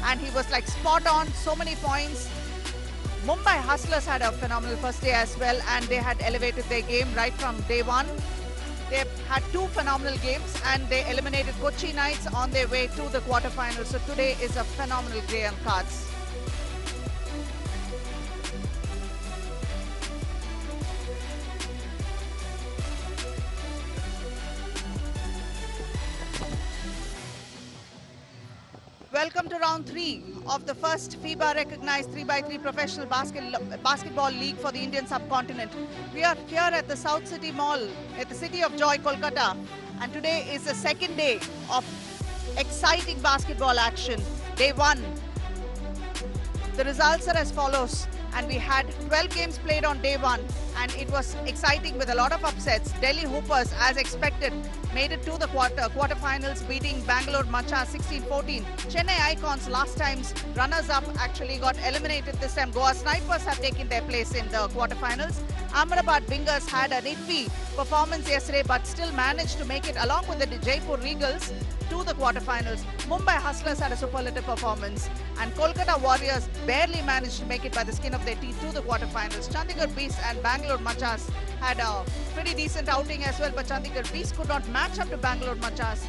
and he was like spot on, so many points. Mumbai Hustlers had a phenomenal first day as well, and they had elevated their game right from day one. They had two phenomenal games, and they eliminated Kochi Knights on their way to the quarterfinals. So today is a phenomenal day on cards. Welcome to round 3 of the first FIBA recognized 3x3 professional basketball league for the Indian subcontinent. We are here at the South City Mall at the City of Joy, Kolkata, and today is the second day of exciting basketball action. Day 1. The results are as follows, and we had 12 games played on day 1, and it was exciting with a lot of upsets. Delhi Hoopers, as expected, made it to the quarterfinals, beating Bangalore Macha 16-14. Chennai Icons, last time's runners-up, actually got eliminated this time. Goa Snipers have taken their place in the quarterfinals. Ahmedabad Wingers had an iffy performance yesterday, but still managed to make it along with the Jaipur Regals to the quarterfinals. Mumbai Hustlers had a superlative performance, and Kolkata Warriors barely managed to make it by the skin of their teeth to the quarterfinals. Chandigarh Beasts and Bangalore Machas had a pretty decent outing as well, but Chandigarh Beasts could not match up to Bangalore Machas,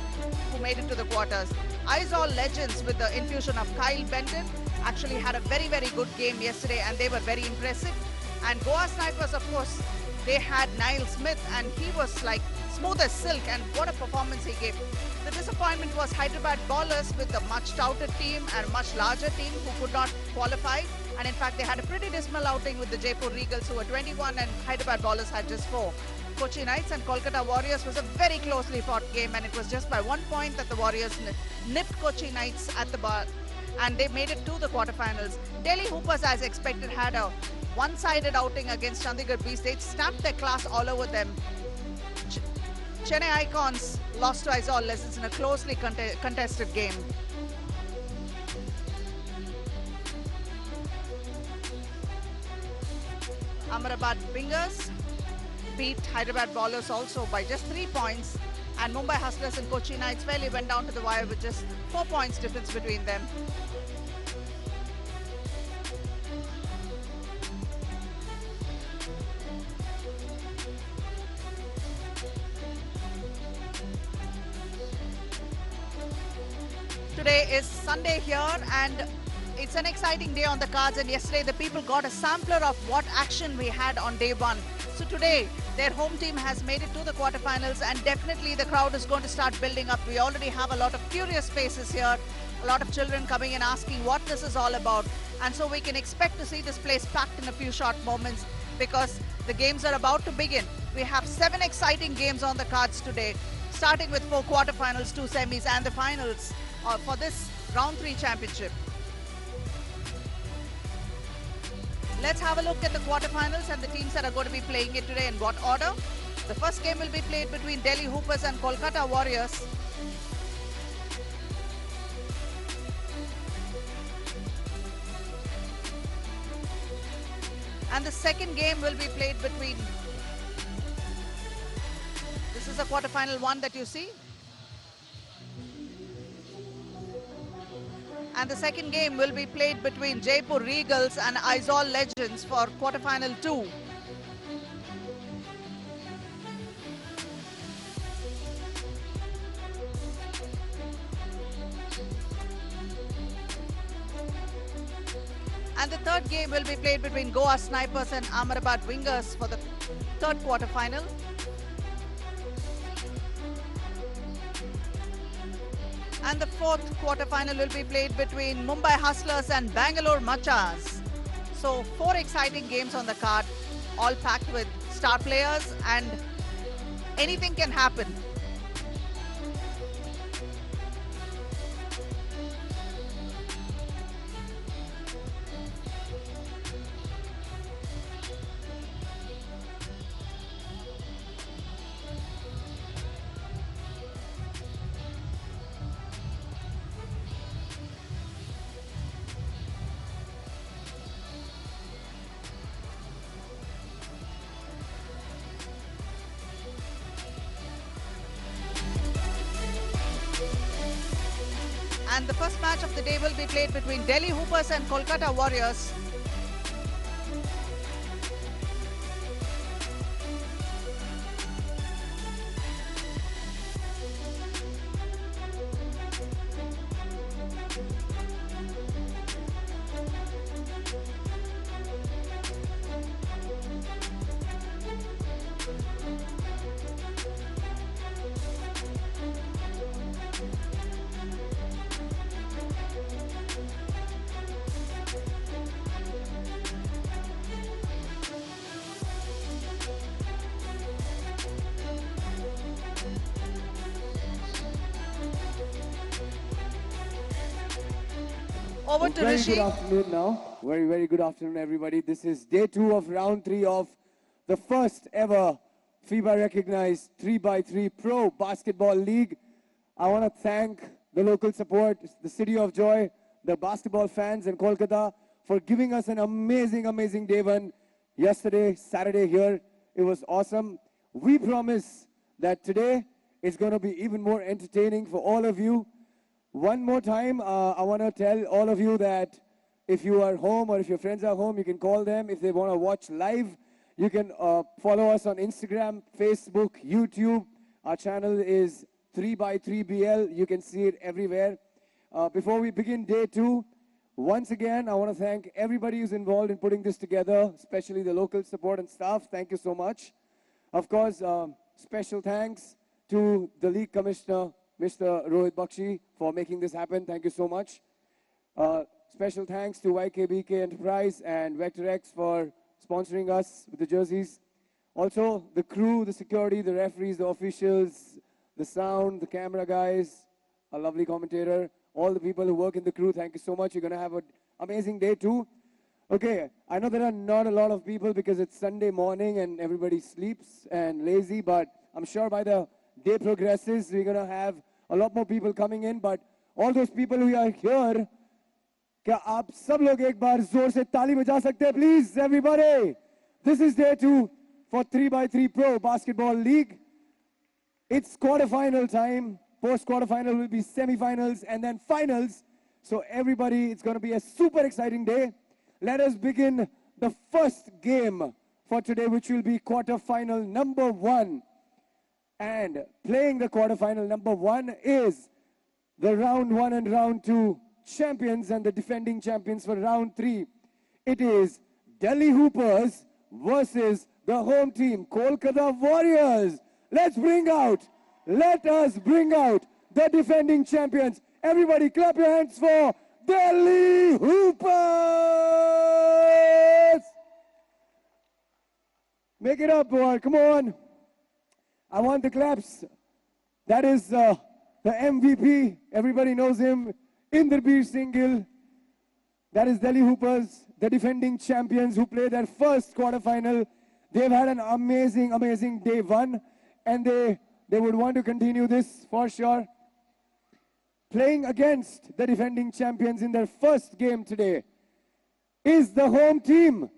who made it to the quarters. Aizawl Legends, with the infusion of Kyle Benton, actually had a very, very good game yesterday, and they were very impressive. And Goa Snipers, of course, they had Niall Smith, and he was like smooth as silk, and what a performance he gave. The disappointment was Hyderabad Ballers, with a much touted team and a much larger team, who could not qualify. And in fact, they had a pretty dismal outing with the Jaipur Regals, who were 21, and Hyderabad Ballers had just 4. Kochi Knights and Kolkata Warriors was a very closely fought game, and it was just by 1 point that the Warriors nipped Kochi Knights at the bar, and they made it to the quarterfinals. Delhi Hoopers, as expected, had a one-sided outing against Chandigarh Beasts. They stamped their class all over them. Chennai Icons lost to Aizawl Legends in a closely contested game. Ahmedabad Wingers beat Hyderabad Ballers also by just 3 points, and Mumbai Hustlers and Kochi Knights fairly went down to the wire with just 4 points difference between them. Today is Sunday here, and it's an exciting day on the cards, and yesterday the people got a sampler of what action we had on day 1. So today their home team has made it to the quarterfinals, and definitely the crowd is going to start building up. We already have a lot of curious faces here, a lot of children coming in asking what this is all about, and so we can expect to see this place packed in a few short moments, because the games are about to begin. We have 7 exciting games on the cards today, starting with 4 quarterfinals, 2 semis, and the finals for this round 3 championship. Let's have a look at the quarterfinals and the teams that are going to be playing it today in what order. The first game will be played between Delhi Hoopers and Kolkata Warriors. And the second game will be played between, this is the quarterfinal 1 that you see. And the second game will be played between Jaipur Regals and Aizawl Legends for quarterfinal 2. And the third game will be played between Goa Snipers and Ahmedabad Wingers for the third quarterfinal. And the fourth quarterfinal will be played between Mumbai Hustlers and Bangalore Machas. So 4 exciting games on the card, all packed with star players, and anything can happen. and the first match of the day will be played between Delhi Hoopers and Kolkata Warriors. Over to Very Rishi. good afternoon now. Very good afternoon, everybody. This is day 2 of round 3 of the first ever FIBA recognized 3x3 Pro Basketball League. I want to thank the local support, the City of Joy, the basketball fans in Kolkata for giving us an amazing day one yesterday, Saturday here. It was awesome. We promise that today is going to be even more entertaining for all of you. One more time, I want to tell all of you that if you are home or if your friends are home, you can call them. If they want to watch live, you can follow us on Instagram, Facebook, YouTube. Our channel is 3x3BL. You can see it everywhere. Before we begin day 2, once again, I want to thank everybody who's involved in putting this together, especially the local support and staff. Thank you so much. Of course, special thanks to the league commissioner, Mr. Rohit Bakshi, for making this happen. Thank you so much. Special thanks to YKBK Enterprise and VectorX for sponsoring us with the jerseys. Also, the crew, the security, the referees, the officials, the sound, the camera guys, a lovely commentator, all the people who work in the crew, thank you so much. You're going to have an amazing day too. Okay, I know there are not a lot of people because it's Sunday morning and everybody sleeps and lazy, but I'm sure by the day progresses, we're going to have a lot more people coming in. But all those people who are here, क्या आप सब लोग एक बार जोर से ताली बजा सकते हैं, please, everybody? This is day 2 for 3x3 Pro Basketball League. It's quarterfinal time. Post-quarterfinal will be semifinals and then finals. So everybody, it's going to be a super exciting day. Let us begin the first game for today, which will be quarterfinal number 1. And playing the quarterfinal number 1 is the round 1 and round 2 champions and the defending champions for round 3. It is Delhi Hoopers versus the home team, Kolkata Warriors. Let us bring out the defending champions. Everybody clap your hands for Delhi Hoopers! Make it up, boy, come on. I want the claps. That is the MVP. Everybody knows him. Inderbir Singhil. That is Delhi Hoopers, the defending champions who play their first quarterfinal. They've had an amazing day 1. And they would want to continue this for sure. Playing against the defending champions in their first game today is the home team.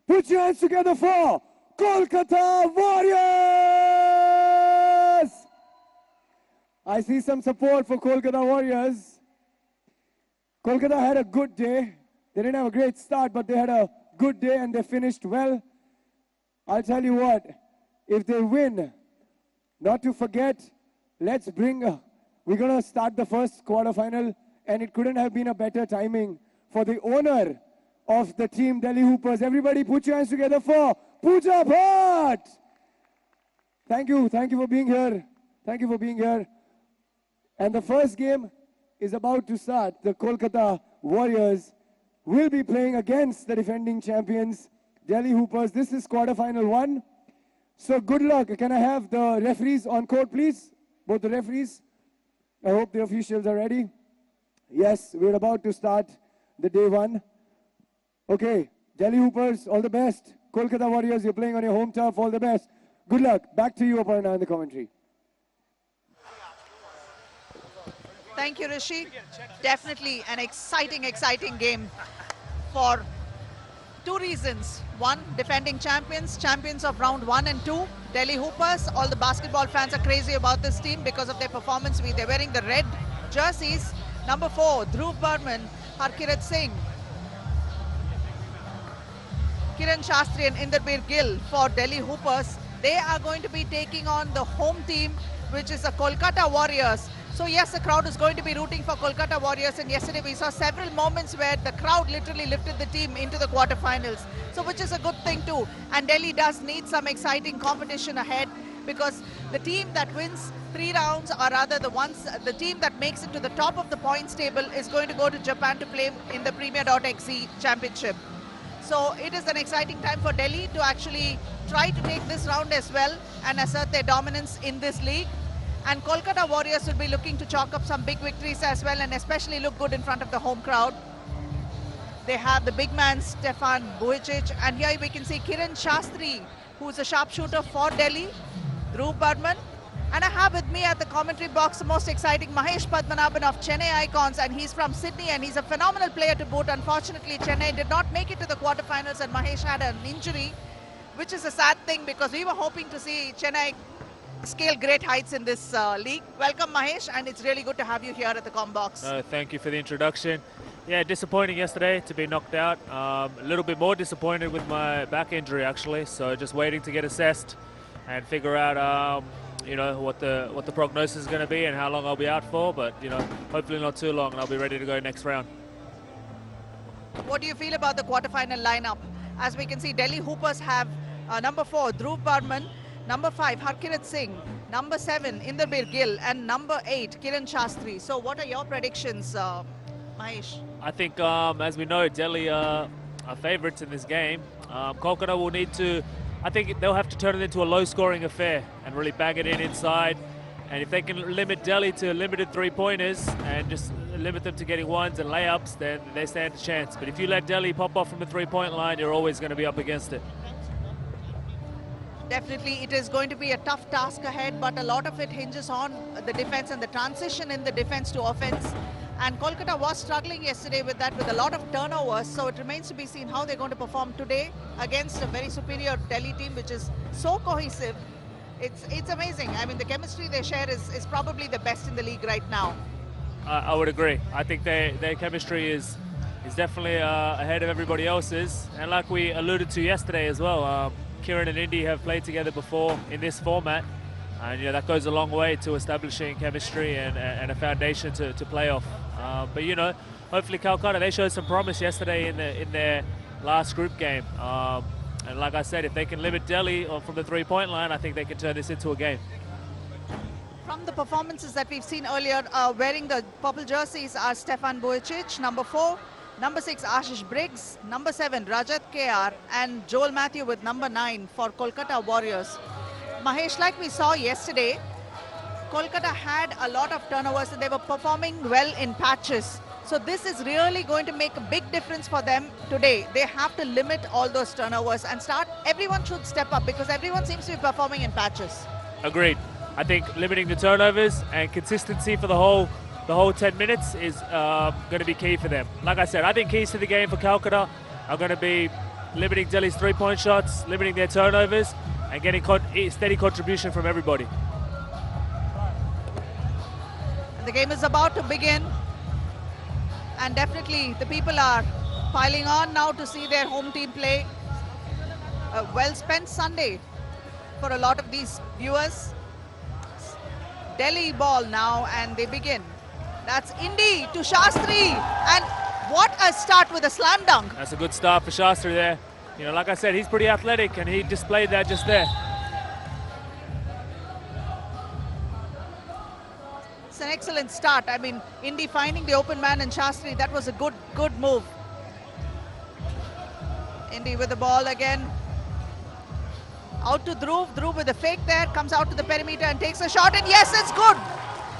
Put your hands together for Kolkata Warriors! I see some support for Kolkata Warriors. Kolkata had a good day. They didn't have a great start, but they had a good day and they finished well. I'll tell you what, if they win, not to forget, we're going to start the first quarterfinal, and it couldn't have been a better timing for the owner of the team, Delhi Hoopers. Everybody put your hands together for Pooja Bhatt! Thank you for being here. Thank you for being here. And the first game is about to start. The Kolkata Warriors will be playing against the defending champions, Delhi Hoopers. This is quarterfinal 1. So good luck. Can I have the referees on court, please? Both the referees. I hope the officials are ready. Yes, we're about to start the day 1. Okay, Delhi Hoopers, all the best. Kolkata Warriors, you're playing on your home turf, all the best. Good luck. Back to you, Aparna, in the commentary. Thank you, Rishi. Definitely an exciting game for 2 reasons. 1, defending champions of round 1 and 2, Delhi Hoopers. All the basketball fans are crazy about this team because of their performance. They're wearing the red jerseys. Number 4, Dhruv Burman, Harkirat Singh, Kiran Shastri and Inderbir Gill for Delhi Hoopers. They are going to be taking on the home team, which is the Kolkata Warriors. So yes, the crowd is going to be rooting for Kolkata Warriors, and yesterday we saw several moments where the crowd literally lifted the team into the quarterfinals. So which is a good thing too. And Delhi does need some exciting competition ahead, because the team that wins 3 rounds, or rather the team that makes it to the top of the points table, is going to go to Japan to play in the Premier.exe Championship. So it is an exciting time for Delhi to actually try to take this round as well and assert their dominance in this league. And Kolkata Warriors will be looking to chalk up some big victories as well, and especially look good in front of the home crowd. They have the big man Stefan Vujicic, and here we can see Kiran Shastri, who's a sharpshooter for Delhi, Dhruv Burman, and I have with me at the commentary box the most exciting Mahesh Padmanabhan of Chennai Icons, and he's from Sydney and he's a phenomenal player to boot. Unfortunately, Chennai did not make it to the quarterfinals and Mahesh had an injury, which is a sad thing because we were hoping to see Chennai scale great heights in this league. Welcome Mahesh, and it's really good to have you here at the com box. Thank you for the introduction. Yeah, disappointing yesterday to be knocked out. A little bit more disappointed with my back injury actually, so just waiting to get assessed and figure out you know, what the prognosis is going to be and how long I'll be out for, but you know, hopefully not too long and I'll be ready to go next round. What do you feel about the quarterfinal lineup? As we can see, Delhi Hoopers have number 4 Dhruv Burman, number 5 Harkirat Singh, number 7 Inderbir Gill, and number 8 Kiran Shastri. So what are your predictions, Mahesh? I think as we know, Delhi are favourites in this game. Kolkata will need to, I think they'll have to turn it into a low-scoring affair and really bang it in inside. And if they can limit Delhi to limited three-pointers and just limit them to getting ones and layups, then they stand a chance. But if you let Delhi pop off from the three-point line, you're always going to be up against it. Definitely, it is going to be a tough task ahead, but a lot of it hinges on the defense and the transition in the defense to offense. And Kolkata was struggling yesterday with that, with a lot of turnovers. So it remains to be seen how they're going to perform today against a very superior Delhi team, which is so cohesive. It's amazing. I mean, the chemistry they share is probably the best in the league right now. I would agree. I think their chemistry is definitely ahead of everybody else's. And like we alluded to yesterday as well, Kiran and Indy have played together before in this format. And that goes a long way to establishing chemistry and a foundation to play off. But hopefully Calcutta, they showed some promise yesterday in their last group game. And like I said, if they can limit Delhi from the three-point line, I think they can turn this into a game. From the performances that we've seen earlier, wearing the purple jerseys are Stefan Vujicic, number 4, number 6 Ashish Briggs, number 7 Rajat KR, and Joel Matthew with number 9 for Kolkata Warriors. Mahesh, like we saw yesterday, Kolkata had a lot of turnovers and they were performing well in patches. So this is really going to make a big difference for them today. They have to limit all those turnovers and everyone should step up because everyone seems to be performing in patches. Agreed. I think limiting the turnovers and consistency for the whole 10 minutes is going to be key for them. Like I said, I think keys to the game for Calcutta are going to be limiting Delhi's three-point shots, limiting their turnovers, and getting steady contribution from everybody. The game is about to begin, and definitely the people are piling on now to see their home team play. A well-spent Sunday for a lot of these viewers. Delhi ball now, and they begin. That's Indy to Shastri, and what a start with a slam dunk. That's a good start for Shastri there. Like I said, he's pretty athletic, and he displayed that just there. It's an excellent start. I mean, Indy finding the open man in Shastri, that was a good move. Indy with the ball again. Out to Dhruv. Dhruv with a fake there, comes out to the perimeter and takes a shot, and yes, it's good.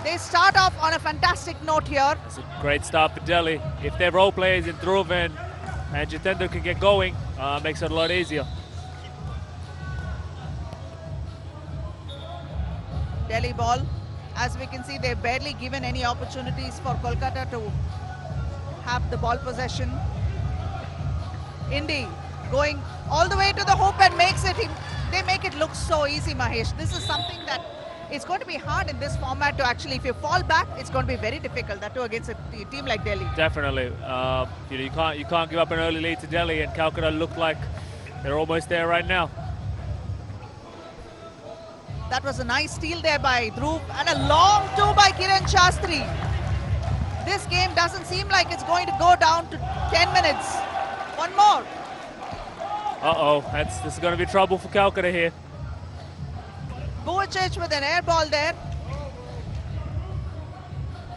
They start off on a fantastic note here. It's a great start for Delhi. If their role players in Dhruv and Jitendra can get going, makes it a lot easier. Delhi ball. As we can see, they've barely given any opportunities for Kolkata to have the ball possession. Indy going all the way to the hoop and makes it. They make it look so easy, Mahesh. This is something that It's going to be hard in this format to actually, if you fall back, it's going to be very difficult. That too against a team like Delhi. Definitely. You can't give up an early lead to Delhi, and Calcutta look like they're almost there right now. That was a nice steal there by Dhruv, and a long two by Kiran Shastri. This game doesn't seem like it's going to go down to 10 minutes. One more. Uh-oh, this is going to be trouble for Calcutta here. Bhuichich with an air ball there.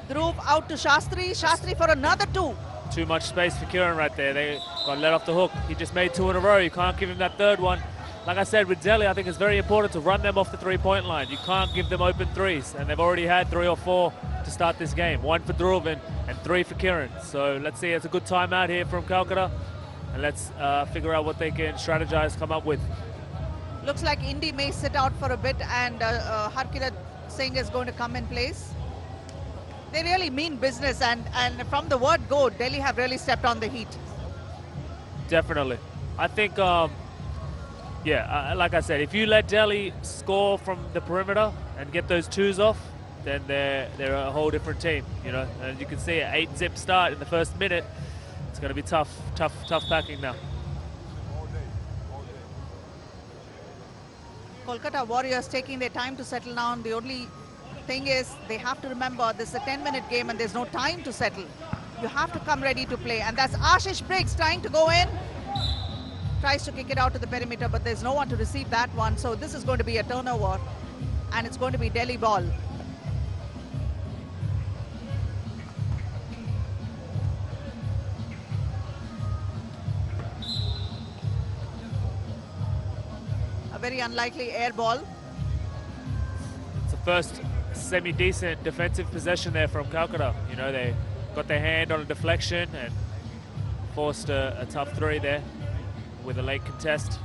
Dhruv out to Shastri. Shastri for another two. Too much space for Kiran right there. They got let off the hook. He just made two in a row. You can't give him that third one. Like I said, with Delhi, I think it's very important to run them off the three-point line. You can't give them open threes, and they've already had 3 or 4 to start this game. 1 for Dhruv and 3 for Kiran. So let's see, it's a good timeout here from Calcutta, and let's figure out what they can strategize, come up with. Looks like Indy may sit out for a bit, and Harkirat Singh is going to come in place. They really mean business, and from the word go, Delhi have really stepped on the heat. Definitely. I think, like I said, if you let Delhi score from the perimeter and get those twos off, then they're a whole different team, you know. And you can see an 8-zip start in the first minute. It's going to be tough packing now. Kolkata Warriors taking their time to settle down. The only thing is they have to remember this is a 10-minute game and there's no time to settle. You have to come ready to play. And that's Ashish Briggs trying to go in. Tries to kick it out to the perimeter, but there's no one to receive that one. So this is going to be a turnover, and it's going to be Delhi ball. A very unlikely air ball. It's the first semi-decent defensive possession there from Calcutta. You know, they got their hand on a deflection and forced a tough three there with a late contest.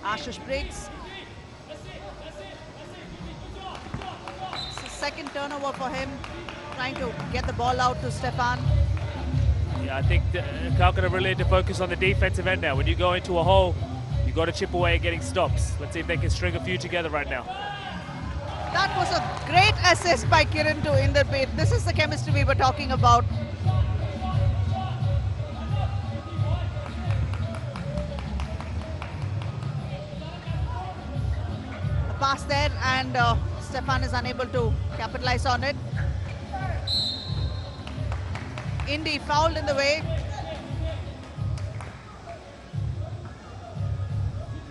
Ashish Briggs. It's the second turnover for him, trying to get the ball out to Stefan. Yeah, I think Calcutta really need to focus on the defensive end now. When you go into a hole, you got to chip away at getting stops. Let's see if they can string a few together right now. That was a great assist by Kiran to Inder Bait. This is the chemistry we were talking about. A pass there, and Stefan is unable to capitalize on it. Indy fouled in the way.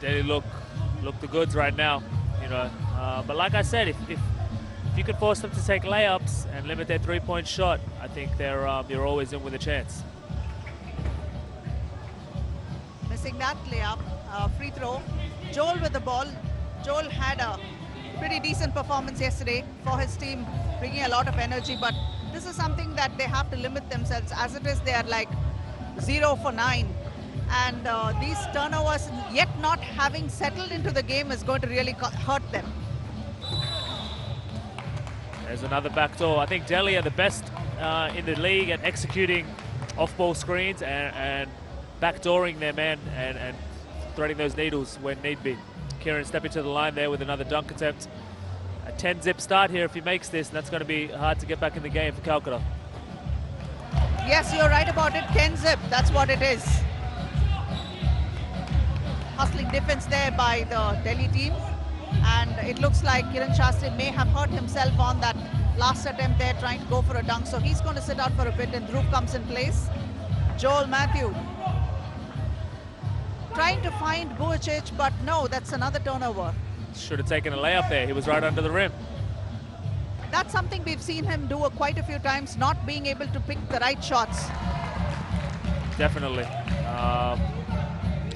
Delhi look the goods right now, you know. But like I said, if you could force them to take layups and limit their three-point shot, I think they're always in with a chance. Missing that layup, free throw. Joel with the ball. Joel had a pretty decent performance yesterday for his team, bringing a lot of energy, but this is something that they have to limit themselves. As it is, they are like 0 for 9. And these turnovers, yet not having settled into the game, is going to really hurt them. There's another backdoor. I think Delhi are the best in the league at executing off-ball screens and backdooring their man and threading those needles when need be. Kiran stepping to the line there with another dunk attempt. A 10-zip start here if he makes this, and that's going to be hard to get back in the game for Calcutta. Yes, you're right about it. 10-zip, that's what it is. Hustling defense there by the Delhi team. And it looks like Kiran Shastri may have hurt himself on that last attempt there, trying to go for a dunk. So he's going to sit out for a bit, and Dhruv comes in place. Joel Matthew trying to find Bhuichich, but no, that's another turnover. Should have taken a layup there. He was right under the rim. That's something we've seen him do quite a few times, not being able to pick the right shots. Definitely.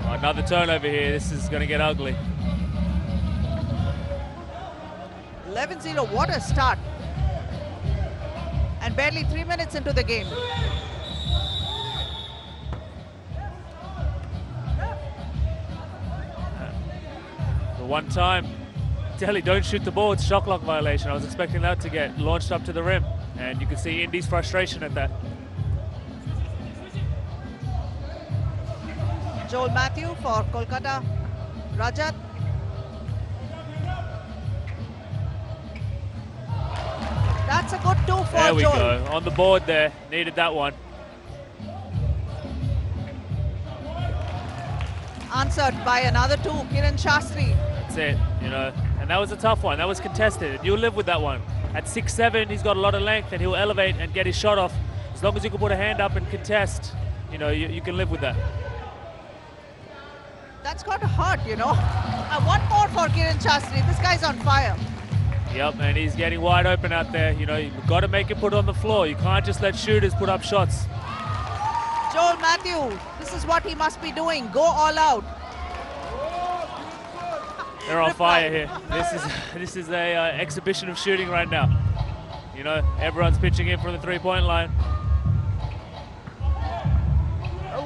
Another turnover here. This is going to get ugly. 11-0, what a start. And barely 3 minutes into the game. The one time, Delhi don't shoot the ball, it's shot clock violation. I was expecting that to get launched up to the rim. And you can see Indy's frustration at that. Joel Matthew for Kolkata. Rajat. That's a good 2 for There we Joel. go. On the board there. Needed that one. Answered by another 2, Kiran Shastri. That's it, you know. And that was a tough one. That was contested. You'll live with that one. At 6'7", he's got a lot of length and he'll elevate and get his shot off. As long as you can put a hand up and contest, you know, you can live with that. That's got to hurt, you know. One more for Kiran Shastri. This guy's on fire. Yep, and he's getting wide open out there. You know, you've got to make it put on the floor. You can't just let shooters put up shots. Joel Matthew, this is what he must be doing. Go all out. They're on fire here. This is a exhibition of shooting right now. You know, everyone's pitching in from the three-point line.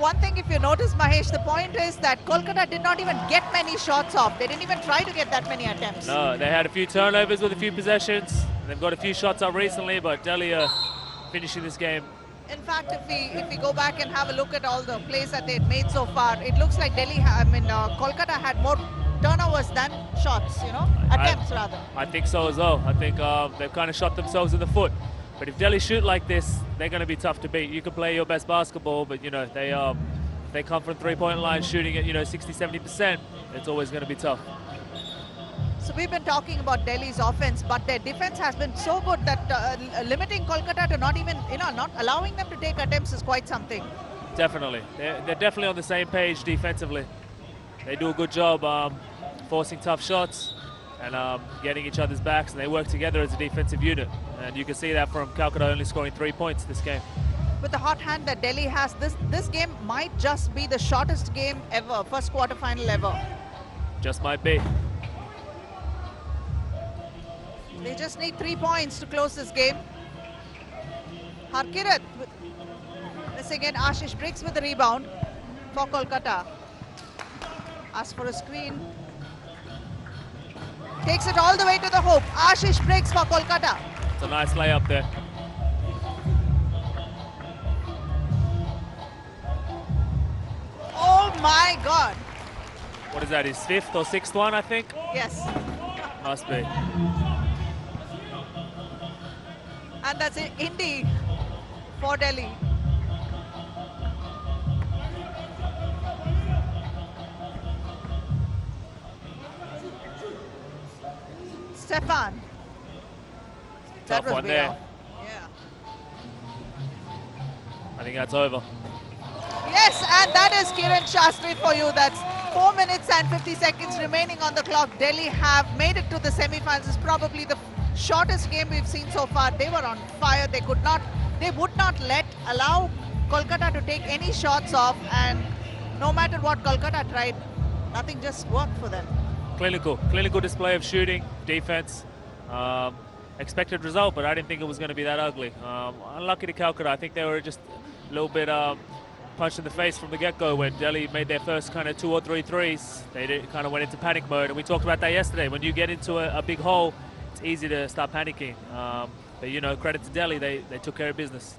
One thing, if you notice, Mahesh, the point is that Kolkata did not even get many shots off. They didn't even try to get that many attempts. No, they had a few turnovers with a few possessions. They've got a few shots up recently, but Delhi are finishing this game. In fact, if we go back and have a look at all the plays that they've made so far, it looks like Kolkata had more turnovers than shots, you know, attempts rather. I think so as well. I think they've kind of shot themselves in the foot. But if Delhi shoot like this, they're going to be tough to beat. You can play your best basketball, but you know they come from three-point line shooting at 60-70%. It's always going to be tough. So we've been talking about Delhi's offense, but their defense has been so good that limiting Kolkata to not allowing them to take attempts is quite something. Definitely, they're definitely on the same page defensively. They do a good job forcing tough shots and getting each other's backs, and they work together as a defensive unit. And you can see that from Calcutta only scoring 3 points this game. With the hot hand that Delhi has, this game might just be the shortest game ever, first quarterfinal ever. Just might be. They just need 3 points to close this game. Harkirat, this again, Ashish Briggs with the rebound for Kolkata. Asks for a screen. Takes it all the way to the hoop. Ashish Briggs for Kolkata. It's a nice layup there. Oh my God. What is that, his 5th or 6th one, I think? Yes. Must be. And that's it, Indy for Delhi. Stefan. Tough one there. off. Yeah. I think that's over. Yes, and that is Kiran Shastri for you. That's 4 minutes and 50 seconds remaining on the clock. Delhi have made it to the semi-finals. It's probably the shortest game we've seen so far. They were on fire. They would not allow Kolkata to take any shots off, and no matter what Kolkata tried, nothing just worked for them. Clinical display of shooting, defense. Expected result, but I didn't think it was going to be that ugly. Unlucky to Calcutta. I think they were just a little bit punched in the face from the get-go when Delhi made their first kind of 2 or 3 threes. They kind of went into panic mode, and we talked about that yesterday. When you get into a big hole, it's easy to start panicking. But you know, credit to Delhi, they took care of business.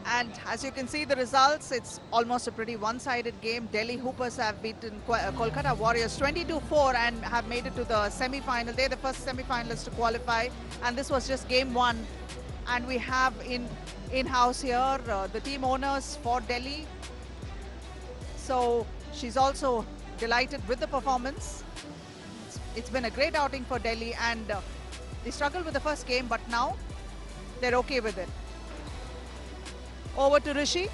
And as you can see the results, it's almost a pretty one-sided game. Delhi Hoopers have beaten Kolkata Warriors 22-4 and have made it to the semi-final. They're the first semi-finalists to qualify, and this was just game 1. And we have in-house here the team owners for Delhi. So she's also delighted with the performance. It's been a great outing for Delhi, and they struggled with the first game, but now they're okay with it. Over to Rishi.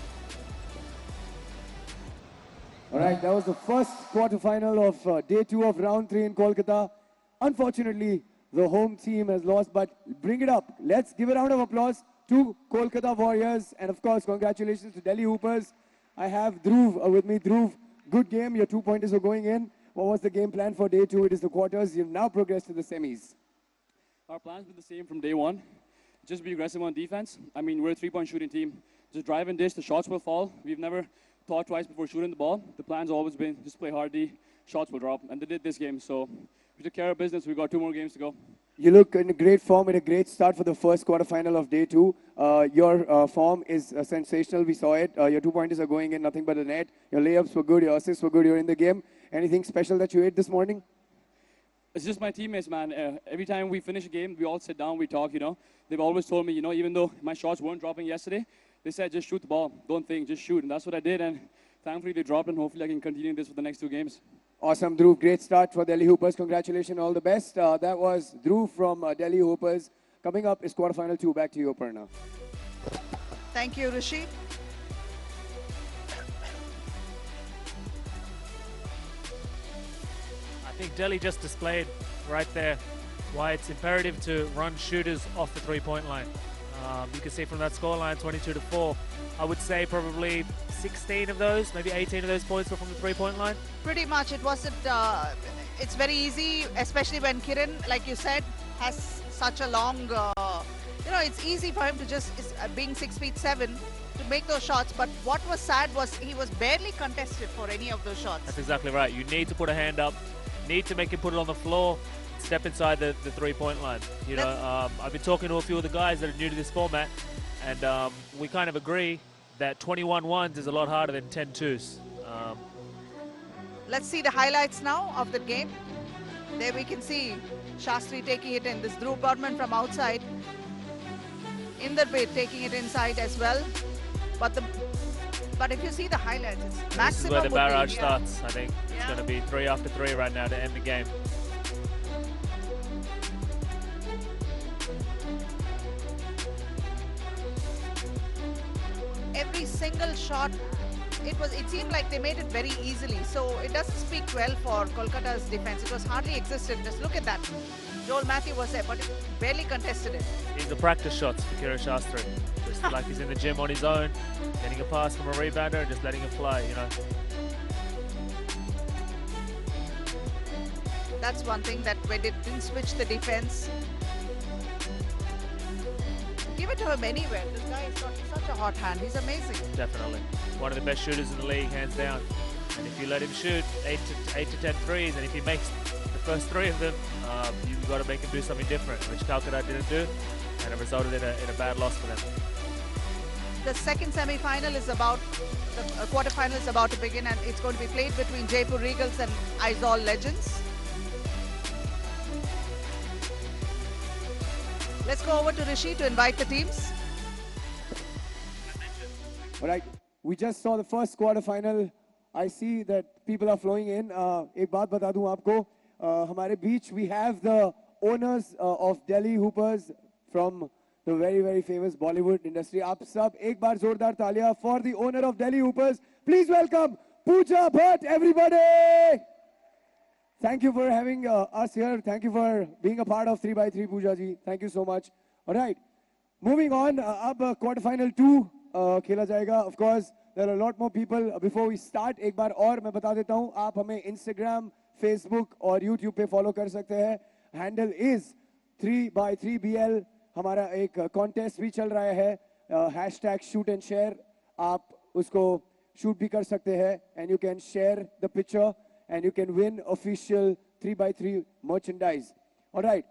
All right, that was the first quarterfinal of day 2 of round 3 in Kolkata. Unfortunately, the home team has lost, but bring it up. Let's give a round of applause to Kolkata Warriors, and of course, congratulations to Delhi Hoopers. I have Dhruv with me. Dhruv, good game. Your 2-pointers are going in. What was the game plan for day 2? It is the quarters. You've now progressed to the semis. Our plan's been the same from day 1. Just be aggressive on defense. I mean, we're a 3-point shooting team. Just drive and dish, the shots will fall. We've never thought twice before shooting the ball. The plan's always been just play hard D, shots will drop, and they did this game. So we took care of business. We've got 2 more games to go. You look in great form and a great start for the first quarterfinal of day two. Your form is sensational. We saw it. Your 2-pointers are going in nothing but the net. Your layups were good. Your assists were good. You're in the game. Anything special that you ate this morning? It's just my teammates, man. Every time we finish a game, we all sit down, we talk, you know. They've always told me, you know, even though my shots weren't dropping yesterday, they said just shoot the ball. Don't think, just shoot. And that's what I did. And thankfully they dropped, and hopefully I can continue this for the next 2 games. Awesome, Dhruv. Great start for Delhi Hoopers. Congratulations, all the best. That was Dhruv from Delhi Hoopers. Coming up is quarterfinal 2. Back to you, Aparna. Thank you, Rishi. I think Delhi just displayed right there why it's imperative to run shooters off the three-point line. You can see from that scoreline, 22-4. I would say probably 16 of those, maybe 18 of those points were from the three-point line. Pretty much, it wasn't. It's very easy, especially when Kiran, like you said, has such a long. You know, it's easy for him to just being 6'7" to make those shots. But what was sad was he was barely contested for any of those shots. That's exactly right. You need to put a hand up, need to make him put it on the floor, step inside the three-point line. You know, I've been talking to a few of the guys that are new to this format, and we kind of agree that 21 ones is a lot harder than 10 twos. Let's see the highlights now of the game. There we can see Shastri taking it in. This Dhruv Burman from outside. Inderbait taking it inside as well. But if you see the highlights, it's maximum. This is where the barrage yeah. starts, I think. It's going to be 3 after 3 right now to end the game. Every single shot, it seemed like they made it very easily. So it doesn't speak well for Kolkata's defense. It was hardly existent. Just look at that. Joel Matthew was there, but barely contested it. These are practice shots for Kiran Shastri. Just like he's in the gym on his own, getting a pass from a rebounder and just letting it fly, you know. That's one thing that when they didn't switch the defense. Give it to him anywhere. This guy has got such a hot hand. He's amazing. Definitely. One of the best shooters in the league, hands down. And if you let him shoot 8 to 10 threes, and if he makes the first 3 of them, you've got to make him do something different, which Calcutta didn't do, and it resulted in a bad loss for them. The second semi-final is about, the quarterfinal is about to begin, and it's going to be played between Jaipur Regals and Aizawl Legends. Let's go over to Rishi to invite the teams. All right, we just saw the first quarterfinal. I see that people are flowing in. एक बात बता दूं आपको, हमारे बीच we have the owners of Delhi Hoopers from the very, very famous Bollywood industry. आप सब एक बार जोरदार तालियां for the owner of Delhi Hoopers. Please welcome Pooja Bhatt, everybody. Thank you for having us here. Thank you for being a part of 3x3, Pooja ji. Thank you so much. All right, moving on. अब quarterfinal 2 खेला जाएगा. Of course, there are a lot more people. Before we start, एक बार और मैं बता देता हूँ. आप हमें Instagram, Facebook और YouTube पे follow कर सकते हैं. Handle is 3x3BL. हमारा एक contest भी चल रहा है. Hashtag shoot and share. आप उसको shoot भी कर सकते हैं. And you can share the picture. And you can win official 3x3 merchandise. All right,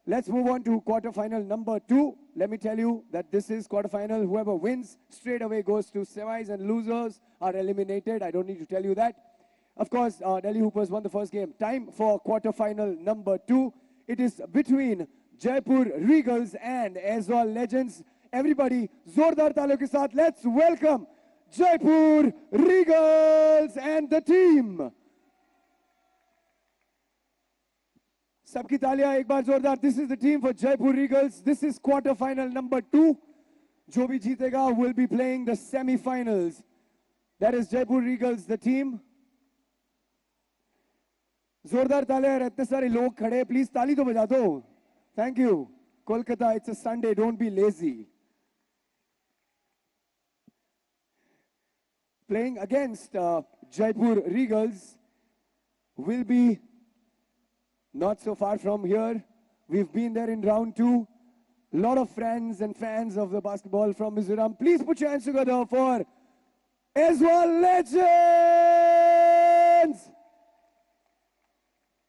let's move on to quarterfinal number 2. Let me tell you that this is quarterfinal. Whoever wins straight away goes to semis, and losers are eliminated. I don't need to tell you that. Of course, Delhi Hoopers won the first game. Time for quarterfinal number 2. It is between Jaipur Regals and Aizawl Legends. Everybody, zordar taaliyon ke saath, let's welcome Jaipur Regals and the team. सबकी तालियां एक बार जोरदार. This is the team for Jaipur Regals. This is quarterfinal number 2. जो भी जीतेगा will be playing the semi-finals. That is Jaipur Regals, the team. जोरदार तालियां. इतने सारे लोग खड़े, please ताली तो बजा दो. Thank you. Kolkata, it's a Sunday. Don't be lazy. Playing against Jaipur Regals will be not so far from here. We've been there in round 2. A lot of friends and fans of the basketball from Mizoram. Please put your hands together for Aizawl Legends.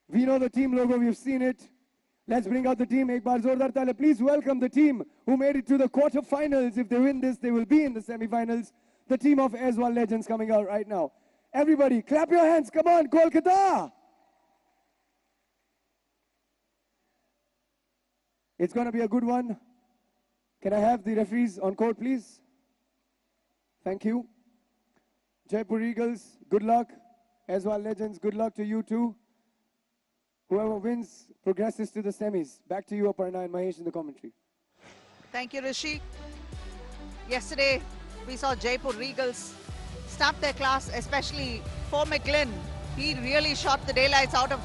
We know the team logo. We've seen it. Let's bring out the team. Ek baar zordar taale. Please welcome the team who made it to the quarterfinals. If they win this, they will be in the semi-finals. The team of Aizawl Legends coming out right now. Everybody, clap your hands. Come on, Kolkata! It's going to be a good one. Can I have the referees on court, please? Thank you. Jaipur Eagles, good luck. Aizawl Legends, good luck to you too. Whoever wins progresses to the semis. Back to you, Aparna and Mahesh in the commentary. Thank you, Rishi. Yesterday, we saw Jaipur Eagles stop their class, especially for McGlynn. He really shot the daylights out of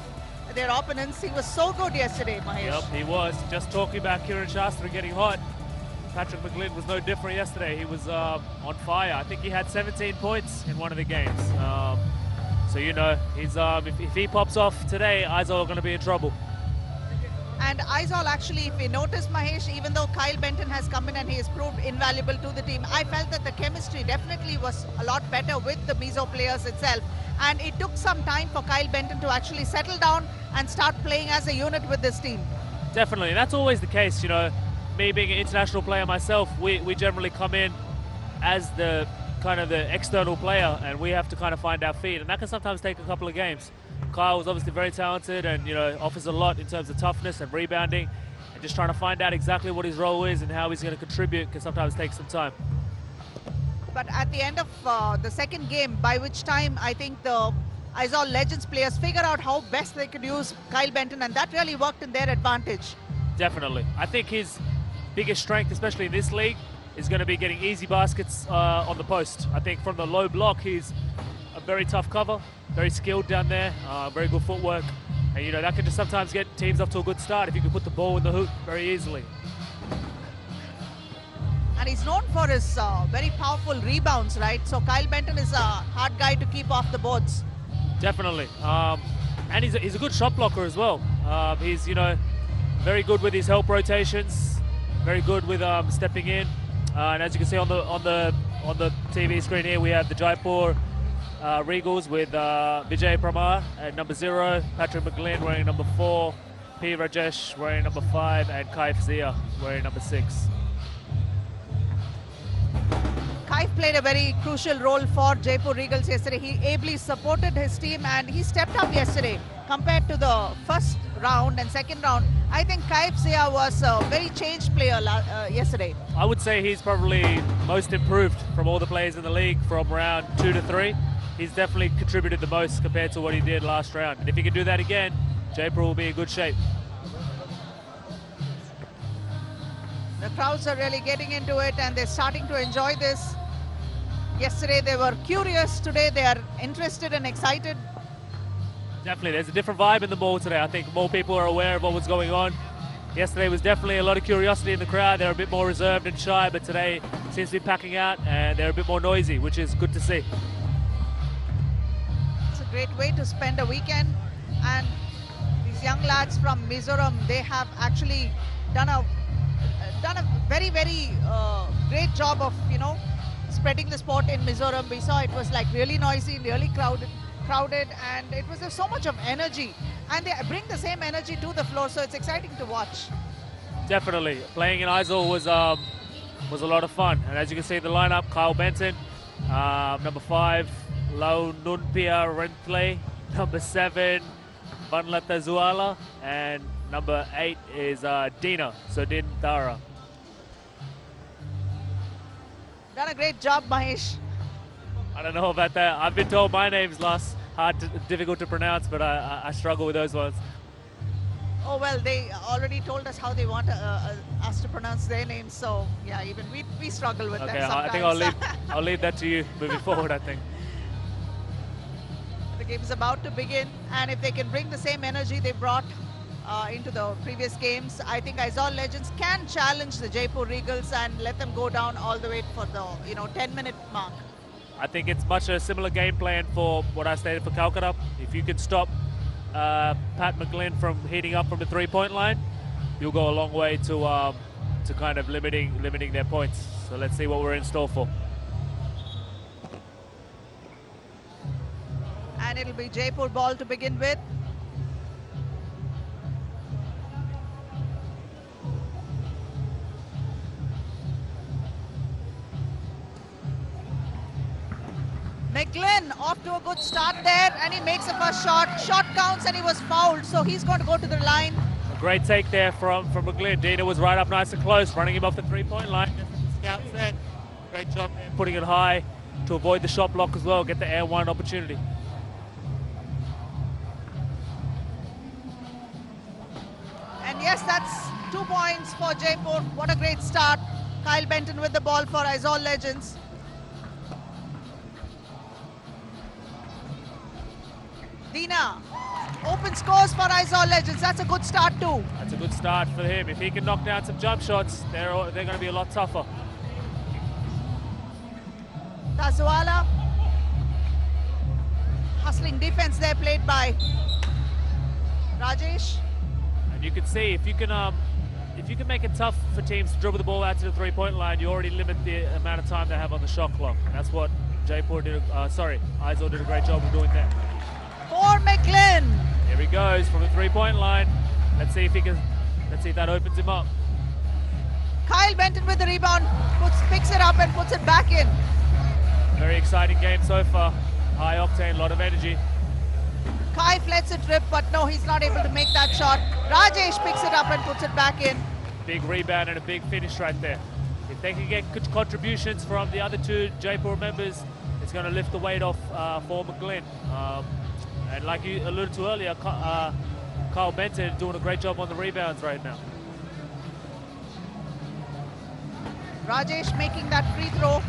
their opponents. He was so good yesterday, Mahesh. Yep, he was. Just talking about Kiran Shastri getting hot. Patrick McGlynn was no different yesterday. He was on fire. I think he had 17 points in one of the games. So, you know, he's if he pops off today, Aizawl are going to be in trouble. And Aizawl, actually, if you notice, Mahesh, even though Kyle Benton has come in and he has proved invaluable to the team, I felt that the chemistry definitely was a lot better with the Mizo players itself. And it took some time for Kyle Benton to actually settle down and start playing as a unit with this team. Definitely. That's always the case, you know. Me being an international player myself, we generally come in as the kind of the external player, and we have to kind of find our feet, and that can sometimes take a couple of games. Kyle was obviously very talented and, you know, offers a lot in terms of toughness and rebounding, and just trying to find out exactly what his role is and how he's going to contribute can sometimes take some time. But at the end of the second game, by which time I think the Aizawl Legends players figured out how best they could use Kyle Benton, and that really worked in their advantage. Definitely. I think his biggest strength, especially in this league, is going to be getting easy baskets on the post. I think from the low block, he's a very tough cover, very skilled down there, very good footwork. And, you know, that can just sometimes get teams off to a good start if you can put the ball in the hoop very easily. And he's known for his very powerful rebounds, right? So Kyle Benton is a hard guy to keep off the boards. Definitely. And he's a good shot blocker as well. He's, you know, very good with his help rotations, very good with stepping in. And as you can see on the TV screen here, we have the Jaipur Regals with Vijay Pramar at number 0, Patrick McGlynn wearing number 4, P. Rajesh wearing number 5, and Kaif Zia wearing number 6. Kaif played a very crucial role for Jaipur Regals yesterday. He ably supported his team and he stepped up yesterday compared to the first round and second round. I think Kaif Zia was a very changed player yesterday. I would say he's probably most improved from all the players in the league from round 2 to 3. He's definitely contributed the most compared to what he did last round. And if he can do that again, Jaipur will be in good shape. The crowds are really getting into it and they're starting to enjoy this. Yesterday they were curious, today they are interested and excited. Definitely, there's a different vibe in the mall today. I think more people are aware of what was going on. Yesterday was definitely a lot of curiosity in the crowd. They're a bit more reserved and shy, but today seems to be packing out and they're a bit more noisy, which is good to see. It's a great way to spend a weekend, and these young lads from Mizoram, they have actually done a very, very great job of, you know, spreading the sport in Mizoram. We saw it was like really noisy, really crowded, and it was so much of energy, and they bring the same energy to the floor, so it's exciting to watch. Definitely, playing in Aizawl was a lot of fun, and as you can see the lineup: Kyle Benton, number 5, Lau Nunpia Rentley, number 7, Vanlata Zuala, and number 8 is Dina Sodin Dara. Done a great job, Mahesh. I don't know about that. I've been told my name's difficult to pronounce, but I struggle with those ones. Oh, well, they already told us how they want us to pronounce their names, so yeah, even we struggle with them sometimes. I think I'll leave that to you moving forward, I think. The game is about to begin, and if they can bring the same energy they brought into the previous games, I think Aizawl Legends can challenge the Jaipur Regals and let them go down all the way for the 10-minute mark. I think it's much a similar game plan for what I stated for Calcutta. If you can stop Pat McGlynn from heating up from the 3-point line, you'll go a long way to kind of limiting their points. So let's see what we're in store for. And it'll be Jaipur ball to begin with. McGlynn off to a good start there, and he makes the first shot. Shot counts and he was fouled, so he's going to go to the line. A great take there from McGlynn. Dina was right up nice and close, running him off the three-point line. Just as the scout said, great job there, putting it high to avoid the shot block as well, get the air one opportunity. And yes, that's 2 points for Jaipur. What a great start. Kyle Benton with the ball for Aizawl Legends. Dina, open scores for Aizawl Legends. That's a good start too. That's a good start for him. If he can knock down some jump shots, they're going to be a lot tougher. Tazuala. Hustling defense there played by Rajesh. And you can see if you can make it tough for teams to dribble the ball out to the three-point line, you already limit the amount of time they have on the shot clock. And that's what Aizawl did a great job of doing there. For McGlynn. Here he goes from the three-point line. Let's see if that opens him up. Kyle Benton with the rebound, picks it up and puts it back in. Very exciting game so far. High octane, a lot of energy. Kai lets it rip, but no, he's not able to make that shot. Rajesh picks it up and puts it back in. Big rebound and a big finish right there. If they can get good contributions from the other two Jaipur members, it's going to lift the weight off for McGlynn. And like you alluded to earlier, Kyle Benton doing a great job on the rebounds right now. Rajesh making that free throw,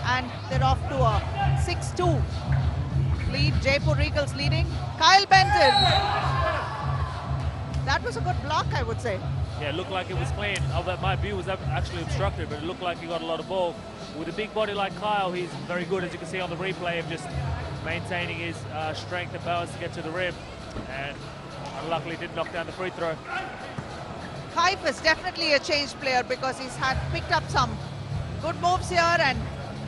and they're off to a 6-2 lead. Jaipur Regals leading. Kyle Benton. That was a good block, I would say. Yeah, it looked like it was clean. My view was actually obstructed, but it looked like he got a lot of ball. With a big body like Kyle, he's very good, as you can see on the replay, of just maintaining his strength and balance to get to the rim. And unluckily didn't knock down the free throw. Kaif is definitely a changed player because he's picked up some good moves here and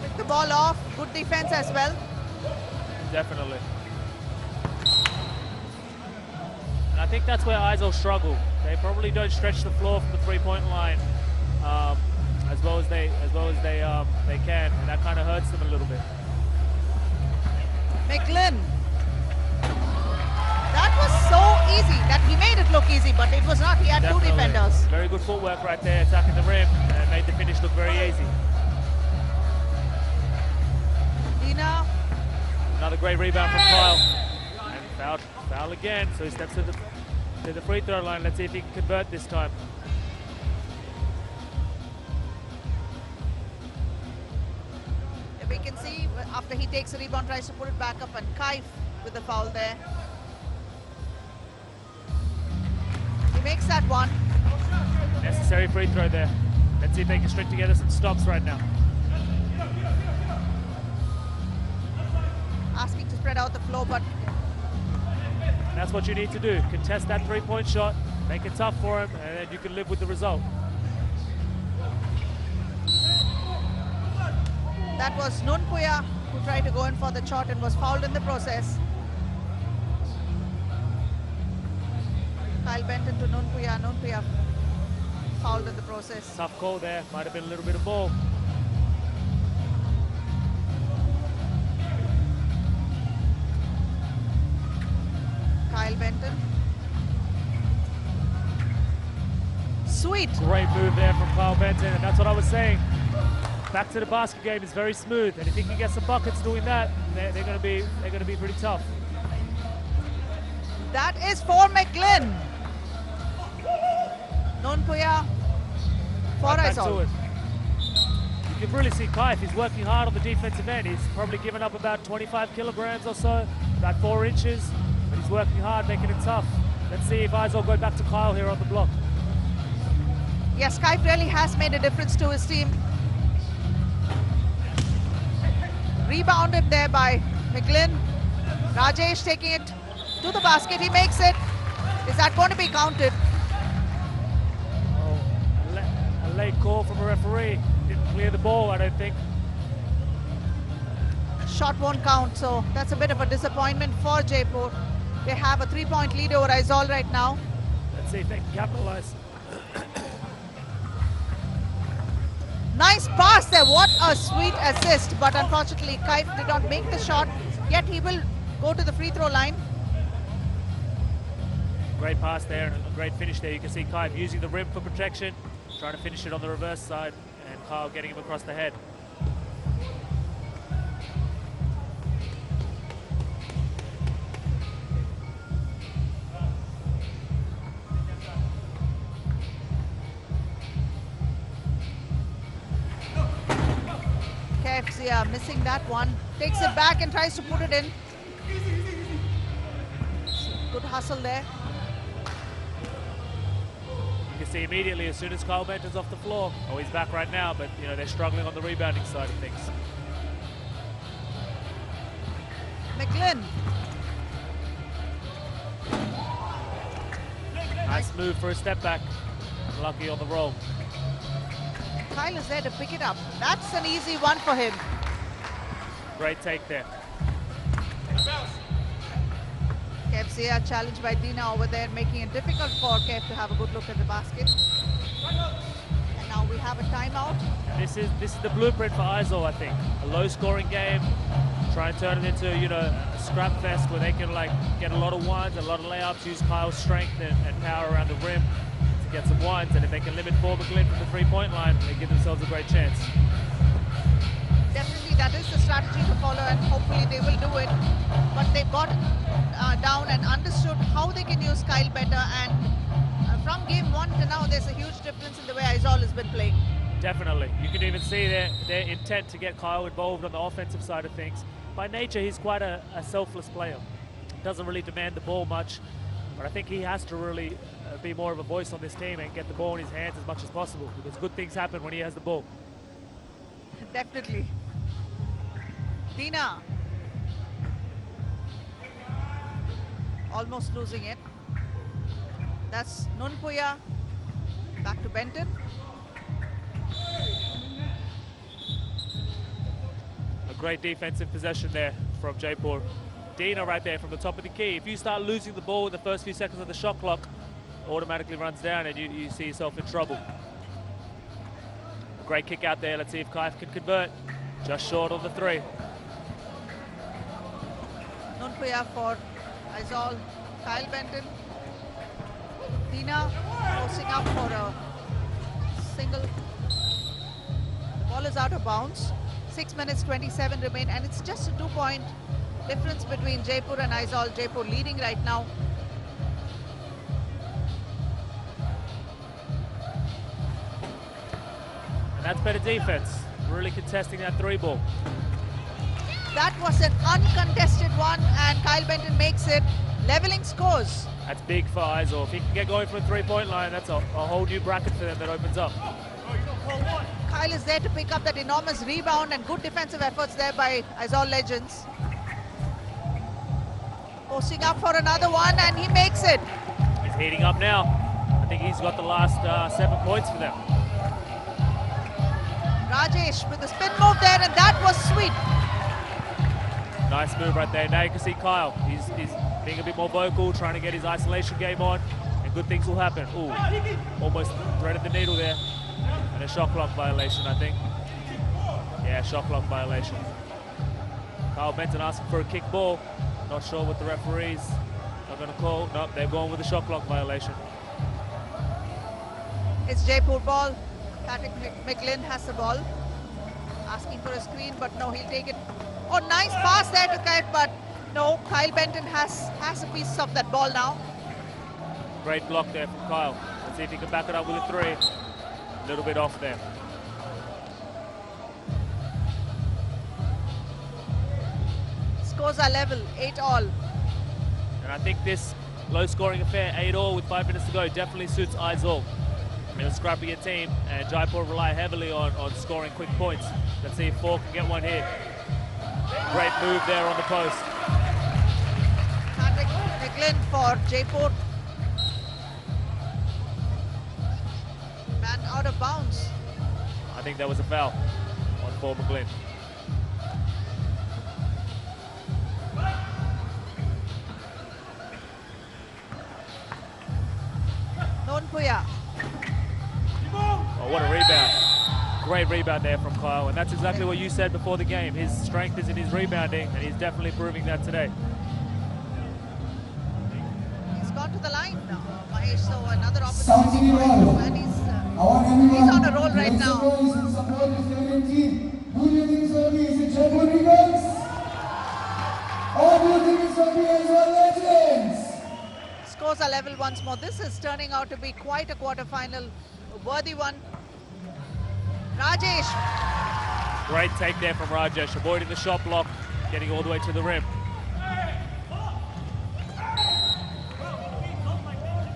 picked the ball off. Good defense as well. Definitely. And I think that's where Aizawl struggle. They probably don't stretch the floor from the three-point line as well as they can, and that kind of hurts them a little bit. McGlynn. That was so easy that he made it look easy, but it was not. He had Definitely. two defenders. Very good footwork right there, attacking the rim, and made the finish look very easy. Dina. Another great rebound from Kyle. And foul again, so he steps to the free throw line. Let's see if he can convert this time. We can see after he takes a rebound, tries to put it back up, and Kaif with the foul there. He makes that one. Necessary free throw there. Let's see if they can string together some stops right now. Asking to spread out the floor, but That's what you need to do. Contest that three-point shot, make it tough for him, and then you can live with the result. that was Nunpuya who tried to go in for the shot and was fouled in the process. Kyle Benton to Nunpuya. Nunpuya fouled in the process. Tough call there. Might have been a little bit of ball. Kyle Benton. Sweet. Great move there from Kyle Benton, and that's what I was saying. Back to the basket game is very smooth, and if he can get some buckets doing that, they're going to be pretty tough. That is for McGlynn. Nunpuya for Right back to Aizawl. it. You can really see Kai, if he's working hard on the defensive end, he's probably given up about 25 kilograms or so, about 4 inches, but he's working hard, making it tough. Let's see if Aizawl go back to Kyle here on the block. Yes, Kai really has made a difference to his team. Rebounded there by McGlynn. Rajesh taking it to the basket. He makes it. Is that going to be counted? Oh, a late call from a referee. Didn't clear the ball, I don't think. Shot won't count, so that's a bit of a disappointment for Jaipur. They have a 3-point lead over Aizawl right now. Let's see if they can capitalize. Nice pass there. What a sweet assist. But unfortunately, Kaif did not make the shot. Yet he will go to the free throw line. Great pass there and a great finish there. You can see Kaif using the rim for protection, trying to finish it on the reverse side, and Kyle getting him across the head. Zia missing that one. Takes it back and tries to put it in. Good hustle there. You can see immediately as soon as Kyle Benton's off the floor. Oh, he's back right now, but you know they're struggling on the rebounding side of things. McGlynn. Nice move for a step back. Lucky on the roll. Kyle is there to pick it up. That's an easy one for him. Great take there. Kev Zia challenged by Dina over there, making it difficult for Kev to have a good look at the basket. And now we have a timeout. This is the blueprint for Aizawl, I think. A low-scoring game. Try and turn it into, you know, a scrap fest where they can like get a lot of ones, a lot of layups, use Kyle's strength and power around the rim to get some ones. And if they can limit Paul McGlynn from the three-point line, they give themselves a great chance. Definitely, that is the strategy to follow, and hopefully they will do it. But they've got down and understood how they can use Kyle better. And from game one to now, there's a huge difference in the way Aizawl has been playing. Definitely. You can even see their intent to get Kyle involved on the offensive side of things. By nature, he's quite a selfless player. Doesn't really demand the ball much, but I think he has to really be more of a voice on this team and get the ball in his hands as much as possible, because good things happen when he has the ball. Definitely. Dina. Almost losing it. That's Nunpuya. Back to Benton. A great defensive possession there from Jaipur. Dina right there from the top of the key. If you start losing the ball in the first few seconds of the shot clock, automatically runs down and you see yourself in trouble. Great kick out there. Let's see if Kaif can convert. Just short on the three. Nunpuya for Aizawl. Kyle Benton. Dina forcing up for a single. The ball is out of bounds. 6 minutes 27 remain, and it's just a 2-point difference between Jaipur and Aizawl. Jaipur leading right now. And that's better defense. Really contesting that three ball. That was an uncontested one, and Kyle Benton makes it. Leveling scores. That's big for Aizawl. If he can get going from the three-point line, that's a whole new bracket for them that opens up. Kyle is there to pick up that enormous rebound, and good defensive efforts there by Aizawl legends. Posting up for another one, and he makes it. He's heating up now. I think he's got the last 7 points for them. Rajesh with the spin move there, and that was sweet. Nice move right there. Now you can see Kyle. He's being a bit more vocal, trying to get his isolation game on, and good things will happen. Ooh, almost threaded the needle there. And a shot clock violation, I think. Yeah, shot clock violation. Kyle Benton asking for a kick ball. Not sure what the referees are going to call. Nope, they're going with a shot clock violation. It's Jaipur ball. Patrick McGlynn has the ball. Asking for a screen, but no, he'll take it. Oh, nice pass there to Kaif, but no, Kyle Benton has a piece of that ball now. Great block there from Kyle. Let's see if he can back it up with a three. A little bit off there. Scores are level, 8-all. And I think this low-scoring affair, 8-all with 5 minutes to go, definitely suits Aizawl. They're a scrappier team, and Jaipur rely heavily on scoring quick points. Let's see if Four can get one here. Great move there on the post. Patrick McGlynn for Jaipur. Man out of bounds. I think that was a foul on Paul McGlynn. Nunpuya. Oh, what a rebound. Great rebound there from Kyle, and that's exactly what you said before the game. His strength is in his rebounding, and he's definitely proving that today. He's gone to the line now, Mahesh, so another opportunity for him, and he's on a roll right now. Who do you think is going to be? Is it Jaipur Eagles? Or do you think it's going to be Aizawl Legends? Scores are level once more. This is turning out to be quite a quarter-final, a worthy one. Rajesh. Great take there from Rajesh, avoiding the shot block, getting all the way to the rim.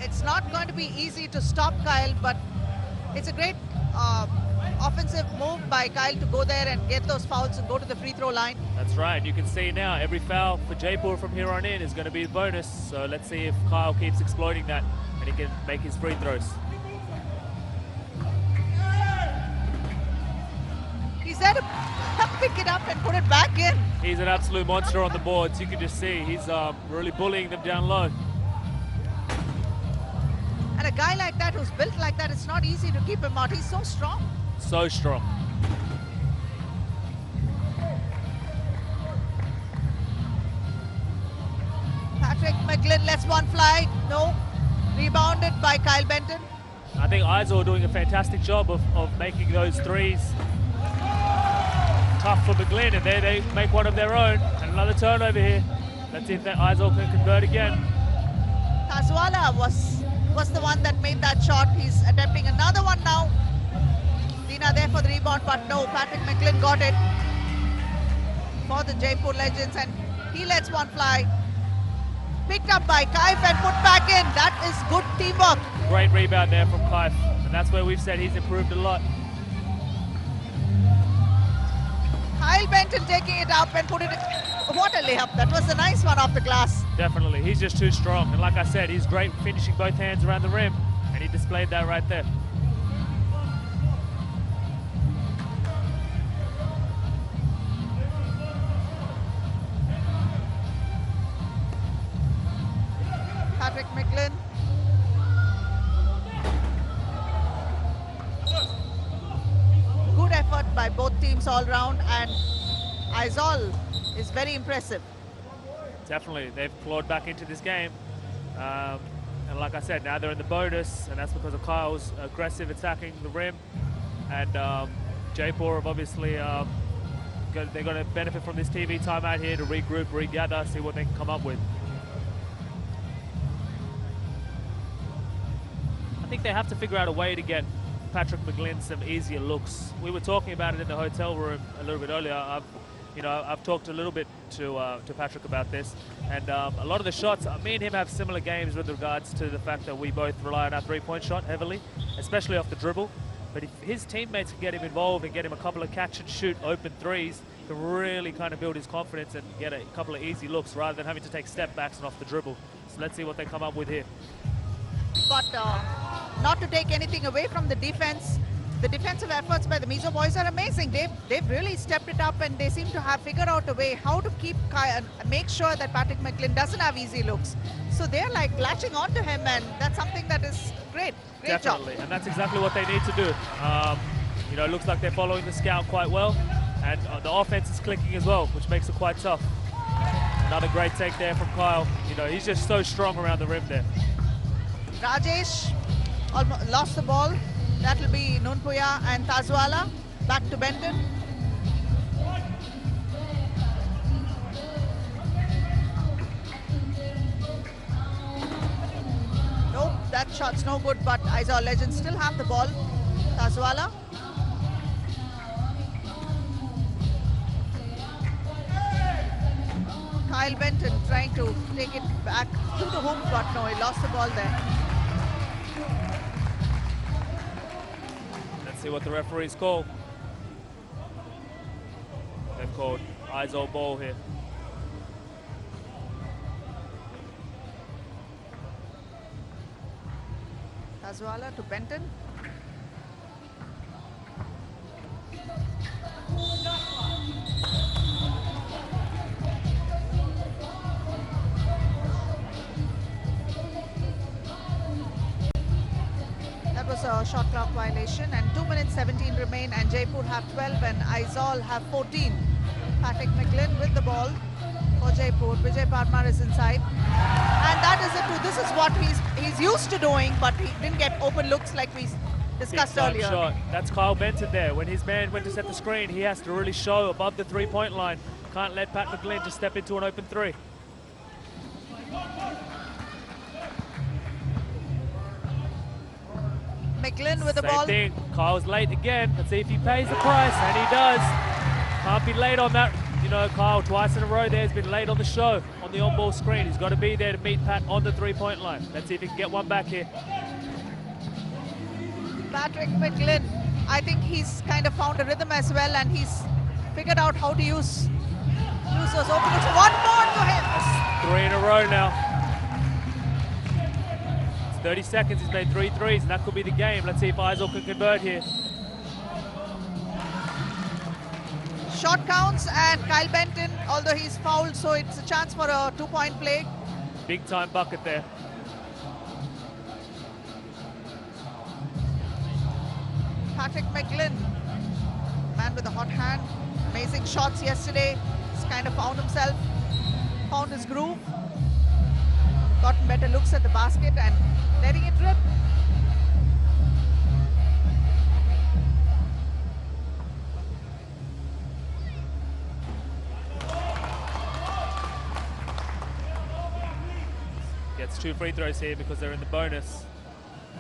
It's not going to be easy to stop Kyle, but it's a great offensive move by Kyle to go there and get those fouls and go to the free throw line. That's right. You can see now every foul for Jaipur from here on in is going to be a bonus. So let's see if Kyle keeps exploiting that and he can make his free throws. He's there to pick it up and put it back in. He's an absolute monster on the boards. You can just see he's really bullying them down low. And a guy like that who's built like that, it's not easy to keep him out. He's so strong. So strong. Patrick McGlynn lets one fly. No. Rebounded by Kyle Benton. I think Aizawl doing a fantastic job of making those threes tough for McGlynn, and there they make one of their own. And another turnover here. Let's see if that Aizawl can convert again. Tazwala was the one that made that shot. He's attempting another one now. Dina there for the rebound, but no, Patrick McGlynn got it for the Jaipur Legends, and he lets one fly. Picked up by Kaif and put back in. That is good teamwork. Great rebound there from Kaif, and that's where we've said he's improved a lot. Kyle Benton taking it up and put it in. What a layup. That was a nice one off the glass. Definitely. He's just too strong. And like I said, he's great finishing both hands around the rim, and he displayed that right there. Patrick McGlynn. Good effort by both teams all round, and Aizawl is very impressive. Definitely. They've clawed back into this game. And like I said, now they're in the bonus, and that's because of Kyle's aggressive attacking the rim. And Jaipur have obviously, they're going to benefit from this TV timeout here to regroup, regather, see what they can come up with. I think they have to figure out a way to get Patrick McGlynn some easier looks. We were talking about it in the hotel room a little bit earlier. I've talked a little bit to Patrick about this, and a lot of the shots, me and him have similar games with regards to the fact that we both rely on our three-point shot heavily, especially off the dribble. But if his teammates can get him involved and get him a couple of catch-and-shoot open threes, can really kind of build his confidence and get a couple of easy looks rather than having to take step backs and off the dribble. So let's see what they come up with here. But not to take anything away from the defense, the defensive efforts by the Mizo boys are amazing. They've really stepped it up, and they seem to have figured out a way how to keep make sure that Patrick McGlynn doesn't have easy looks. So they're like latching onto him, and that's something that is great. Great Definitely, job. and that's exactly what they need to do. It looks like they're following the scout quite well, and the offense is clicking as well, which makes it quite tough. Another great take there from Kyle. He's just so strong around the rim there. Rajesh almost lost the ball. That will be Nunpuya and Tazwala. Back to Benton. Nope, that shot's no good, but Aizawl Legends still have the ball. Tazwala. Kyle Benton trying to take it back to the hoop, but no, he lost the ball there. See what the referees call. They've called Aizawl ball here. Tazwala to Benton. That was a for shot clock violation, and 2 minutes 17 remain, and Jaipur have 12 and Aizawl have 14. Patrick McGlynn with the ball for Jaipur. Vijay Parmar is inside, and that is it too. This is what he's used to doing, but he didn't get open looks like we discussed Big time earlier. shot. That's Kyle Benton there. When his man went to set the screen, he has to really show above the three-point line. Can't let Pat McGlynn just step into an open three. McGlynn with the Same ball. thing. Kyle's late again. Let's see if he pays the price, and he does. Can't be late on that. You know, Kyle twice in a row there has been late on the show, on the on-ball screen. He's got to be there to meet Pat on the three-point line. Let's see if he can get one back here. Patrick McGlynn, I think he's kind of found a rhythm as well, and he's figured out how to use those open looks. One more to him. That's 3 in a row now. It's 30 seconds, he's made 3 threes, and that could be the game. Let's see if Aizawl can convert here. Shot counts, and Kyle Benton, although he's fouled, so it's a chance for a 2-point play. Big time bucket there. Patrick McGlynn, man with a hot hand, amazing shots yesterday. He's kind of found himself, found his groove, gotten better looks at the basket and letting it rip. Gets 2 free throws here because they're in the bonus.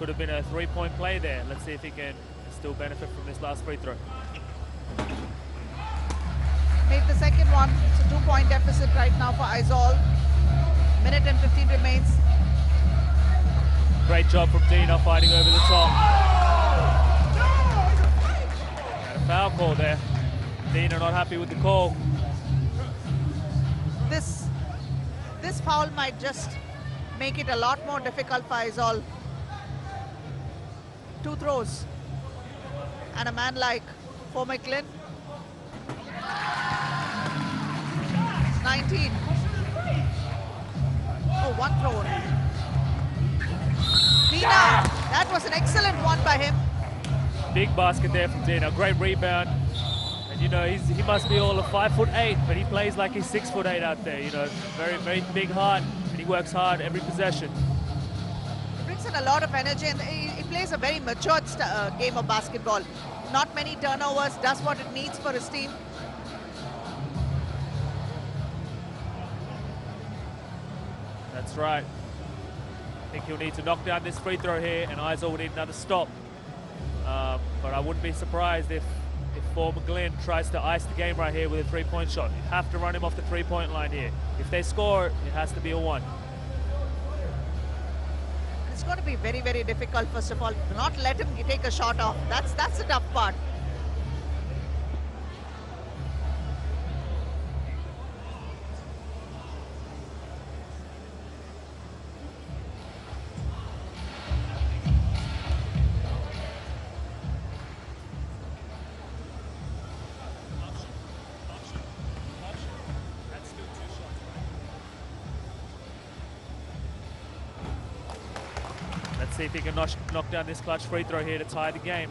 Could have been a 3-point play there. Let's see if he can still benefit from this last free throw. Made the second one. It's a 2-point deficit right now for Aizawl. Minute and 15 remains. Great job from Dina fighting over the top. And a foul call there. Dina not happy with the call. This foul might just make it a lot more difficult for Aizawl. 2 throws. And a man like for McGlynn. 19. Oh, 1 throw. Dina, that was an excellent one by him. Big basket there from Dina. Great rebound. And you know, he must be all of 5'8", but he plays like he's 6'8" out there. You know, very, very big heart, and he works hard every possession. Brings in a lot of energy, and he plays a very matured game of basketball. Not many turnovers, does what it needs for his team. That's right. I think he'll need to knock down this free throw here, and Aizawl will need another stop. But I wouldn't be surprised if for McGlynn tries to ice the game right here with a 3-point shot. You have to run him off the 3-point line here. If they score, it has to be a 1. It's going to be very, very difficult, first of all. Not let him take a shot off. That's the tough part. Let's see if he can knock down this clutch free throw here to tie the game.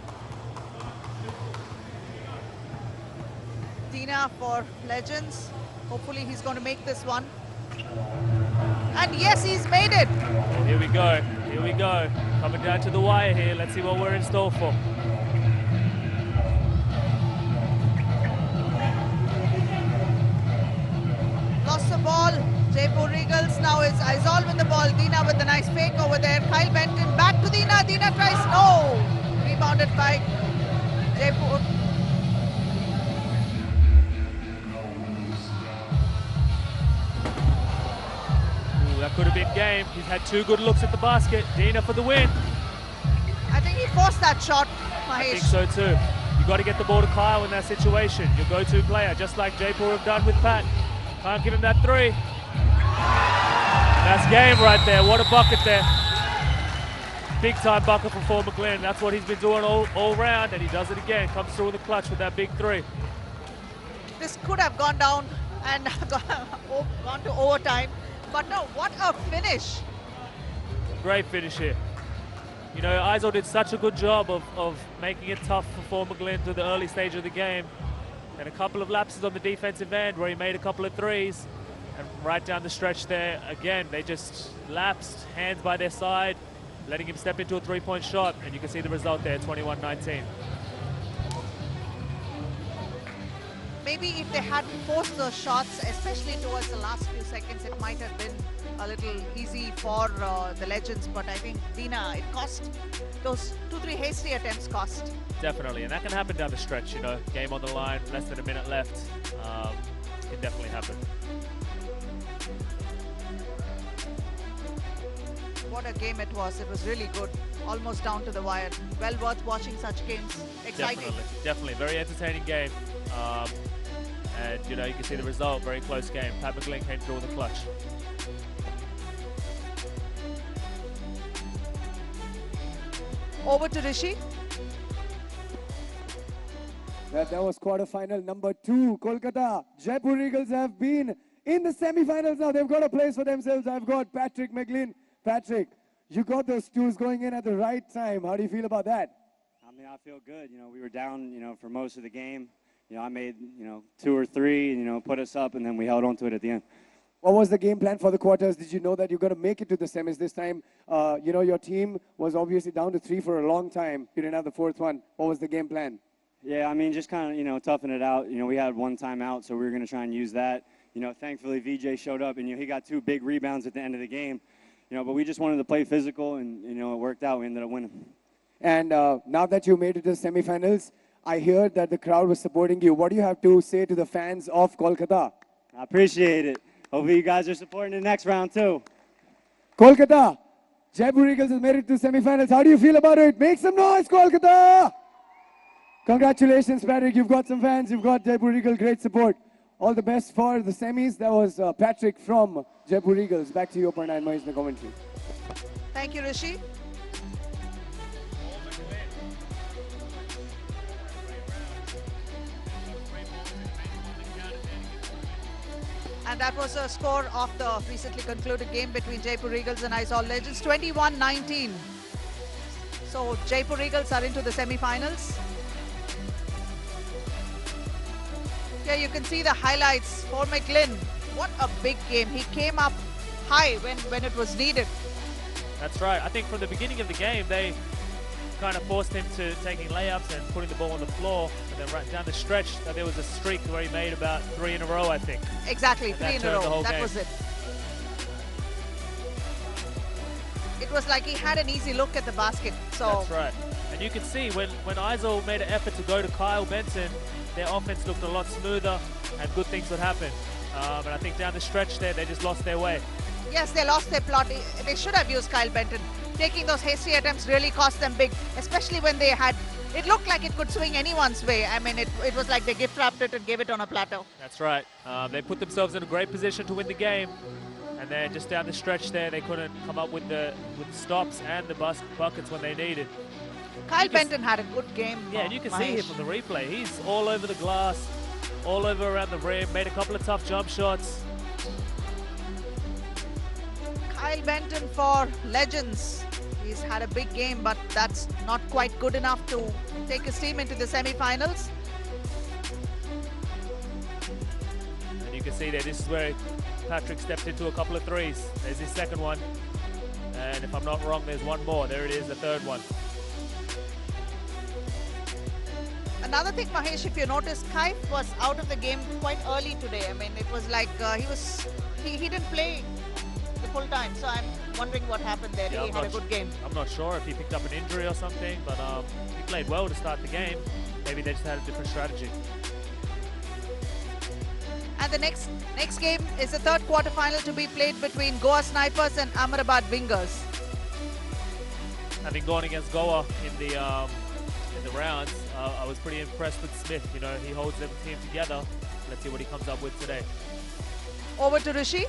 Dina for Legends. Hopefully he's going to make this one. And yes, he's made it. Oh, here we go. Here we go. Coming down to the wire here. Let's see what we're in store for. Lost the ball. Jaipur Eagles now is Aizawl with the ball. Dina with the nice fake over there. Kyle Benton back to Dina. Dina tries. No. Rebounded by Jaipur. Ooh, that could have been game. He's had 2 good looks at the basket. Dina for the win. I think he forced that shot, Mahesh. I think so too. You got to get the ball to Kyle in that situation. Your go-to player, just like Jaipur have done with Pat. Can't give him that 3. That's game right there. What a bucket there. Big time bucket from McGlynn. That's what he's been doing all round, and he does it again. Comes through in the clutch with that big 3. This could have gone down and gone to overtime. But no, what a finish. Great finish here. You know, Aizawl did such a good job of making it tough for McGlynn to the early stage of the game. And a couple of lapses on the defensive end where he made a couple of threes. And right down the stretch there, again, they just lapsed, hands by their side, letting him step into a three-point shot. And you can see the result there, 21-19. Maybe if they hadn't forced those shots, especially towards the last few seconds, it might have been a little easy for the Legends. But I think, Dina, it cost. Those 2-3 hasty attempts cost. Definitely, and that can happen down the stretch, you know. Game on the line, less than a minute left. Can definitely happen. What a game it was. It was really good. Almost down to the wire. Well worth watching such games. Exciting. Definitely. Very entertaining game. And, you know, you can see the result. Very close game. Pat McGlynn came through with a clutch. Over to Rishi. That was quarterfinal number 2. Kolkata, Jaipur Eagles have been in the semi-finals now. They've got a place for themselves. I've got Patrick McGlynn. Patrick, you got those twos going in at the right time. How do you feel about that? I mean, I feel good. You know, we were down, for most of the game. You know, I made, 2 or 3, put us up, and then we held on to it at the end. What was the game plan for the quarters? Did you know that you're going to make it to the semis this time? Your team was obviously down to 3 for a long time. You didn't have the 4th one. What was the game plan? Yeah, I mean, just kind of, toughen it out. We had 1 timeout, so we were going to try and use that. Thankfully, VJ showed up, and, he got 2 big rebounds at the end of the game. But we just wanted to play physical, and, it worked out. We ended up winning. And now that you made it to the semifinals, I heard that the crowd was supporting you. What do you have to say to the fans of Kolkata? I appreciate it. Hopefully you guys are supporting the next round, too. Kolkata, Jaipur Eagles has made it to semifinals. How do you feel about it? Make some noise, Kolkata! Congratulations, Patrick. You've got some fans. You've got Jaipur Eagles. Great support. All the best for the semis. That was Patrick from Jaipur Eagles. Back to you, Aparna and Mahesh in the commentary. Thank you, Rishi. And that was the score of the recently concluded game between Jaipur Eagles and Aizawl Legends, 21-19. So Jaipur Eagles are into the semi-finals. Here you can see the highlights for McGlynn. What a big game. He came up high when it was needed. That's right. I think from the beginning of the game, they kind of forced him to taking layups and putting the ball on the floor. And then right down the stretch, there was a streak where he made about 3 in a row, I think. Exactly, and 3 in a row. That game. was it. It was like he had an easy look at the basket. So that's right. And you can see when Aizawl made an effort to go to Kyle Benton, their offense looked a lot smoother and good things would happen. And I think down the stretch there, they just lost their way. Yes, they lost their plot. They should have used Kyle Benton. Taking those hasty attempts really cost them big, especially when they had, it looked like it could swing anyone's way. I mean, it was like they gift wrapped it and gave it on a platter. That's right. They put themselves in a great position to win the game. And then just down the stretch there, they couldn't come up with the stops and the buckets when they needed. Kyle Benton had a good game. Yeah, and you can see him from the replay. He's all over the glass, all over around the rim, made a couple of tough jump shots. Kyle Benton for Legends. He's had a big game, but that's not quite good enough to take his team into the semi-finals. And you can see there, this is where Patrick stepped into a couple of threes. There's his second one. And if I'm not wrong, there's one more. There it is, the third one. Another thing, Mahesh, if you notice, Kaif was out of the game quite early today. I mean, it was like he didn't play the full time. So I'm wondering what happened there. Yeah, he had a good game. I'm not sure if he picked up an injury or something, but he played well to start the game. Maybe they just had a different strategy. And the next game is the third quarterfinal to be played between Goa Snipers and Ahmedabad Wingers. Having gone against Goa in the rounds, I was pretty impressed with Smith. You know, he holds the team together. Let's see what he comes up with today. Over to Rishi.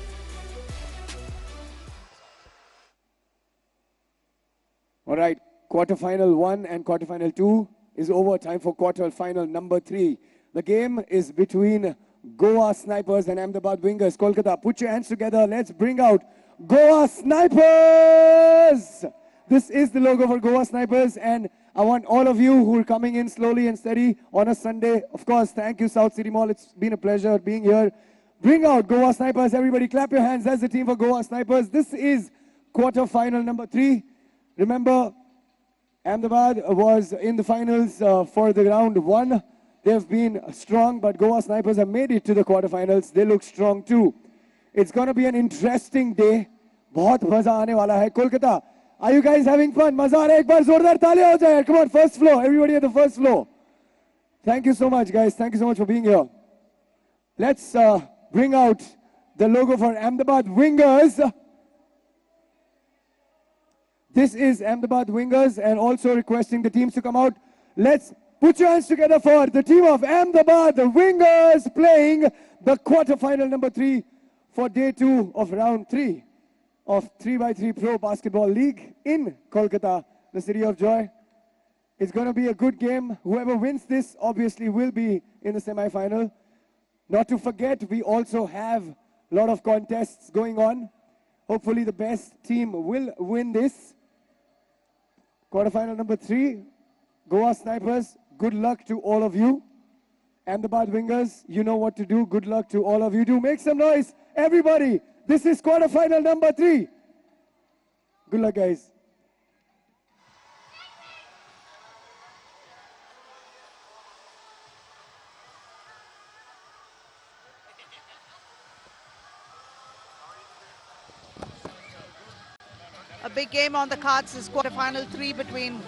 All right, quarterfinal 1 and quarterfinal 2 is over. Time for quarterfinal number 3. The game is between Goa Snipers and Ahmedabad Wingers. Kolkata, put your hands together. Let's bring out Goa Snipers. This is the logo for Goa Snipers, and I want all of you who are coming in slowly and steady on a Sunday. Of course, thank you, South City Mall. It's been a pleasure being here. Bring out Goa Snipers. Everybody clap your hands. That's the team for Goa Snipers. This is quarter-final number 3. Remember, Ahmedabad was in the finals for the round 1. They've been strong, but Goa Snipers have made it to the quarterfinals. They look strong too. It's going to be an interesting day. बहुत मजा आने वाला है. Kolkata, are you guys having fun? मजा आ रहा है? एक बार जोरदार तालियां हो जाए. Come on, first floor. Everybody at the first floor. Thank you so much, guys. Thank you so much for being here. Let's bring out the logo for Ahmedabad Wingers. This is Ahmedabad Wingers, and also requesting the teams to come out. Let's put your hands together for the team of Ahmedabad Wingers playing the quarterfinal number 3 for day 2 of round 3 of 3x3 Pro Basketball League in Kolkata, the city of joy. It's going to be a good game. Whoever wins this obviously will be in the semi-final. Not to forget, we also have a lot of contests going on. Hopefully the best team will win this. Quarterfinal number 3, Goa Snipers, good luck to all of you. Ahmedabad Wingers, you know what to do. Good luck to all of you. Do make some noise, everybody. This is quarterfinal number 3. Good luck, guys. A big game on the cards is quarterfinal 3 between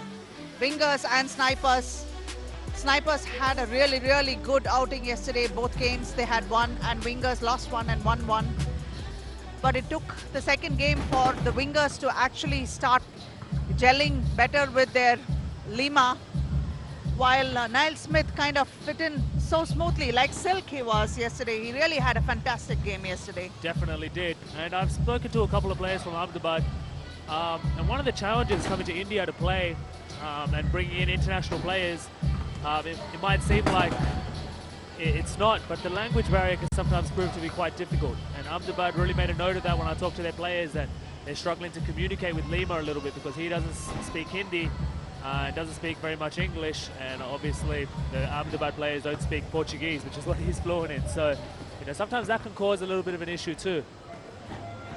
Wingers and Snipers. Snipers had a really good outing yesterday. Both games they had won, and Wingers lost one and won one. But it took the second game for the Wingers to actually start gelling better with their Lima, while Niall Smith kind of fit in so smoothly, like silk he was yesterday. He really had a fantastic game yesterday. Definitely did. And I've spoken to a couple of players from Ahmedabad. And one of the challenges coming to India to play and bringing in international players, it might seem like it's not, but the language barrier can sometimes prove to be quite difficult. And Ahmedabad really made a note of that when I talked to their players, that they're struggling to communicate with Lima a little bit because he doesn't speak Hindi, doesn't speak very much English, and obviously the Ahmedabad players don't speak Portuguese, which is what he's fluent in. So, you know, sometimes that can cause a little bit of an issue too.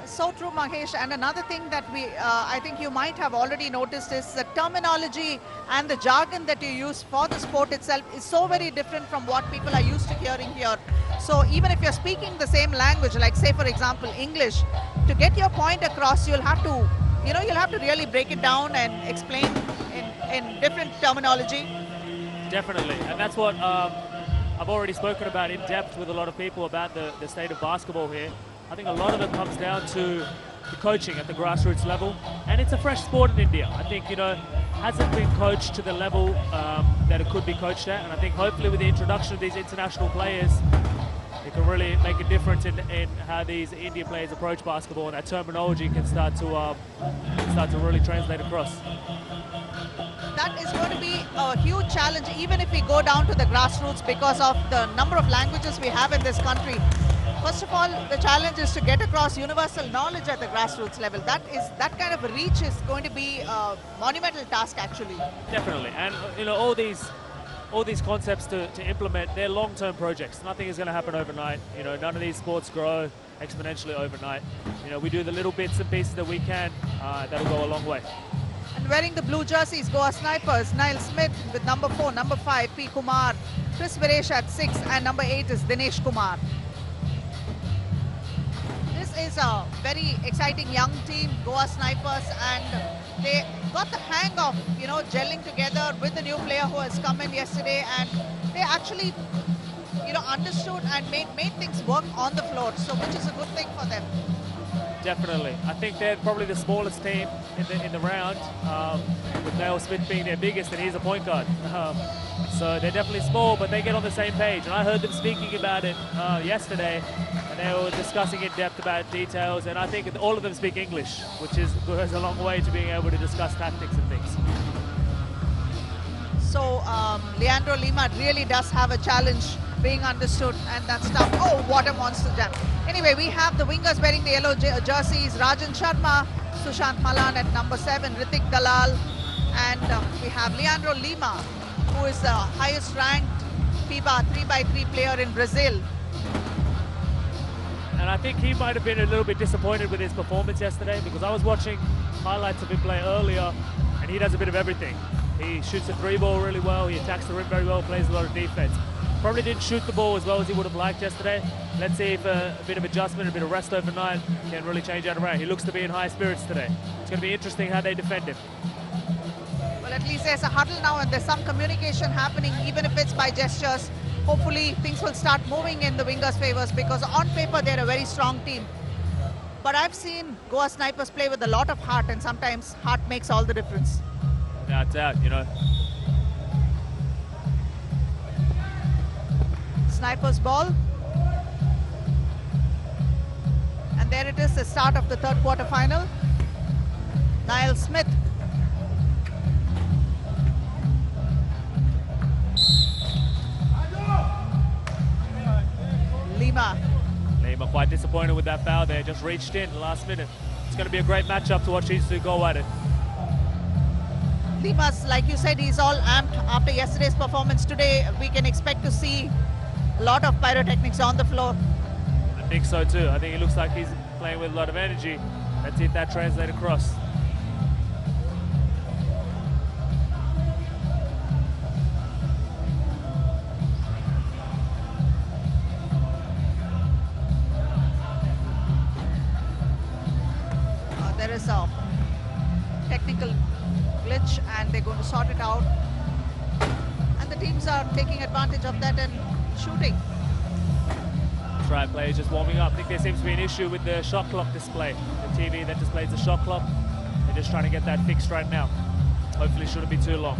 So true, Mahesh. And another thing that I think you might have already noticed is the terminology and the jargon that you use for the sport itself is so very different from what people are used to hearing here. So even if you're speaking the same language, like say for example English, to get your point across, you'll have to really break it down and explain in different terminology. Definitely, and that's what I've already spoken about in depth with a lot of people about the state of basketball here. I think a lot of it comes down to the coaching at the grassroots level, and it's a fresh sport in India. I think, you know, hasn't been coached to the level that it could be coached at, and I think hopefully with the introduction of these international players, it can really make a difference in how these Indian players approach basketball, and that terminology can start to really translate across. That is going to be a huge challenge, even if we go down to the grassroots, because of the number of languages we have in this country. First of all, the challenge is to get across universal knowledge at the grassroots level. That kind of a reach is going to be a monumental task, actually. Definitely, and you know, all these concepts to implement, they're long-term projects. Nothing is going to happen overnight. You know, none of these sports grow exponentially overnight. You know, we do the little bits and pieces that we can. That'll go a long way. And wearing the blue jerseys, Goa Snipers, Niall Smith with number 4, number 5, P. Kumar, Chris Viresh at 6, and number 8 is Dinesh Kumar. Is a very exciting young team, Goa Snipers, and they got the hang of, you know, gelling together with the new player who has come in yesterday, and they actually, you know, understood and made things work on the floor, so which is a good thing for them. Definitely. I think they're probably the smallest team in the round, with Niall Smith being their biggest, and he's a point guard. So they're definitely small, but they get on the same page. And I heard them speaking about it yesterday, and they were discussing in depth about details. And I think all of them speak English, which goes a long way to being able to discuss tactics and things. So Leandro Lima really does have a challenge being understood, and that's tough. Oh, what a monster jam. Anyway, we have the Wingers wearing the yellow jerseys, Rajan Sharma, Sushant Malan at number 7, Ritik Dalal, and we have Leandro Lima, who is the highest ranked FIBA 3x3 player in Brazil. And I think he might have been a little bit disappointed with his performance yesterday, because I was watching highlights of him play earlier, and he does a bit of everything. He shoots a 3-ball really well, he attacks the rim very well, plays a lot of defense. Probably didn't shoot the ball as well as he would have liked yesterday. Let's see if a bit of adjustment, a bit of rest overnight can really change that around. He looks to be in high spirits today. It's going to be interesting how they defend him. Well, at least there's a huddle now and there's some communication happening, even if it's by gestures. Hopefully things will start moving in the Wingers' favors, because on paper they're a very strong team. But I've seen Goa Snipers play with a lot of heart, and sometimes heart makes all the difference. Without doubt, you know. Snipers ball. And there it is, the start of the third quarter final. Niall Smith. Lima. Lima quite disappointed with that foul there, just reached in the last minute. It's going to be a great matchup to watch these two go at it. Lima's, like you said, he's all amped after yesterday's performance. Today, we can expect to see a lot of pyrotechnics on the floor. I think so too. I think it looks like he's playing with a lot of energy. Let's see if that translates across. There is a technical glitch and they're going to sort it out. And the teams are taking advantage of that and shooting. Try players just warming up. I think there seems to be an issue with the shot clock display. The TV that displays the shot clock. They're just trying to get that fixed right now. Hopefully it shouldn't be too long.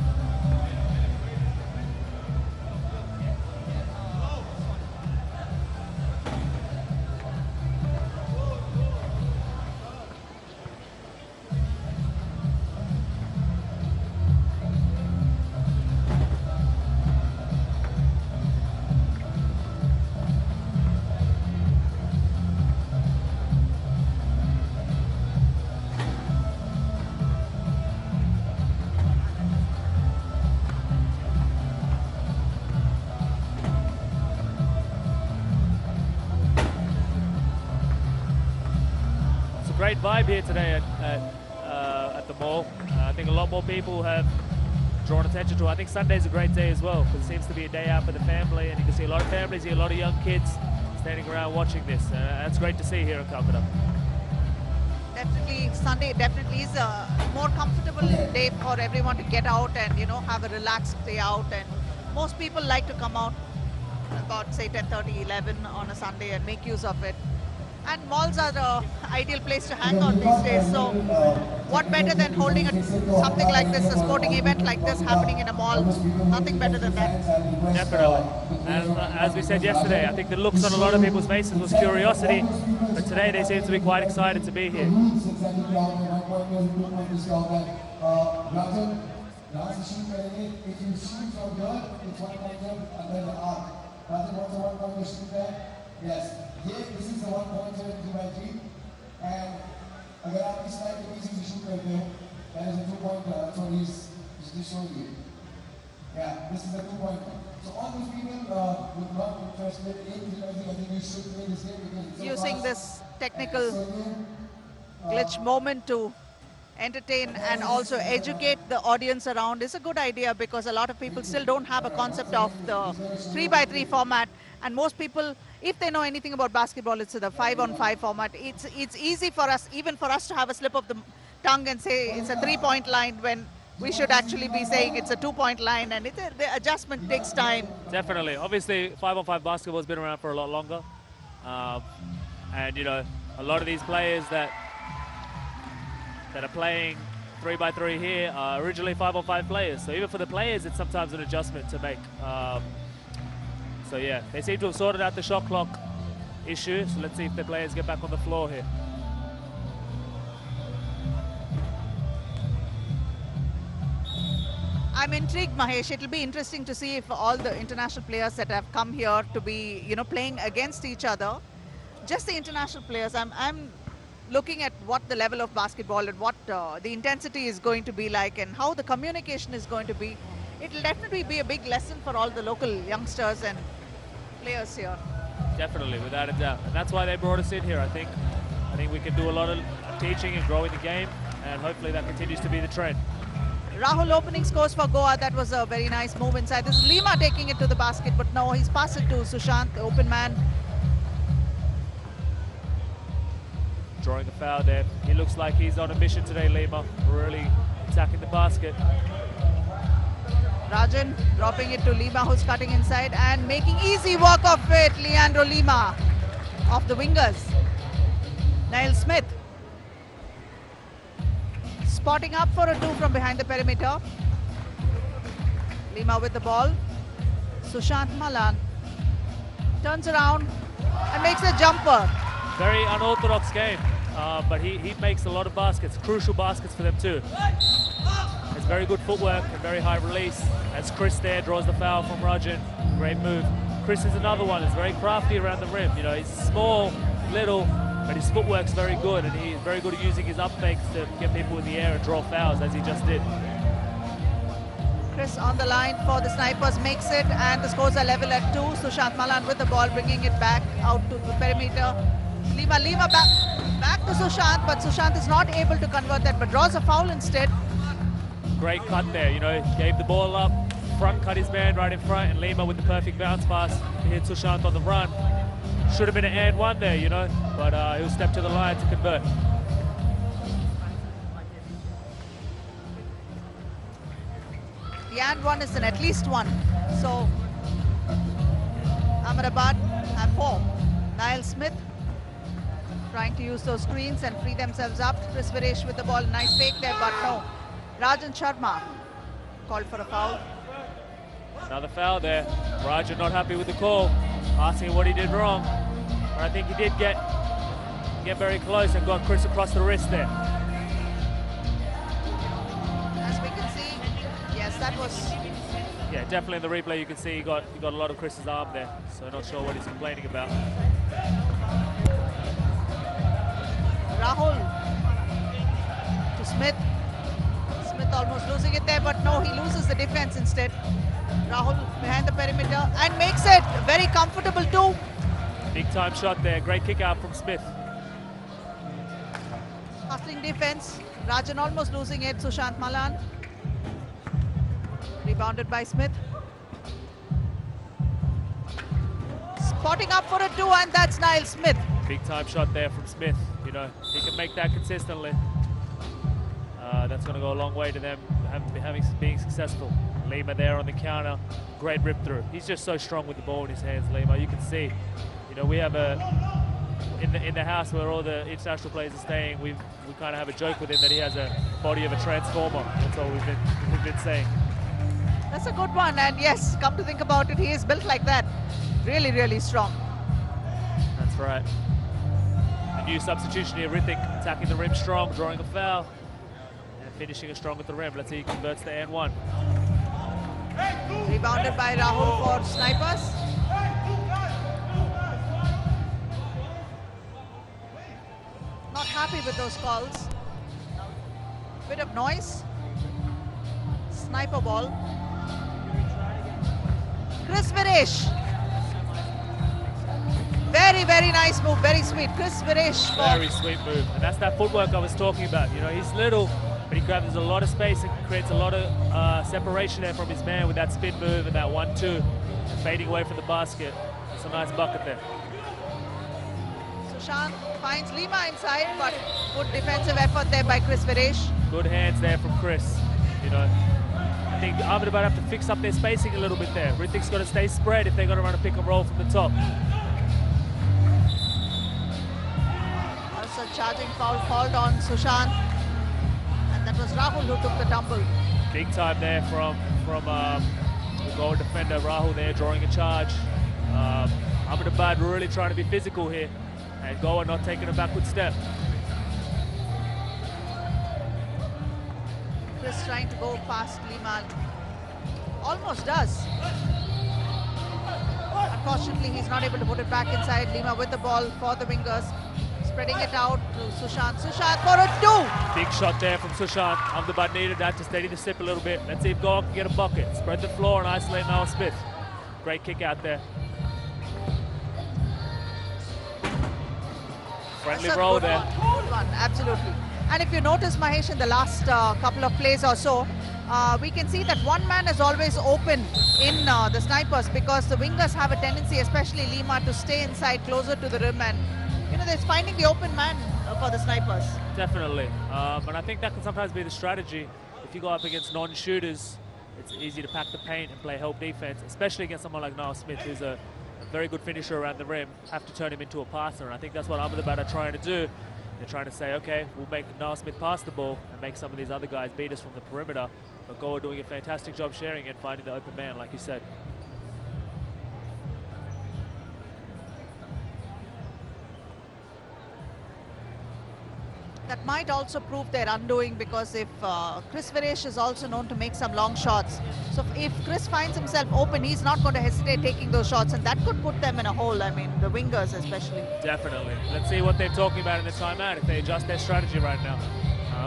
Great vibe here today at the mall. I think a lot more people have drawn attention to it. I think Sunday's a great day as well, because it seems to be a day out for the family, and you can see a lot of families here, a lot of young kids standing around watching this. That's great to see here in Calcutta. Definitely, Sunday definitely is a more comfortable day for everyone to get out and, you know, have a relaxed day out. And most people like to come out about, say, 10:30, 11 on a Sunday and make use of it. And malls are the ideal place to hang out these days. So what better than holding something like this, a sporting event like this happening in a mall? Nothing better than that. Definitely. And as we said yesterday, I think the looks on a lot of people's faces was curiosity, but today they seem to be quite excited to be here. Yes, this is the 1-pointer in 2x3, and अगर आप इस line को किसी से shoot करते हो, that is a 2-pointer. That's what he's just showing you. Yeah, this is a 2-pointer. So all these people would not be interested in 3x3. I think you should play this game because it's so Using fast. this technical glitch moment to entertain and also educate the audience around is a good idea, because a lot of people still don't have a concept of the 3x3 format. And most people, if they know anything about basketball, it's the 5-on-5 format. It's easy for us, even for us, to have a slip of the tongue and say it's a 3-point line when we should actually be saying it's a 2-point line, and the adjustment takes time. Definitely. Obviously, 5-on-5 basketball has been around for a lot longer. And, you know, a lot of these players that are playing 3x3 here are originally 5-on-5 players. So even for the players, it's sometimes an adjustment to make. So yeah, they seem to have sorted out the shot clock issue. So let's see if the players get back on the floor here. I'm intrigued, Mahesh. It'll be interesting to see if all the international players that have come here to be, you know, playing against each other, just the international players. I'm looking at what the level of basketball and what the intensity is going to be like and how the communication is going to be, it will definitely be a big lesson for all the local youngsters and players here. Definitely, without a doubt. And that's why they brought us in here, I think. I think we can do a lot of teaching and growing the game, and hopefully that continues to be the trend. Rahul opening scores for Goa. That was a very nice move inside. This is Lima taking it to the basket, but no, he's passed it to Sushant, the open man. Drawing the foul there. He looks like he's on a mission today, Lima. Really attacking the basket. Rajan dropping it to Lima, who's cutting inside and making easy work of it. Leandro Lima of the wingers. Niall Smith spotting up for a 2 from behind the perimeter. Lima with the ball. Sushant Malan turns around and makes a jumper. Very unorthodox game, but he makes a lot of baskets, crucial baskets for them too. Has very good footwork and very high release. As Chris there draws the foul from Rajan, great move. Chris is another one, is very crafty around the rim. You know, he's small, little, but his footwork's very good, and he's very good at using his up fakes to get people in the air and draw fouls, as he just did. Chris on the line for the Snipers, makes it, and the scores are level at 2. Sushant Malan with the ball, bringing it back out to the perimeter. Lima back to Sushant, but Sushant is not able to convert that, but draws a foul instead. Great cut there, you know, gave the ball up, front cut his man right in front, and Lima with the perfect bounce pass to hit Sushant on the run. Should have been an and one there, you know, but he'll step to the line to convert. The and one is an at least one. So Ahmedabad have 4. Niall Smith trying to use those screens and free themselves up. Chris Viresh with the ball, nice fake there, but no. Rajan Sharma called for a foul. Another foul there. Rajan not happy with the call, asking what he did wrong. But I think he did get very close and got Chris across the wrist there. As we can see, yes, that was... Yeah, definitely in the replay you can see he got a lot of Chris's arm there. So not sure what he's complaining about. Rahul to Smith. Smith almost losing it there, but no, he loses the defense instead. Rahul behind the perimeter and makes it very comfortable too. Big time shot there, great kick out from Smith. Hustling defense. Rajan almost losing it. Sushant Malan. Rebounded by Smith. Spotting up for a 2, and that's Niall Smith. Big time shot there from Smith. You know, he can make that consistently. That's going to go a long way to them being successful. Lima there on the counter, great rip through. He's just so strong with the ball in his hands, Lima. You can see, you know, we have in the house where all the international players are staying. We kind of have a joke with him that he has a body of a transformer. That's all we've been saying. That's a good one, and yes, come to think about it, he is built like that. Really, really strong. That's right. A new substitution here, Rithik attacking the rim strong, drawing a foul, and finishing it strong at the rim. Let's see if he converts the N1. Rebounded by Rahul for Snipers. Not happy with those calls. Bit of noise. Sniper ball. Chris Viresh. Very, very nice move, very sweet. Chris Viresh. Very sweet move, and that's that footwork I was talking about. You know, he's little, but he grabs a lot of space and creates a lot of separation there from his man with that spin move and that 1-2, fading away from the basket. It's a nice bucket there. Sushant finds Lima inside, but good defensive effort there by Chris Viresh. Good hands there from Chris. You know, I think Ahmedabad have to fix up their spacing a little bit there. Rithik's got to stay spread if they're going to run a pick and roll from the top. Also charging foul called on Sushant, and that was Rahul who took the tumble. Big time there from the goal defender Rahul there, drawing a charge. Ahmedabad really trying to be physical here, and Goa not taking a backward step. Chris trying to go past Lima. Almost does. Unfortunately, he's not able to put it back inside. Lima with the ball for the wingers. spreading it out to Sushant. Sushant for a 2. Big shot there from Sushant. Ahmedabad needed that to steady the ship a little bit. Let's see if Goa can get a bucket. Spread the floor and isolate Niall Smith. Great kick out there. Friendly That's a roll good there. one. Good one, absolutely. And if you notice, Mahesh, in the last couple of plays or so, we can see that one man is always open in the snipers, because the wingers have a tendency, especially Lima, to stay inside closer to the rim, and they're finding the open man for the snipers. Definitely. And I think that can sometimes be the strategy. If you go up against non-shooters, it's easy to pack the paint and play help defense, especially against someone like Niall Smith, who's a very good finisher around the rim. Have to turn him into a passer, and I think that's what Ahmedabad are trying to do. They're trying to say, okay, we'll make Niall Smith pass the ball and make some of these other guys beat us from the perimeter. But Goa doing a fantastic job sharing and finding the open man, like you said. That might also prove their undoing, because if Chris Viresh is also known to make some long shots, so if Chris finds himself open, he's not going to hesitate taking those shots, and that could put them in a hole. I mean, the wingers especially. Definitely. Let's see what they're talking about in the timeout, if they adjust their strategy right now.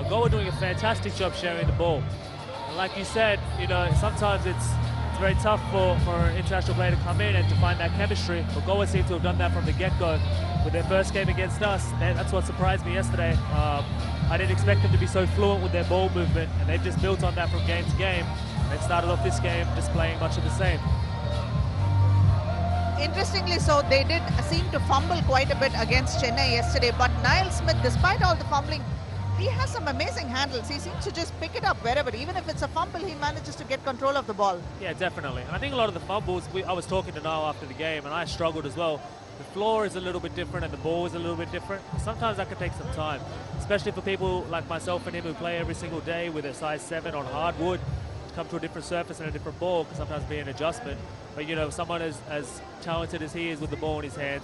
Goa doing a fantastic job sharing the ball. And like you said, sometimes it's very tough for an international player to come in and to find that chemistry. But Goa seem to have done that from the get-go with their first game against us. That's what surprised me yesterday. I didn't expect them to be so fluent with their ball movement, and they've just built on that from game to game. They started off this game just playing much of the same. Interestingly so, they did seem to fumble quite a bit against Chennai yesterday, but Niall Smith, despite all the fumbling, he has some amazing handles. He seems to just pick it up wherever. Even if it's a fumble, he manages to get control of the ball. Yeah, definitely. And I think a lot of the fumbles, I was talking to Niall after the game, and I struggled as well. The floor is a little bit different and the ball is a little bit different. Sometimes that can take some time, especially for people like myself and him who play every single day with a size 7 on hardwood. To come to a different surface and a different ball can sometimes be an adjustment. But, someone as talented as he is with the ball in his hands,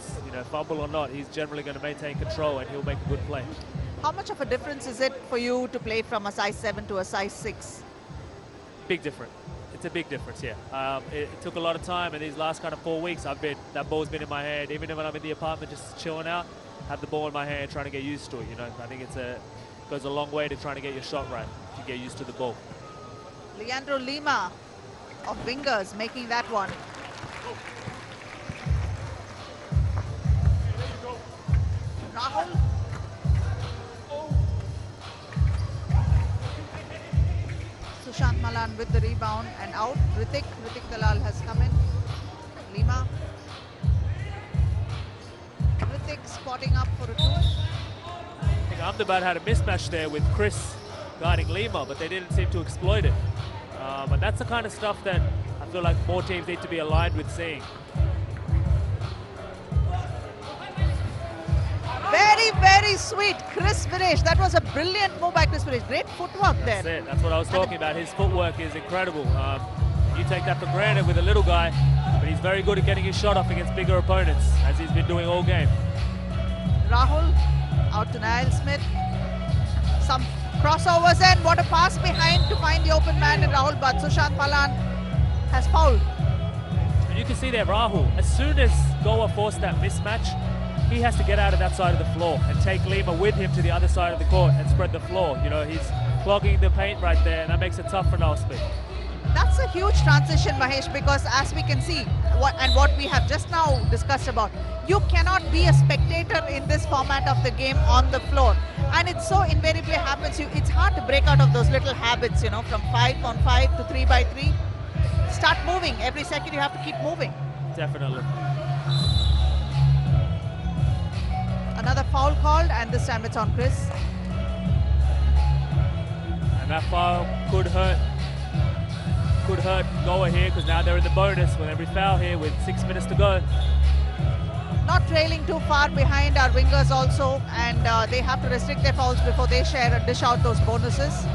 fumble or not, he's generally going to maintain control and he'll make a good play. How much of a difference is it for you to play from a size 7 to a size 6? Big difference. It's a big difference, yeah. It took a lot of time, and these last kind of 4 weeks, that ball's been in my hand. Even when I'm in the apartment just chilling out, have the ball in my hand, trying to get used to it. I think it goes a long way to trying to get your shot right, to get used to the ball. Leandro Lima of Wingers making that one. Rahul. Sushant Malan with the rebound and out. Ritik Dalal has come in. Lima. Ritik spotting up for a 2. I think Ahmedabad had a mismatch there with Chris guarding Lima, but they didn't seem to exploit it. And that's the kind of stuff that I feel like more teams need to be aligned with seeing. Very, very sweet. Chris Viresh. That was a brilliant move by Chris Viresh. Great footwork there. That's it. That's what I was talking about. His footwork is incredible. You take that for granted with a little guy, but he's very good at getting his shot off against bigger opponents, as he's been doing all game. Rahul out to Niall Smith. Some crossovers, and what a pass behind to find the open man in Rahul, but Sushant Malan has fouled. And you can see there, Rahul, as soon as Goa forced that mismatch, he has to get out of that side of the floor and take Lima with him to the other side of the court and spread the floor. He's clogging the paint right there, and that makes it tough for Niall Smith. That's a huge transition, Mahesh, because as we can see, what we have just now discussed about, you cannot be a spectator in this format of the game on the floor. And it so invariably happens, it's hard to break out of those little habits, from 5-on-5 to 3x3. Start moving. Every second you have to keep moving. Definitely. Another foul called, and this time it's on Chris. And that foul could hurt Goa here, because now they're in the bonus with every foul here with 6 minutes to go. Not trailing too far behind our wingers also, and they have to restrict their fouls before they share and dish out those bonuses.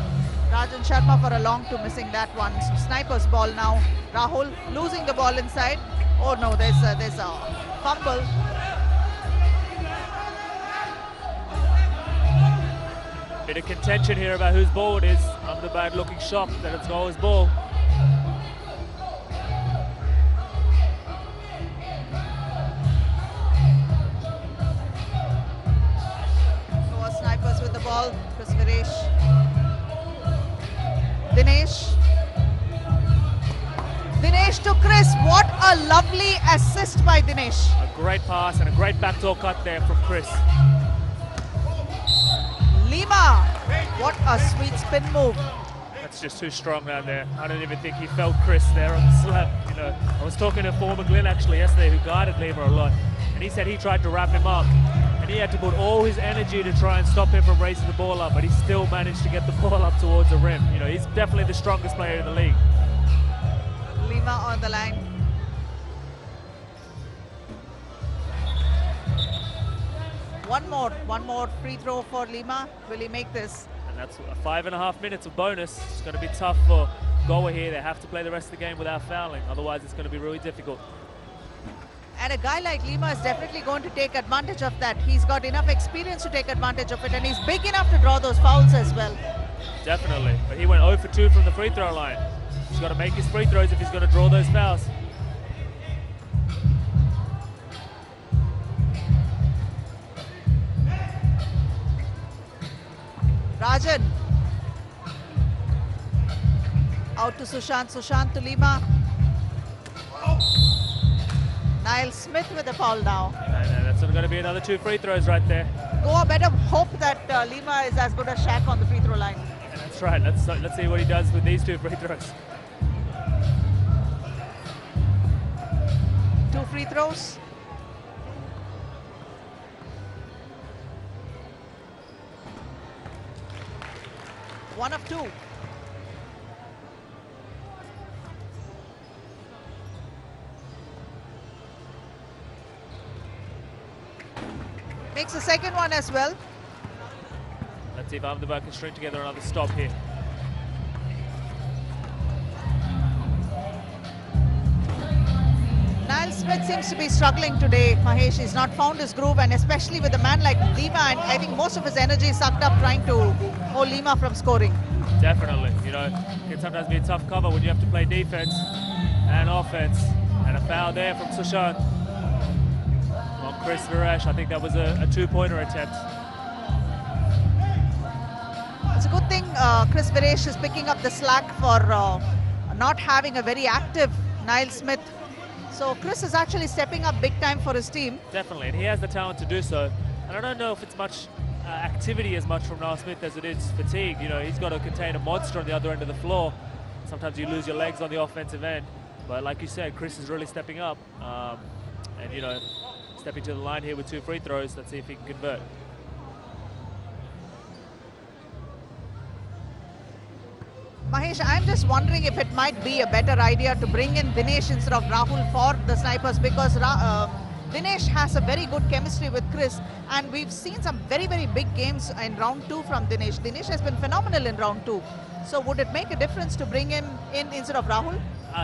Rajan Sharma for a long 2 missing that one. Sniper's ball now. Rahul losing the ball inside. Oh no, there's a fumble. Bit of contention here about whose ball it is. Ahmedabad looking shocked that it's Goa's ball. assist by Dinesh. A great pass and a great backdoor cut there from Chris. Lima, what a sweet spin move. That's just too strong down there. I don't even think he felt Chris there on the slap. You know, I was talking to former Glenn actually yesterday, who guarded Lima a lot, and he said he tried to wrap him up, and he had to put all his energy to try and stop him from racing the ball up, but he still managed to get the ball up towards the rim. You know, he's definitely the strongest player in the league. Lima on the line. One more free throw for Lima. Will he make this? And that's 5.5 minutes of bonus. It's going to be tough for Goa here. They have to play the rest of the game without fouling. Otherwise, it's going to be really difficult. And a guy like Lima is definitely going to take advantage of that. He's got enough experience to take advantage of it, and he's big enough to draw those fouls as well. Definitely. But he went 0 for 2 from the free throw line. He's got to make his free throws if he's going to draw those fouls. Rajan. Out to Sushant. Sushant to Lima. Niall Smith with the foul now. And that's going to be another 2 free throws right there. Goa better hope that Lima is as good as Shaq on the free throw line. And that's right. Let's see what he does with these 2 free throws. 2 free throws. One of 2. Makes the second one as well. Let's see if Ahmedabad can string together another stop here. Niall Smith seems to be struggling today, Mahesh. He's not found his groove, and especially with a man like Lima, and I think most of his energy is sucked up trying to hold Lima from scoring. Definitely. You know, it can sometimes be a tough cover when you have to play defense and offense. And a foul there from Sushant on Chris Viresh. I think that was a 2-pointer attempt. It's a good thing Chris Viresh is picking up the slack for not having a very active Niall Smith. So Chris is actually stepping up big time for his team. Definitely, and he has the talent to do so. And I don't know if it's much activity as much from Niall Smith as it is fatigue. You know, he's got to contain a monster on the other end of the floor. Sometimes you lose your legs on the offensive end. But like you said, Chris is really stepping up. And, you know, stepping to the line here with 2 free throws. Let's see if he can convert. Mahesh, I'm just wondering if it might be a better idea to bring in Dinesh instead of Rahul for the snipers, because Dinesh has a very good chemistry with Chris, and we've seen some very, very big games in round 2 from Dinesh. Dinesh has been phenomenal in round 2. So would it make a difference to bring him in instead of Rahul?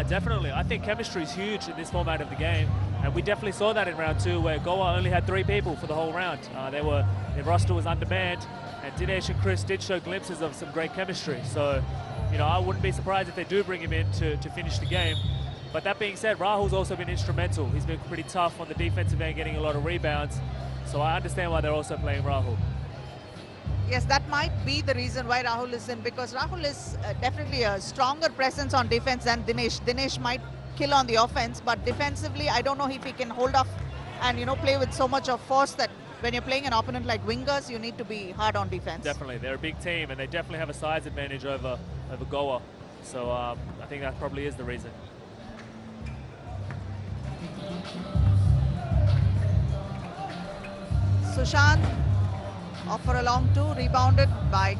Definitely. I think chemistry is huge in this format of the game, and we definitely saw that in round 2, where Goa only had 3 people for the whole round. Their roster was undermanned, and Dinesh and Chris did show glimpses of some great chemistry. So, you know, I wouldn't be surprised if they do bring him in to finish the game. But that being said, Rahul's also been instrumental. He's been pretty tough on the defensive end, getting a lot of rebounds. So I understand why they're also playing Rahul. Yes, that might be the reason why Rahul is in, because Rahul is definitely a stronger presence on defense than Dinesh. Dinesh might kill on the offense, but defensively, I don't know if he can hold off and, you know, play with so much of force that when you're playing an opponent like wingers, you need to be hard on defense. Definitely. They're a big team, and they definitely have a size advantage over Goa. So I think that probably is the reason. Sushant off for a long 2, rebounded by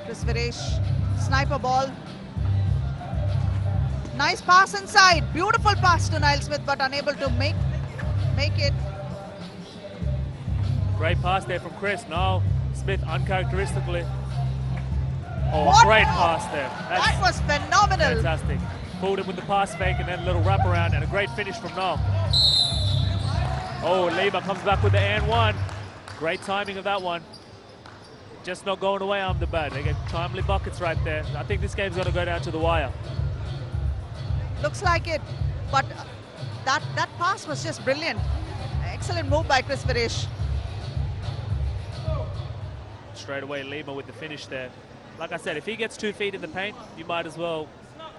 Chris Viresh. Sniper ball. Nice pass inside. Beautiful pass to Niall Smith, but unable to make it. Great pass there from Chris. Now Smith uncharacteristically. Oh, What? great pass there. That was phenomenal. Fantastic. Pulled him with the pass fake and then a little wraparound, and a great finish from Noel. Oh, Lima comes back with the and 1. Great timing of that one. Just not going away, Ahmedabad. They get timely buckets right there. I think this game's going to go down to the wire. Looks like it, but that pass was just brilliant. Excellent move by Chris Viresh. Straight away, Lima with the finish there. Like I said, if he gets 2 feet in the paint, you might as well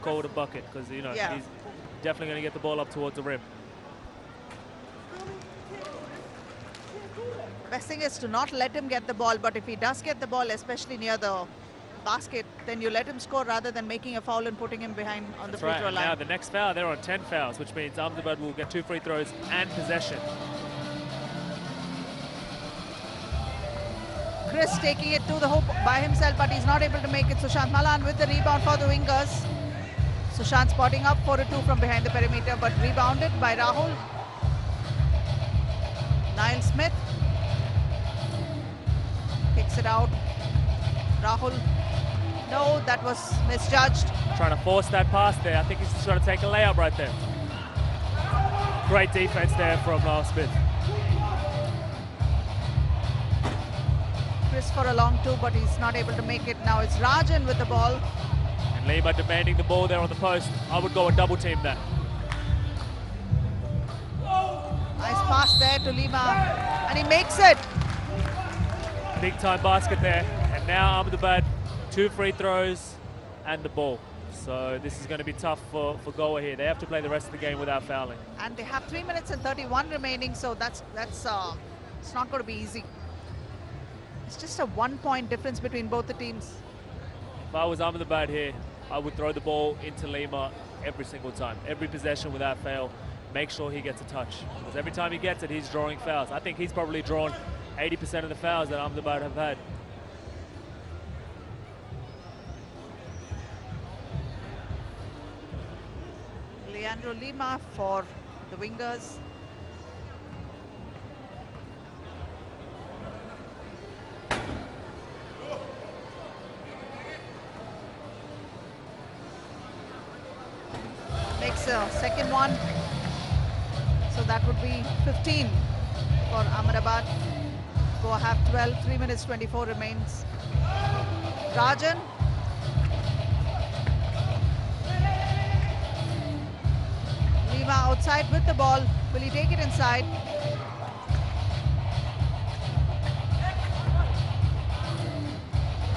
call it a bucket, because, you know, Yeah. he's definitely going to get the ball up towards the rim. Best thing is to not let him get the ball, but if he does get the ball, especially near the basket, then you let him score rather than making a foul and putting him behind on the free throw And line. now the next foul, they're on 10 fouls, which means Ahmedabad will get 2 free throws and possession. Chris taking it to the hoop by himself, but he's not able to make it. Sushant Malan with the rebound for the wingers. Sushant spotting up for a 2 from behind the perimeter, but rebounded by Rahul. Niall Smith kicks it out. Rahul, no, that was misjudged. Trying to force that pass there. I think he's just trying to take a layup right there. Great defense there from Niall Smith. Chris for a long 2, but he's not able to make it. Now it's Rajan with the ball. And Lima demanding the ball there on the post. I would go and double team that. Nice pass there to Lima, and he makes it. Big time basket there. And now Ahmedabad, 2 free throws and the ball. So this is going to be tough for Goa here. They have to play the rest of the game without fouling. And they have 3 minutes and 31 remaining, so that's it's not going to be easy. It's just a 1-point difference between both the teams. If I was Ahmedabad here, I would throw the ball into Lima every single time. Every possession without fail. Make sure he gets a touch. Because every time he gets it, he's drawing fouls. I think he's probably drawn 80% of the fouls that Ahmedabad have had. Leandro Lima for the wingers. Makes a second one. So that would be 15 for Ahmedabad. Goa have 12, 3 minutes 24 remains. Rajan. Lima outside with the ball. Will he take it inside?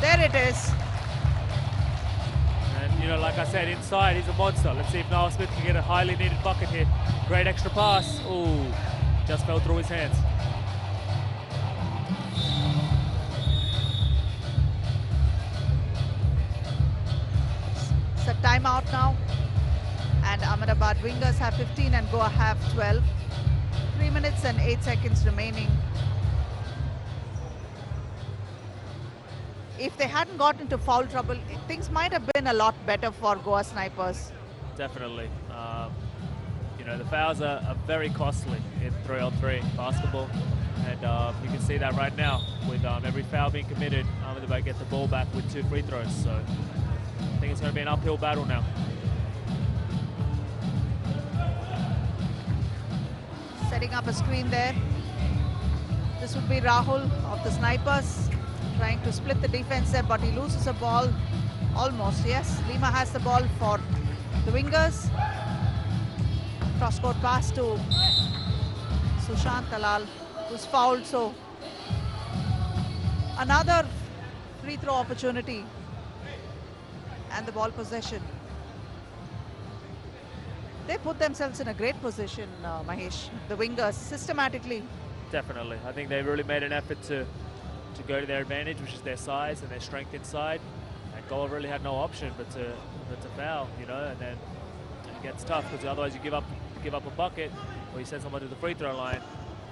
There it is. And, you know, like I said, inside, he's a monster. Let's see if Niall Smith can get a highly needed bucket here. Great extra pass. Ooh, just fell through his hands. It's a timeout now. And Ahmedabad wingers have 15 and Goa have 12. 3 minutes and 8 seconds remaining. If they hadn't got into foul trouble, things might have been a lot better for Goa Snipers. Definitely. You know, the fouls are very costly in 3-on-3 basketball. And you can see that right now with every foul being committed, Ahmedabad get the ball back with 2 free throws. So I think it's going to be an uphill battle now. Setting up a screen there. This would be Rahul of the Snipers trying to split the defense there, but he loses a ball. Almost, yes. Lima has the ball for the wingers. Cross-court pass to Sushant Talal, who's fouled. So another free throw opportunity and the ball possession. They put themselves in a great position, Mahesh, the wingers, systematically. Definitely. I think they really made an effort to go to their advantage, which is their size and their strength inside. And Goa really had no option but to foul, you know, and then it gets tough because otherwise you give up a bucket or you send someone to the free throw line.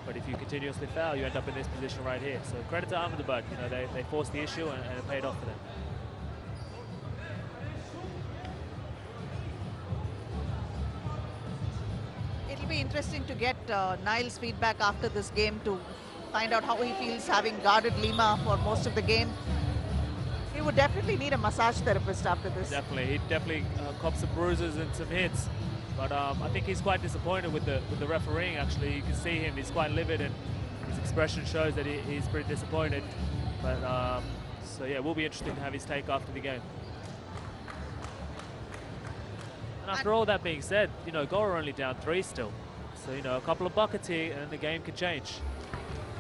But if you continuously foul, you end up in this position right here. So credit to Ahmedabad, you know, they forced the issue and it paid off for them. It'll be interesting to get Niall's feedback after this game to find out how he feels having guarded Lima for most of the game. He would definitely need a massage therapist after this. Definitely, he definitely copped some bruises and some hits. But I think he's quite disappointed with the refereeing. Actually, you can see him; he's quite livid, and his expression shows that he's pretty disappointed. But so yeah, it will be interesting to have his take after the game. And after all that being said, you know, Goa are only down 3 still. So, you know, a couple of buckets here and the game can change.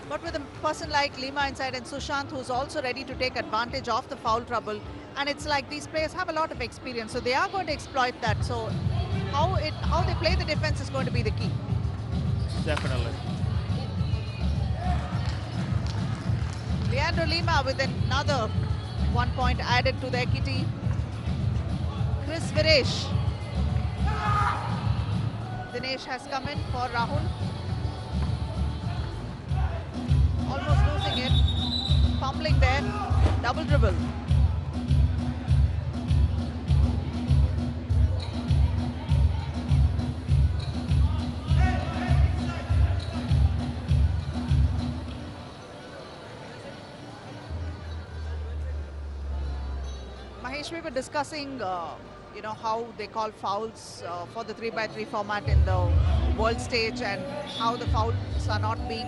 But with a person like Lima inside and Sushant, who's also ready to take advantage of the foul trouble, and it's like these players have a lot of experience, so they are going to exploit that. So how they play the defense is going to be the key. Definitely. Leandro Lima with another 1 point added to their kitty. Chris Viresh. Dinesh has come in for Rahul. Almost losing it. Fumbling there. Double dribble. Mahesh, we were discussing how they call fouls for the 3x3 format in the world stage, and how the fouls are not being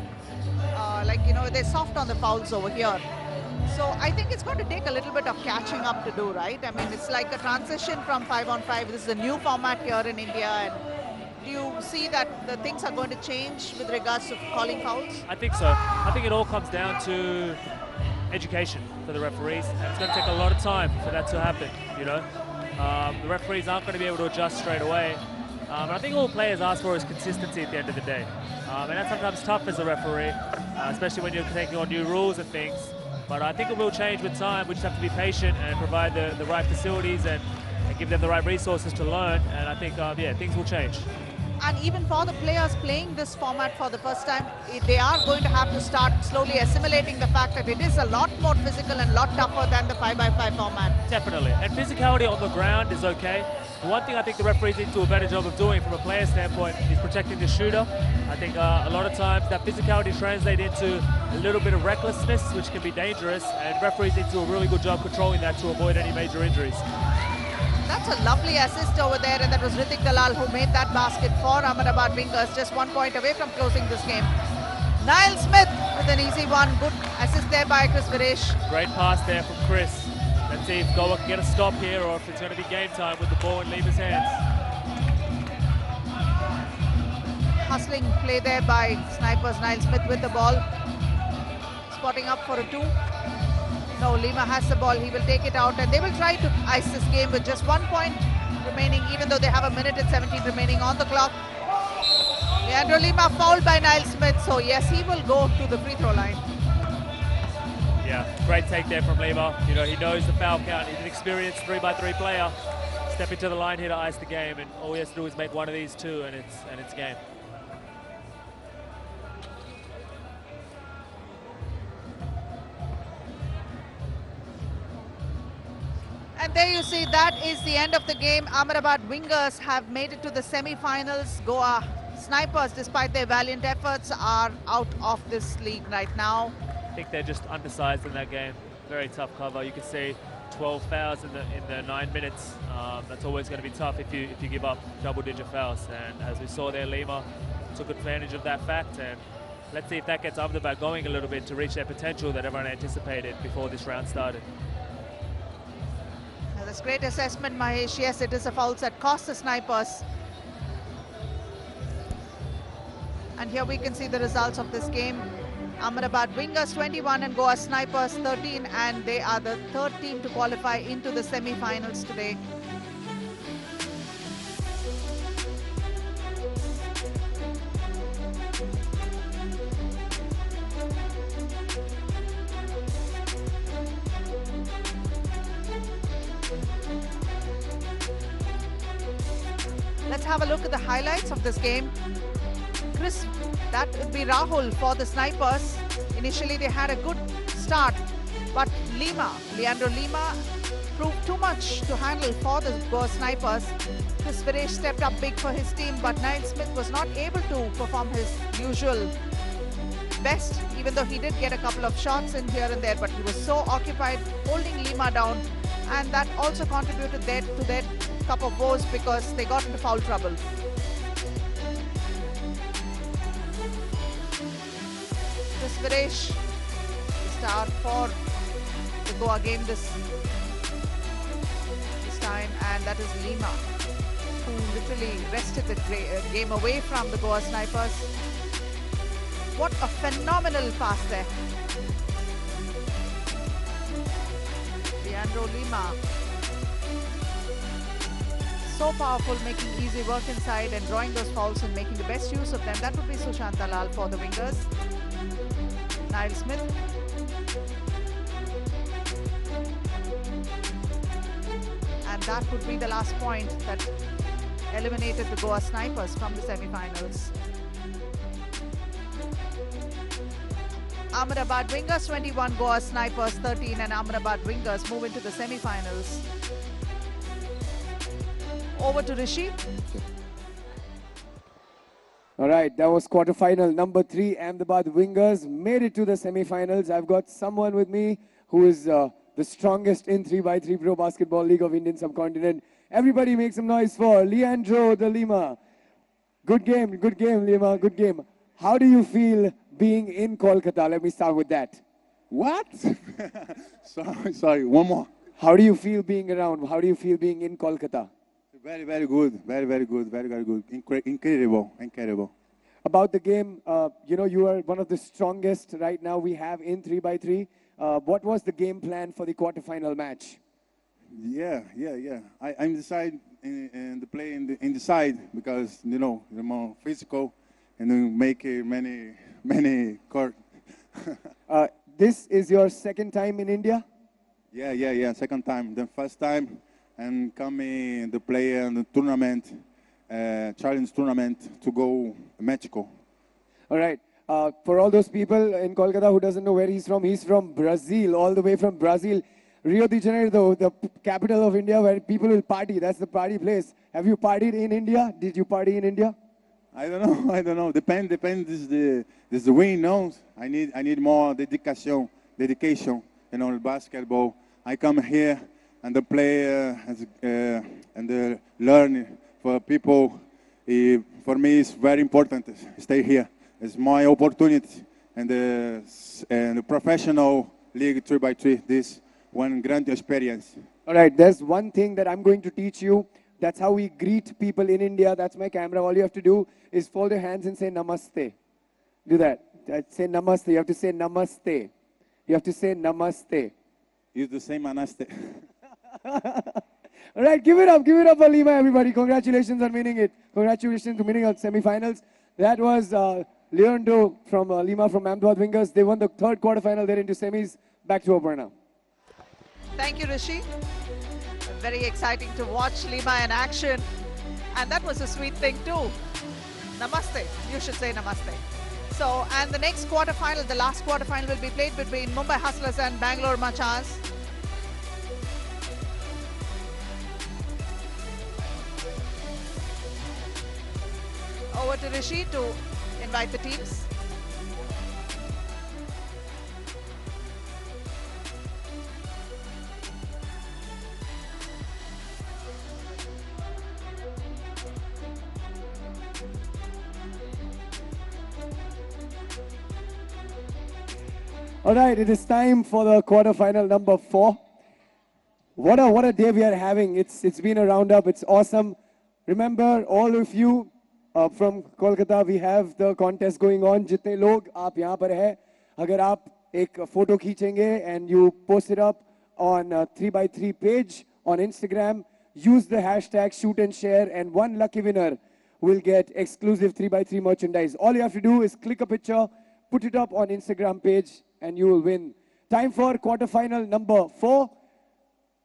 they're soft on the fouls over here. So I think it's going to take a little bit of catching up to do, right? I mean, it's like a transition from 5-on-5. This is a new format here in India, and do you see that the things are going to change with regards to calling fouls? I think so. I think it all comes down to education for the referees, and it's going to take a lot of time for that to happen. The referees aren't going to be able to adjust straight away. And I think all players ask for is consistency at the end of the day. And that's sometimes tough as a referee, especially when you're taking on new rules and things. But I think it will change with time. We just have to be patient and provide the right facilities and give them the right resources to learn. And I think, things will change. And even for the players playing this format for the first time, they are going to have to start slowly assimilating the fact that it is a lot more physical and a lot tougher than the 5x5 format. Definitely. And physicality on the ground is okay. The one thing I think the referees need to do a better job of doing from a player standpoint is protecting the shooter. I think a lot of times that physicality translates into a little bit of recklessness, which can be dangerous, and referees need to do a really good job controlling that to avoid any major injuries. That's a lovely assist over there, and that was Ritik Dalal who made that basket for Ahmedabad Wingers, just 1 point away from closing this game. Niall Smith with an easy one. Good assist there by Chris Viresh. Great pass there from Chris. Let's see if Goa can get a stop here, or if it's going to be game time with the ball in Lima's hands. Hustling play there by Snipers. Niall Smith with the ball. Spotting up for a 2. No, Lima has the ball. He will take it out, and they will try to ice this game with just 1 point remaining, even though they have a minute and 17 remaining on the clock. Leandro Lima fouled by Niall Smith, so yes, he will go to the free throw line. Yeah, great take there from Lima. He knows the foul count. He's an experienced 3x3 player. Stepping to the line here to ice the game, and all he has to do is make one of these two, and it's game. And there you see, that is the end of the game. Ahmedabad Wingers have made it to the semi-finals. Goa Snipers, despite their valiant efforts, are out of this league right now. I think they're just undersized in that game. Very tough cover. You can see 12 fouls in the 9 minutes. That's always going to be tough if you give up double-digit fouls. And as we saw there, Lima took advantage of that fact. And let's see if that gets Ahmedabad going a little bit to reach their potential that everyone anticipated before this round started. That's great assessment, Mahesh. Yes, it is a foul that cost the Snipers. And here we can see the results of this game. Ahmedabad Wingers 21 and Goa Snipers 13, and they are the third team to qualify into the semi-finals today. Let's have a look at the highlights of this game. Chris, that would be Rahul for the Snipers. Initially they had a good start, but Leandro Lima proved too much to handle for the Goa Snipers. Chris Viresh stepped up big for his team, but Niall Smith was not able to perform his usual best, even though he did get a couple of shots in here and there, but he was so occupied holding Lima down, and that also contributed to their cup of woes because they got into foul trouble. Chris Viresh, the star for the Goa game this time, and that is Lima, who literally wrested the game away from the Goa Snipers. What a phenomenal pass there. Leandro Lima, so powerful, making easy work inside and drawing those fouls and making the best use of them. That would be Sushant Dalal for the Wingers. Niall Smith that would be the last point that eliminated the Goa Snipers from the semi-finals. Ahmedabad Wingers 21, Goa Snipers 13, and Ahmedabad Wingers move into the semi-finals. Over to Rishi. All right, that was quarterfinal number 3. Ahmedabad Wingers made it to the semi-finals. I've got someone with me who is the strongest in 3x3 Pro Basketball League of Indian Subcontinent. Everybody make some noise for Leandro de Lima. Good game, Lima, good game. How do you feel being in Kolkata? Let me start with that. What? sorry, one more. How do you feel being around? How do you feel being in Kolkata? Very, very good. Very, very good. Very, very good. Incredible. About the game, you are one of the strongest right now we have in 3x3. What was the game plan for the quarterfinal match? Yeah. I'm decide in the play in the side because you're more physical and you make many court. This is your second time in India? Yeah. Second time. The first time and coming the play in the tournament, challenge tournament to go Mexico. All right. For all those people in Kolkata who doesn't know where he's from Brazil, all the way from Brazil. Rio de Janeiro, the capital of India, where people will party. That's the party place. Have you partied in India? Did you party in India? I don't know. Depends. This is the win, no? I need more dedication. Basketball. I come here and the play and learn for people. For me, it's very important to stay here. It's my opportunity and the professional league 3x3. This one grand experience. All right. There's one thing that I'm going to teach you. That's how we greet people in India. That's my camera. All you have to do is fold your hands and say namaste. Do that. Say namaste. You have to say namaste. You have to say namaste. Use the same namaste. All right, give it up for Lima, everybody. Congratulations on winning it. Congratulations on winning our semi-finals. That was Leandro from Lima from Ahmedabad Wingers. They won the third quarterfinal. They're into semis. Back to Aparna. Thank you, Rishi. Very exciting to watch Lima in action. And that was a sweet thing too. Namaste. You should say namaste. So, and the next quarterfinal, the last quarterfinal will be played between Mumbai Hustlers and Bangalore Machas. Over to Rishi to invite the teams. All right, it is time for the quarterfinal number 4. What a day we are having. It's been a roundup. It's awesome. Remember, all of you from Kolkata, we have the contest going on. Jitne log aap yahan par hai. Agar aap ek photo खींचेंगे and you post it up on 3x3 page on Instagram, use the hashtag shoot and share, and one lucky winner will get exclusive 3x3 merchandise. All you have to do is click a picture, put it up on Instagram page, and you will win. Time for quarterfinal number 4.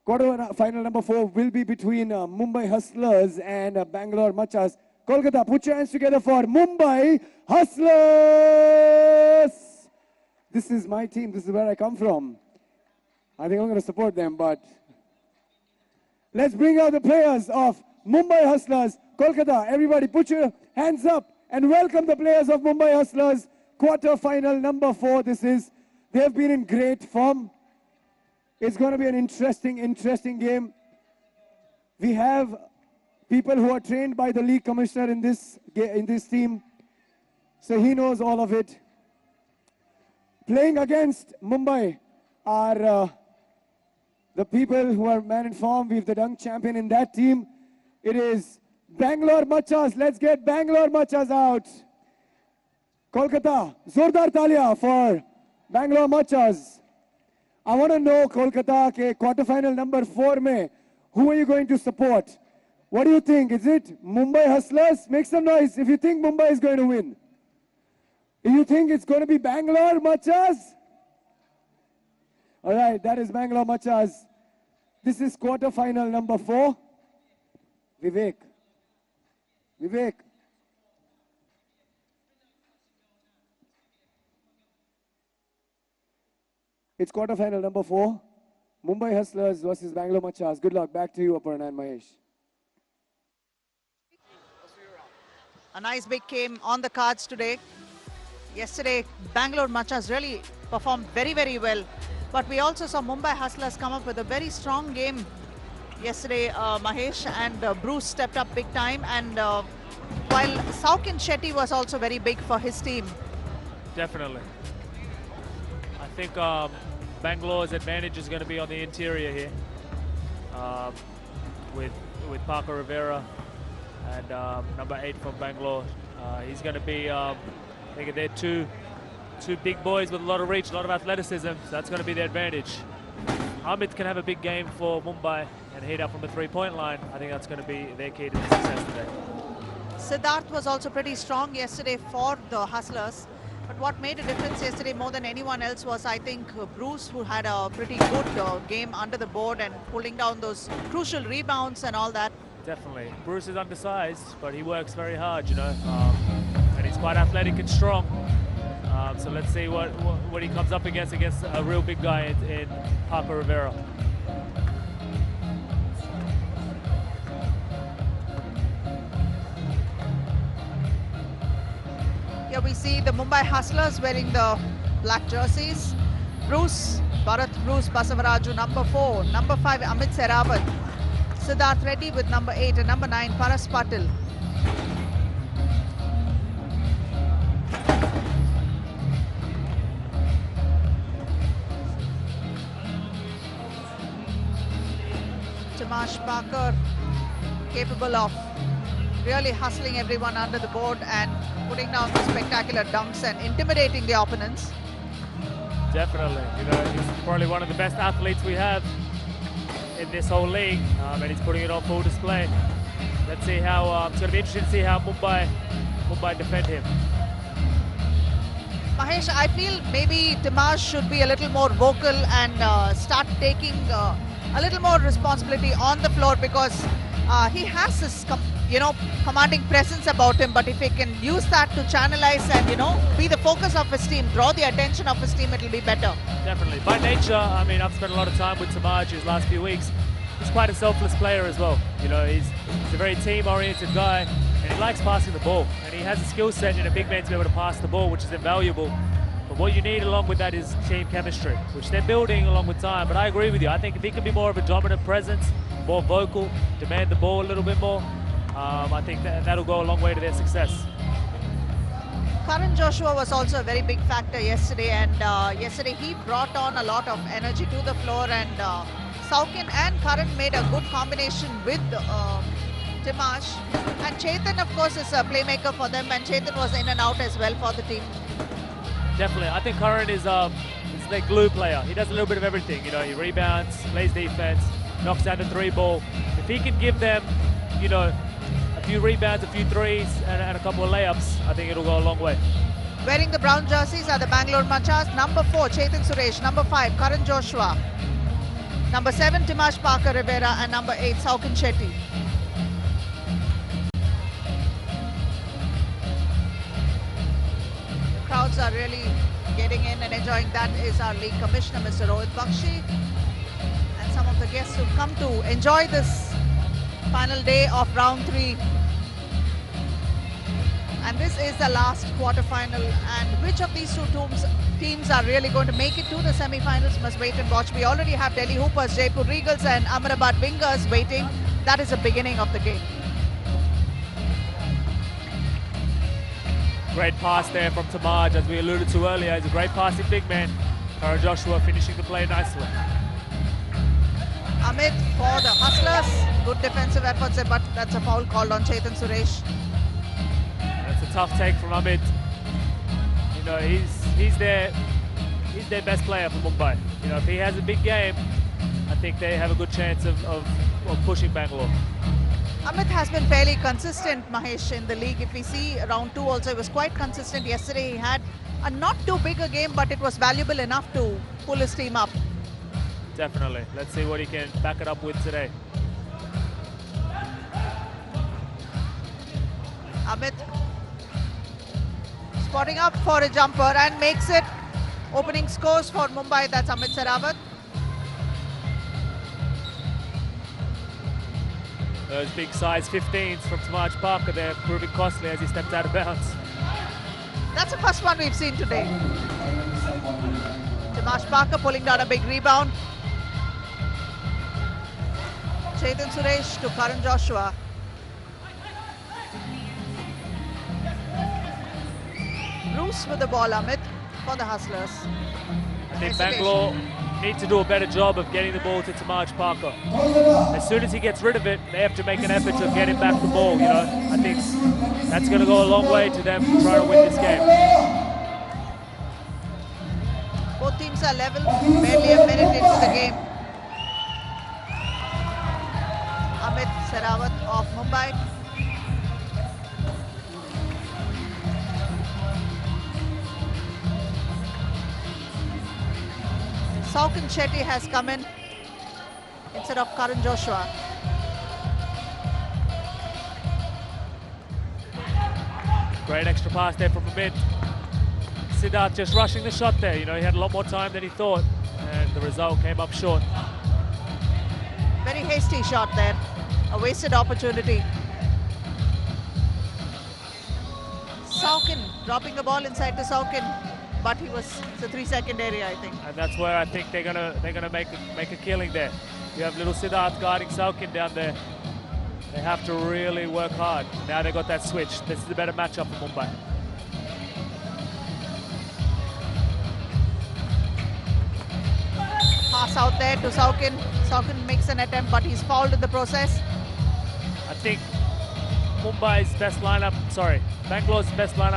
Quarterfinal number 4 will be between Mumbai Hustlers and Bangalore Machas. Kolkata, put your hands together for Mumbai Hustlers! This is my team. This is where I come from. I think I'm going to support them, but let's bring out the players of Mumbai Hustlers. Kolkata, everybody put your hands up and welcome the players of Mumbai Hustlers. Quarterfinal number 4. They've been in great form. It's going to be an interesting game. We have people who are trained by the league commissioner in this team, so he knows all of it. Playing against Mumbai are the people who are man in form. We have the dunk champion in that team. It is Bangalore Machas. Let's get Bangalore Machas out. Kolkata, zordar talia for Bangalore Machas. I want to know, Kolkata, ke quarterfinal number 4 mein, who are you going to support? What do you think? Is it Mumbai Hustlers? Make some noise if you think Mumbai is going to win. If you think it's going to be Bangalore Machas? All right, that is Bangalore Machas. This is quarter-final number 4. Vivek. Vivek. It's quarter-final number 4. Mumbai Hustlers versus Bangalore Machas. Good luck. Back to you, Aparna and Mahesh. A nice big game on the cards today. Yesterday, Bangalore Machas really performed very, very well. But we also saw Mumbai Hustlers come up with a very strong game yesterday. Mahesh and Bruce stepped up big time. And while Saukin Shetty was also very big for his team. Definitely. I think Bangalore's advantage is going to be on the interior here with Parker Rivera and number 8 from Bangalore. He's going to be, I think they're two big boys with a lot of reach, a lot of athleticism, so that's going to be the advantage. Amit can have a big game for Mumbai and heat up from the three-point line. I think that's going to be their key to the success today. Siddharth was also pretty strong yesterday for the Hustlers. But what made a difference yesterday more than anyone else was, I think, Bruce, who had a pretty good game under the board and pulling down those crucial rebounds and all that. Definitely. Bruce is undersized, but he works very hard, you know, and he's quite athletic and strong. So let's see what he comes up against a real big guy in Parker Rivera. Here we see the Mumbai Hustlers wearing the black jerseys. Bharat Bruce Basavaraju, number 4. Number 5, Amit Seravat. Siddharth Reddy with number 8 and number 9, Paras Patil. Tamash Parker, capable of really hustling everyone under the board and putting down the spectacular dunks and intimidating the opponents. Definitely. You know, he's probably one of the best athletes we have in this whole league, and he's putting it on full display. Let's see how, it's going to be interesting to see how Mumbai defend him. Mahesh, I feel maybe Tamash should be a little more vocal and start taking a little more responsibility on the floor, because he has this, commanding presence about him. But if he can use that to channelize and, be the focus of his team, draw the attention of his team, it'll be better. Definitely. By nature, I mean, I've spent a lot of time with Tamaj his last few weeks. He's quite a selfless player as well. You know, he's a very team-oriented guy, and he likes passing the ball. And he has a skill set in a big man to be able to pass the ball, which is invaluable. But what you need along with that is team chemistry, which they're building along with time. But I agree with you. I think if he can be more of a dominant presence, more vocal, demand the ball a little bit more, I think that'll go a long way to their success. Karan Joshua was also a very big factor yesterday, and yesterday he brought on a lot of energy to the floor, and Saukin and Karan made a good combination with Timash. And Chetan, of course, is a playmaker for them, and Chetan was in and out as well for the team. Definitely. I think Karan is their glue player. He does a little bit of everything. You know, he rebounds, plays defense, knocks down the 3-ball. If he can give them, a few rebounds, a few threes, and a couple of layups, I think it'll go a long way. Wearing the brown jerseys are the Bangalore Machas. Number 4, Chetan Suresh. Number 5, Karan Joshua. Number 7, Timash Parker Rivera. And number 8, Saukin Shetty. Crowds are really getting in and enjoying. That is our league commissioner, Mr. Rohit Bakshi. And some of the guests who've come to enjoy this final day of round 3. And this is the last quarterfinal, and which of these two teams are really going to make it to the semi-finals must wait and watch. We already have Delhi Hoopers, Jaipur Regals and Ahmedabad Wingers waiting. That is the beginning of the game. Great pass there from Tamaj, as we alluded to earlier. He's a great passing big man. Karan Joshua finishing the play nicely. Amit for the Hustlers. Good defensive efforts, but that's a foul called on Chetan Suresh. That's a tough take from Amit. You know, he's their best player for Mumbai. You know, if he has a big game, I think they have a good chance of pushing Bangalore. Amit has been fairly consistent, Mahesh, in the league. If we see round 2 also, he was quite consistent. Yesterday he had a not too big a game, but it was valuable enough to pull his team up. Definitely. Let's see what he can back it up with today. Amit spotting up for a jumper and makes it. Opening scores for Mumbai, that's Amit Sehrawat. Those big size 15s from Tamaj Parker there proving costly as he stepped out of bounds. That's the first one we've seen today. Tamaj Parker pulling down a big rebound. Chetan Suresh to Karan Joshua. Bruce with the ball, Amit, for the Hustlers. I think Bangalore need to do a better job of getting the ball to Tamaj Parker. As soon as he gets rid of it, they have to make an effort to get him back the ball, you know. I think that's going to go a long way to them trying to win this game. Both teams are level, barely a minute into the game. Amit Sehrawat of Mumbai. Saukin Shetty has come in instead of Karan Joshua. Great extra pass there from Amit. Siddharth just rushing the shot there. You know, he had a lot more time than he thought, and the result came up short. Very hasty shot there. A wasted opportunity. Saukin dropping the ball inside to Saukin, but it's a 3-second area, I think. And that's where I think they're gonna make a killing there. You have little Siddharth guarding Saukin down there. They have to really work hard. Now they got that switch. This is a better matchup for Mumbai. Pass out there to Saukin. Saukin makes an attempt, but he's fouled in the process. I think Bangalore's best lineup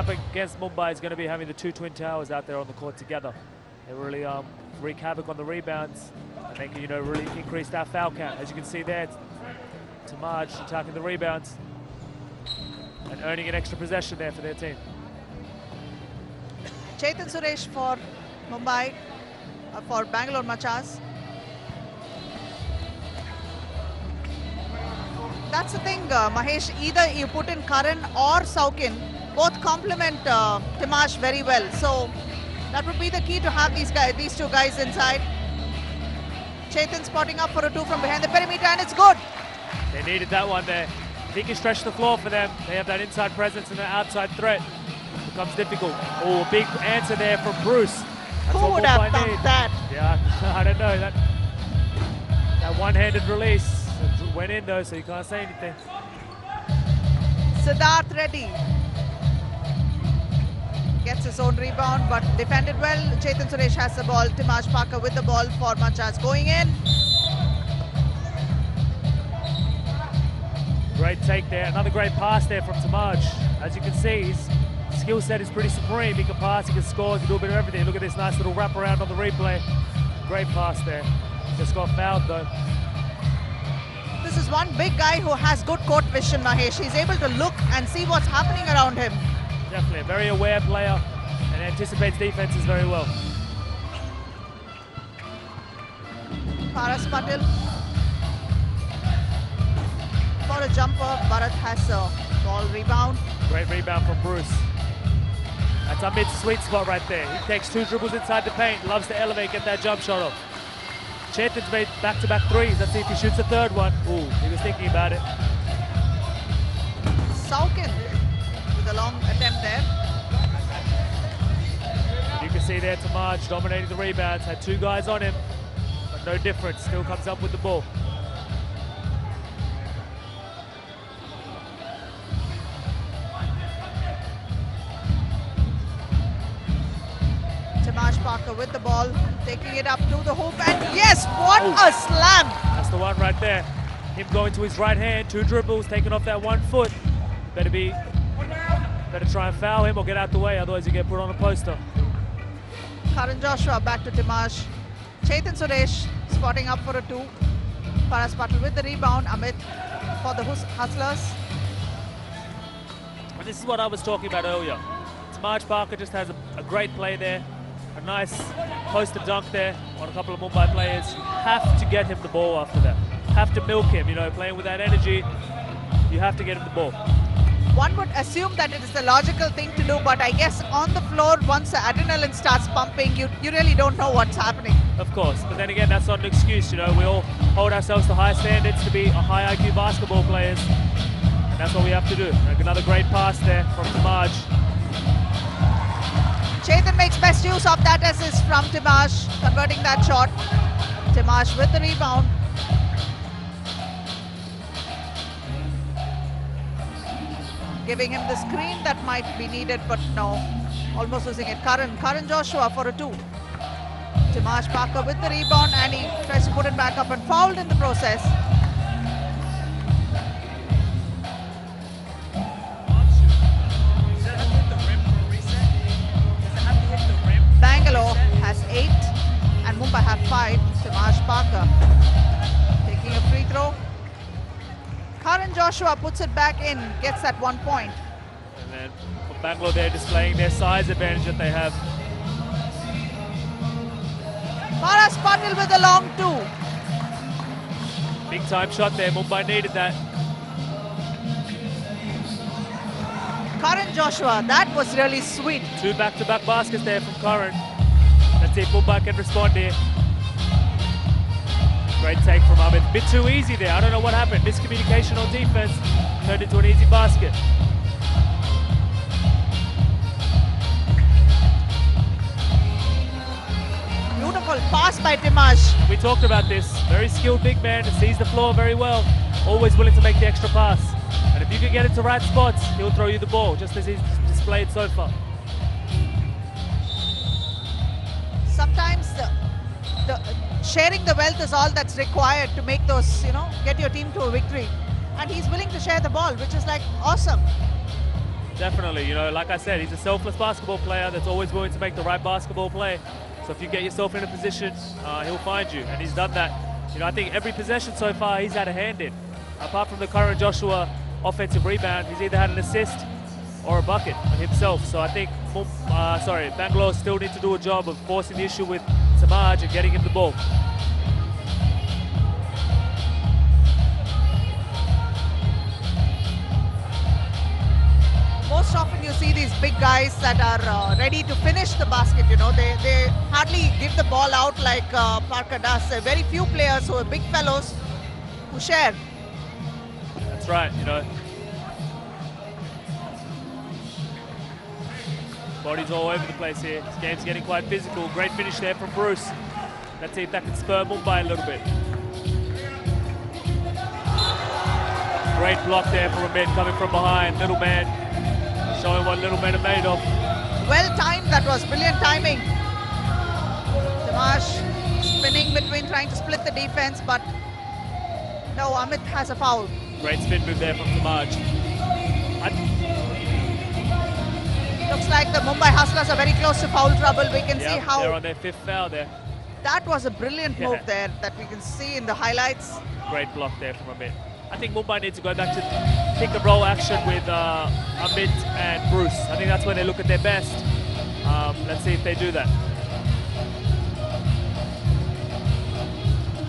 against Mumbai is going to be having the two Twin Towers out there on the court together. They really wreak havoc on the rebounds, and they can, you know, really increase that foul count. As you can see there, Tamaj attacking the rebounds and earning an extra possession there for their team. Chetan Suresh for Mumbai, for Bangalore Machas. That's the thing, Mahesh, either you put in Karan or Saukin, both complement Tamaj very well. So that would be the key to have these two guys inside. Chetan spotting up for a two from behind the perimeter, and it's good. They needed that one there. If he can stretch the floor for them, they have that inside presence and the outside threat. It becomes difficult. Oh, a big answer there from Bruce. That's Who would have done that? Yeah, I don't know. That one-handed release went in though, so you can't say anything. Siddharth Reddy gets his own rebound, but defended well. Chetan Suresh has the ball. Tamaj Parker with the ball for Machas going in. Great take there. Another great pass there from Tamaj. As you can see, his skill set is pretty supreme. He can pass, he can score, he can do a bit of everything. Look at this nice little wraparound on the replay. Great pass there. Just got fouled though. This is one big guy who has good court vision, Mahesh. He's able to look and see what's happening around him. Definitely a very aware player and anticipates defenses very well. Paras Patil for a jumper. Bharat has a ball rebound. Great rebound from Bruce. That's Amit's sweet spot right there. He takes two dribbles inside the paint, loves to elevate, get that jump shot off. Chetan's made back-to-back threes. Let's see if he shoots a third one. Ooh, he was thinking about it. Saukin with a long attempt there. You can see there Tamaj dominating the rebounds, had two guys on him, but no difference, still comes up with the ball. Tamaj Parker with the ball, taking it up to the hoop, and yes, what a slam! That's the one right there. Him going to his right hand, two dribbles, taking off that 1 foot. Better try and foul him or get out the way, otherwise you get put on a poster. Karan Joshua back to Tamaj. Chetan Suresh spotting up for a two. Paras Patil with the rebound. Amit for the Hustlers. And this is what I was talking about earlier. Tamaj Parker just has a great play there. a nice poster dunk there on a couple of Mumbai players. You have to get him the ball after that. Have to milk him, you know, playing with that energy. You have to get him the ball. One would assume that it is the logical thing to do, but I guess on the floor, once the adrenaline starts pumping, you really don't know what's happening. Of course, but then again, that's not an excuse, you know. We all hold ourselves to high standards to be a high IQ basketball players, and that's what we have to do. Like another great pass there from Timaj. Chetan makes best use of that assist from Timaj, converting that shot. Timaj with the rebound. Giving him the screen that might be needed, but no. Almost losing it. Karan Joshua for a 2. Timaj Parker with the rebound, and he tries to put it back up and fouled in the process. Bangalore has 8 and Mumbai have 5. Timaj Parker taking a free throw. Karan Joshua puts it back in, gets that 1 point. And then for Bangalore, they're displaying their size advantage that they have. Paras Patil with a long 2. Big time shot there. Mumbai needed that. Karan Joshua, that was really sweet. 2 back-to-back baskets there from Karan. Let's see if Mumbai can respond here. Great take from Ahmed. Bit too easy there. I don't know what happened. Miscommunication on defense. Turned into an easy basket. Beautiful pass by Timaj. We talked about this. Very skilled big man. Sees the floor very well. Always willing to make the extra pass. And if you can get it to right spots, he'll throw you the ball, just as he's displayed so far. Sometimes the sharing the wealth is all that's required to make those, you know, get your team to a victory. And he's willing to share the ball, which is like awesome. Definitely, you know, like I said, he's a selfless basketball player that's always willing to make the right basketball play. So if you get yourself in a position, he'll find you, and he's done that. You know, I think every possession so far he's had a hand in. Apart from the Karan Joshua offensive rebound, he's either had an assist or a bucket himself. So I think, Bangalore still need to do a job of forcing the issue with Timaj and getting him the ball. Most often you see these big guys that are ready to finish the basket, you know. They hardly give the ball out like Parker does. There are very few players who are big fellows who share. That's right, you know. Bodies all over the place here. This game's getting quite physical. Great finish there from Bruce. Let's see if that can spur Mumbai a little bit. Great block there from Amit coming from behind. Little man showing what little men are made of. Well timed, that was brilliant timing. Timaj spinning between, trying to split the defense, but no, Amit has a foul. Great spin move there from Timaj. Looks like the Mumbai Hustlers are very close to foul trouble. We can see how they're on their 5th foul there. that was a brilliant move there that we can see in the highlights. Great block there from Amit. I think Mumbai needs to go back to pick and roll action with Amit and Bruce. I think that's when they look at their best. Let's see if they do that.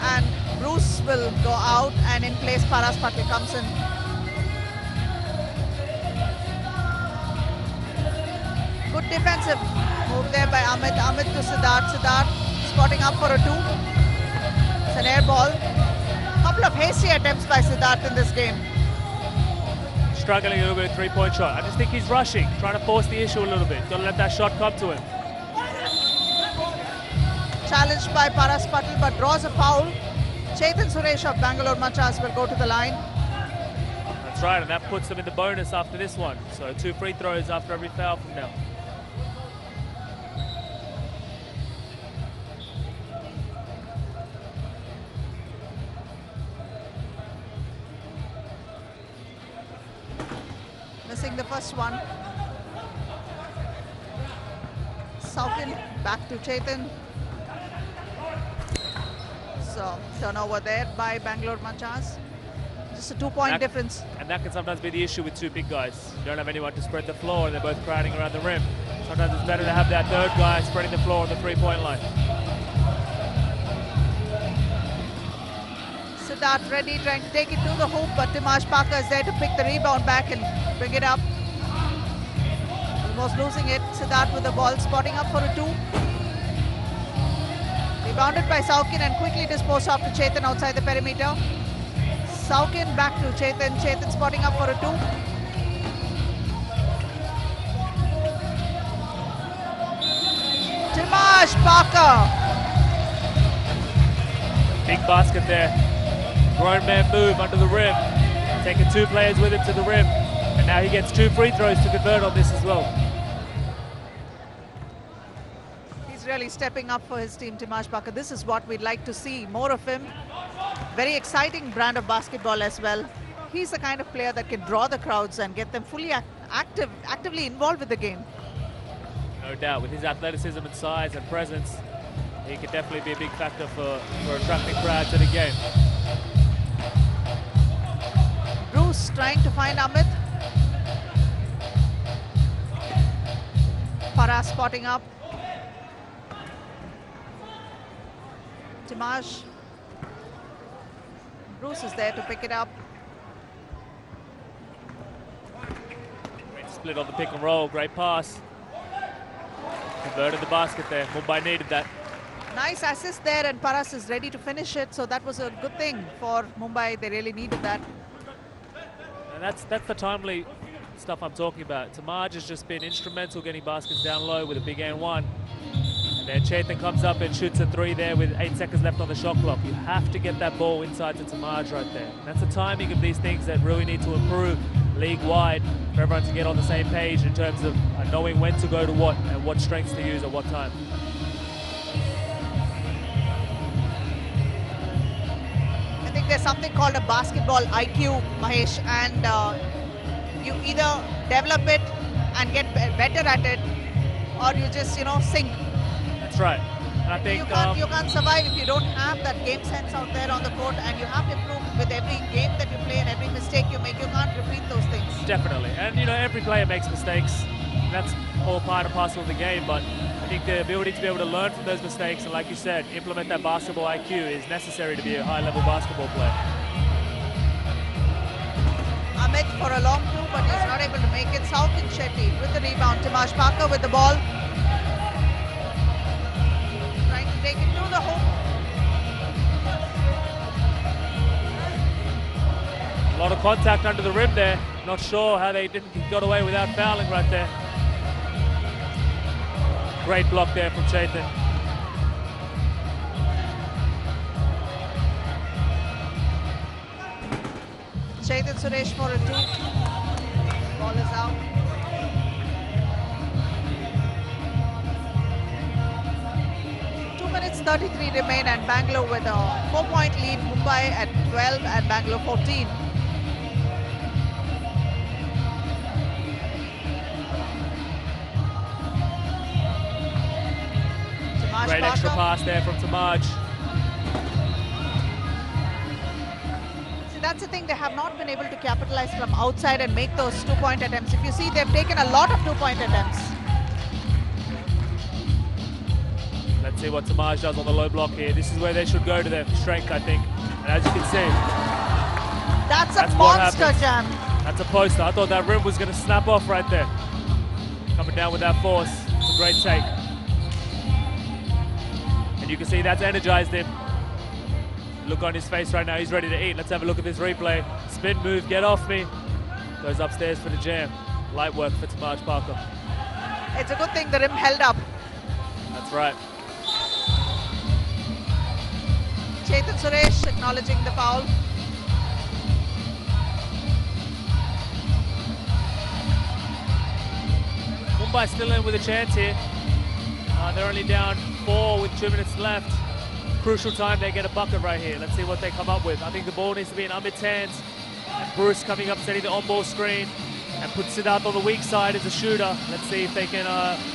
And Bruce will go out, and in place Paras Patil comes in. Good defensive move there by Amit. Amit to Siddharth. Siddharth spotting up for a 2. It's an air ball. Couple of hasty attempts by Siddharth in this game. Struggling a little bit with 3-point shot. I just think he's rushing, trying to force the issue a little bit. Got to let that shot come to him. Challenged by Paras Patil, but draws a foul. Chetan Suresh of Bangalore Machas will go to the line. That's right, and that puts them in the bonus after this one. So 2 free throws after every foul from now. Missing the first one. Saukin back to Chetan. So turnover there by Bangalore Machas. Just a 2-point difference. And that can sometimes be the issue with 2 big guys. You don't have anyone to spread the floor, and they're both crowding around the rim. Sometimes it's better to have that third guy spreading the floor on the three-point line. Siddharth Reddy trying to take it to the hoop, but Dimash Parker is there to pick the rebound back and bring it up. Almost losing it. Siddharth with the ball, spotting up for a two. Rebounded by Saukin and quickly disposed off to Chetan outside the perimeter. Saukin back to Chetan. Chetan spotting up for a two. Dimash Parker. Big basket there. Grown man move under the rim. Taking two players with him to the rim. And now he gets two free throws to convert on this as well. He's really stepping up for his team, Dimash Parker. This is what we'd like to see. More of him. Very exciting brand of basketball as well. He's the kind of player that can draw the crowds and get them fully actively involved with the game. No doubt, with his athleticism and size and presence, he could definitely be a big factor for attracting crowds to the game. Bruce trying to find Amit. Farah spotting up. Dimash. Bruce is there to pick it up. Great split on the pick and roll, great pass. Converted the basket there. Mumbai needed that. Nice assist there, and Paras is ready to finish it, so that was a good thing for Mumbai. They really needed that. And that's the timely stuff I'm talking about. Tamaj has just been instrumental getting baskets down low with a big and one. And then Chetan comes up and shoots a three there with 8 seconds left on the shot clock. You have to get that ball inside to Tamaj right there. And that's the timing of these things that really need to improve league-wide for everyone to get on the same page in terms of knowing when to go to what and what strengths to use at what time. I think there's something called a basketball IQ, Mahesh, and you either develop it and get better at it, or you just, sink. That's right. And I think you can't survive if you don't have that game sense out there on the court, and you have to improve with every game that you play and every mistake you make. You can't repeat those things. Definitely. And, every player makes mistakes. That's all part and parcel of the game, but I think the ability to be able to learn from those mistakes and, like you said, implement that basketball IQ is necessary to be a high-level basketball player. Amit for a long two, but he's not able to make it. Saukin Shetty with the rebound. Dimash Parker with the ball. Trying to take it to the hoop. A lot of contact under the rim there. Not sure how they got away without fouling right there. Great block there from Chetan. Chetan Suresh for a two. Ball is out. Two minutes 33 remain, and Bangalore with a 4-point lead. Mumbai at 12 and Bangalore 14. Great extra pass there from Tamaj. See, that's the thing, they have not been able to capitalize from outside and make those two-point attempts. If you see, they've taken a lot of two-point attempts. Let's see what Tamaj does on the low block here. This is where they should go to their strength, I think. And as you can see, that's a monster jam. That's a poster. I thought that rim was going to snap off right there. Coming down with that force. It's a great take. And you can see that's energized him. Look on his face right now, he's ready to eat. Let's have a look at this replay. Spin move, get off me. Goes upstairs for the jam. Light work for Tamaj Parker. It's a good thing the rim held up. That's right. Chetan Suresh acknowledging the foul. Mumbai still in with a chance here. They're only down 4 with 2 minutes left. Crucial time they get a bucket right here. Let's see what they come up with. I think the ball needs to be in Amit's hands. And Bruce coming up, setting the on-ball screen and puts it out on the weak side as a shooter. Let's see if they can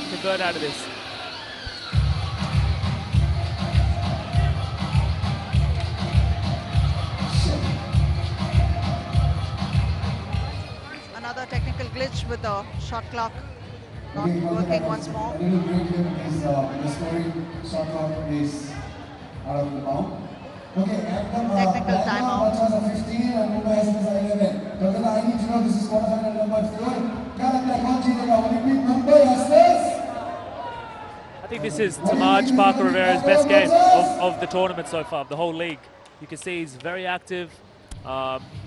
convert out of this. Another technical glitch with the shot clock. Not working once more. A little break here because the scoring shot clock is out of the bound. Okay, and Technical timeout. Machas are 15 and Mumbai Hustlers are 11. Kalkata, I need to know this is quarterfinal number 4. Kya lagta hai kaun jeetega? Will it be Mumbai Hustlers? I think this is Tamaj Parker Rivera's best game of the tournament so far, of the whole league. You can see he's very active.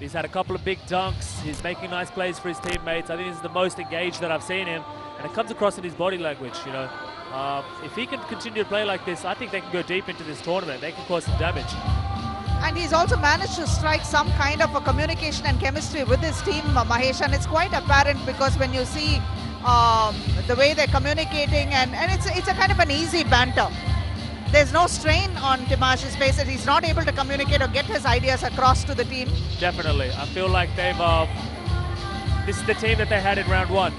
He's had a couple of big dunks. He's making nice plays for his teammates. I think this is the most engaged that I've seen him. And it comes across in his body language, you know. If he can continue to play like this, I think they can go deep into this tournament. They can cause some damage. And he's also managed to strike some kind of a communication and chemistry with his team, Mahesh. And it's quite apparent because when you see the way they're communicating, and it's a kind of an easy banter. There's no strain on Timash's face that he's not able to communicate or get his ideas across to the team. Definitely. I feel like they've... this is the team that they had in round 1.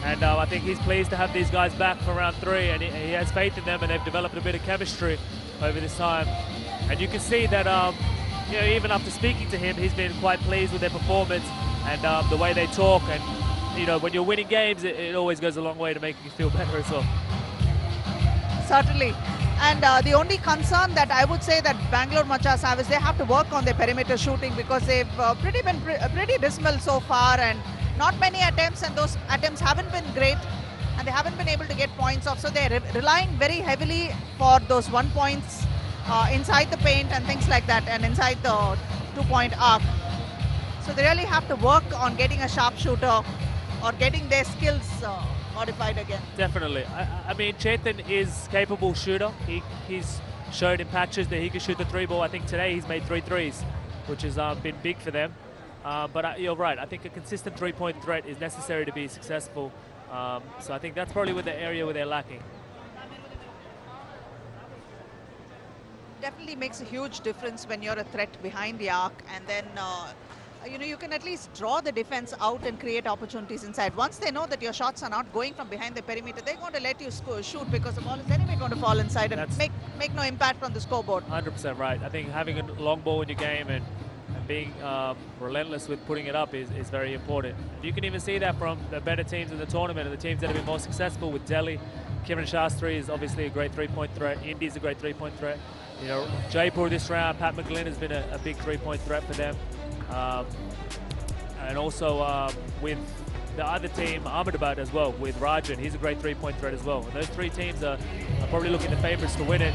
And I think he's pleased to have these guys back for round 3, and he has faith in them, and they've developed a bit of chemistry over this time. And you can see that, you know, even after speaking to him, he's been quite pleased with their performance and the way they talk. And, you know, when you're winning games, it always goes a long way to making you feel better as well. Certainly. And the only concern that I would say that Bangalore Machas have is they have to work on their perimeter shooting because they've been pretty dismal so far, and not many attempts, and those attempts haven't been great, and they haven't been able to get points off. So they're relying very heavily for those 1 points inside the paint and things like that, and inside the 2-point arc. So they really have to work on getting a sharpshooter or getting their skills modified again. Definitely. I mean, Chetan is capable shooter. He's showed in patches that he can shoot the 3-ball. I think today he's made 3 threes, which has been big for them. But you're right. I think a consistent 3-point threat is necessary to be successful. So I think that's probably the area where they're lacking. Definitely makes a huge difference when you're a threat behind the arc, and then you know, you can at least draw the defense out and create opportunities inside. Once they know that your shots are not going from behind the perimeter, they're going to let you shoot because the ball is anyway going to fall inside and make no impact on the scoreboard. 100% right. I think having a long ball in your game and being relentless with putting it up is very important. You can even see that from the better teams in the tournament and the teams that have been more successful with Delhi. Kiran Shastri is obviously a great 3-point threat. Indy's a great 3-point threat. You know, Jaipur this round, Pat McGlynn has been a big 3-point threat for them. And also with the other team, Ahmedabad as well, with Rajan. He's a great 3-point threat as well. And those 3 teams are probably looking the favourites to win it.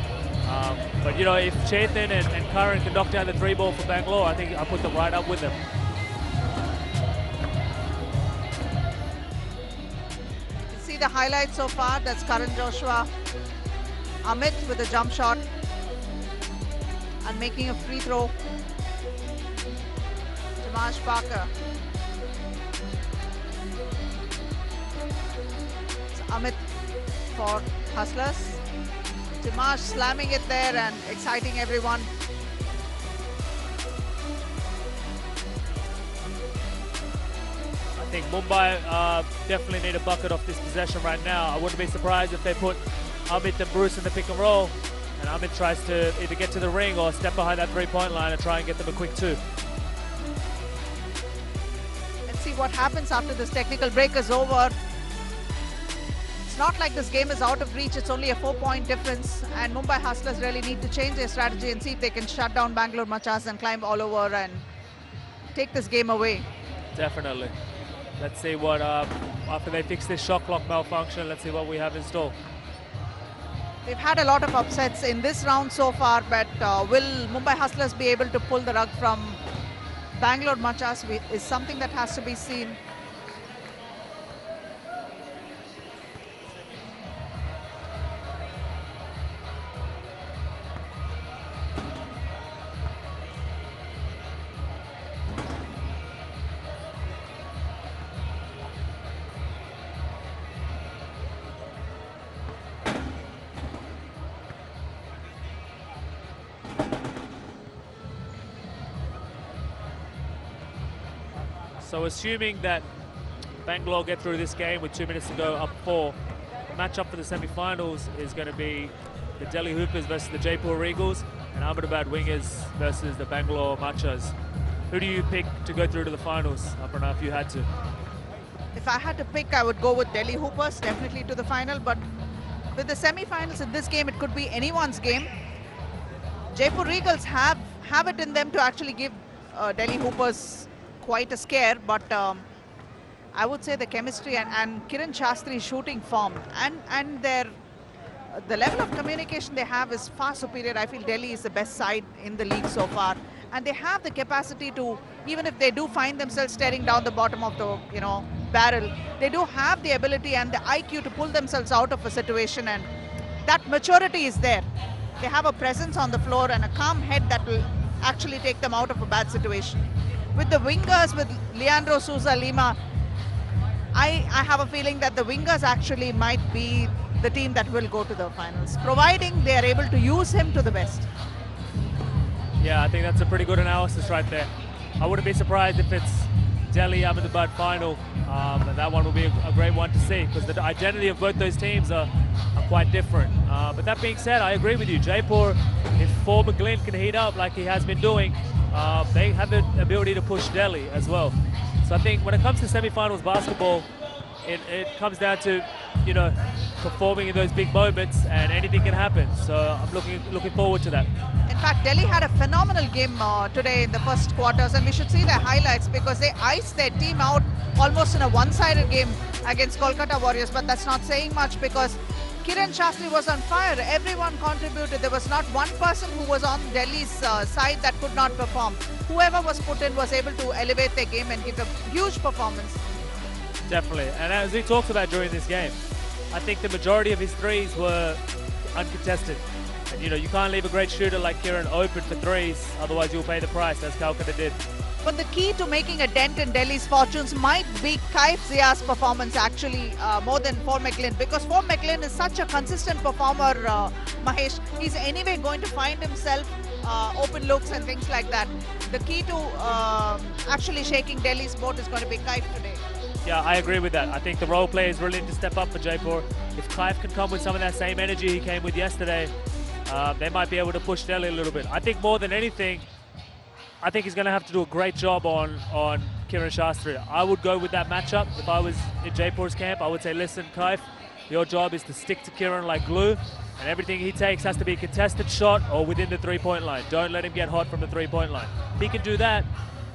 But, you know, if Chetan and Karan can knock down the 3-ball for Bangalore, I think I'll put them right up with them. See the highlights so far. That's Karan Joshua. Amit with a jump shot and making a free throw. Tamaj Parker. It's Amit for Hustlers. Tamaj slamming it there and exciting everyone. I think Mumbai definitely need a bucket off this possession right now. I wouldn't be surprised if they put Amit and Bruce in the pick and roll, and Amit tries to either get to the ring or step behind that 3-point line and try and get them a quick 2. Let's see what happens after this technical break is over. It's not like this game is out of reach. It's only a 4-point difference, and Mumbai Hustlers really need to change their strategy and see if they can shut down Bangalore Machas and climb all over and take this game away. Definitely. Let's see what, after they fix this shot clock malfunction, let's see what we have in store. They've had a lot of upsets in this round so far, but will Mumbai Hustlers be able to pull the rug from Bangalore Machas is something that has to be seen. So assuming that Bangalore get through this game with 2 minutes to go, up 4, the matchup for the semi-finals is going to be the Delhi Hoopers versus the Jaipur Eagles and Ahmedabad Wingers versus the Bangalore Machas. Who do you pick to go through to the finals, Aparna, if you had to? if I had to pick, I would go with Delhi Hoopers, definitely to the final. But with the semi-finals in this game, it could be anyone's game. Jaipur Regals have it in them to actually give Delhi Hoopers quite a scare, but I would say the chemistry and Kiran Shastri's shooting form and the level of communication they have is far superior. I feel Delhi is the best side in the league so far, and they have the capacity to, even if they do find themselves staring down the bottom of the barrel, they do have the ability and the IQ to pull themselves out of a situation, and that maturity is there. They have a presence on the floor and a calm head that will actually take them out of a bad situation. With the wingers, with Leandro Souza Lima, I have a feeling that the wingers actually might be the team that will go to the finals, providing they are able to use him to the best. Yeah, I think that's a pretty good analysis right there. I wouldn't be surprised if it's Delhi Ahmedabad final, and that one will be a great one to see, because the identity of both those teams are quite different. But that being said, I agree with you. Jaipur, if Paul McGlynn can heat up like he has been doing, they have the ability to push Delhi as well. So I think when it comes to semi-finals basketball, it comes down to, performing in those big moments, and anything can happen. So I'm looking forward to that. In fact, Delhi had a phenomenal game today in the first quarters, and we should see their highlights because they iced their team out almost in a one-sided game against Kolkata Warriors. But that's not saying much because Kiran Shastri was on fire. Everyone contributed. There was not one person who was on Delhi's side that could not perform. Whoever was put in was able to elevate their game and give a huge performance. Definitely. And as we talked about during this game, I think the majority of his threes were uncontested. And you can't leave a great shooter like Kiran open for threes, otherwise you'll pay the price, as Calcutta did. But the key to making a dent in Delhi's fortunes might be Kaif Zia's performance actually, more than Paul McGlynn, because Paul McGlynn is such a consistent performer, Mahesh. He's anyway going to find himself open looks and things like that. The key to actually shaking Delhi's boat is going to be Kaif today. Yeah, I agree with that. I think the role players really need to step up for Jaipur. If Kaif can come with some of that same energy he came with yesterday, they might be able to push Delhi a little bit. I think more than anything, I think he's going to have to do a great job on Kiran Shastri. I would go with that matchup. If I was in Jaipur's camp, I would say, listen, Kaif, your job is to stick to Kiran like glue, and everything he takes has to be a contested shot or within the three-point line. Don't let him get hot from the three-point line. If he can do that,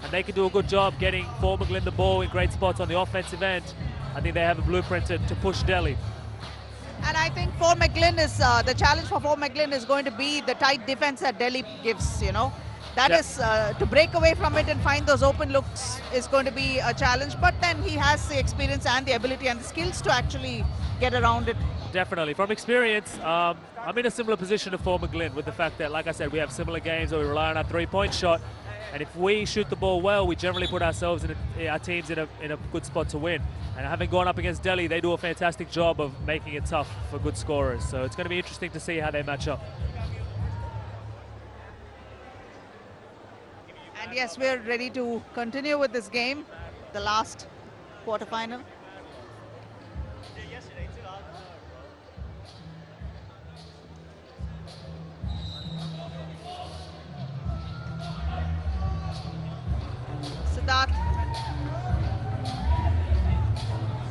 and they can do a good job getting Paul McGlynn the ball in great spots on the offensive end, I think they have a blueprint to push Delhi. And I think Paul McGlynn is, the challenge for Paul McGlynn is going to be the tight defense that Delhi gives, That is, to break away from it and find those open looks is going to be a challenge. But then he has the experience and the ability and the skills to actually get around it. Definitely. From experience, I'm in a similar position to Paul McGlynn with the fact that, like I said, we have similar games where we rely on our three-point shot. And if we shoot the ball well, we generally put ourselves our teams in a good spot to win. And having gone up against Delhi, they do a fantastic job of making it tough for good scorers. So it's going to be interesting to see how they match up. And yes, we're ready to continue with this game, the last quarterfinal. Siddharth.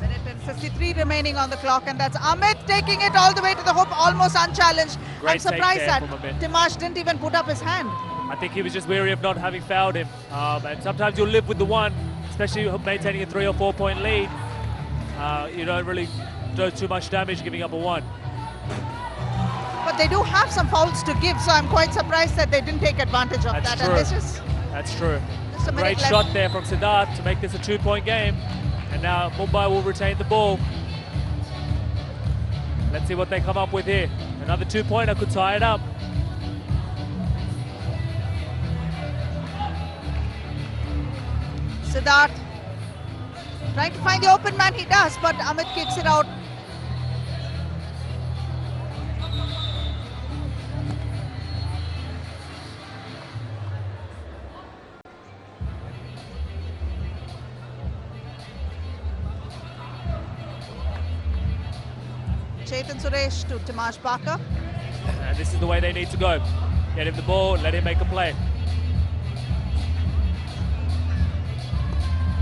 Minute and 53 remaining on the clock, and that's Amit taking it all the way to the hoop, almost unchallenged. Great I'm surprised take that there from Amit. Timash didn't even put up his hand. I think he was just weary of not having fouled him. And sometimes you'll live with the one, especially maintaining a 3 or 4 point lead. You don't really do too much damage giving up a one. But they do have some fouls to give, so I'm quite surprised that they didn't take advantage of That's that. true. And this is That's true. just a minute Great left. shot there from Siddharth to make this a 2-point game. And now Mumbai will retain the ball. Let's see what they come up with here. Another 2-pointer could tie it up. Siddharth trying to find the open man, he does, but Amit kicks it out. Chetan Suresh to Timash Parker. And this is the way they need to go. Get him the ball, let him make a play.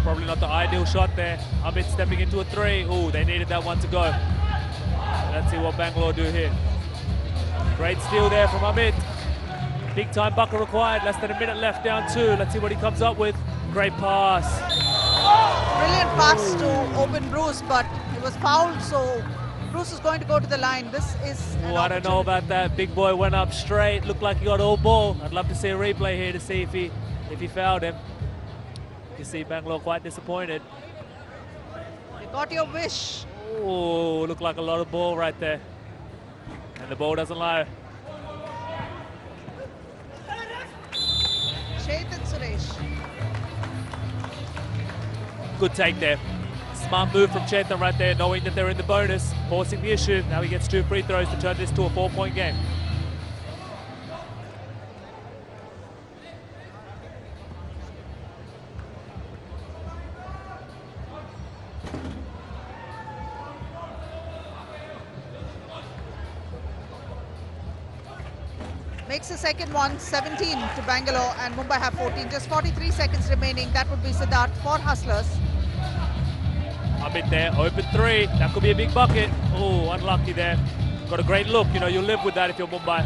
Probably not the ideal shot there. Amit stepping into a three. Oh, they needed that one to go. Let's see what Bangalore do here. Great steal there from Amit. Big time bucket required. Less than a minute left, down 2. Let's see what he comes up with. Great pass. Brilliant pass to open Bruce, but it was fouled, so Bruce is going to go to the line. This is an Oh, I don't know about that. Big boy went up straight. Looked like he got all ball. I'd love to see a replay here to see if he fouled him. You see Bangalore quite disappointed. You got your wish. Oh, looked like a lot of ball right there. And the ball doesn't lie. Chetan Suresh. Good take there. Smart move from Chetan right there, knowing that they're in the bonus, forcing the issue. Now he gets 2 free throws to turn this to a 4-point game. Makes the second one 17 to Bangalore, and Mumbai have 14. Just 43 seconds remaining. That would be Siddharth for Hustlers. Amit there, open 3. That could be a big bucket. Oh, unlucky there. Got a great look. You know, you'll live with that if you're Mumbai.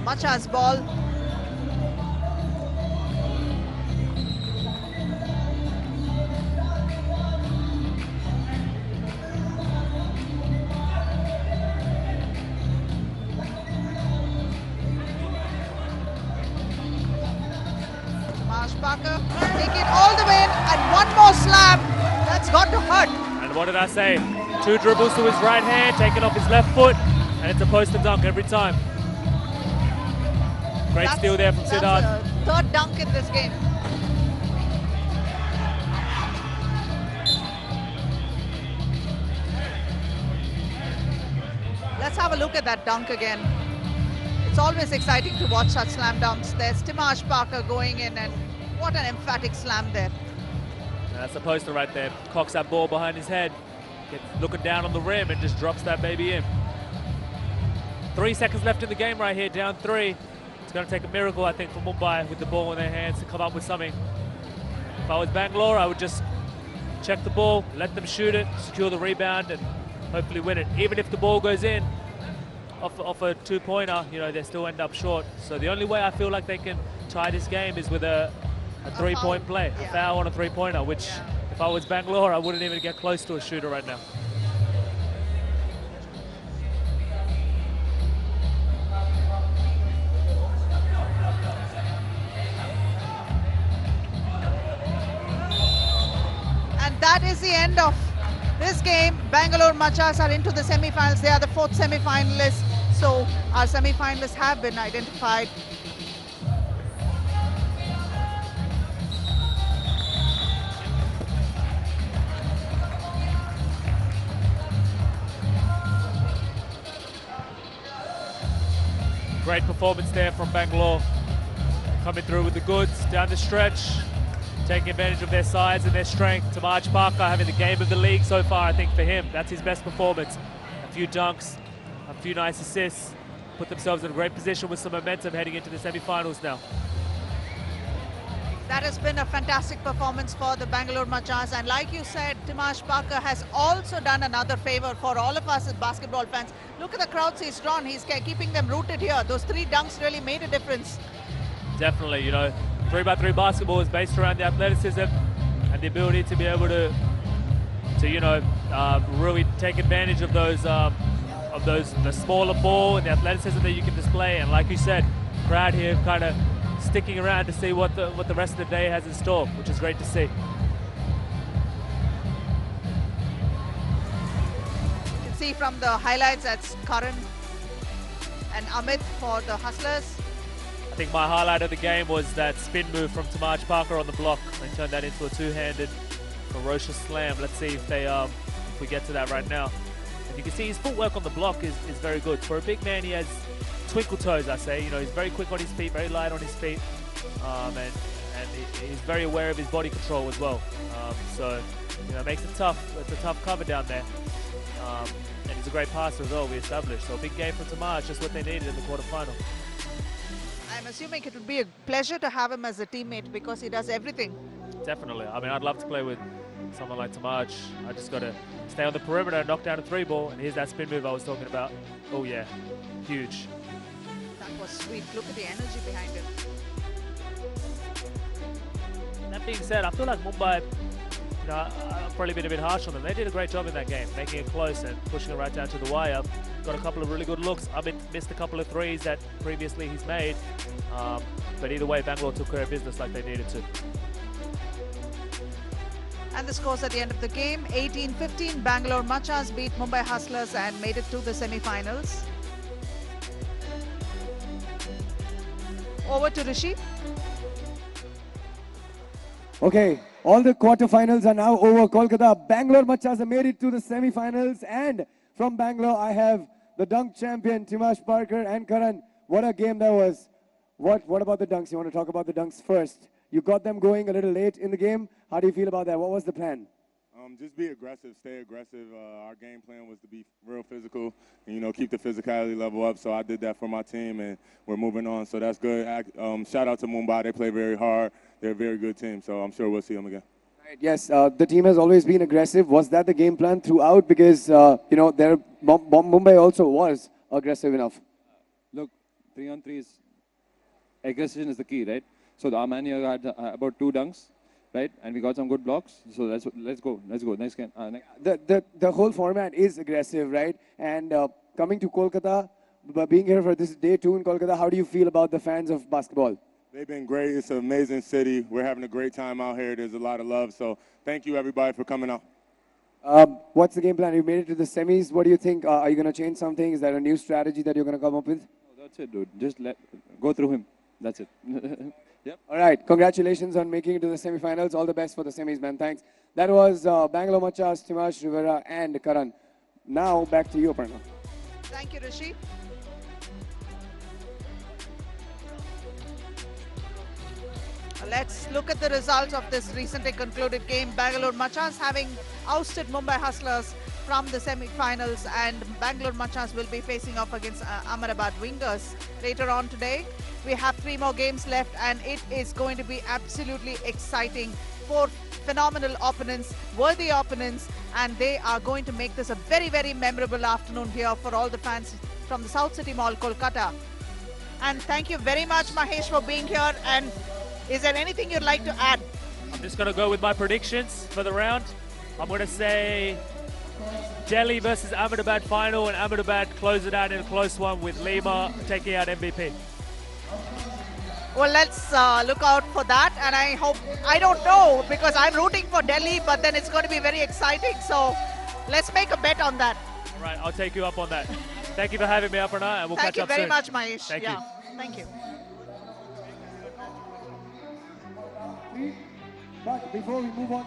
Machas ball. Parker, take it all the way in, and one more slam. That's got to hurt. And what did I say? 2 dribbles to his right hand, taking off his left foot, and it's a post and dunk every time. Great steal there from Siddharth. That's a 3rd dunk in this game. Let's have a look at that dunk again. It's always exciting to watch such slam dunks. There's Timash Parker going in, and what an emphatic slam there. And that's the poster right there. Cocks that ball behind his head. Gets looking down on the rim and just drops that baby in. 3 seconds left in the game right here, down 3. It's going to take a miracle, I think, for Mumbai with the ball in their hands to come up with something. If I was Bangalore, I would just check the ball, let them shoot it, secure the rebound, and hopefully win it. Even if the ball goes in off a 2-pointer, you know, they still end up short. So the only way I feel like they can tie this game is with a 3-point play, a foul on a 3-pointer, which if I was Bangalore, I wouldn't even get close to a shooter right now. And that is the end of this game. Bangalore Machas are into the semi-finals. They are the 4th semi-finalists. So our semi-finalists have been identified. Great performance there from Bangalore. Coming through with the goods down the stretch, taking advantage of their size and their strength. Timash Parker having the game of the league so far, I think, for him. That's his best performance. A few dunks, a few nice assists. Put themselves in a great position with some momentum heading into the semi-finals now. That has been a fantastic performance for the Bangalore Machas, and like you said, Timash Parker has also done another favor for all of us as basketball fans. Look at the crowds he's drawn. He's keeping them rooted here. Those 3 dunks really made a difference. Definitely, you know, 3x3 basketball is based around the athleticism and the ability to be able to you know, really take advantage of the smaller ball and the athleticism that you can display. And like you said, crowd here kind of sticking around to see what the rest of the day has in store, which is great to see. You can see from the highlights, that's Karan and Amit for the Hustlers. I think my highlight of the game was that spin move from Timash Parker on the block. They turned that into a 2-handed ferocious slam. Let's see if we get to that right now. And you can see his footwork on the block is very good. For a big man, he has twinkle toes, I say. You know, he's very quick on his feet, very light on his feet, and he's very aware of his body control as well. So makes it tough. It's a tough cover down there. And he's a great passer as well, we established. So a big game for Tamaj, just what they needed in the quarterfinal. I'm assuming it would be a pleasure to have him as a teammate because he does everything. Definitely. I mean, I'd love to play with someone like Tamaj. I just got to stay on the perimeter, knock down a 3-ball, and here's that spin move I was talking about. Oh, yeah. Huge. That was sweet. Look at the energy behind it. That being said, I feel like Mumbai, I've probably been a bit harsh on them. They did a great job in that game, making it close and pushing it right down to the wire. Got a couple of really good looks. Amit missed a couple of threes that previously he's made. But either way, Bangalore took care of business like they needed to. And the scores at the end of the game, 18-15. Bangalore Machas beat Mumbai Hustlers and made it to the semi-finals. Over to Rishi. Okay, all the quarterfinals are now over. Kolkata, Bangalore Machas have made it to the semi-finals. And from Bangalore, I have the dunk champion, Timash Parker and Karan. What a game that was. What about the dunks? You want to talk about the dunks first? You got them going a little late in the game. How do you feel about that? What was the plan? Just be aggressive, stay aggressive. Our game plan was to be real physical and, keep the physicality level up. So I did that for my team, and we're moving on. So that's good. Shout out to Mumbai. They play very hard. They're a very good team, so I'm sure we'll see them again. Right, yes, the team has always been aggressive. Was that the game plan throughout? Because, Mumbai also was aggressive enough. Look, 3-on-3 is aggression is the key, right? So our man here had about 2 dunks, right? And we got some good blocks. So let's go. Next game. The whole format is aggressive, right? And coming to Kolkata, being here for this day 2 in Kolkata, how do you feel about the fans of basketball? They've been great. It's an amazing city. We're having a great time out here. There's a lot of love. So thank you, everybody, for coming out. What's the game plan? You made it to the semis. What do you think? Are you going to change something? Is there a new strategy that you're going to come up with? Oh, that's it, dude. Just go through him. That's it. Yep. All right. Congratulations on making it to the semifinals. All the best for the semis, man. Thanks. That was Bangalore Machas, Timash Rivera, and Karan. Now back to you, Aparna. Thank you, Rishi. Let's look at the results of this recently concluded game. Bangalore Machas having ousted Mumbai Hustlers from the semi-finals, and Bangalore Machas will be facing off against Ahmedabad Wingers later on today. We have 3 more games left, and it is going to be absolutely exciting. 4 phenomenal opponents, worthy opponents, and they are going to make this a very, very memorable afternoon here for all the fans from the South City Mall, Kolkata. And thank you very much, Mahesh, for being here. And is there anything you'd like to add? I'm just going to go with my predictions for the round. I'm going to say Delhi versus Ahmedabad final, and Ahmedabad close it out in a close one with Lima taking out MVP. Well, let's look out for that, and I don't know, because I'm rooting for Delhi, but then it's going to be very exciting, so let's make a bet on that. All right, I'll take you up on that. Thank you for having me, Aparna, and we'll catch up soon. Thank you very much, Mahesh. Thank you. Thank you. But before we move on,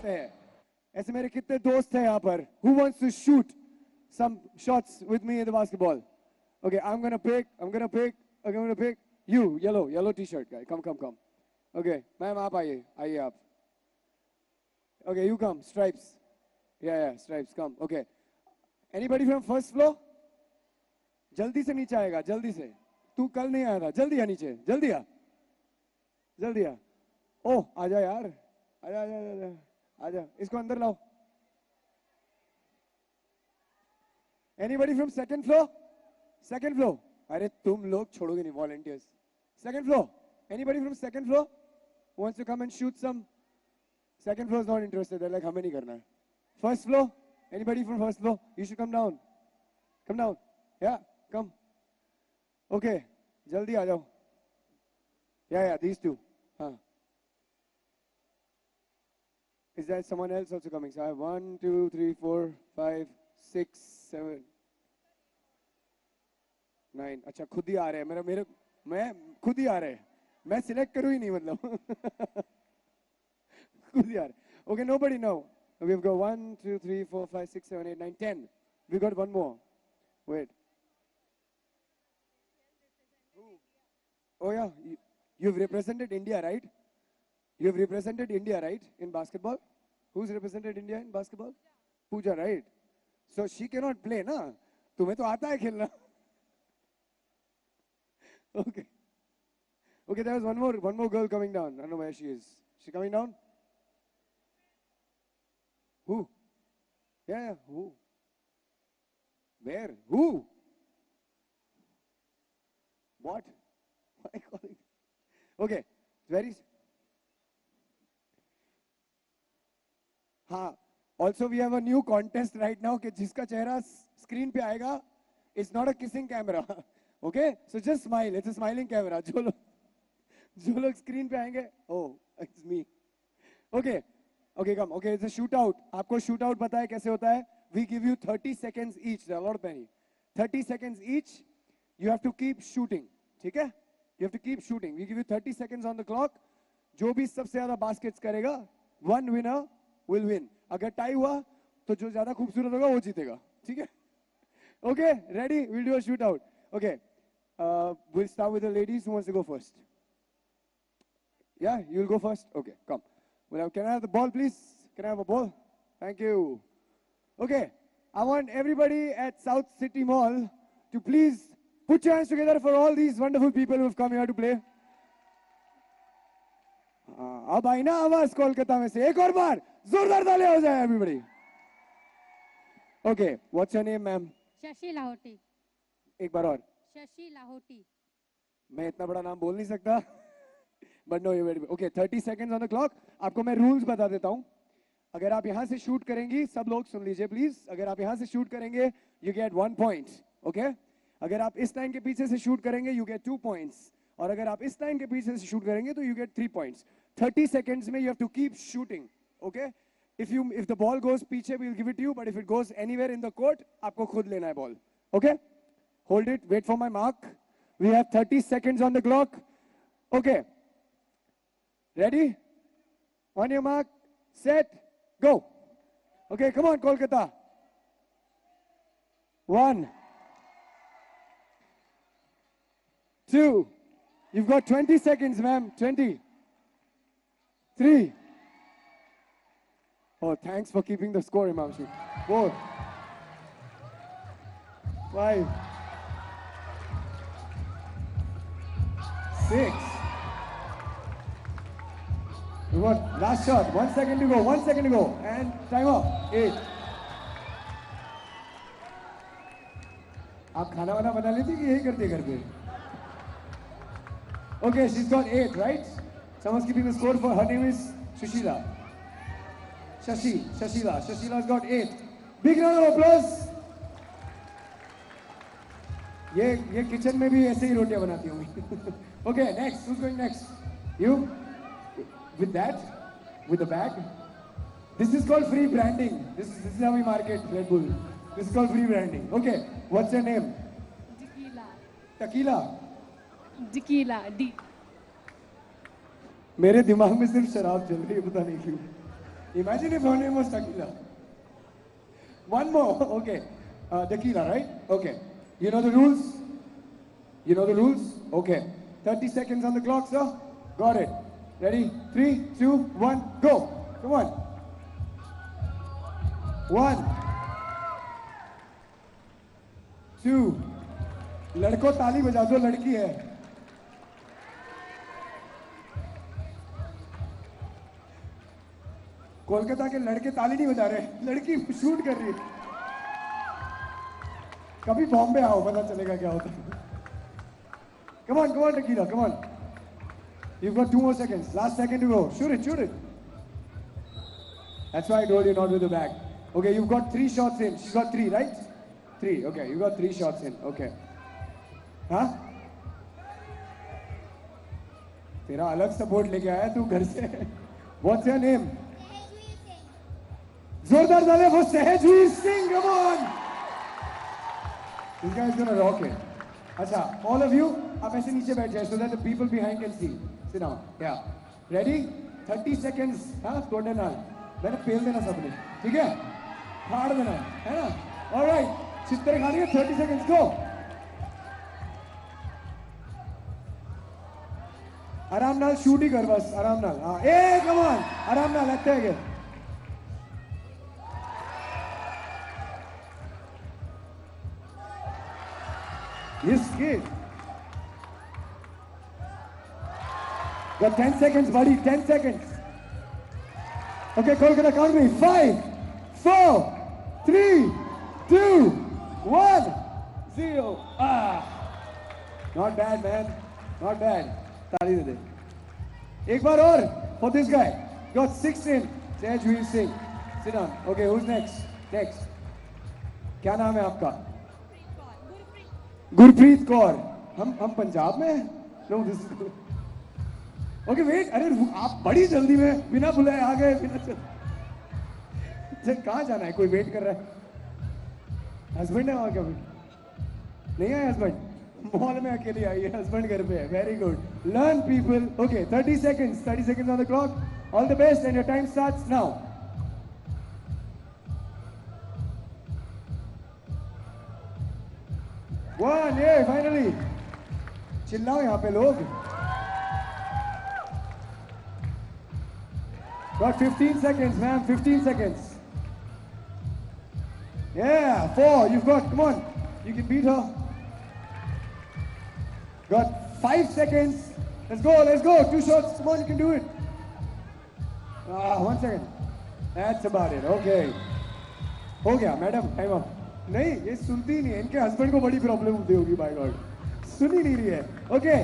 आते हैं. ऐसे मेरे कितने दोस्त हैं यहाँ पर? Who wants to shoot some shots with me in the basketball? Okay, I'm gonna pick you, yellow t-shirt guy. Come. Okay, ma'am, आप आइए आप. Okay, you come, stripes. Yeah, stripes, come. Okay. Anybody from first floor? जल्दी से नीचे आएगा, जल्दी से. तू कल नहीं आया था, जल्दी आ नीचे, जल्दी आ. ओह, आजा यार, आजा. इसको अंदर लाओ. Anybody from second floor? Second floor. अरे तुम लोग छोड़ोगे नहीं, volunteers. Second floor. Anybody from second floor who wants to come and shoot some? Second floor is not interested. They're like, हमें नहीं करना है. First floor. Anybody from first floor? You should come down. Come down. Yeah, come. Okay, जल्दी आ जाओ. Yeah, these two. हाँ. Is there someone else also coming? So I have 1, 2, 3, 4, 5, 6, 7, 9. अच्छा खुद ही आ रहे हैं. मैं खुद ही आ रहे हैं. मैं सिलेक्ट करूँ ही नहीं मतलब. खुद ही आ रहे. Okay, nobody now. We've got 1, 2, 3, 4, 5, 6, 7, 8, 9, 10. We got one more. Wait. Oh yeah, you've represented India, right? You've represented India, right, in basketball? Who's represented India in basketball? Pooja, right? So she cannot play, na? तुम्हें तो आता है खेलना. Okay. Okay, there was one more girl coming down. I don't know where she is. She coming down? Who? Yeah. Who? Where? Who? What? Why are you calling? Okay, very. हाँ. Also, we have a new contest right now कि जिसका चेहरा screen पे आएगा, it's not a kissing camera. Okay, so just smile. It's a smiling camera. जो लोग screen पे आएंगे, oh, it's me. Okay, come. Okay, it's a shootout. आपको shootout पता है कैसे होता है? We give you 30 seconds each. There are a lot of penny. 30 seconds each. You have to keep shooting. ठीक है? You have to keep shooting. We give you 30 seconds on the clock. जो भी सबसे ज़्यादा baskets करेगा, one winner will win. अगर tie हुआ, तो जो ज़्यादा खूबसूरत होगा वो जीतेगा. ठीक है? Okay, ready? We'll do a shootout. Okay, we'll start with the ladies. Who wants to go first? Yeah, you'll go first. Okay, come. Well, can I have the ball, please? Can I have a ball? Thank you. Okay, I want everybody at South City Mall to please put your hands together for all these wonderful people who have come here to play. अब आई ना आवाज कोलकाता में से एक और बार जोरदार तालियां हो जाए everybody. Okay, what's your name, ma'am? Shashi Lahoti. एक बार और. शशि लाहोटी. मैं इतना बड़ा नाम बोल नहीं सकता. But no, you're very okay. 30 seconds on the clock. आपको मैं rules बता देता हूँ. अगर आप यहाँ से shoot करेंगी, सब लोग सुन लीजिए please. अगर आप यहाँ से shoot करेंगे, you get 1 point. Okay? अगर आप इस लाइन के पीछे से shoot करेंगे, you get 2 points. और अगर आप इस लाइन के पीछे से shoot करेंगे, तो you get 3 points. 30 seconds में you have to keep shooting. Okay? If the ball goes पीछे, we'll give it to you. But if it goes anywhere in the court, आपको खुद लेना है ball. Okay? Hold it. Wait for my mark. We have 30 seconds on the clock. Okay. Ready? On your mark, set, go. Okay, come on, Kolkata. 1, 2. You've got 20 seconds, ma'am. 20. 3. Oh, thanks for keeping the score, Himanshu. 4. 5. 6. You got last shot. 1 second to go. 1 second to go. And time up. 8. आप खाना वाना बना लेती कि यही करते घर पे? Okay, she's got 8, right? Someone's keeping the score for her name is Sushila. Shashila. Shashila's got 8. Big round of applause. ये किचन में भी ऐसे ही रोटियां बनाती होंगी. Okay, next. Who's going next? You? With that? With the bag? This is called free branding. This is how we market Red Bull. This is called free branding. Okay, what's your name? Tequila. Tequila. Tequila. D. मेरे दिमाग में सिर्फ शराब चल रही है, पता नहीं क्यों. Imagine if her name was Tequila. One more. Okay. Tequila, right? Okay. You know the rules? You know the rules? Okay. 30 seconds on the clock, sir. Got it. Ready? 3, 2, 1, go. Come on. 1, 2. लड़कों ताली बजा दो, लड़की है. कोलकाता के लड़के ताली नहीं बजा रहे, लड़की शूट कर रही है. कभी बॉम्बे आओ, पता चलेगा क्या होता है. Come on, Tequila, come on. You've got 2 more seconds. Last second to go. Shoot it, shoot it. That's why I told you not with the bag. Okay, you've got 3 shots in. She's got 3, right? 3. Okay, you got 3 shots in. Okay. Huh? तेरा अलग support लेके आया तू घर से. What's your name? जोरदार तालियां for Sehajveer Singh. Come on. This guy is gonna rock it. अच्छा, all of you, आप ऐसे नीचे बैठ जाए so that the people behind can see. Sit down. Yeah. Ready? 30 seconds. हाँ, तोड़ने ना. मैंने पेल देना सबने. ठीक है? फाड़ देना. है ना? All right. चित्तर खानी है. 30 seconds. Go. आराम नाल शूट ही कर बस. आराम नाल. हाँ. ए, come on. आराम नाल लगता है क्या? Yes, kid. Got 10 seconds, buddy. 10 seconds. Okay, Kolkata, count me. 5, 4, 3, 2, 1, 0. Ah. Not bad, man. Not bad. ताली दे दे. एक बार और for this guy. Got 6 in. Sehajveer Singh. Sit down. Okay, who's next? Next. क्या नाम है आपका? गुरप्रीत कौर. हम पंजाब में हैं? No, this is. Okay, wait. अरे आप बड़ी जल्दी में बिना बुलाए आ गए. कहाँ जाना है? कोई वेट कर रहा है. हस्बैंड है वहाँ क्या? नहीं है हस्बैंड. मॉल में अकेली आई है. हस्बैंड घर पे है. Very good. Learn people. Okay, 30 seconds. 30 seconds on the clock. All the best and your time starts now. One, yeah, finally. चिल्लाओ यहाँ पे लोग. Got 15 seconds, ma'am. 15 seconds. Yeah, 4. You've got. Come on. You can beat her. Got 5 seconds. Let's go. Let's go. 2 shots. Come on, you can do it. 1 second. That's about it. Okay. हो गया, madam. Time up. नहीं, ये सुनती ही नहीं है. इनके husband को बड़ी प्रॉब्लम होती होगी. Bye God. सुन ही नहीं रही है. Okay.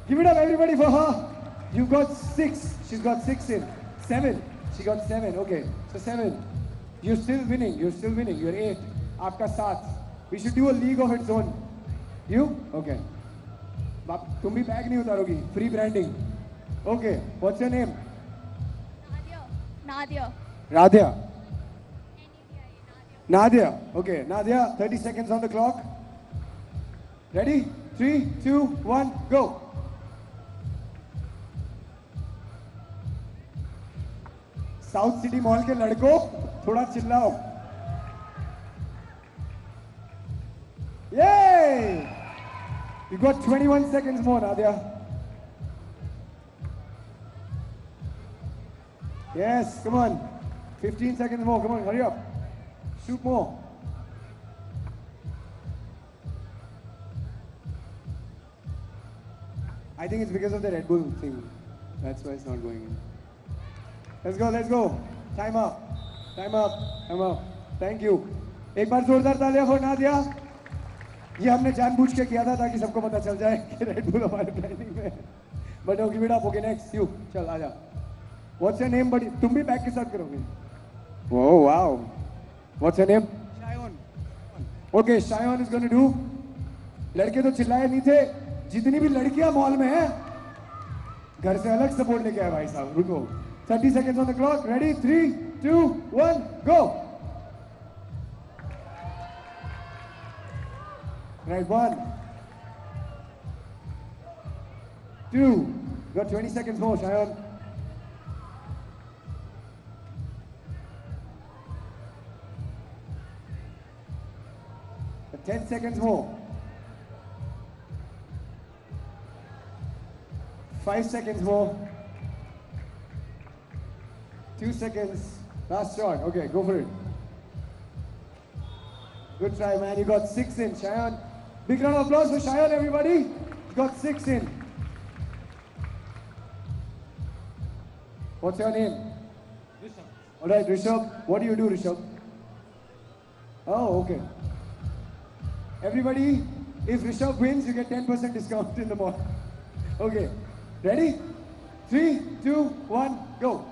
Give it up, everybody, for her. You got 6. She's got 6 in. 7. She got 7. Okay. So 7. You're still winning. You're still winning. You're 8. आपका 7. We should do a league of its own. You? Okay. तुम भी bag नहीं उतारोगी. Free branding. Okay. What's your name? Nadia. Radhya. Nadia. Okay. Nadia, 30 seconds on the clock. Ready? 3, 2, 1, go. South city mall के लड़कों थोड़ा चिल्लाओ. Yay! You got 21 seconds more, Nadia. Yes, come on. 15 seconds more. Come on, hurry up. Shoot more. I think it's because of the Red Bull thing. That's why it's not going in. Let's go, let's go. Time up. Time up. Time up. Thank you. एक बार जोरदार तालियां for Nadia. ये हमने जानबूझ के किया था ताकि सबको पता चल जाए कि Red Bull हमारे प्लानिंग में है. But okay, give it up. Okay, next. You. चल आजा. What's your name, buddy? तुम भी बैग के साथ करोगे? Oh, wow. What's your name? Shayon. Okay, Shayon is going to do. लड़के तो चिल्लाए नहीं थे. जितनी भी लड़कियां मॉल में हैं, घर से अलग सपोर्ट लेके आए भाई साहब. रुको. 30 seconds on the clock. Ready? 3, 2, 1, go. Right, 1, 2. Got 20 seconds more, Shayon. 10 seconds more. 5 seconds more. 2 seconds. Last shot. Okay, go for it. Good try, man. You got 6 in, Shayan. Big round of applause for Shayan, everybody. You got 6 in. What's your name? Rishabh. All right, Rishabh. What do you do, Rishabh? Oh, okay. Everybody, if Rishabh wins, you get 10% discount in the mall. Okay. Ready? 3, 2, 1, go.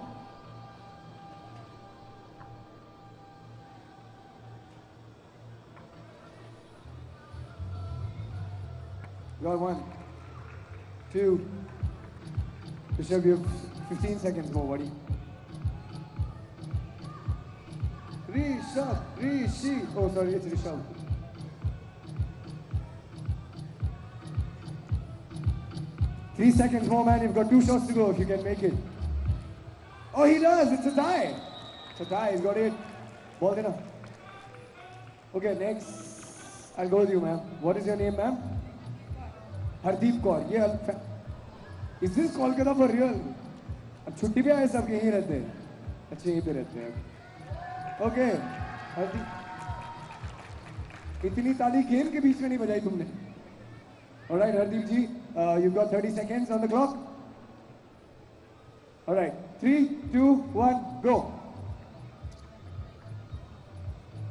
Got 1, 2. Rishabh, you have 15 seconds more, buddy. Rishabh, Rishi. Oh, sorry, it's Rishabh. Three seconds more, man. You've got 2 shots to go if you can make it. Oh, he does. It's a tie. It's a tie. He's got 8. Ball dinner. Okay, next. I'll go with you, ma'am. What is your name, ma'am? Hardeep Kaur. Yeah. Is this Kolkata for real? अब छुट्टी पे आए सब यहीं रहते हैं. अच्छे यहीं पे रहते हैं. Okay. हरदीप. इतनी ताली गेम के बीच में नहीं बजाई तुमने. All right, Hardeep ji, you've got 30 seconds on the clock. All right, 3, 2, 1, go.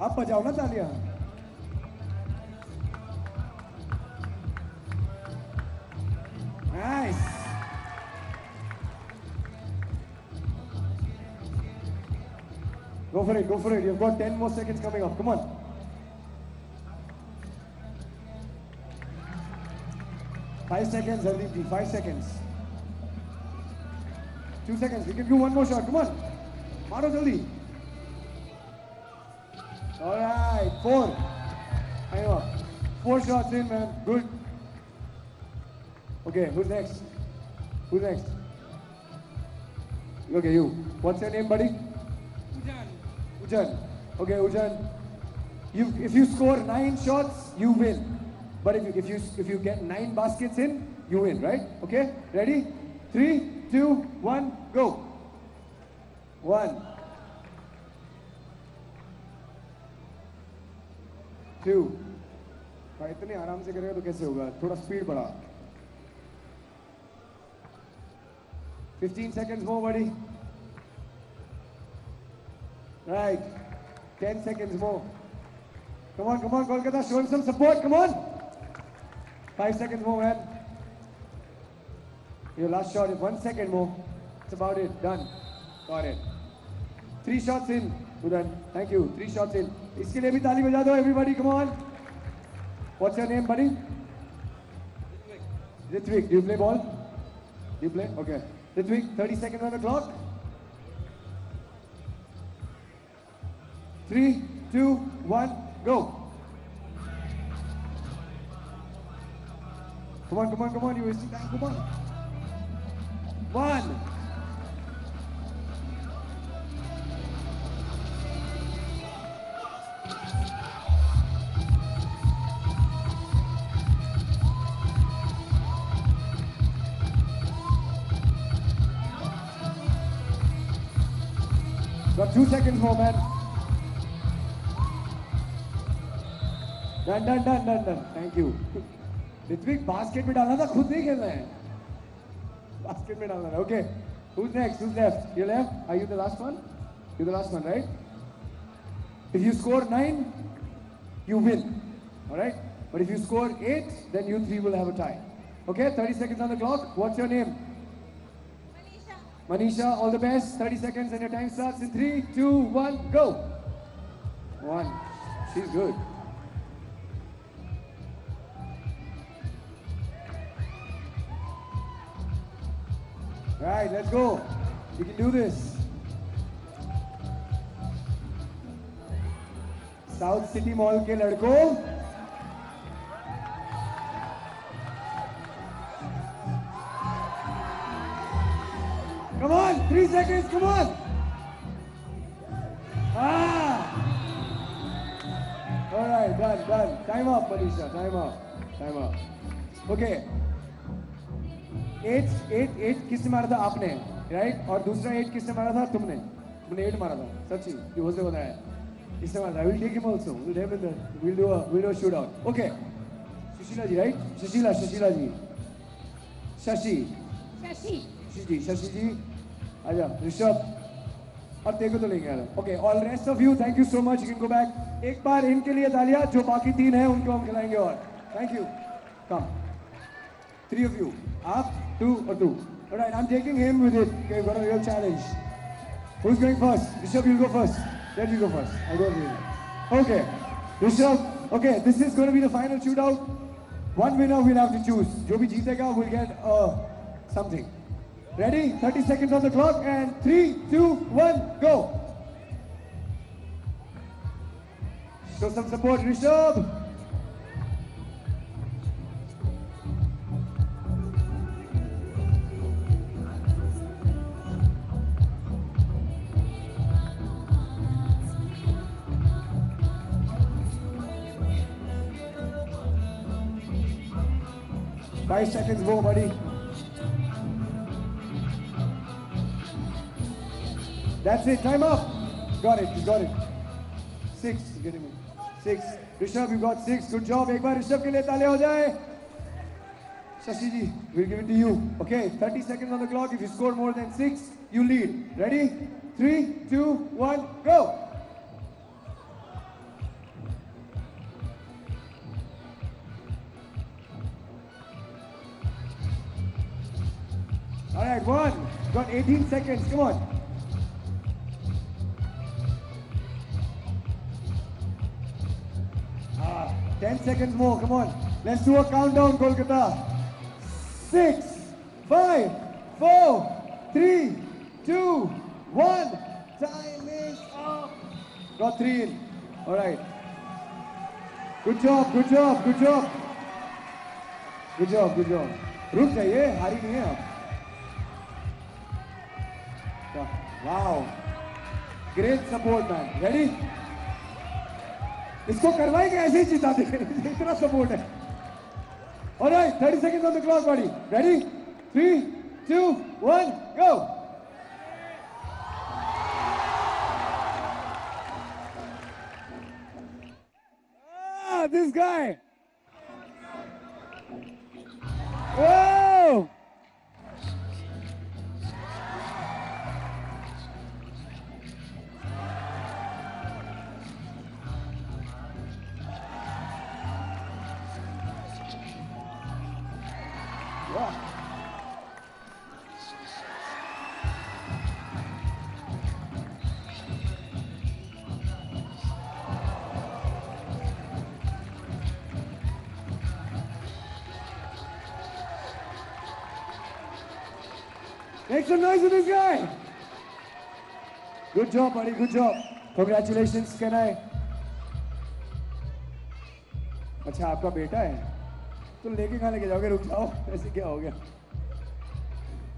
आप बजाओ ना तालियां. Nice. Go for it, go for it. You've got 10 more seconds coming up. Come on. 5 seconds, Hardeep ji. 5 seconds. 2 seconds. We can do one more shot. Come on. Maro jaldi. All right. 4. Hang on. 4 shots in, man. Good. Okay, who's next? Who's next? Okay, you. What's your name, buddy? Ujan. Okay, Ujan. If you score 9 shots, you win. But if you get 9 baskets in, you win, right? Okay? Ready? 3, 2, 1, go. 1, 2. इतने आराम से करेगा तो कैसे होगा? थोड़ा speed बढ़ा. 15 seconds more, buddy. Right. 10 seconds more. Come on, Kolkata. Show him some support. Come on. 5 seconds more, man. Your last shot is 1 second more. That's about it. Done. Got it. 3 shots in. Udan. Thank you. 3 shots in. इसके लिए भी ताली बजा दो, everybody. Come on. What's your name, buddy? Ritvik. Do you play ball? Do you play? Okay. Ritvik, 30 seconds on the clock. 3, 2, 1, go. Come on, you're wasting time, come on. 1. Got 2 seconds more, man. Done. Thank you. Ritvik basket में डालना था, खुद नहीं खेलना है. Basket में डालना है. Okay. Who's next? Who's left? You left? Are you the last one? You're the last one, right? If you score 9, you win. All right? But if you score 8, then you 3 will have a tie. Okay? 30 seconds on the clock. What's your name? Manisha, all the best. 30 seconds and your time starts in 3, 2, 1, go. 1. She's good. Right, let's go. You can do this. South City Mall के लड़कों. Come on, 3 seconds, come on. All right, done. Time up, Manisha. Time up. Okay. Eight किसने मारा था आपने, right? और दूसरा eight किसने मारा था? तुमने 8 मारा था, सच्ची जो होते बताया किसने मारा था? We'll take him also. We'll do a shootout. Okay. Sushila ji, right? Sushila जी. शशि जी. आजा. ऋषभ और तेरे को तो लेंगे यार. Okay. All rest of you, thank you so much. You can go back. एक बार इनके लिए तालियां, जो बाकी 3 हैं उनको हम खिलाएंगे और. Thank you. Come. 3 of you. Up, 2 or 2. All right, I'm taking him with it. Okay, we've got a real challenge. Who's going first? Rishabh, you'll go first. Let me go first. I'll go with you. Okay, Rishabh. Okay, this is going to be the final shootout. One winner we'll have to choose. Jo bhi jeetega will get something. Ready? 30 seconds on the clock and 3, 2, 1, go. Show some support, Rishabh. Five seconds more, buddy. That's it. Time up. Got it. 6. You're getting me. 6. Rishabh, you got 6. Good job. एक बार ऋषभ के लिए तालियां हो जाए. Shashi ji, we'll give it to you. Okay, 30 seconds on the clock. If you score more than 6, you lead. Ready? 3, 2, 1, go. All right, 1. Got 18 seconds. Come on. Ah, 10 seconds more. Come on. Let's do a countdown, Kolkata. 6, 5, 4, 3, 2, 1. Time is up. Got 3 in. All right. Good job. रुक जाइए, हारी नहीं है आप. Wow. Great support, man. Ready? इसको करवाएंगे ऐसे ही जिता देंगे. इतना support है. All right, 30 seconds on the clock, buddy. Ready? 3, 2, 1, go. Ah, this guy. Whoa! Make some noise with this guy. Good job, buddy. Good job. Congratulations. Can I? अच्छा आपका बेटा है तो लेके कहाँ लेके जाओगे? रुक जाओ. ऐसे क्या हो गया?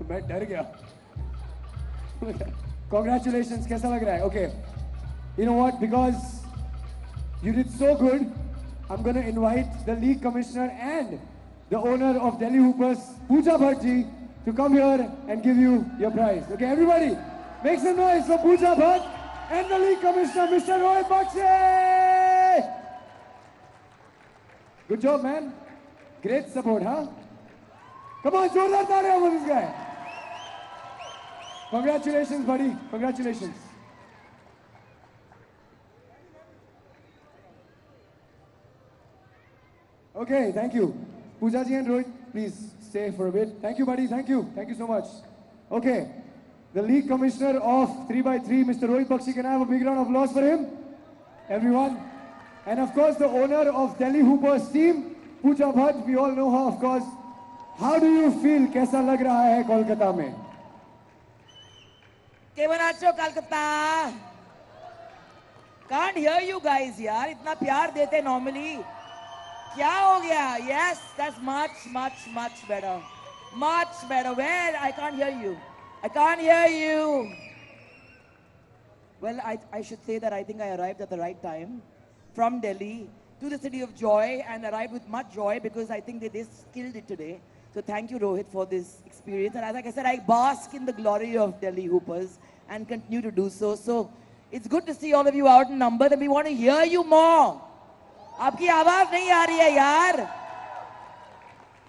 मैं डर गया. Congratulations. कैसा लग रहा है? Okay. You know what? Because you did so good, I'm going to invite the league commissioner and the owner of Delhi Hoopers, Pooja Bhatt ji, to come here and give you your prize. Okay, everybody, make some noise for Pooja Bhatt and the league commissioner, Mr. Rohit Bakshi. Good job, man. Great support, huh? Come on, जोरदार तालियां for this guy. Congratulations, buddy. Congratulations. Okay, thank you. Pooja ji and Rohit, please stay for a bit. Thank you, buddy. Thank you. Thank you so much. Okay, the league commissioner of 3x3, Mr. Rohit Bakshi, can I have a big round of applause for him? Everyone. And of course, the owner of Delhi Hoopers team, Pooja Bhatt. We all know her, of course. How do you feel? कैसा लग रहा है कोलकाता में? केवन आचो Kolkata. Can't hear you guys, यार. इतना प्यार देते normally. क्या हो गया? Yes, that's much better. Much better. Where? I can't hear you. I can't hear you. Well, I should say that I think I arrived at the right time. from Delhi to the city of joy and arrived with much joy because I think they killed it today. So thank you, Rohit, for this experience. And like I said, I bask in the glory of Delhi Hoopers and continue to do so. So it's good to see all of you out in number and we want to hear you more. आपकी आवाज नहीं आ रही है यार.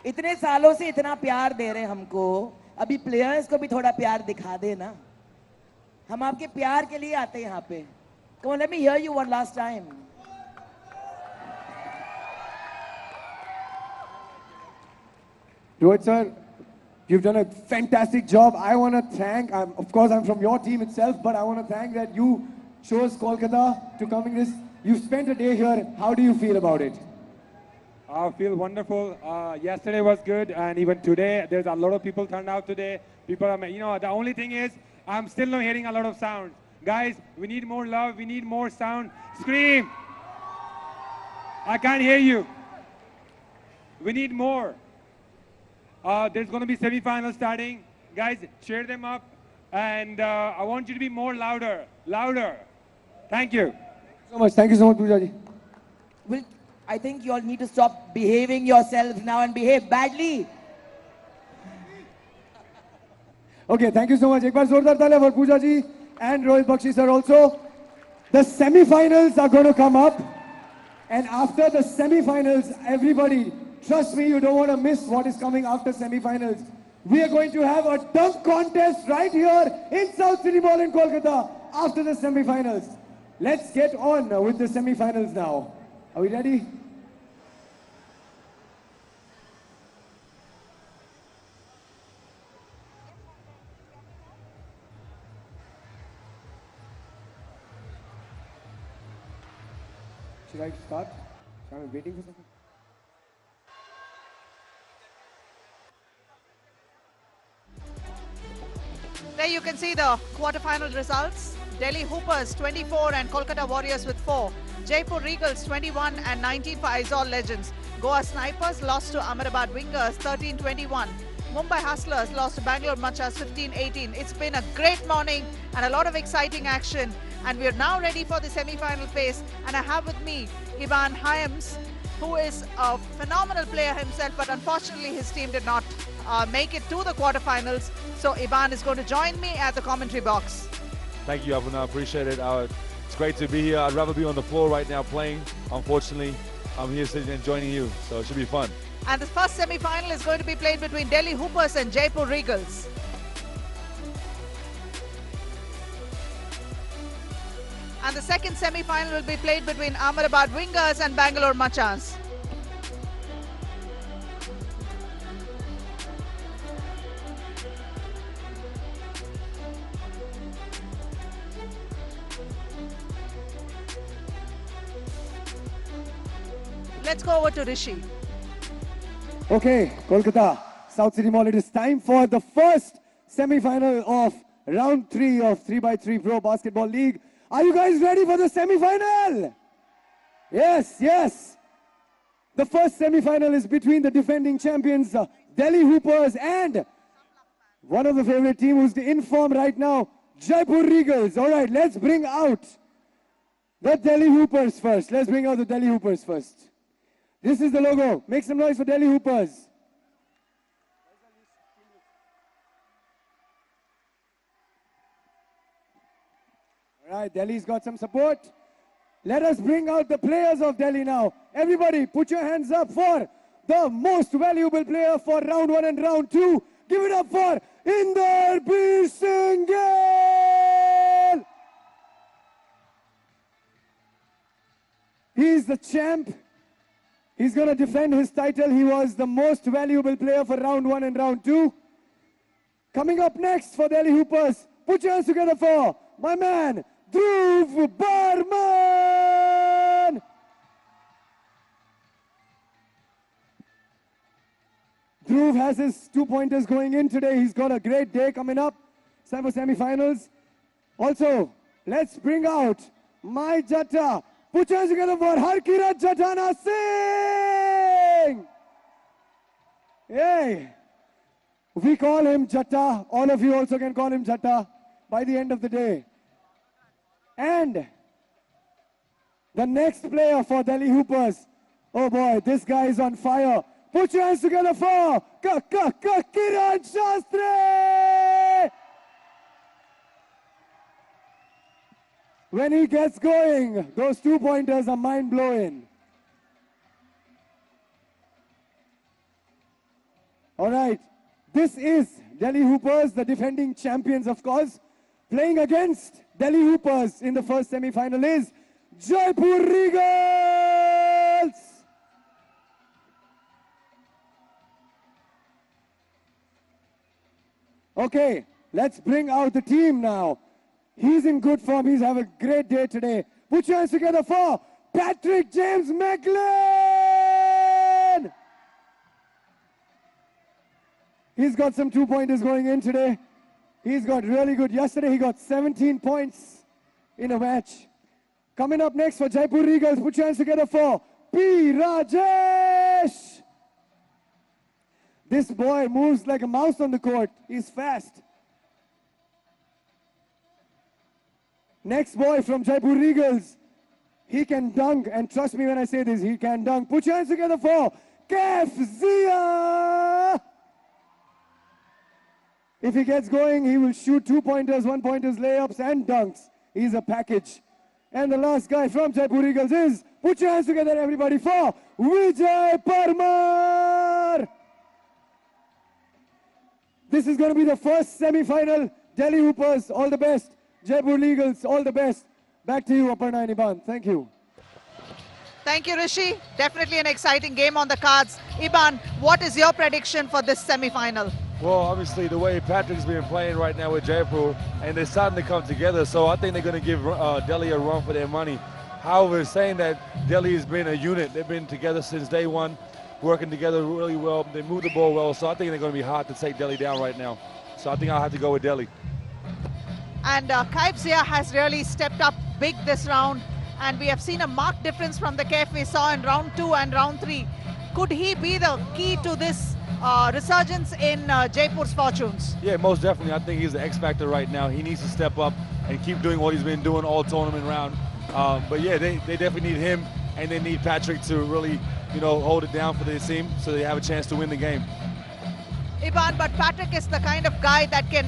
इतने सालों से इतना प्यार दे रहे हैं हमको. अभी प्लेयर्स को भी थोड़ा प्यार दिखा दे ना. हम आपके प्यार के लिए आते हैं यहाँ पे. Come on, let me hear you one last time. Rohit sir, you've done a fantastic job. I want to thank, of course I'm from your team itself, but I want to thank that you chose Kolkata to come in this. You've spent a day here. How do you feel about it? I feel wonderful. Yesterday was good, and even today, there's a lot of people turned out today. People are, the only thing is, I'm still not hearing a lot of sound. Guys, we need more love, we need more sound. Scream! I can't hear you. We need more. There's going to be semi-finals starting. Guys, cheer them up. And I want you to be more louder. Louder. Thank you. So much. Thank you so much, Pooja ji. Well, I think you all need to stop behaving yourselves now and behave badly. Okay, thank you so much. Ek baar zordar talia for Pooja ji and Rohit Bakshi sir also. The semi-finals are going to come up. And after the semi-finals, everybody, trust me, you don't want to miss what is coming after semi-finals. We are going to have a dunk contest right here in South City Mall in Kolkata after the semi-finals. Let's get on with the semi-finals now. Are we ready? Should I start? I'm waiting for something. There you can see the quarter-final results. Delhi Hoopers 24 and Kolkata Warriors with 4. Jaipur Regals 21 and 19 for Aizawl Legends. Goa Snipers lost to Ahmedabad Wingers 13-21. Mumbai Hustlers lost to Bangalore Machas 15-18. It's been a great morning and a lot of exciting action. And we're now ready for the semi-final phase. And I have with me Ivan Hyams, who is a phenomenal player himself, but unfortunately his team did not make it to the quarterfinals. So Ivan is going to join me at the commentary box. Thank you, Abuna. I appreciate it. It's great to be here. I'd rather be on the floor right now playing. Unfortunately, I'm here sitting and joining you, so it should be fun. And the first semi-final is going to be played between Delhi Hoopers and Jaipur Regals. And the second semi-final will be played between Ahmedabad Wingers and Bangalore Machas. Let's go over to Rishi. Okay, Kolkata, South City Mall, it is time for the first semi-final of round 3 of 3x3 Pro Basketball League. Are you guys ready for the semi-final? Yes, yes. The first semi-final is between the defending champions, Delhi Hoopers, and one of the favorite team who's in form right now, Jaipur Regals. All right, let's bring out the Delhi Hoopers first. Let's bring out the Delhi Hoopers first. This is the logo. Make some noise for Delhi Hoopers. All right, Delhi's got some support. Let us bring out the players of Delhi now. Everybody, put your hands up for the most valuable player for round 1 and round 2. Give it up for Inderpreet Singh Gill. He's the champ. He's going to defend his title. He was the most valuable player for round 1 and round 2. Coming up next for Delhi Hoopers, put your hands together for my man, Dhruv Barman. Dhruv has his 2-pointers going in today. He's got a great day coming up. It's time for semi-finals. Also, let's bring out my Jatta. Put your hands together for Harkirat Jatana Singh. Hey, we call him Jatta. All of you also can call him Jatta by the end of the day. And The next player for Delhi Hoopers. Oh boy, this guy is on fire. Put your hands together for Kiran Shastri! When he gets going, those 2-pointers are mind-blowing. All right, this is Delhi Hoopers, the defending champions, of course. Playing against Delhi Hoopers in the first semi-final is Jaipur Regals! Okay, let's bring out the team now. He's in good form. He's having a great day today. Put your hands together for Patrick James Macklin! He's got some 2-pointers going in today. He's got really good. Yesterday he got 17 points in a match. Coming up next for Jaipur Regals, put your hands together for P. Rajesh! This boy moves like a mouse on the court. He's fast. Next boy from Jaipur Regals. He can dunk, and trust me when I say this, he can dunk. Put your hands together for Kef Zia! If he gets going, he will shoot 2-pointers, 1-pointers, layups, and dunks. He's a package. And the last guy from Jaipur Regals is, put your hands together everybody for Vijay Parmar! This is going to be the first semi-final. Delhi Hoopers, all the best. Jaipur Regals, all the best. Back to you, Aparna and Iban. Thank you. Thank you, Rishi. Definitely an exciting game on the cards. Iban, what is your prediction for this semi-final? Well, obviously, the way Patrick's been playing right now with Jaipur, and they're starting to come together, so I think they're going to give Delhi a run for their money. However, saying that Delhi has been a unit. They've been together since day one, working together really well. They move the ball well, so I think they're going to be hard to take Delhi down right now. So I think I'll have to go with Delhi. And Kef Zia has really stepped up big this round, and we have seen a marked difference from the Kef we saw in round 2 and round 3. Could he be the key to this resurgence in Jaipur's fortunes? Yeah, most definitely. I think he's the X factor right now. He needs to step up and keep doing what he's been doing all tournament round. But yeah, they definitely need him, and they need Patrick to really, hold it down for their team so they have a chance to win the game. Iban, but Patrick is the kind of guy that can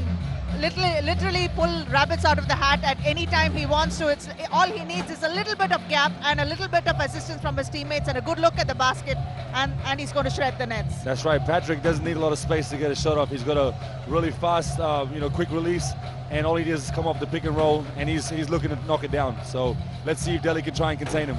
literally pull rabbits out of the hat at any time he wants to. All he needs is a little bit of gap and a little bit of assistance from his teammates and a good look at the basket, and he's going to shred the nets. That's right. Patrick doesn't need a lot of space to get a shot off. He's got a really fast, quick release, and all he does is come off the pick and roll, and he's looking to knock it down. So let's see if Delhi can try and contain him.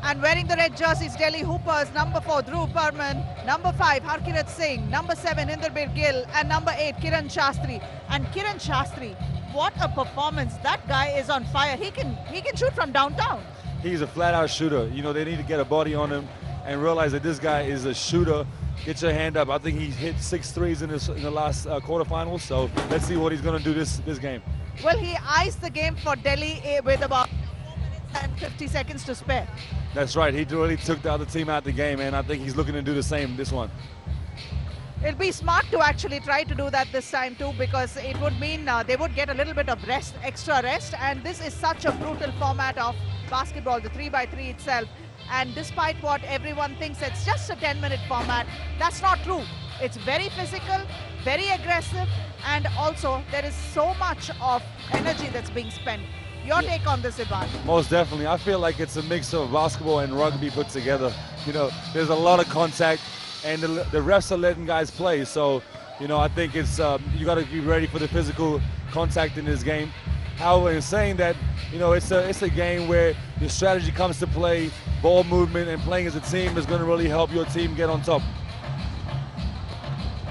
And wearing the red jerseys, Delhi Hoopers, number 4, Dhruv Burman, number 5, Harkirat Singh, number 7, Inderbir Gill, and number 8, Kiran Shastri. And Kiran Shastri, what a performance. That guy is on fire. He can shoot from downtown. He's a flat-out shooter. They need to get a body on him and realize that this guy is a shooter. Get your hand up. I think he hit 6 threes in the last quarterfinals, so let's see what he's going to do this game. Well, he iced the game for Delhi with about 4 minutes and 50 seconds to spare. That's right. He really took the other team out the game, and I think he's looking to do the same this one. It'll be smart to actually try to do that this time too, because it would mean they would get a little bit of rest, extra rest, and this is such a brutal format of basketball, the 3x3 itself. And despite what everyone thinks, it's just a 10-minute format. That's not true. It's very physical, very aggressive, and also there is so much of energy that's being spent. Your take on this, Iban? Most definitely. I feel like it's a mix of basketball and rugby put together. There's a lot of contact, and the refs are letting guys play. So, I think it's you got to be ready for the physical contact in this game. However, in saying that, it's a game where your strategy comes to play. Ball movement and playing as a team is going to really help your team get on top.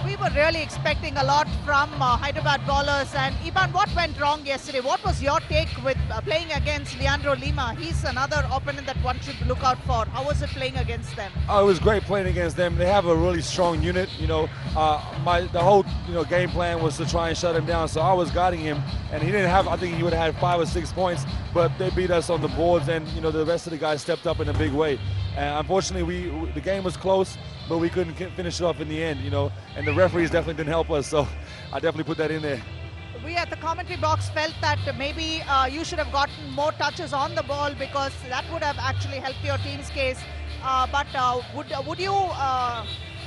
We were really expecting a lot from Hyderabad bowlers. And Iban, what went wrong yesterday? What was your take with playing against Leandro Lima? He's another opponent that one should look out for. How was it playing against them? Oh, it was great playing against them. They have a really strong unit. The whole game plan was to try and shut him down. So I was guarding him, and he didn't have. I think he would have had 5 or 6 points, but they beat us on the boards, and the rest of the guys stepped up in a big way. And unfortunately, the game was close, but we couldn't finish it off in the end, and the referees definitely didn't help us, so I definitely put that in there. we at the commentary box felt that maybe you should have gotten more touches on the ball because that would have actually helped your team's case. But would you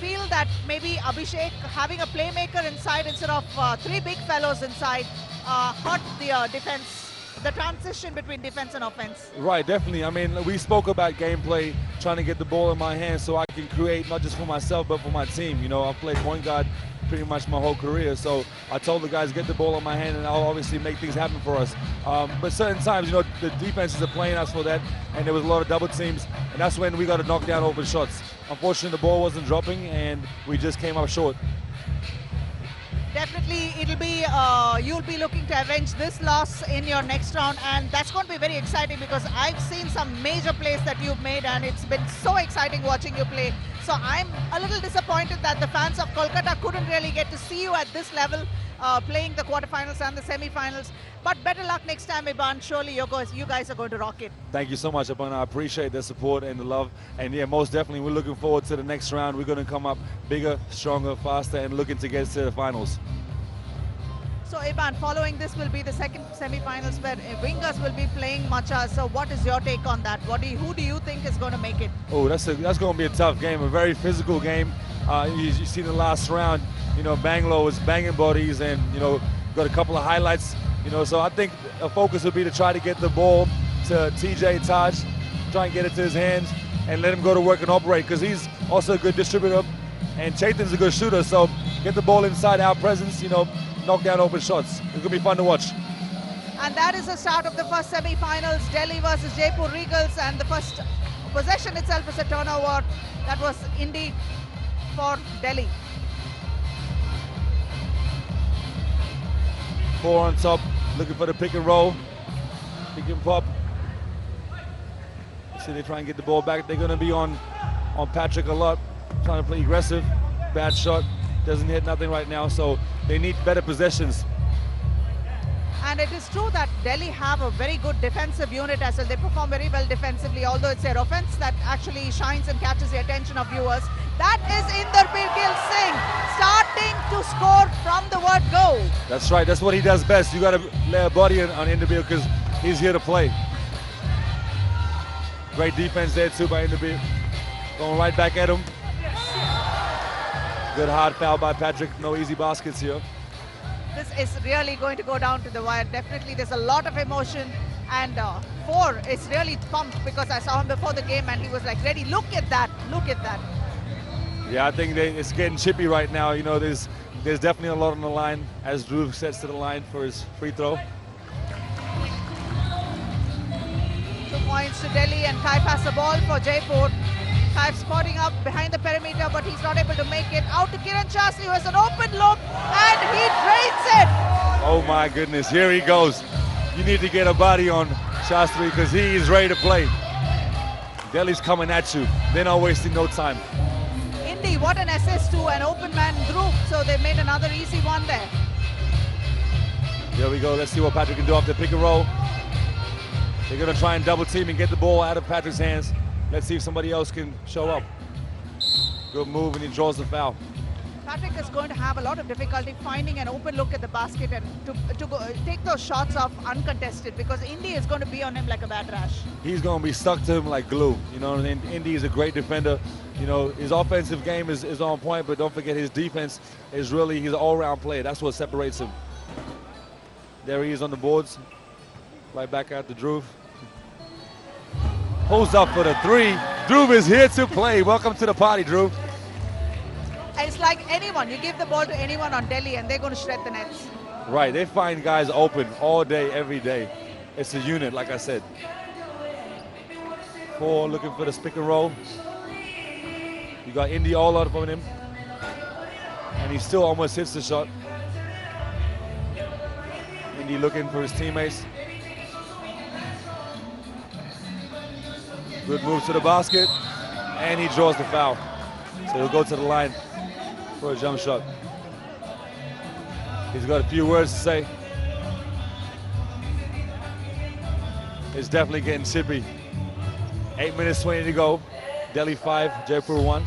feel that maybe Abhishek having a playmaker inside instead of three big fellows inside hurt the defense, the transition between defense and offense? Right, definitely. I mean, we spoke about gameplay, trying to get the ball in my hands so I can create not just for myself but for my team. You know, I've played point guard pretty much my whole career, so I told the guys get the ball in my hand and I'll obviously make things happen for us. But certain times, you know, the defenses are playing us for that, and there was a lot of double teams, and that's when we got to knock down open shots. Unfortunately, the ball wasn't dropping and we just came up short. Definitely, it'll be you'll be looking to avenge this loss in your next round, and that's going to be very exciting because I've seen some major plays that you've made, and it's been so exciting watching you play. So I'm a little disappointed that the fans of Kolkata couldn't really get to see you at this level, playing the quarterfinals and the semi-finals. But better luck next time, Iban. Surely you guys are going to rock it. Thank you so much, Abana. I appreciate the support and the love. And yeah, most definitely, we're looking forward to the next round. We're going to come up bigger, stronger, faster, and looking to get to the finals. So Iban, following this will be the second semi-finals where Wingers will be playing Macha. So what is your take on that? Who do you think is going to make it? Oh, that's going to be a tough game, a very physical game. You see the last round, you know, Bangalore was banging bodies and, you know, got a couple of highlights, you know, so I think a focus would be to try to get the ball to TJ Taj, try and get it to his hands and let him go to work and operate because he's also a good distributor and Chaitan's a good shooter, so get the ball inside our presence, you know, knock down open shots. It's going to be fun to watch. And that is the start of the first semi-finals, Delhi versus Jaipur Regals, and the first possession itself is a turnover. That was Indy for Delhi. 4 on top, looking for the pick and roll, pick and pop. See, they try and get the ball back. They're going to be on Patrick a lot, trying to play aggressive. Bad shot, doesn't hit nothing right now, so they need better possessions. And it is true that Delhi have a very good defensive unit as well. They perform very well defensively, although it's their offense that actually shines and catches the attention of viewers. That is Inderpreet Gill Singh starting to score from the word go. That's right, that's what he does best. You got to lay a body on Inderpreet because he's here to play. Great defense there too by Inderpreet. Going right back at him. Good hard foul by Patrick, no easy baskets here. This is really going to go down to the wire. Definitely there's a lot of emotion, and 4 is really pumped because I saw him before the game and he was like, ready, look at that, look at that. Yeah, I think it's getting chippy right now. You know, there's definitely a lot on the line as Dhruv sets to the line for his free throw. 2 points to Delhi, and Kai pass the ball for Jaipur. Kai spotting up behind the perimeter, but he's not able to make it. Out to Kiran Shastri, who has an open look, and he drains it. Oh my goodness, here he goes. You need to get a body on Shastri because he is ready to play. Delhi's coming at you. They're not wasting no time. Indy, what an assist to an open man Dhruv. So they made another easy one there. Here we go. Let's see what Patrick can do off the pick and roll. They're going to try and double team and get the ball out of Patrick's hands. Let's see if somebody else can show up. Good move, and he draws the foul. Patrick is going to have a lot of difficulty finding an open look at the basket and to go, take those shots off uncontested because Indy is going to be on him like a bad rash. He's going to be stuck to him like glue. You know, and Indy is a great defender. You know, his offensive game is on point, but don't forget his defense is really, he's an all-round player. That's what separates him. There he is on the boards. Right back out to Dhruv. Pulls up for the 3. Dhruv is here to play. Welcome to the party, Dhruv. It's like anyone. You give the ball to anyone on Delhi and they're going to shred the nets. Right, they find guys open all day, every day. It's a unit, like I said. 4 looking for the pick and roll. You got Indy all out on him. And he still almost hits the shot. Indy looking for his teammates. Good move to the basket, and he draws the foul. So he'll go to the line for a jump shot. He's got a few words to say. It's definitely getting chippy. 8 minutes 20 to go. Delhi 5, Jaipur 1.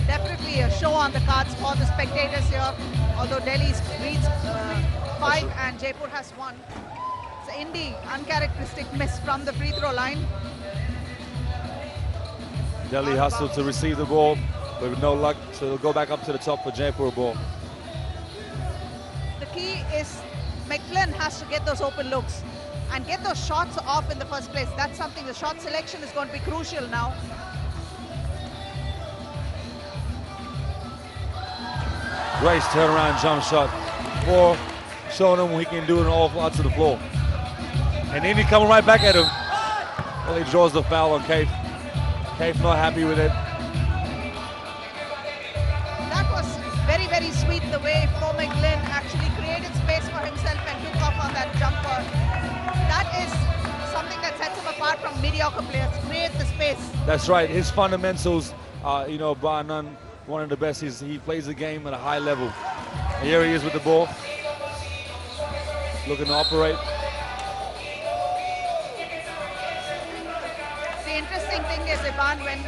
Definitely definitely a show on the cards for the spectators here. Although Delhi's reads 5 and Jaipur has 1. It's Indy uncharacteristic miss from the free throw line. Delhi hustled to receive the ball, but with no luck, so it'll go back up to the top for Jaipur ball. The key is McGlynn has to get those open looks and get those shots off in the first place. That's something, the shot selection is going to be crucial now. Grace turnaround jump shot for showing him he can do it all out to the floor. And Indy coming right back at him. Well, he draws the foul on Kaif. Kaif not happy with it. That was very, very sweet the way Flo McGlynn actually created space for himself and took off on that jumper. That is something that sets him apart from mediocre players. Create the space. That's right. His fundamentals, you know, bar none, one of the best. He plays the game at a high level. And here he is with the ball, looking to operate. The interesting thing is, Ivan, when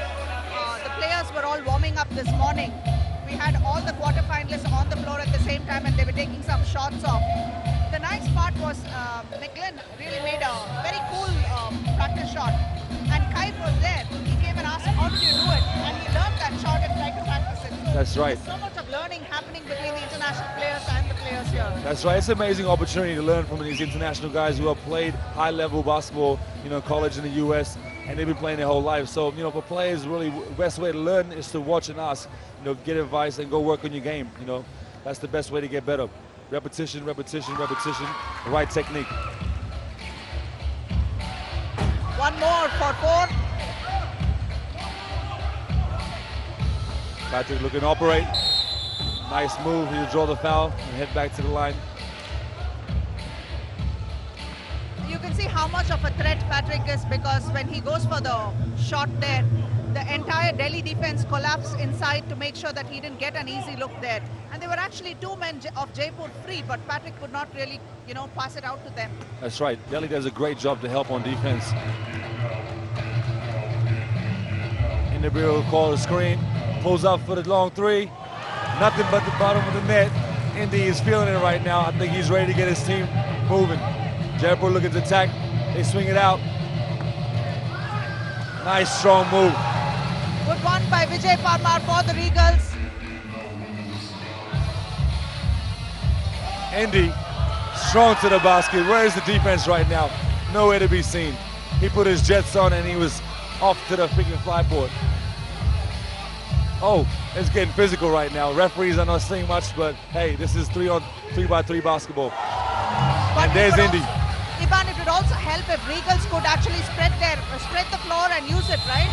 the players were all warming up this morning, we had all the quarterfinalists on the floor at the same time and they were taking some shots off. The nice part was McGlynn really made a very cool practice shot. And Kaif was there. He came and asked, how did you do it? And he learned that shot and tried to practice it. That's right. There's so much of learning happening between the international players and the players here. That's right. It's an amazing opportunity to learn from these international guys who have played high-level basketball, you know, college in the U.S., and they've been playing their whole life. So, you know, for players, really, the best way to learn is to watch and ask, you know, get advice and go work on your game. You know, that's the best way to get better. Repetition, repetition, repetition, the right technique. One more for 4. Patrick looking to operate. Nice move. He'll draw the foul and head back to the line. You can see how much of a threat Patrick is, because when he goes for the shot there, the entire Delhi defense collapsed inside to make sure that he didn't get an easy look there. And there were actually 2 men of Jaipur free, but Patrick could not really, you know, pass it out to them. That's right. Delhi does a great job to help on defense. Inderbeer will call the screen. Pulls up for the long 3. Nothing but the bottom of the net. Indy is feeling it right now. I think he's ready to get his team moving. Jaipur looking to attack. They swing it out. Nice strong move. Good one by Vijay Parmar for the Regals. Indy strong to the basket. Where is the defense right now? Nowhere to be seen. He put his jets on and he was off to the freaking flyboard. Oh, it's getting physical right now. Referees are not saying much, but hey, this is 3-on-3 basketball. But and there's Indy. Ivan, it would also help if Regals could actually spread the floor and use it, right?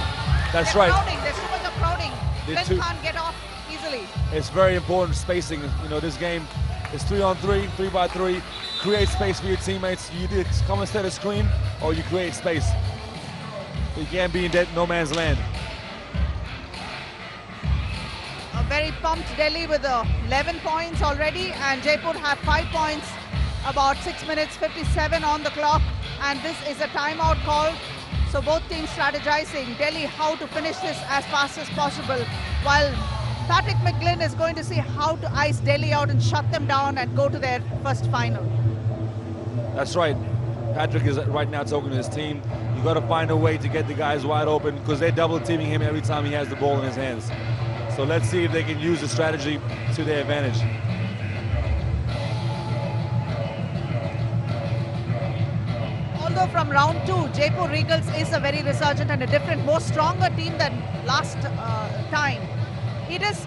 That's They're right. Crowding. There's too much of crowding. They're Flynn can't get off easily. It's very important spacing. You know, this game is 3-on-3, 3x3. Create space for your teammates. You either come and set a screen or you create space. You can't be in no man's land. A very pumped Delhi with 11 points already, and Jaipur have 5 points. About 6 minutes 57 on the clock, and this is a timeout call. So both teams strategizing Delhi how to finish this as fast as possible, while Patrick McGlynn is going to see how to ice Delhi out and shut them down and go to their first final. That's right. Patrick is right now talking to his team. You got to find a way to get the guys wide open because they're double teaming him every time he has the ball in his hands. So let's see if they can use the strategy to their advantage. Although from round 2, Jaipur Regals is a very resurgent and a different, more stronger team than last time. It is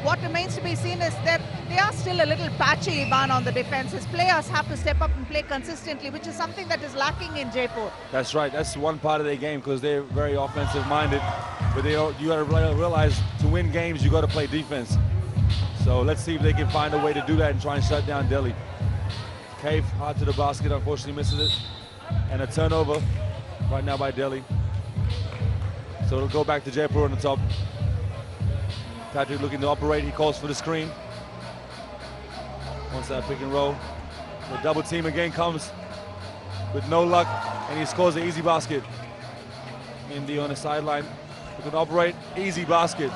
what remains to be seen is that they are still a little patchy, Ivan, on the defense. His players have to step up and play consistently, which is something that is lacking in Jaipur. That's right. That's one part of their game because they're very offensive-minded. But you got to realize to win games, you got to play defense. So let's see if they can find a way to do that and try and shut down Delhi. Kaif hard to the basket, unfortunately misses it. And a turnover right now by Delhi. So it'll go back to Jaipur on the top. Patrick looking to operate. He calls for the screen. Wants that pick and roll. The double team again comes with no luck, and he scores an easy basket. Indy on the sideline. Looking to operate. Easy basket.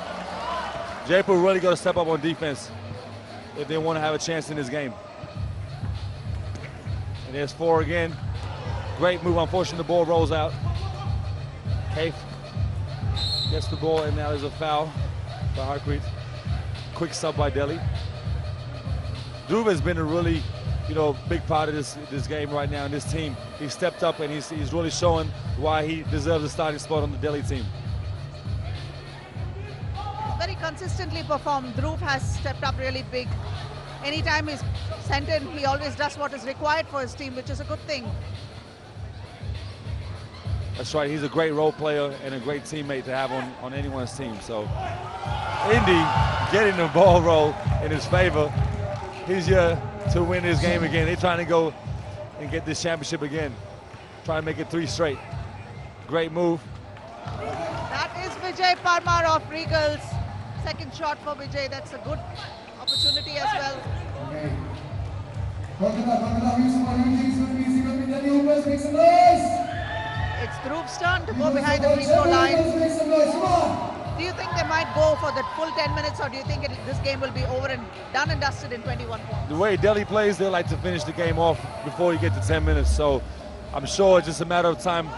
Jaipur really got to step up on defense if they want to have a chance in this game. And there's 4 again. Great move. Unfortunately, the ball rolls out. Kaif gets the ball, and now there's a foul by Harpreet. Quick sub by Delhi. Dhruv has been a really, big part of this game right now in this team. He stepped up and he's really showing why he deserves a starting spot on the Delhi team. Very consistently performed. Dhruv has stepped up really big. Anytime he's sent in, he always does what is required for his team, which is a good thing. That's right, he's a great role player and a great teammate to have on anyone's team. So Indy getting the ball roll in his favor. He's here to win this game again. They're trying to go and get this championship again. Trying to make it 3 straight. Great move. That is Vijay Parmar of Regals. Second shot for Vijay. That's a good opportunity as well. Okay. Make some noise. It's Dhruv's turn to go behind the free throw line. Do you think they might go for that full 10 minutes, or do you think this game will be over and done and dusted in 21 points? The way Delhi plays, they like to finish the game off before you get to 10 minutes. So I'm sure it's just a matter of time.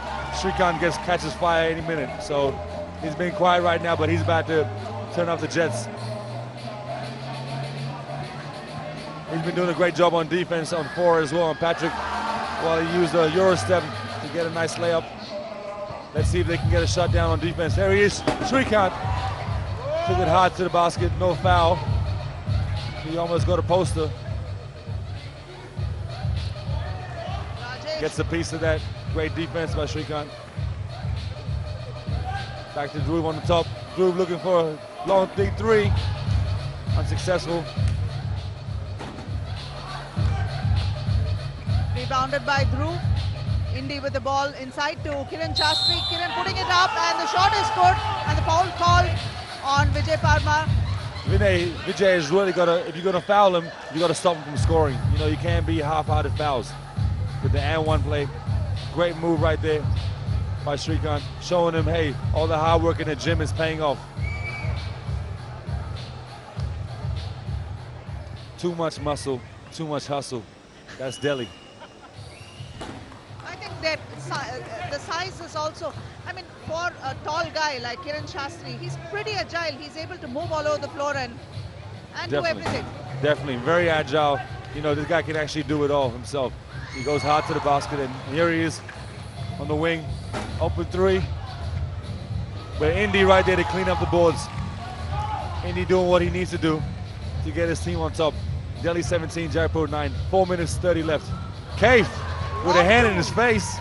Srikanth catches fire any minute. So he's been quiet right now, but he's about to turn off the jets. He's been doing a great job on defense on 4 as well. And Patrick, while he used a Euro step to get a nice layup. Let's see if they can get a shot down on defense. There he is, Srikanth. Took it hard to the basket, no foul. He almost got a poster. Gets a piece of that. Great defense by Srikanth. Back to Dhruv on the top. Dhruv looking for a long big 3. Unsuccessful. Rebounded by Dhruv. Indy with the ball inside to Kiran Shastri. Kiran putting it up, and the shot is good, and the foul called on Vijay Parmar. Vijay has really got to, if you're going to foul him, you got to stop him from scoring. You can't be half-hearted fouls. With the and-1 play, great move right there by Srikanth, showing him, hey, all the hard work in the gym is paying off. Too much muscle, too much hustle. That's Delhi. That the size is also, for a tall guy like Kiran Shastri, he's pretty agile. He's able to move all over the floor and do everything. Definitely, very agile. This guy can actually do it all himself. He goes hard to the basket, and here he is on the wing, open 3. But Indy right there to clean up the boards. Indy doing what he needs to do to get his team on top. Delhi 17, Jaipur 9. 4 minutes 30 left. Kaif with a hand in his face.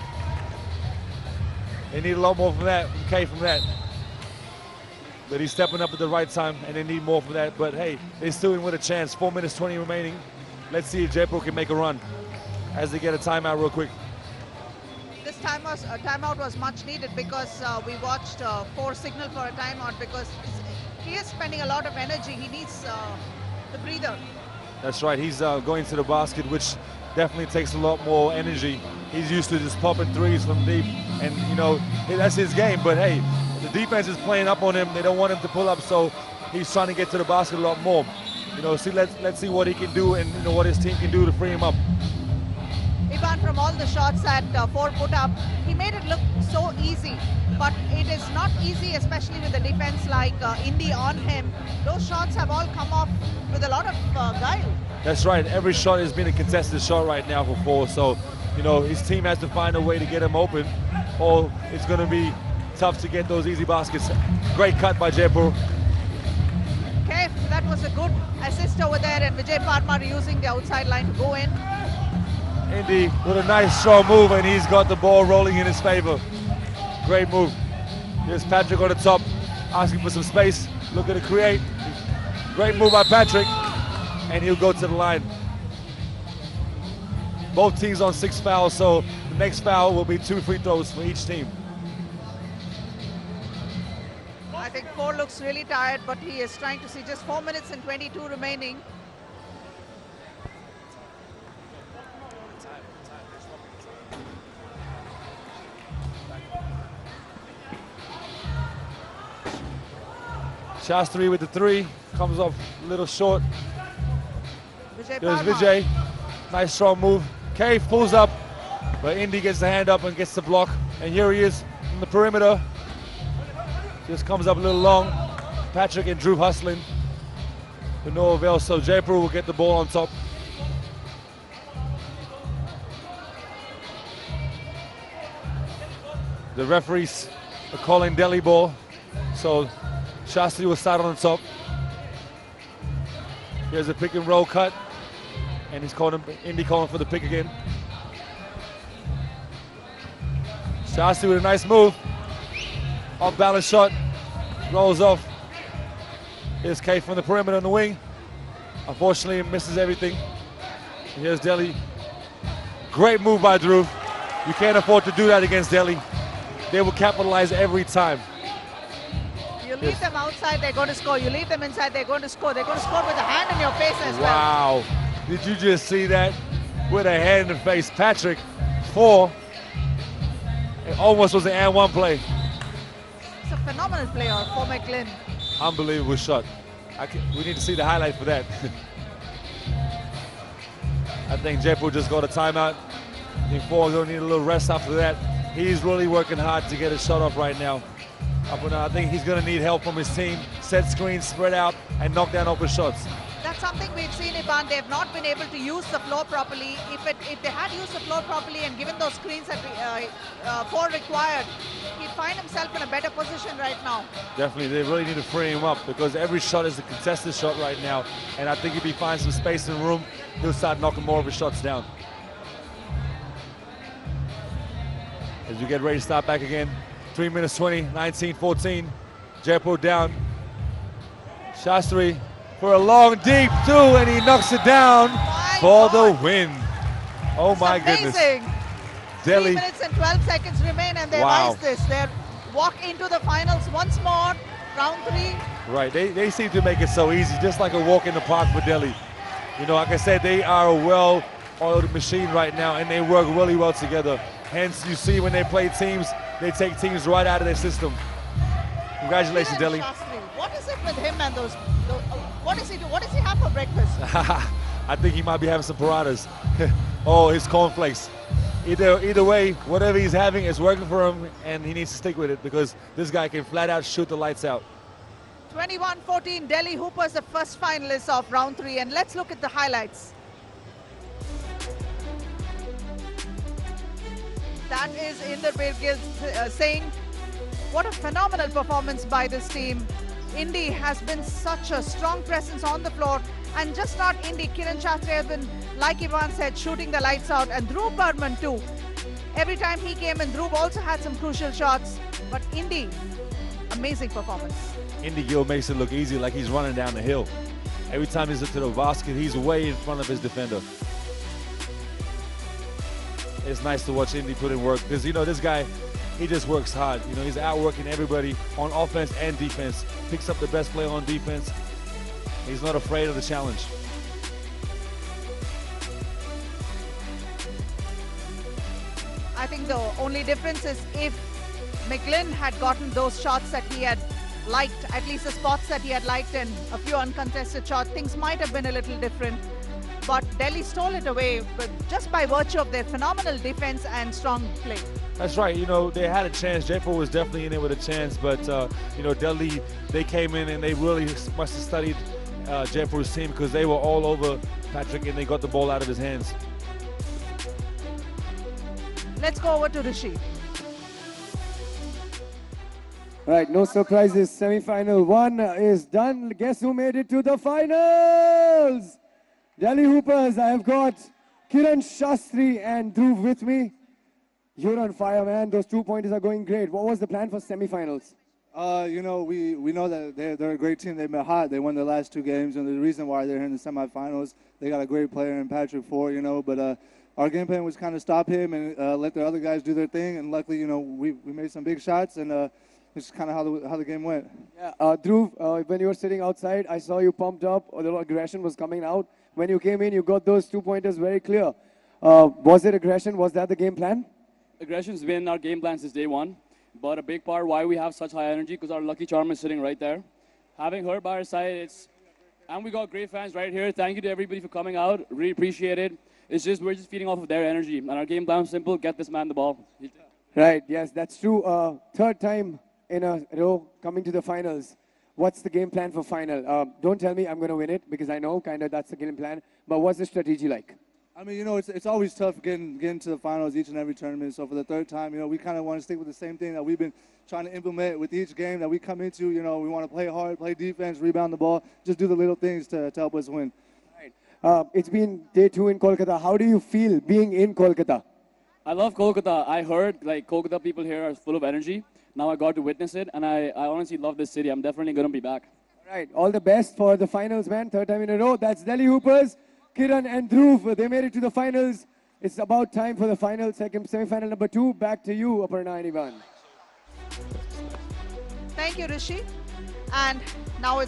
They need a lot more from that, from Kaif from that. But he's stepping up at the right time, and they need more from that. But hey, they're still in with a chance. 4 minutes 20 remaining. Let's see if Jaipur can make a run as they get a timeout real quick. This timeout was much needed because we watched 4 signal for a timeout because he is spending a lot of energy. He needs the breather. That's right. He's going to the basket, which definitely takes a lot more energy. He's used to just popping 3s from deep, and that's his game. But hey, the defense is playing up on him. They don't want him to pull up, so he's trying to get to the basket a lot more. Let's see what he can do and what his team can do to free him up. Ivan, from all the shots that 4 put up, he made it look so easy. But it is not easy, especially with the defense like Indy on him. Those shots have all come off with a lot of guile. That's right. Every shot has been a contested shot right now for 4. So, his team has to find a way to get him open, or it's going to be tough to get those easy baskets. Great cut by Jaipur. Okay, that was a good assist over there, and Vijay Parmar using the outside line to go in. Indy with a nice strong move, and he's got the ball rolling in his favor. Great move. Here's Patrick on the top, asking for some space, looking to create. Great move by Patrick, and he'll go to the line. Both teams on 6 fouls, so the next foul will be 2 free throws for each team. I think 4 looks really tired, but he is trying to see just 4 minutes and 22 remaining. Shastri with the three, comes up a little short. Vijay There's Parmar. Vijay, nice strong move. Cave pulls up, but Indy gets the hand up and gets the block. And here he is from the perimeter. Just comes up a little long. Patrick and Dhruv hustling. To no avail, so Jaipur will get the ball on top. The referees are calling Delhi ball, so Shastri will start on the top. Here's a pick and roll cut, and he's calling Indy calling for the pick again. Shastri with a nice move, off balance shot, rolls off. Here's Kate from the perimeter on the wing. Unfortunately, it misses everything. And here's Delhi. Great move by Dhruv. You can't afford to do that against Delhi. They will capitalize every time. You leave them outside, they're going to score. You leave them inside, they're going to score. They're going to score with a hand in your face as well. Wow. Did you just see that? With a hand in the face. Patrick, 4. It almost was an and one play. It's a phenomenal player for McGlynn. Unbelievable shot. We need to see the highlight for that. I think Jaipur just got a timeout. I think 4 is going to need a little rest after that. He's really working hard to get his shot off right now. I think he's going to need help from his team. Set screens, spread out, and knock down open shots. That's something we've seen, Ivan. They've not been able to use the floor properly. If they had used the floor properly and given those screens that Ford required, he'd find himself in a better position right now. Definitely, they really need to free him up because every shot is a contested shot right now. And I think if he finds some space and room, he'll start knocking more of his shots down. As we get ready to start back again, 3 minutes 20, 19-14. Jaipur down. Shastri for a long deep two, and he knocks it down for the win. Oh my goodness. Amazing. Delhi. 3 minutes and 12 seconds remain, and they've iced this. They're walk into the finals once more, round 3. Right, they seem to make it so easy, just like a walk in the park for Delhi. You know, like I said, they are a well-oiled machine right now, and they work really well together. Hence, you see when they play teams, they take teams right out of their system. Congratulations, Delhi. Shastri, what is it with him and those what does he do? What does he have for breakfast? I think he might be having some paradas. Oh, his cornflakes. Either way, whatever he's having is working for him, and he needs to stick with it because this guy can flat out shoot the lights out. 21-14, Delhi Hoopers, the first finalists of round 3, and let's look at the highlights. That is Inder Gill saying, what a phenomenal performance by this team. Indy has been such a strong presence on the floor, and just not Indy. Kiran Shastri has been, like Ivan said, shooting the lights out, and Dhruv Burman too. Every time he came in, Dhruv also had some crucial shots, but Indy, amazing performance. Indy Gill makes it look easy, like he's running down the hill. Every time he's up to the basket, he's way in front of his defender. It's nice to watch Indy put in work because, you know, this guy, he just works hard. You know, he's outworking everybody on offense and defense. Picks up the best player on defense. He's not afraid of the challenge. I think the only difference is if McGlynn had gotten those shots that he had liked, at least the spots that he had liked and a few uncontested shots, things might have been a little different. But Delhi stole it away just by virtue of their phenomenal defense and strong play. That's right. You know, they had a chance. Jaipur was definitely in it with a chance, but, you know, Delhi, they came in and they really must have studied Jaipur's team because they were all over Patrick and they got the ball out of his hands. Let's go over to Rishi. Right, no surprises. Semi-final 1 is done. Guess who made it to the finals? Delhi Hoopers. I have got Kiran Shastri and Dhruv with me. You're on fire, man. Those 2 pointers are going great. What was the plan for semi-finals? You know, we know that they're a great team. They've been hot. They won their last 2 games, and the reason why they're here in the semifinals, they got a great player in Patrick Ford, you know, but our game plan was kind of stop him and let the other guys do their thing, and luckily, you know, we made some big shots, and it's kind of how the game went. Yeah, Dhruv, when you were sitting outside, I saw you pumped up, or the aggression was coming out. When you came in, you got those 2 pointers very clear. Was it aggression? Was that the game plan? Aggression's been our game plan since day one, but a big part why we have such high energy because our lucky charm is sitting right there. having her by our side, and we got great fans right here. Thank you to everybody for coming out. Really appreciate it. We're just feeding off of their energy. And our game plan is simple: get this man the ball. Right, yes, that's true. Third time in a row coming to the finals. What's the game plan for final? Don't tell me I'm going to win it, because I know kind of that's the game plan. But what's the strategy like? I mean, you know, it's always tough getting to the finals each and every tournament. So for the third time, you know, we kind of want to stick with the same thing that we've been trying to implement with each game that we come into. You know, we want to play hard, play defense, rebound the ball, just do the little things to help us win. Right. It's been day 2 in Kolkata. How do you feel being in Kolkata? I love Kolkata. I heard like Kolkata people here are full of energy. Now I got to witness it, and I honestly love this city. I'm definitely going to be back. All right, all the best for the finals, man. Third time in a row. That's Delhi Hoopers. Kiran and Dhruv, they made it to the finals. It's about time for the final, semi-final number 2. Back to you, Aparna and Ivan. Thank you, Rishi. And now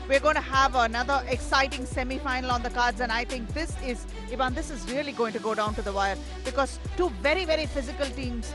we're going to have another exciting semi-final on the cards, and I think this is really going to go down to the wire, because two very, very physical teams.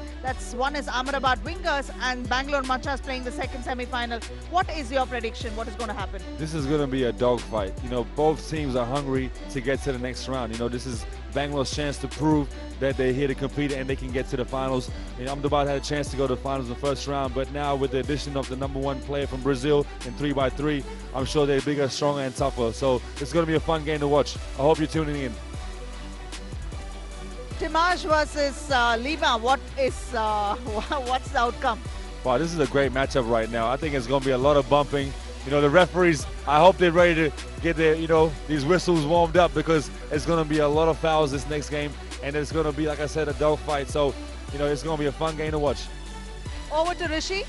One is Ahmedabad Wingers and Bangalore Machas playing the second semi-final. What is your prediction? What is going to happen? This is going to be a dogfight. You know, both teams are hungry to get to the next round. You know, this is Bangalore's chance to prove that they're here to compete and they can get to the finals. You know, Ahmedabad had a chance to go to the finals in the first round, but now with the addition of the #1 player from Brazil in 3x3, I'm sure they're bigger, stronger, and tougher. So it's going to be a fun game to watch. I hope you're tuning in. Timaj versus Lima. What's the outcome? Wow, this is a great matchup right now. I think it's going to be a lot of bumping. You know, the referees, I hope they're ready to get their, these whistles warmed up, because it's going to be a lot of fouls this next game, and it's going to be, like I said, a dogfight. So, it's going to be a fun game to watch. Over to Rishi.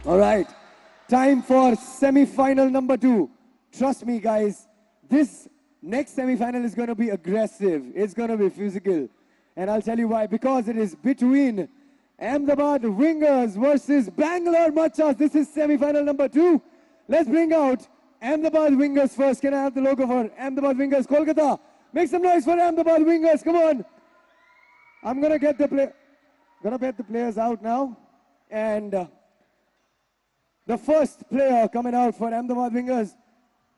All right, time for semi-final number 2. Trust me, guys, this next semi-final is going to be aggressive. It's going to be physical. And I'll tell you why. Because it is between Ahmedabad Wingers versus Bangalore Machas. This is semi-final number 2. Let's bring out Ahmedabad Wingers first. Can I have the logo for Ahmedabad Wingers? Kolkata. Make some noise for Ahmedabad Wingers. Come on. I'm going to get the players out now. And the first player coming out for Ahmedabad Wingers.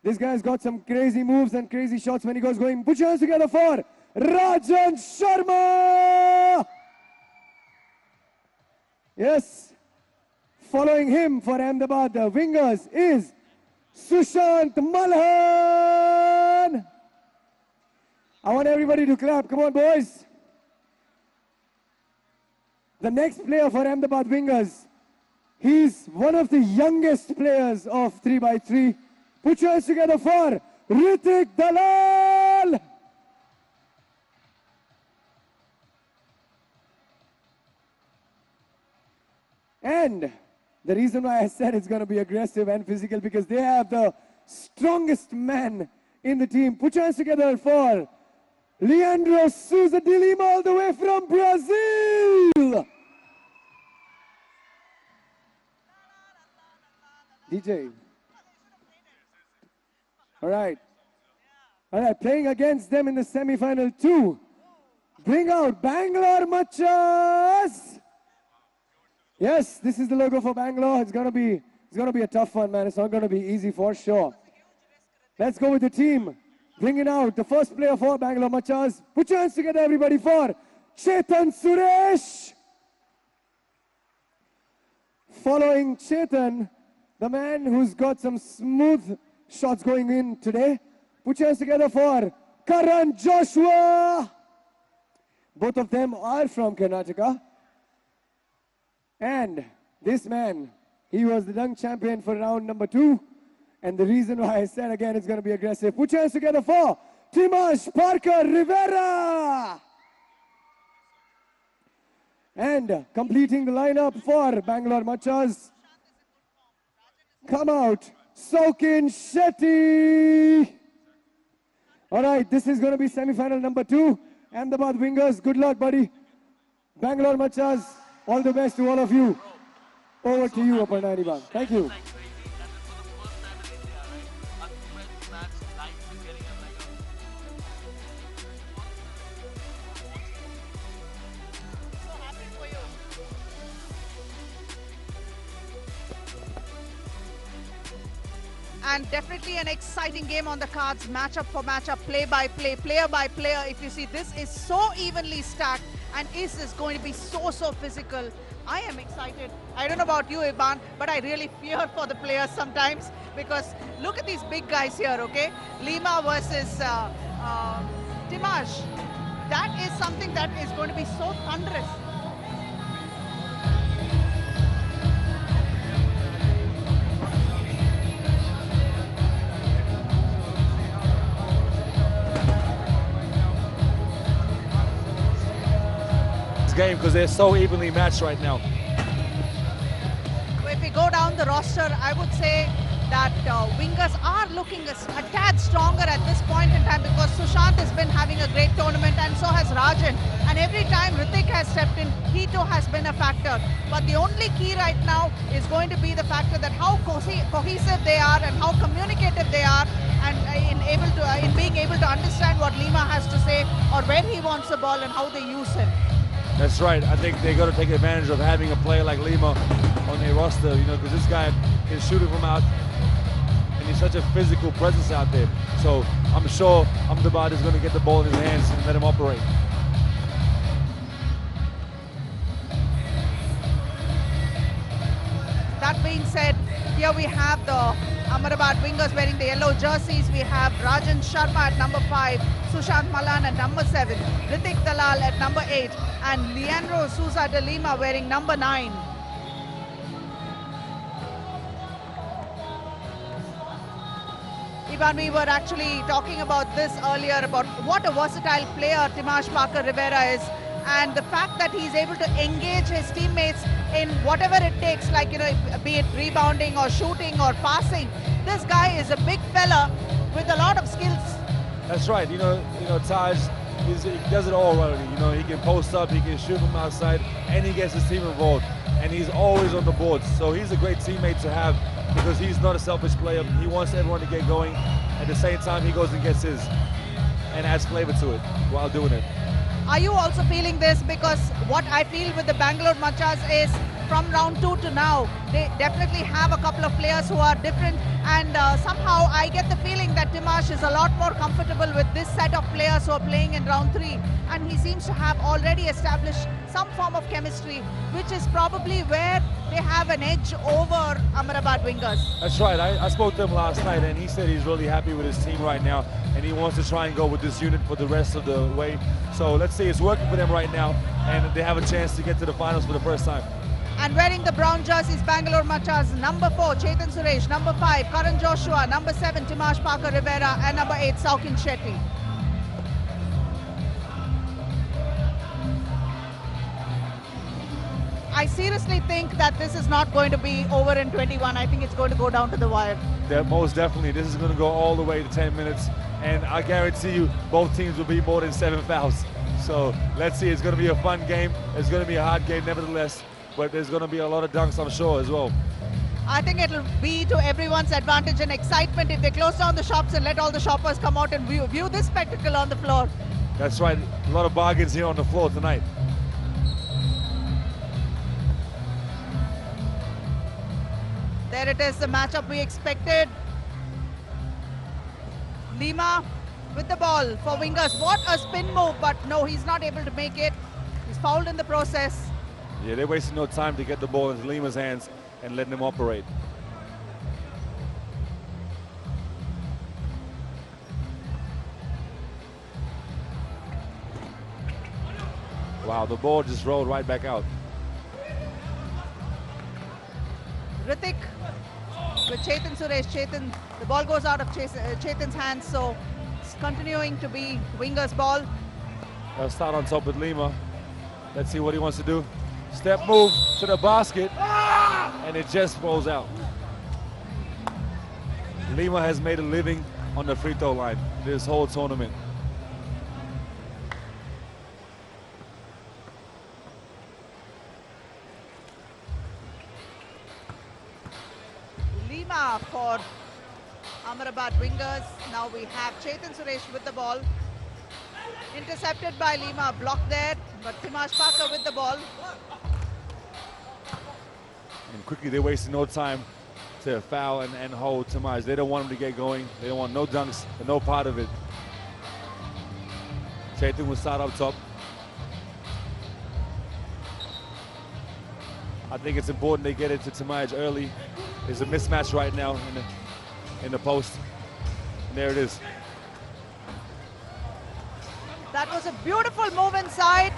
This guy's got some crazy moves and crazy shots when he goes going. Put your hands together for Rajan Sharma. Yes. Following him for Ahmedabad Wingers is Sushant Malhan. I want everybody to clap. Come on, boys. The next player for Ahmedabad Wingers, he's one of the youngest players of 3x3. Put your hands together for Ritik Dalal. And the reason why I said it's going to be aggressive and physical, because they have the strongest man in the team. Put your hands together for Leandro Souza de Lima, all the way from Brazil. DJ. All right, playing against them in the semi-final 2. Bring out Bangalore Machas. Yes, this is the logo for Bangalore. It's gonna be a tough one, man. It's not gonna be easy for sure. Let's go with the team. Bringing out the first player for Bangalore Machas. Put your hands together, everybody, for Chetan Suresh. Following Chetan, the man who's got some smooth shots going in today. Put your hands together for Karan Joshua. Both of them are from Karnataka. And this man, he was the young champion for round number 2. And the reason why I said again it's going to be aggressive. Put your hands together for Timash Parker Rivera. And completing the lineup for Bangalore Machas, come out, Saukin Shetty. All right, this is going to be semi-final number 2. Ahmedabad Wingers, good luck, buddy. Bangalore Machas, all the best to all of you. Over to you, Aparna Ivan. Thank you. and definitely an exciting game on the cards, matchup for matchup, play by play, player by player. If you see, this is so evenly stacked, and is going to be so physical. I am excited. I don't know about you, Iban, but I really fear for the players sometimes, because look at these big guys here, okay? Lima versus Timash. That is something that is going to be so thunderous. Game because they're so evenly matched right now. If we go down the roster, I would say that wingers are looking a tad stronger at this point in time, because Sushant has been having a great tournament, and so has Rajan. And every time Hrithik has stepped in, he too has been a factor. But the only key right now is going to be the factor that how cohesive they are and how communicative they are, and in being able to understand what Lima has to say, or where he wants the ball and how they use him. That's right. I think they got to take advantage of having a player like Lima on their roster, you know, because this guy can shoot it from out, and he's such a physical presence out there. So I'm sure Ahmedabad is going to get the ball in his hands and let him operate. That being said, here we have the Ahmedabad wingers wearing the yellow jerseys. We have Rajan Sharma at number 5, Sushant Malan at number 7, Hrithik Dalal at number 8, and Leandro Souza de Lima wearing number 9. Ivan, we were actually talking about this earlier, about what a versatile player Timash Parker Rivera is, and the fact that he's able to engage his teammates in whatever it takes, like, you know, be it rebounding or shooting or passing. This guy is a big fella with a lot of skills. That's right. You know, Taj, he does it all right. You know, he can post up, he can shoot from outside, and he gets his team involved. And he's always on the board. So he's a great teammate to have, because he's not a selfish player. He wants everyone to get going. At the same time, he goes and gets his and adds flavor to it while doing it. Are you also feeling this? Because what I feel with the Bangalore Machas is, from round 2 to now, they definitely have a couple of players who are different, and somehow I get the feeling that Timash is a lot more comfortable with this set of players who are playing in round 3, and he seems to have already established some form of chemistry, which is probably where they have an edge over Ahmedabad wingers. That's right. I spoke to him last night, and he said he's really happy with his team right now, and he wants to try and go with this unit for the rest of the way. So let's see, it's working for them right now, and they have a chance to get to the finals for the first time. And wearing the brown jerseys, Bangalore Machas, number 4, Chetan Suresh, number 5, Karan Joshua, number 7, Timash Parker Rivera, and number 8, Saukin Shetty. I seriously think that this is not going to be over in 21. I think it's going to go down to the wire. Most definitely. This is going to go all the way to 10 minutes. And I guarantee you, both teams will be more than 7 fouls. So let's see. It's going to be a fun game. It's going to be a hard game, nevertheless. But there's going to be a lot of dunks, I'm sure, as well. I think it'll be to everyone's advantage and excitement if they close down the shops and let all the shoppers come out and view this spectacle on the floor. That's right. A lot of bargains here on the floor tonight. There it is, the matchup we expected. Lima with the ball for wingers. What a spin move, but no, he's not able to make it. He's fouled in the process. Yeah, they're wasting no time to get the ball into Lima's hands and letting him operate. Wow, the ball just rolled right back out. Hrithik with Chetan Suresh. The ball goes out of Chetan's hands, so it's continuing to be winger's ball. They'll start on top with Lima. Let's see what he wants to do. Step move to the basket, and it just rolls out. Lima has made a living on the free throw line this whole tournament. Lima for Ahmedabad wingers. Now we have Chetan Suresh with the ball. Intercepted by Lima, blocked there, but Timash Parker with the ball. And quickly, they're wasting no time to foul and hold Tamaj. They don't want him to get going. They don't want no dunks and no part of it. Chetan will start up top. I think it's important they get it to Tamaj early. There's a mismatch right now in the post. And there it is. That was a beautiful move inside.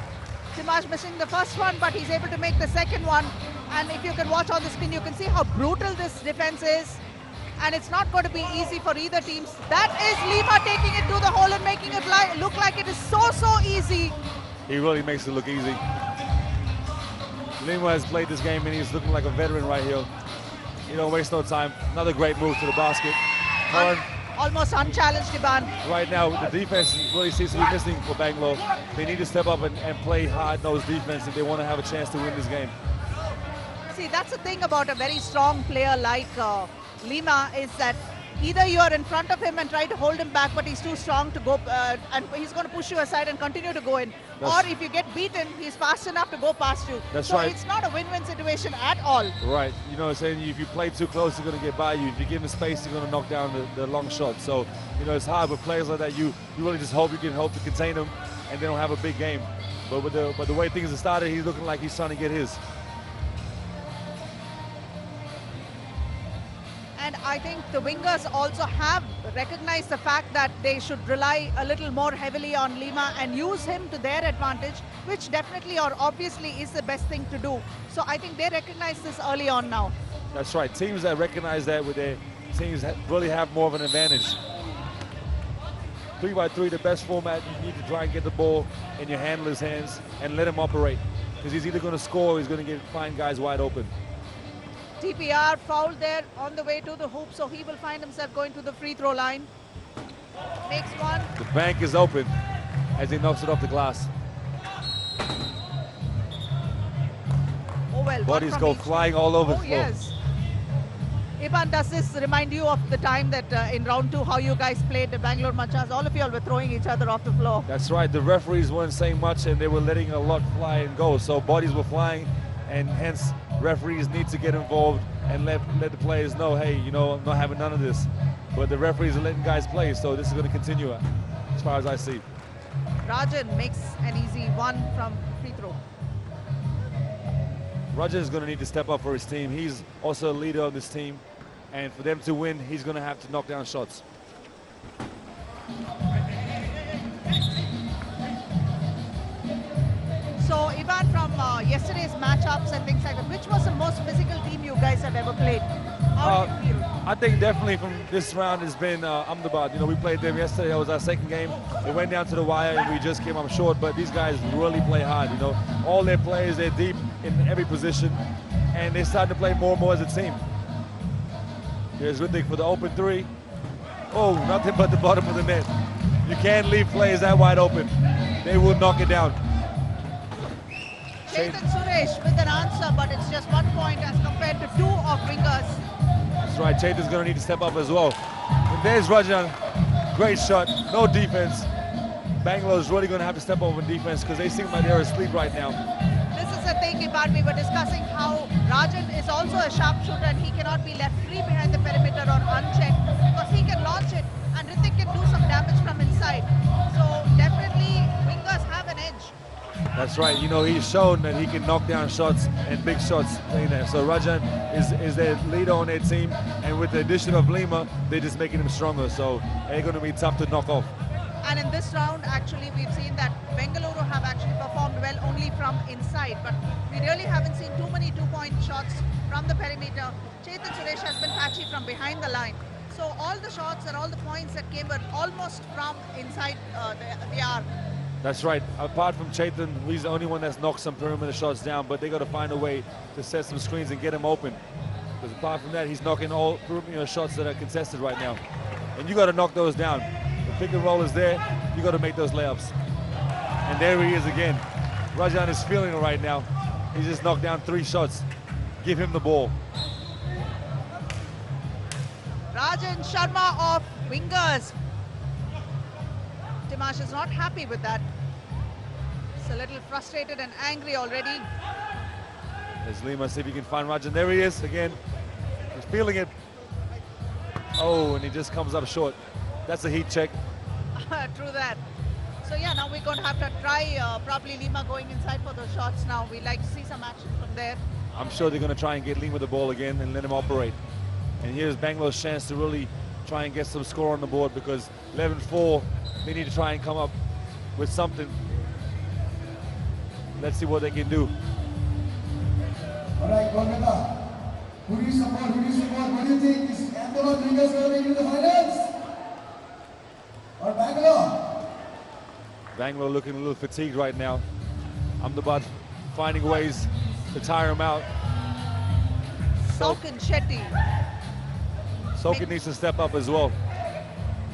Timaj missing the first one, but he's able to make the second one. And if you can watch on the screen, you can see how brutal this defense is. And it's not going to be easy for either teams. That is Lima taking it to the hole and making it look like it is so easy. He really makes it look easy. Lima has played this game and he's looking like a veteran right here. He don't waste no time. Another great move to the basket. Almost unchallenged, Iban. Right now, the defense really seems to be missing for Bangalore. They need to step up and play hard-nosed defense if they want to have a chance to win this game. See, that's the thing about a very strong player like Lima is that either you're in front of him and try to hold him back, but he's too strong to go, and he's going to push you aside and continue to go in. Or if you get beaten, he's fast enough to go past you. That's so right. It's not a win-win situation at all. Right. You know, saying if you play too close, you're going to get by you. If you give him space, you're going to knock down the long shot. So, you know, it's hard with players like that. You really just hope to contain them and they don't have a big game. But with the way things have started, he's looking like he's trying to get his. And I think the wingers also have recognized the fact that they should rely a little more heavily on Lima and use him to their advantage, which definitely or obviously is the best thing to do. So I think they recognize this early on now. That's right. Teams that recognize that with their teams really have more of an advantage. 3x3, the best format. You need to try and get the ball in your handler's hands and let him operate, because he's either going to score or he's going to find guys wide open. TPR fouled there on the way to the hoop, so he will find himself going to the free throw line. Makes one. The bank is open as he knocks it off the glass. Oh well. Bodies go flying all over the floor. Yes. Iban, does this remind you of the time that in round 2, how you guys played the Bangalore Machas? All of you all were throwing each other off the floor. That's right. The referees weren't saying much and they were letting a lot fly and go. So bodies were flying, and hence referees need to get involved and let the players know, hey, you know, I'm not having none of this. But the referees are letting guys play, so this is going to continue as far as I see. Rajan makes an easy one from free throw. Rajan is going to need to step up for his team. He's also a leader of this team, and for them to win, he's going to have to knock down shots. So, Ivan, from yesterday's matchups and things like that, which was the most physical team you guys have ever played? How did you feel? I think definitely from this round has been Ahmedabad. You know, we played them yesterday. That was our second game. It went down to the wire and we just came up short, but these guys really play hard. You know, all their players, they're deep in every position, and they're starting to play more and more as a team. Here's Hrithik for the open three. Oh, nothing but the bottom of the net. You can't leave players that wide open. They will knock it down. Chetan Suresh with an answer, but it's just 1 point as compared to 2 of wingers. That's right, Chetan's going to need to step up as well. And there's Rajan, great shot, no defense. Bangalore is really going to have to step up on defense because they seem like they're asleep right now. This is the thing, Iban, we were discussing how Rajan is also a sharpshooter and he cannot be left free behind the perimeter or unchecked because he can launch it and Hrithik can do some damage from inside. So definitely wingers have an edge. That's right. You know, he's shown that he can knock down shots and big shots playing there. So Rajan is their leader on their team, and with the addition of Lima, they're just making him stronger. So they're going to be tough to knock off. And in this round, actually, we've seen that Bengaluru have actually performed well only from inside, but we really haven't seen too many 2-point shots from the perimeter. Chetan Suresh has been patchy from behind the line. So all the shots and all the points that came were almost from inside the arc. That's right. Apart from Chetan, he's the only one that's knocked some perimeter shots down, but they got to find a way to set some screens and get him open. Because apart from that, he's knocking all perimeter shots that are contested right now. And you got to knock those down. The pick and roll is there. You got to make those layups. And there he is again. Rajan is feeling it right now. He just knocked down 3 shots. Give him the ball. Rajan Sharma of wingers. Dimash is not happy with that. He's a little frustrated and angry already. As Lima see if he can find Rajan. There he is again. He's feeling it. Oh, and he just comes up short. That's a heat check. True that. So yeah, now we're going to have to try probably Lima going inside for those shots now. We'd like to see some action from there. I'm sure they're going to try and get Lima the ball again and let him operate. And here's Bangalore's chance to really try and get some score on the board, because 11-4, they need to try and come up with something. Let's see what they can do. All right, Kolkata. Who do you support? Who do you support? What do you think? Is Ahmedabad Wingers going to make it to the finals? Or Bangalore? Bangalore looking a little fatigued right now. Ahmedabad finding ways to tire him out. Sauken Shetty. Sauken needs to step up as well.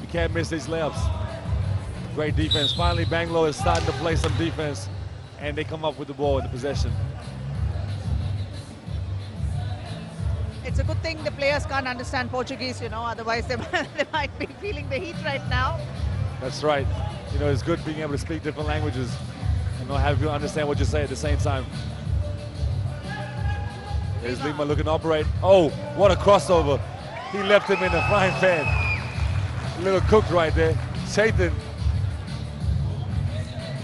You can't miss these layups. Great defense. Finally, Bangalore is starting to play some defense, and they come up with the ball in the possession. It's a good thing the players can't understand Portuguese, you know, otherwise they might be feeling the heat right now. That's right. You know, it's good being able to speak different languages and not have you understand what you say at the same time. There's Lima looking to operate. Oh, what a crossover. He left him in the frying pan. A little cooked right there. Chetan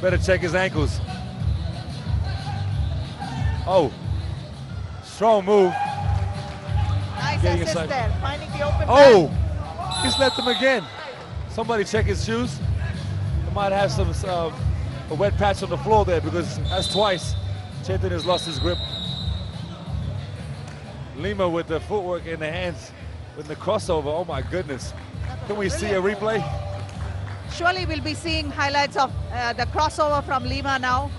better check his ankles. Oh, strong move. Nice Getting assist inside. there, finding the open Oh, man. he's left him again. Somebody check his shoes. He might have some a wet patch on the floor there, because that's twice. Chetan has lost his grip. Lima with the footwork in the hands, with the crossover. Oh my goodness. Can we see a replay? Surely we'll be seeing highlights of the crossover from Lima now.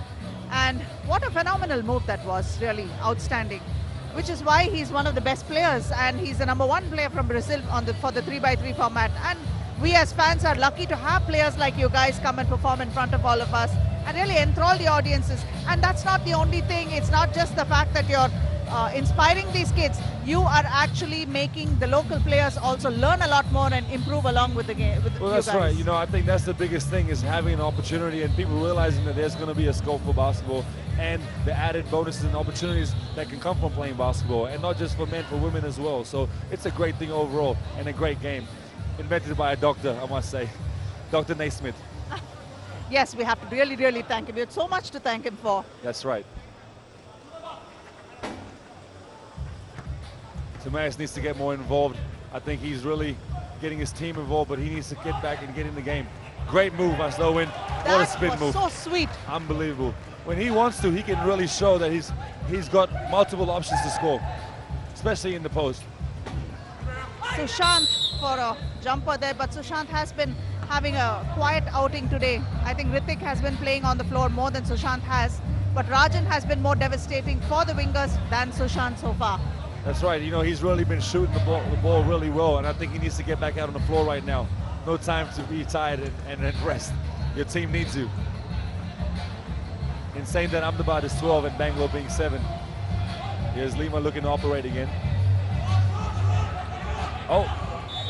And what a phenomenal move that was, really outstanding. Which is why he's one of the best players, and he's the #1 player from Brazil for the 3x3 format. And we as fans are lucky to have players like you guys come and perform in front of all of us and really enthrall the audiences. And that's not the only thing. It's not just the fact that you're inspiring these kids. You are actually making the local players also learn a lot more and improve along with the game. Well, that's right. You know, I think that's the biggest thing, is having an opportunity and people realizing that there's going to be a scope for basketball, and the added bonuses and opportunities that can come from playing basketball, and not just for men, for women as well. So it's a great thing overall, and a great game. Invented by a doctor, I must say, Dr. Naismith. Yes, we have to really, really thank him. We have so much to thank him for. That's right. Tomas needs to get more involved. I think he's really getting his team involved, but he needs to get back and get in the game. Great move by Slowen. What a spin move. So sweet. Unbelievable. When he wants to, he can really show that he's got multiple options to score, especially in the post. Sushant for a jumper there, but Sushant has been having a quiet outing today. I think Ritik has been playing on the floor more than Sushant has, but Rajan has been more devastating for the wingers than Sushant so far. That's right. You know, he's really been shooting the ball really well, and I think he needs to get back out on the floor right now. No time to be tired and rest. Your team needs you. In saying that, Ahmedabad is 12 and Bangalore being 7. Here's Lima looking to operate again. Oh,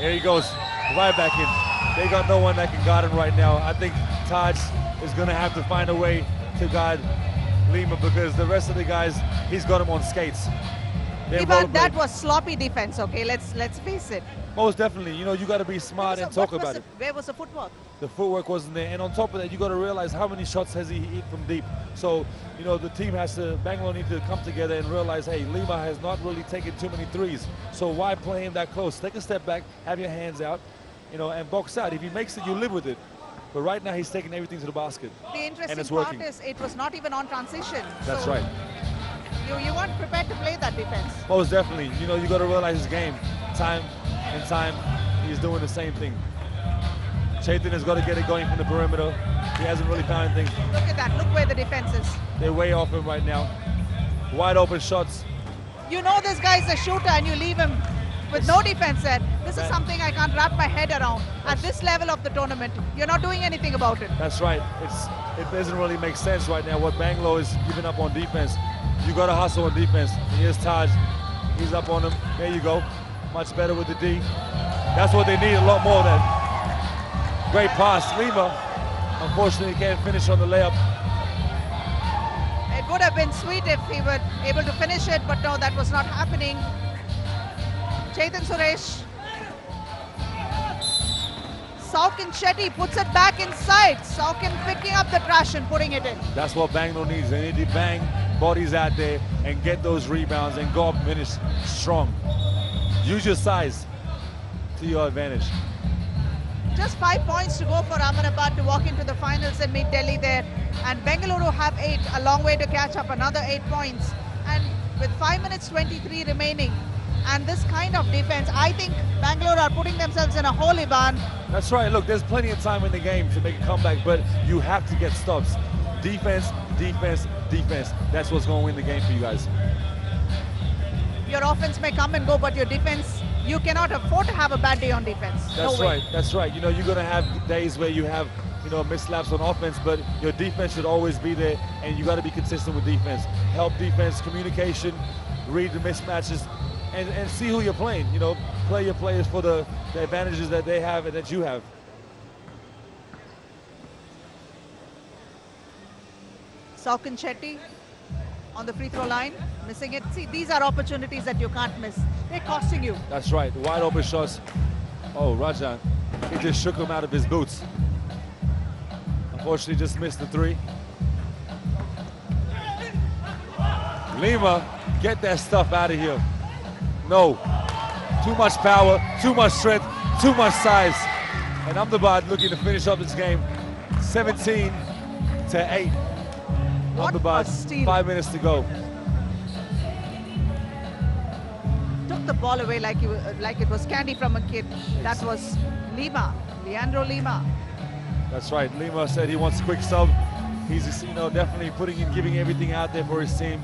there he goes. Right back in. They got no one that can guard him right now. I think Taj is going to have to find a way to guard Lima, because the rest of the guys, he's got him on skates. But that was sloppy defense, okay? Let's face it. Most definitely. You know, you got to be smart and talk about it. Where was the footwork? The footwork wasn't there. And on top of that, you got to realize how many shots has he hit from deep. So, you know, the team has to, Bangalore need to come together and realize, hey, Lima has not really taken too many threes. So why play him that close? Take a step back, have your hands out, you know, and box out. If he makes it, you live with it. But right now, he's taking everything to the basket. The interesting and it's part working. is it was not even on transition. That's so right. You weren't prepared to play that defense. Most definitely. You know, you got to realize his game. Time and time, he's doing the same thing. Chetan has got to get it going from the perimeter. He hasn't really found anything. Look at that. Look where the defense is. They're way off him right now. Wide open shots. You know this guy's a shooter and you leave him with no defense there. This is something I can't wrap my head around. At this level of the tournament, you're not doing anything about it. That's right. It doesn't really make sense right now what Bangalore is giving up on defense. You got to hustle on defense. And here's Taj. He's up on him. There you go. Much better with the D. That's what they need, a lot more of that. Great pass. Lima, unfortunately, can't finish on the layup. It would have been sweet if he were able to finish it, but no, that was not happening. Chetan Suresh. Saukin Shetty puts it back inside. Saukin picking up the trash and putting it in. That's what Bangalore needs. They need to bang bodies out there and get those rebounds and go up and finish strong. Use your size to your advantage. Just 5 points to go for Ahmedabad to walk into the finals and meet Delhi there. And Bengaluru have 8, a long way to catch up, another 8 points. And with 5 minutes 23 remaining, and this kind of defense, I think Bangalore are putting themselves in a hole, Iban. That's right. Look, there's plenty of time in the game to make a comeback, but you have to get stops. Defense, defense, defense. That's what's going to win the game for you guys. Your offense may come and go, but your defense, you cannot afford to have a bad day on defense. That's No way. right. That's right. You know, you're going to have days where you have, you know, mislaps on offense, but your defense should always be there, and you got to be consistent with defense. Help defense, communication, read the mismatches, and see who you're playing. You know, play your players for the advantages that they have and that you have. Saukin Shetty on the free throw line, missing it. See, these are opportunities that you can't miss. They're costing you. That's right. Wide open shots. Oh, Rajan, he just shook him out of his boots. Unfortunately, just missed the 3. Lima, get that stuff out of here. No. Too much power, too much strength, too much size. And Ahmedabad looking to finish up this game 17-8. Ahmedabad, 5 minutes to go. Took the ball away like it was candy from a kid. That was Lima, Leandro Lima. That's right. Lima said he wants a quick sub. He's just, you know, definitely giving everything out there for his team,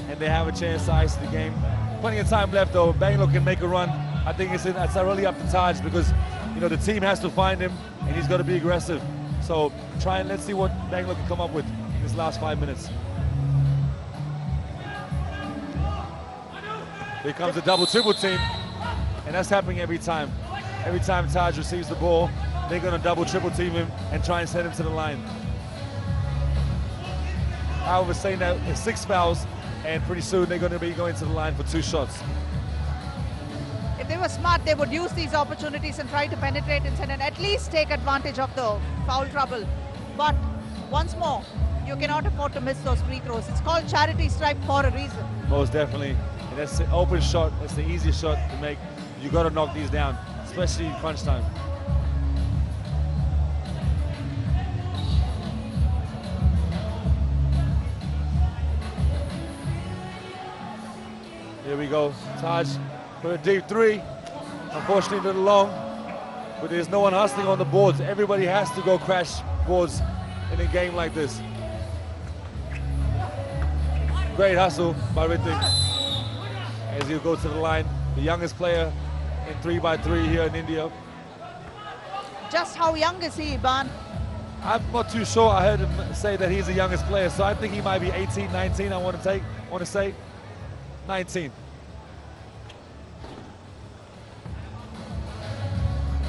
and they have a chance to ice the game. Plenty of time left though. Bangalore can make a run. I think it's really up to Taj because, you know, the team has to find him and he's got to be aggressive. So let's see what Bangalore can come up with in this last 5 minutes. Here comes the double-triple team, and that's happening every time. Every time Taj receives the ball, they're going to double-triple team him and try and send him to the line. However, saying that, it's 6 fouls, and pretty soon they're going to be going to the line for 2 shots. If they were smart, they would use these opportunities and try to penetrate inside and at least take advantage of the foul trouble. But once more, you cannot afford to miss those free throws. It's called charity stripe for a reason. Most definitely. And that's the open shot. That's the easiest shot to make. You got to knock these down, especially in crunch time. Here we go. Taj for a deep 3. Unfortunately, a little long, but there's no one hustling on the boards. Everybody has to go crash boards in a game like this. Great hustle by Ritik as he'll go to the line. The youngest player in 3x3 here in India. Just how young is he, Iban? I'm not too sure. I heard him say that he's the youngest player, so I think he might be 18, 19, I want to say 19.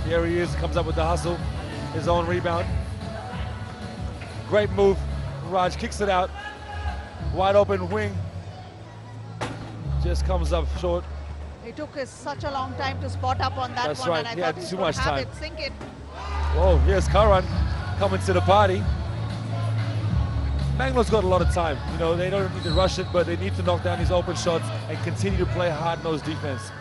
Here he is, comes up with the hustle, his own rebound. Great move. Raj kicks it out. Wide open wing. Just comes up short. It took us such a long time to spot up on that That's one, right. and He I had thought he too would much have time. it sink it. Whoa, here's Karan coming to the party. Bangalore's got a lot of time. You know, they don't need to rush it, but they need to knock down these open shots and continue to play hard-nosed defense.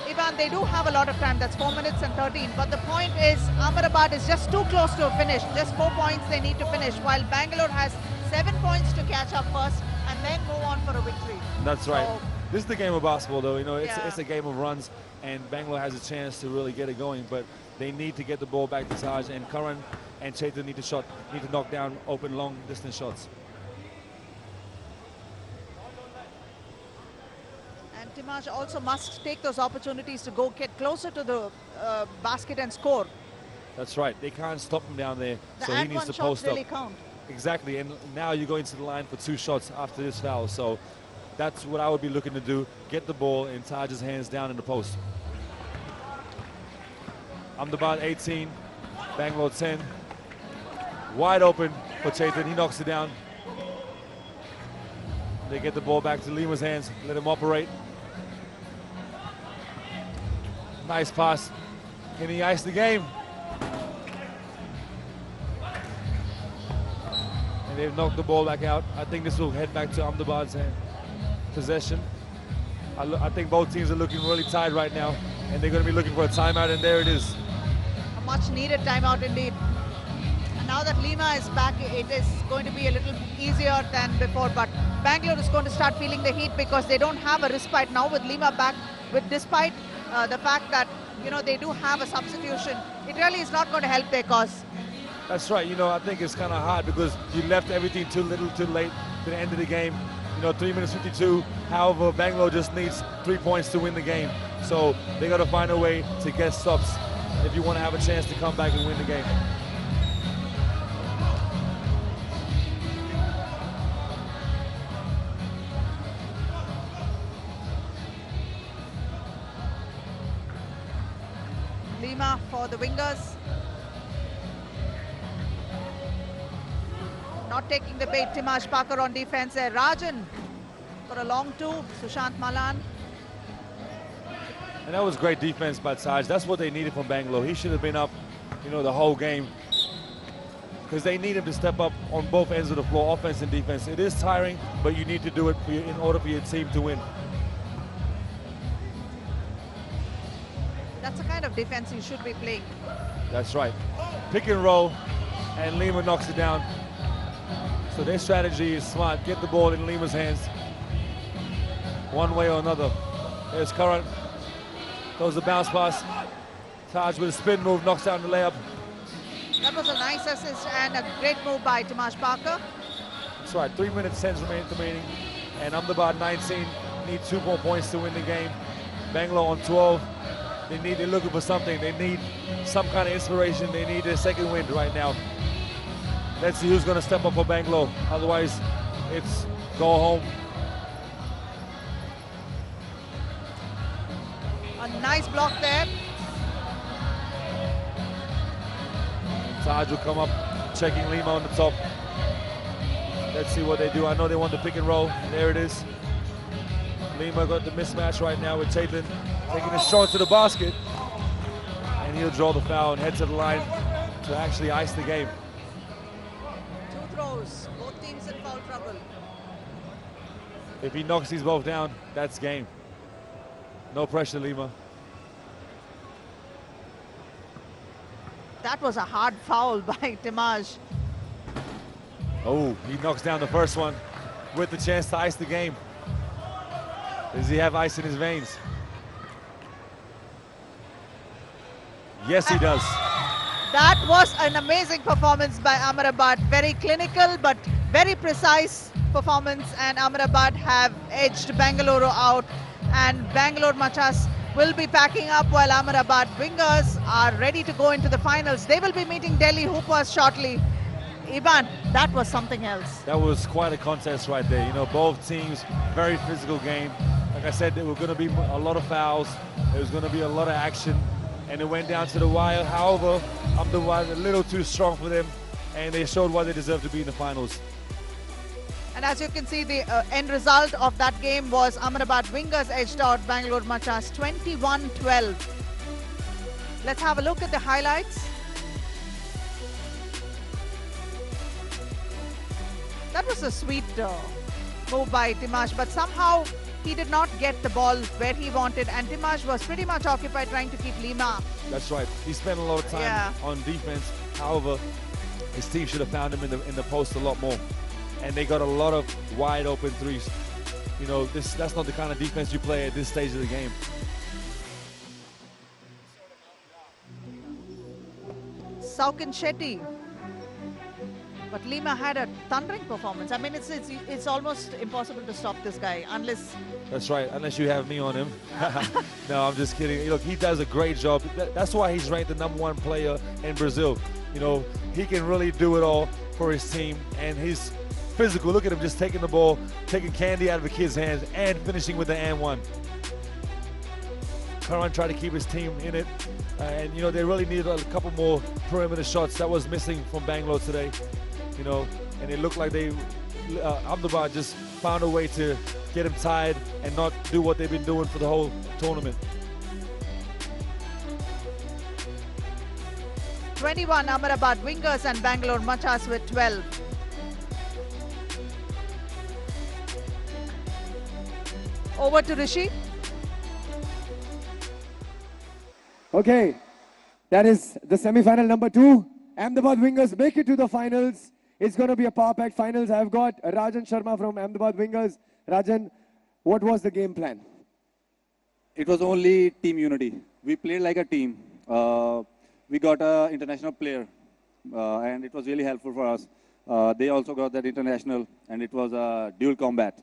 Ivan, they do have a lot of time. That's 4 minutes and 13. But the point is, Ahmedabad is just too close to a finish. Just 4 points they need to finish, while Bangalore has 7 points to catch up first and then move on for a victory. That's right. So, This is the game of basketball, though. You know, Yeah. it's a game of runs, and Bangalore has a chance to really get it going. But they need to get the ball back to Taj, and Karan and Chetan need to knock down open, long-distance shots. and Timaj also must take those opportunities to go get closer to the basket and score. That's right. They can't stop him down there, The so he and needs one to shots post really up. count. Exactly, and now you're going to the line for 2 shots after this foul. So that's what I would be looking to do. Get the ball in Taj's hands down in the post. Ahmedabad 18, Bangalore 10. Wide open for Chetan. He knocks it down. They get the ball back to Lima's hands. Let him operate. Nice pass. Can he ice the game? And they've knocked the ball back out. I think this will head back to Ahmedabad's possession. I think both teams are looking really tired right now, and they're going to be looking for a timeout, and there it is. A much needed timeout indeed. And now that Lima is back, it is going to be a little easier than before, but Bangalore is going to start feeling the heat because they don't have a respite now with Lima back, despite the fact that, you know, they do have a substitution. It really is not going to help their cause. That's right. You know, I think it's kind of hard because you left everything too little, too late to the end of the game. You know, 3 minutes 52. However, Bangalore just needs 3 points to win the game. So they got to find a way to get stops if you want to have a chance to come back and win the game. Lima for the wingers. Not taking the bait, Timash Parker on defense there. Rajan for a long two, Sushant Malan. And that was great defense by Taj. That's what they needed from Bangalore. He should have been up, you know, the whole game, because they need him to step up on both ends of the floor, offense and defense. It is tiring, but you need to do it in order for your team to win. That's the kind of defense you should be playing. That's right. Pick and roll, and Lima knocks it down. So their strategy is smart. Get the ball in Lima's hands one way or another. There's Curran. Throws the bounce pass. Taj with a spin move, knocks down the layup. That was a nice assist and a great move by Timash Parker. That's right, 3 minutes 10 remaining. And Ahmedabad 19 need 2 more points to win the game. Bangalore on 12. They're looking for something. They need some kind of inspiration. They need their second win right now. Let's see who's going to step up for Bangalore. Otherwise, it's go home. A nice block there. Taj will come up, checking Lima on the top. Let's see what they do. I know they want the pick and roll. There it is. Lima got the mismatch right now with Chaitan, taking it strong to the basket. And he'll draw the foul and head to the line to actually ice the game. Two throws, both teams in foul trouble. If he knocks these both down, that's game. No pressure, Lima. That was a hard foul by Timash. Oh, he knocks down the first one with the chance to ice the game. Does he have ice in his veins? Yes, he does. That was an amazing performance by Ahmedabad. Very clinical, but very precise performance. And Ahmedabad have edged Bangalore out. And Bangalore Machas will be packing up while Ahmedabad wingers are ready to go into the finals. They will be meeting Delhi Hoopers shortly. Iban, that was something else. That was quite a contest right there. You know, both teams, very physical game. Like I said, there were going to be a lot of fouls. There was going to be a lot of action. And it went down to the wire. However, Ahmedabad a little too strong for them. And they showed why they deserve to be in the finals. And as you can see, the end result of that game was Ahmedabad wingers edged out Bangalore Machas 21-12. Let's have a look at the highlights. That was a sweet move by Timash, but somehow he did not get the ball where he wanted, and Timash was pretty much occupied trying to keep Lima. That's right. He spent a lot of time on defense. However, his team should have found him in the post a lot more. And they got a lot of wide open threes. You know, that's not the kind of defense you play at this stage of the game. Saukin Shetty. But Lima had a thundering performance. I mean, it's almost impossible to stop this guy unless... That's right, unless you have me on him. No, I'm just kidding. Look, he does a great job. That's why he's ranked the #1 player in Brazil. You know, he can really do it all for his team, and he's physical. Look at him just taking the ball, taking candy out of the kid's hands, and finishing with the &1. Karan tried to keep his team in it, and you know, they really needed a couple more perimeter shots. That was missing from Bangalore today. You know, and it looked like Ahmedabad just found a way to get him tired and not do what they've been doing for the whole tournament. 21, Ahmedabad Wingers, and Bangalore Machas with 12. Over to Rishi. Okay, that is the semi-final number 2. Ahmedabad Wingers make it to the finals. It's going to be a power-packed finals. I've got Rajan Sharma from Ahmedabad Wingers. Rajan, what was the game plan? It was only team unity. We played like a team. We got an international player, and it was really helpful for us. They also got that international, and it was a dual combat.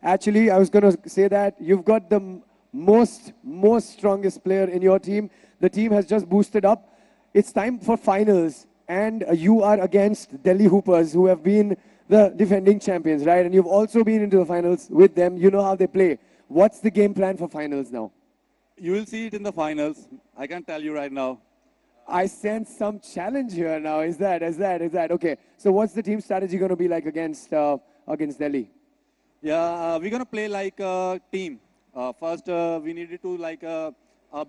Actually, I was going to say that you've got the most strongest player in your team. The team has just boosted up. It's time for finals, and you are against Delhi Hoopers, who have been the defending champions, right? And you've also been into the finals with them. You know how they play. What's the game plan for finals now? You will see it in the finals. I can tell you right now. I sense some challenge here now. Is that? Okay. So what's the team strategy going to be like against Delhi? Yeah, we're going to play like a team. First, we needed to like a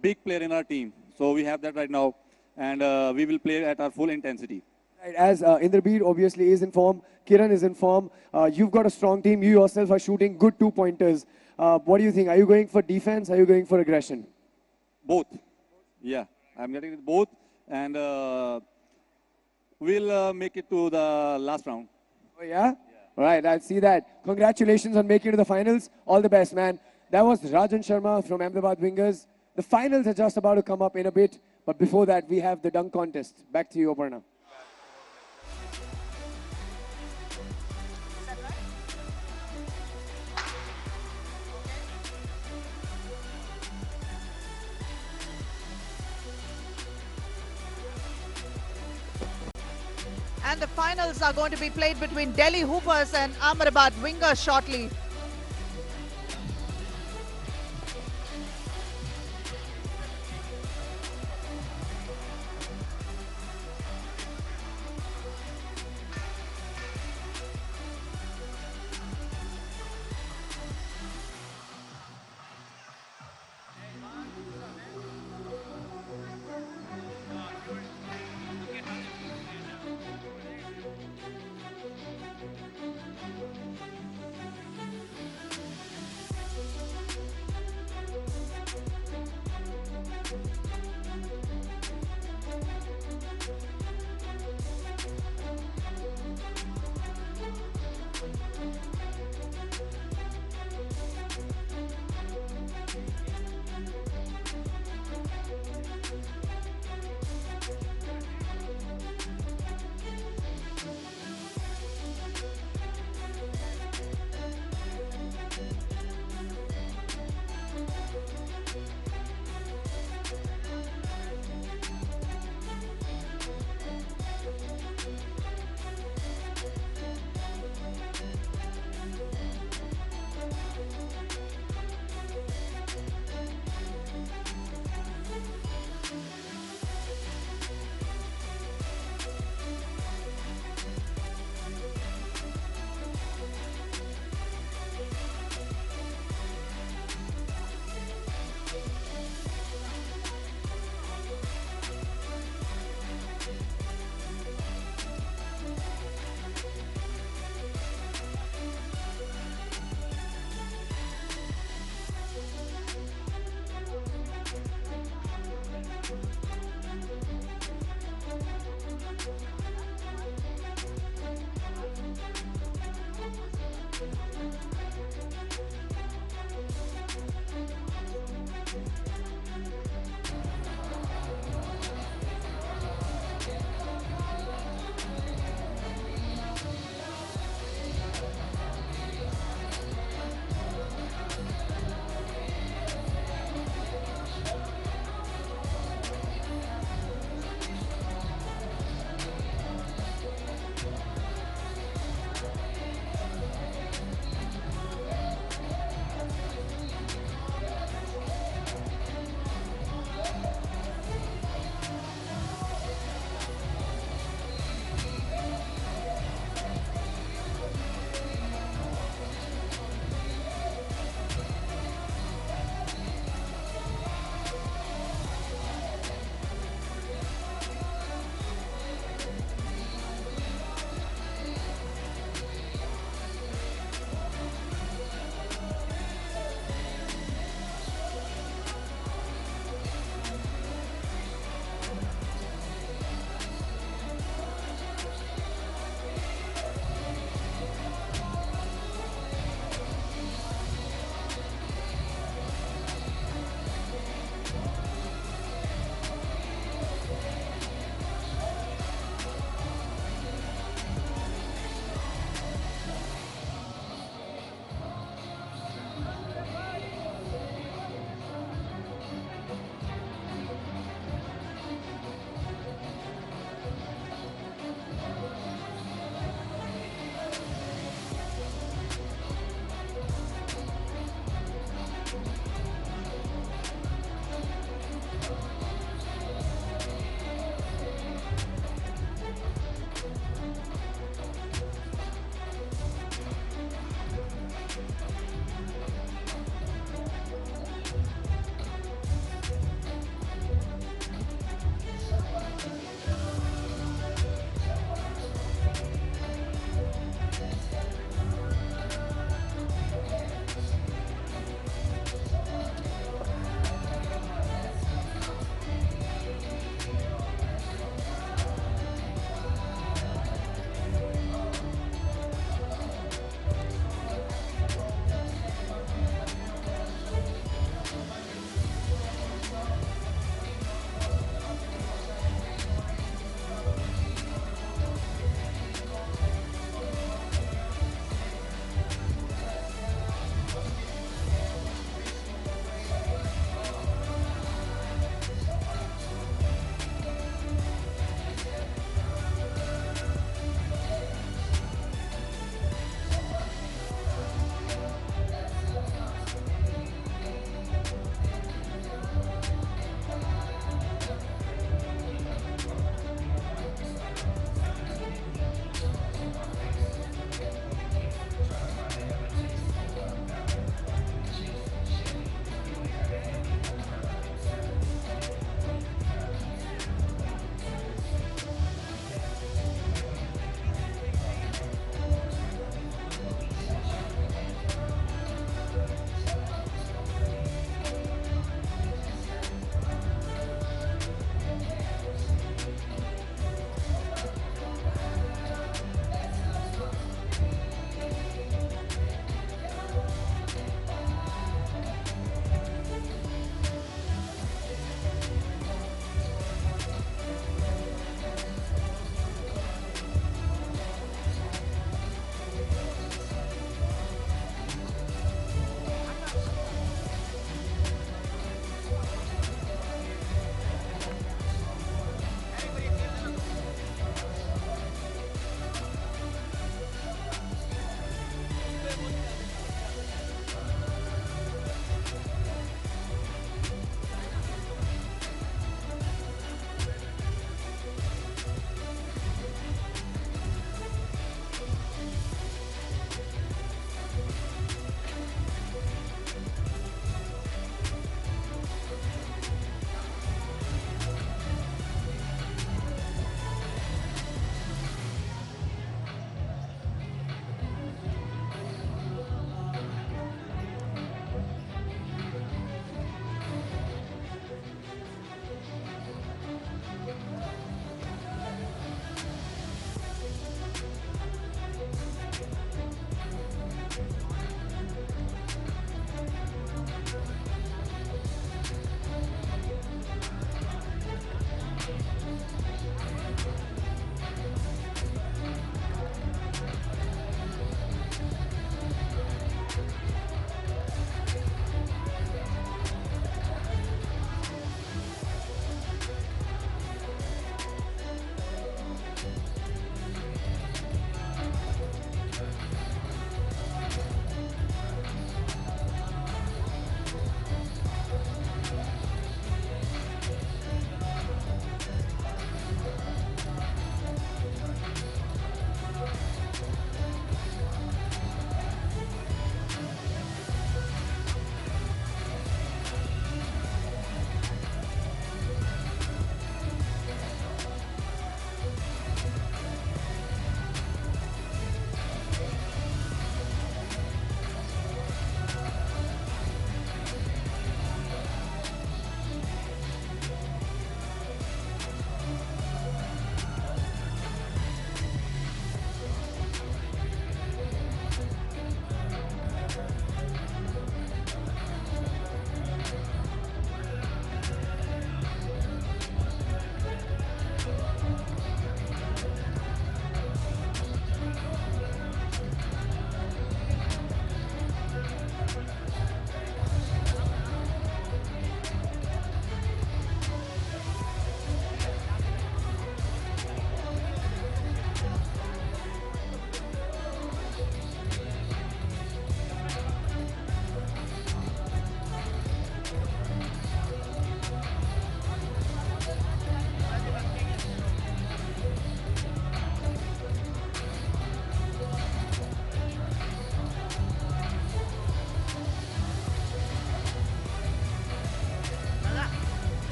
big player in our team. So we have that right now. And we will play at our full intensity. Right, as Indrabir obviously is in form, Kiran is in form. You've got a strong team. You yourself are shooting good 2-pointers. What do you think? Are you going for defense? Are you going for aggression? Both. Yeah, I'm getting it both. And we'll make it to the last round. Oh, yeah? All right, I see that. Congratulations on making it to the finals. All the best, man. That was Rajan Sharma from Ahmedabad Wingers. The finals are just about to come up in a bit. But before that, we have the dunk contest. Back to you, Aparna. And the finals are going to be played between Delhi Hoopers and Ahmedabad Wingers shortly.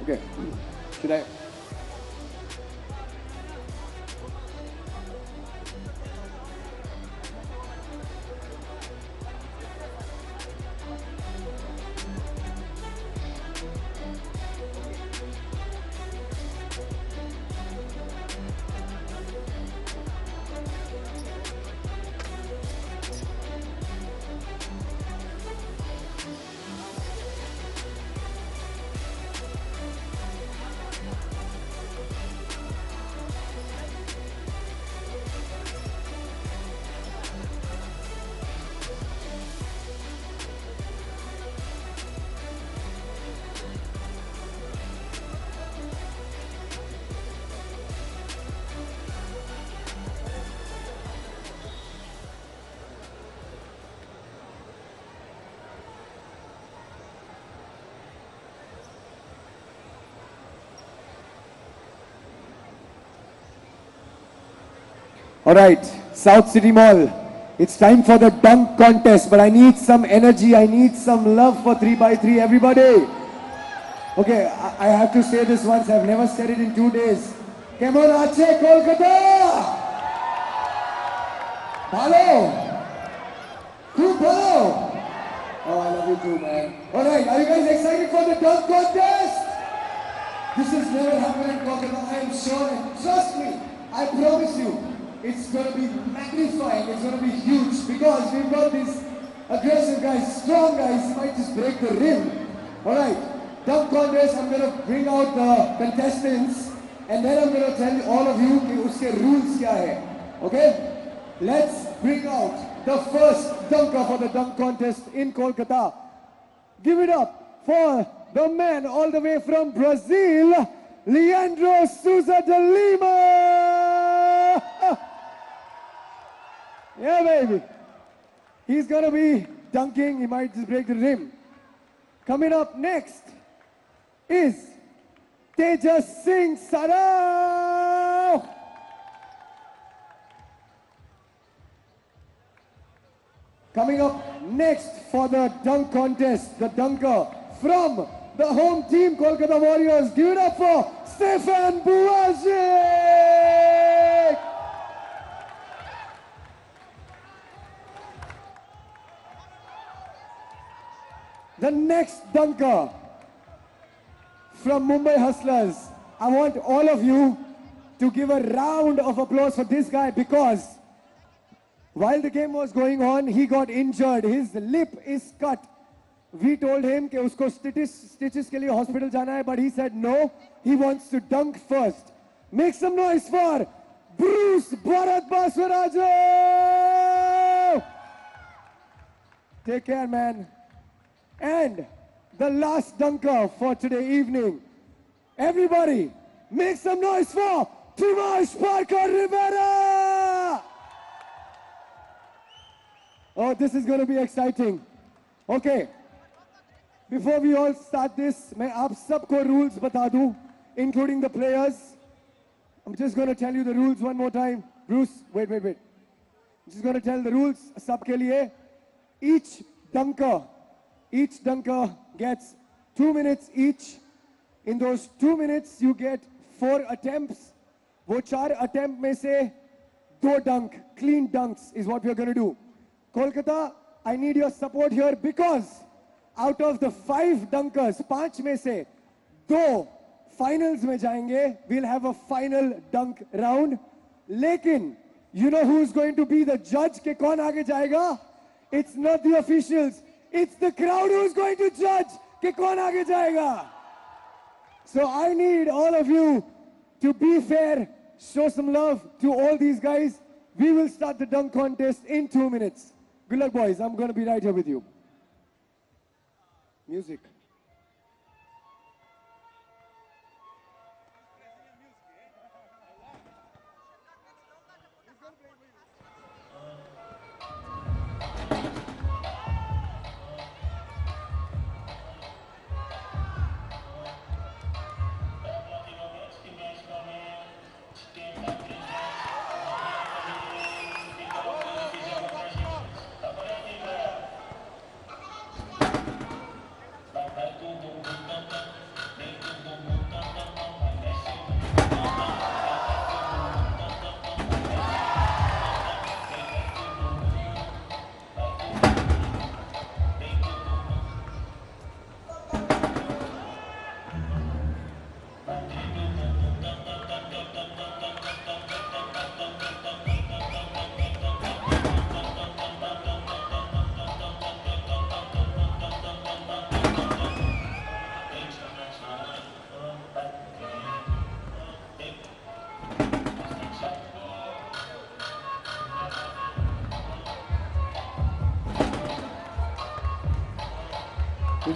Okay. Should I? All right, South City Mall. It's time for the dunk contest, but I need some energy. I need some love for 3x3, everybody. Okay, I have to say this once. I've never said it in 2 days. Come on, Ache, Kolkata! Hello! Hello! Oh, I love you too, man. All right, are you guys excited for the dunk contest? This has never happened in Kolkata, I am sure. Trust me, I promise you. It's going to be magnifying, it's going to be huge because we've got these aggressive guys, strong guys, who might just break the rim. Alright, dunk contest, I'm going to bring out the contestants and then I'm going to tell all of you uske rules kya hai. Okay? Let's bring out the first dunker for the dunk contest in Kolkata. Give it up for the man all the way from Brazil, Leandro Souza de Lima! Yeah, baby. He's going to be dunking. He might just break the rim. Coming up next is Tejas Singh Sarao. Coming up next for the dunk contest, the dunker from the home team, Kolkata Warriors. Give it up for Stefan Buazic. The next dunker from Mumbai Hustlers. I want all of you to give a round of applause for this guy because while the game was going on, he got injured. His lip is cut. We told him that usko stitches ke liye hospital jana hai, but he said no. He wants to dunk first. Make some noise for Bruce Bharat Baswaraju. Take care, man. And the last dunker for today evening. Everybody, make some noise for Tomas Parker Rivera! Oh, this is going to be exciting. Okay. Before we all start this, मैं आप सबको rules बता दूं, including the players. I'm just going to tell you the rules one more time. Bruce, wait. I'm just going to tell the rules सबके लिए. Each dunker gets 2 minutes each. In those 2 minutes, you get 4 attempts. वो 4 attempt में से 2 dunk, clean dunks is what we're going to do. Kolkata, I need your support here because out of the 5 dunkers, 5 में से 2 finals में जाएंगे. We'll have a final dunk round. लेकिन, you know who's going to be the judge के कौन आगे जाएगा? It's not the officials. It's the crowd who's going to judge कि कौन आगे जाएगा. So I need all of you to be fair, show some love to all these guys. We will start the dunk contest in 2 minutes. Good luck, boys. I'm going to be right here with you. Music.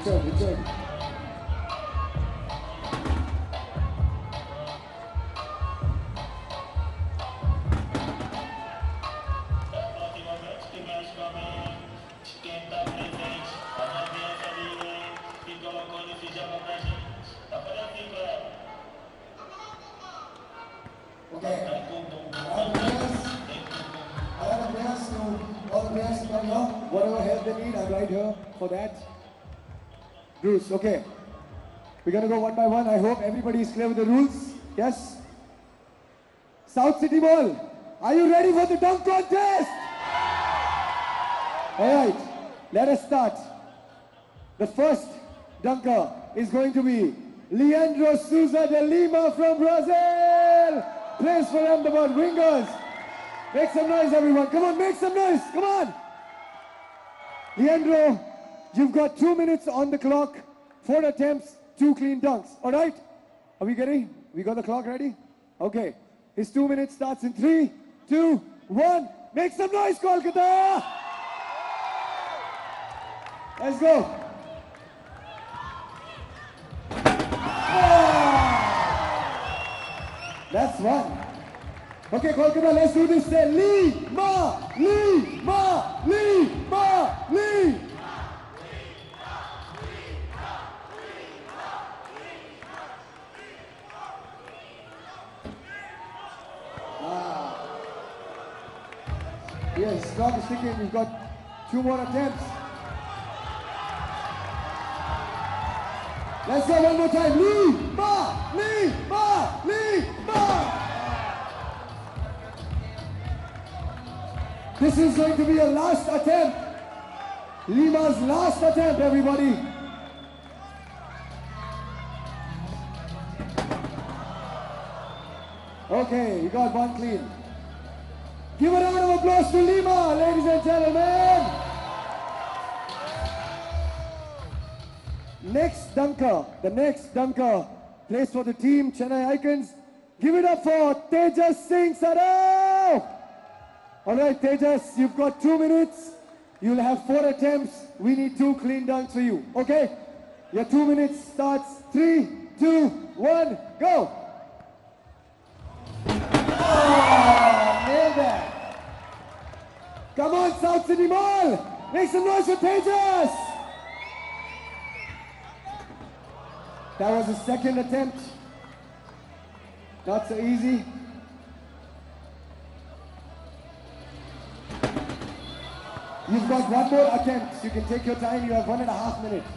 Richard. Okay. All the players to come here. Whatever help they need, I'm right here for that. Bruce, okay. We're gonna go one by one. I hope everybody is clear with the rules. Yes? South City Mall, are you ready for the dunk contest? Alright, let us start. The first dunker is going to be Leandro Souza de Lima from Brazil. Plays for Ahmedabad Wingers. Make some noise, everyone. Come on, make some noise. Come on. Leandro, you've got 2 minutes on the clock. 4 attempts, 2 clean dunks. All right? Are we ready? We got the clock ready? Okay. His 2 minutes starts in 3, 2, 1. Make some noise, Kolkata! Let's go. That's one. Okay, Kolkata, let's do this. Say Lima, Lima, Lima, Lima. Yes, clock is ticking. We've got 2 more attempts. Let's go one more time. Lima, Lima, Lima. This is going to be a last attempt. Lima's last attempt, everybody. Okay, you got one clean. Give a round of applause to Lima, ladies and gentlemen. Next dunker, the next dunker plays for the team Chennai Icons. Give it up for Tejas Singh Sarao. All right, Tejas, you've got 2 minutes. You'll have 4 attempts. We need 2 clean dunks for you. Okay? Your 2 minutes starts 3, 2, 1, go. Oh, nailed that. Come on, South City Mall. Make some noise for Tejas. That was the second attempt. Not so easy. You've got 1 more attempt. You can take your time. You have 1.5 minutes.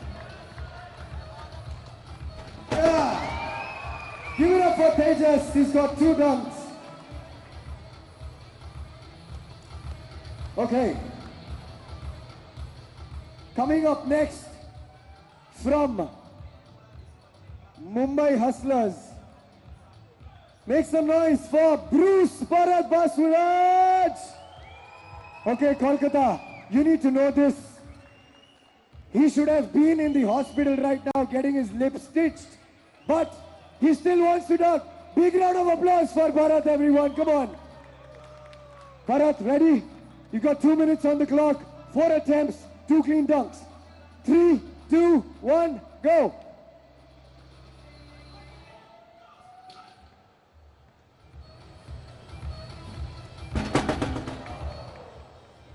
Yeah. Give it up for Tejas. He's got 2 dunks. Okay. Coming up next from Mumbai Hustlers. Make some noise for Bruce Bharat Basuraj. Okay, Kolkata, you need to know this. He should have been in the hospital right now getting his lip stitched. But he still wants to dunk. Big round of applause for Bharat, everyone. Come on. Bharat, ready? You got 2 minutes on the clock. 4 attempts, 2 clean dunks. 3, 2, 1, go.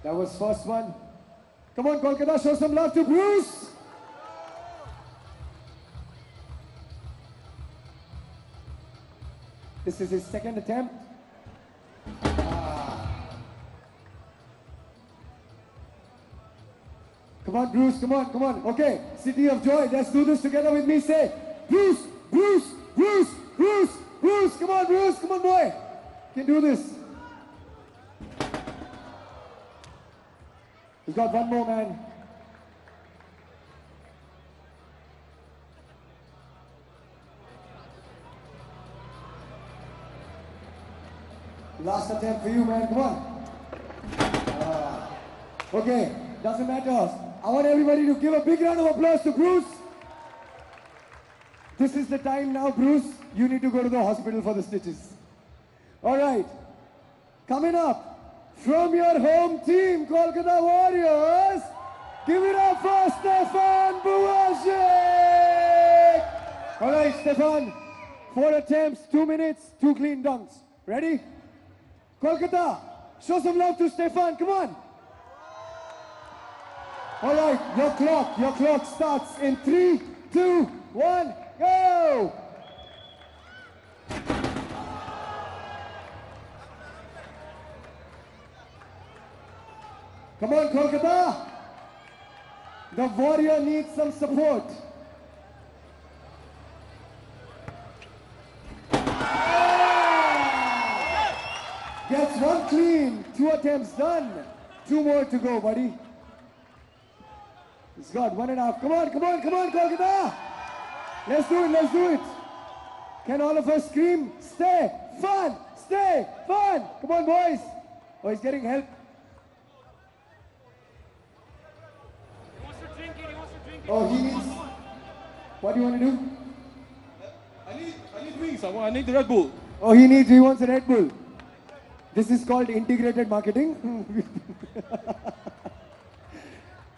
That was first one. Come on, Kolkata, show some love to Bruce. This is his second attempt. Come on, Bruce, come on, come on. Okay, City of Joy, let's do this together with me. Say, Bruce, Bruce, Bruce, Bruce, Bruce. Come on, Bruce, come on, boy. You can do this. We've got 1 more, man. Last attempt for you, man. Come on. Okay, doesn't matter. I want everybody to give a big round of applause to Bruce. This is the time now, Bruce. You need to go to the hospital for the stitches. All right. Coming up from your home team, Kolkata Warriors, Give it up for Stefan Buwalczyk! All right, Stefan. 4 attempts, 2 minutes, 2 clean dunks. Ready? Kolkata, show some love to Stefan. Come on. All right, your clock starts in 3, 2, 1, go! Come on, Kolkata. The warrior needs some support. Gets 1 clean, 2 attempts done. 2 more to go, buddy. He's got 1.5. Come on, Kolkata. Let's do it. Can all of us scream? Stay fun. Come on, boys. Oh, he's getting help. Oh, he needs. What do you want to do? I need wings. I need the Red Bull. Oh, he wants a Red Bull. This is called integrated marketing.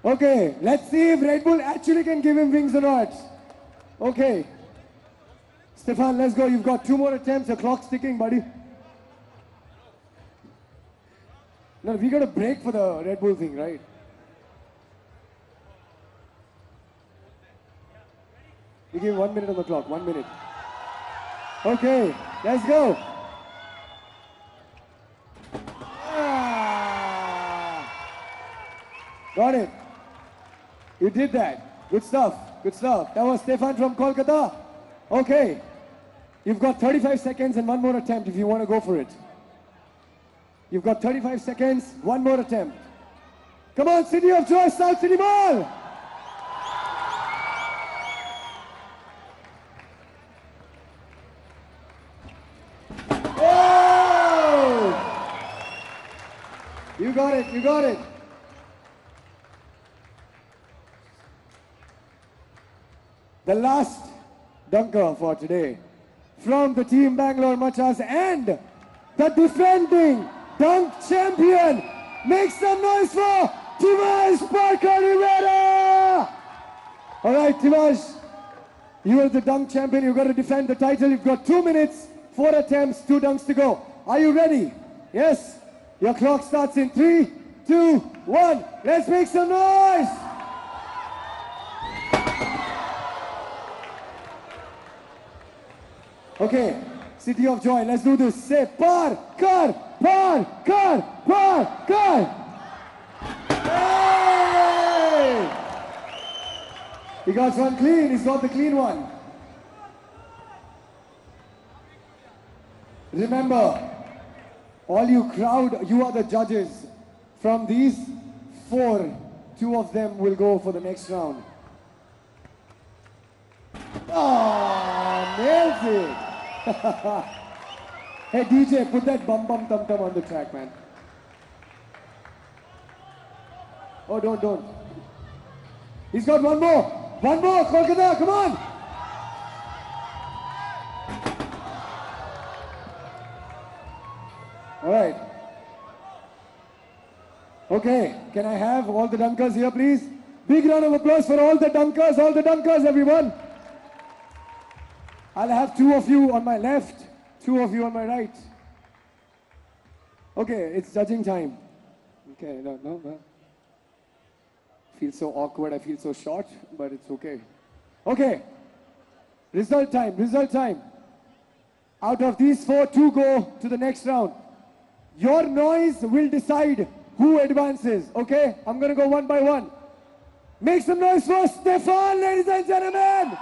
Okay, let's see if Red Bull actually can give him wings or not. Okay. Stefan, let's go. You've got 2 more attempts. The clock's ticking, buddy. No, we got a break for the Red Bull thing, right? We give 1 minute on the clock. 1 minute. Okay, let's go. Got it. You did that. Good stuff. That was Stefan from Kolkata. Okay. You've got 35 seconds and 1 more attempt if you want to go for it. You've got 35 seconds, 1 more attempt. Come on, City of Joy, South City Mall. Oh! You got it. The last dunker for today from the team Bangalore Machas and the defending dunk champion. Make some noise for Tivaj Parker Rivera! All right, Tivaj, you are the dunk champion. You've got to defend the title. You've got 2 minutes, 4 attempts, 2 dunks to go. Are you ready? Yes? Your clock starts in 3, 2, 1. Let's make some noise! Okay, City of Joy, let's do this. Say par, kar. Hey! He got 1 clean, he's got the clean one. Remember, all you crowd, you are the judges. From these 4, 2 of them will go for the next round. Oh, nails it. Hey DJ, put that bum bum tum tum on the track, man. Oh, don't. He's got 1 more. 1 more, Kolkata, come on. All right. Okay, can I have all the dunkers here, please? Big round of applause for all the dunkers, everyone. I'll have 2 of you on my left, 2 of you on my right. Okay, it's judging time. Okay, no. Feels so awkward, I feel so short, but it's okay. Okay, result time. Out of these 4, 2 go to the next round. Your noise will decide who advances, okay? I'm gonna go 1 by 1. Make some noise for Stefan, ladies and gentlemen!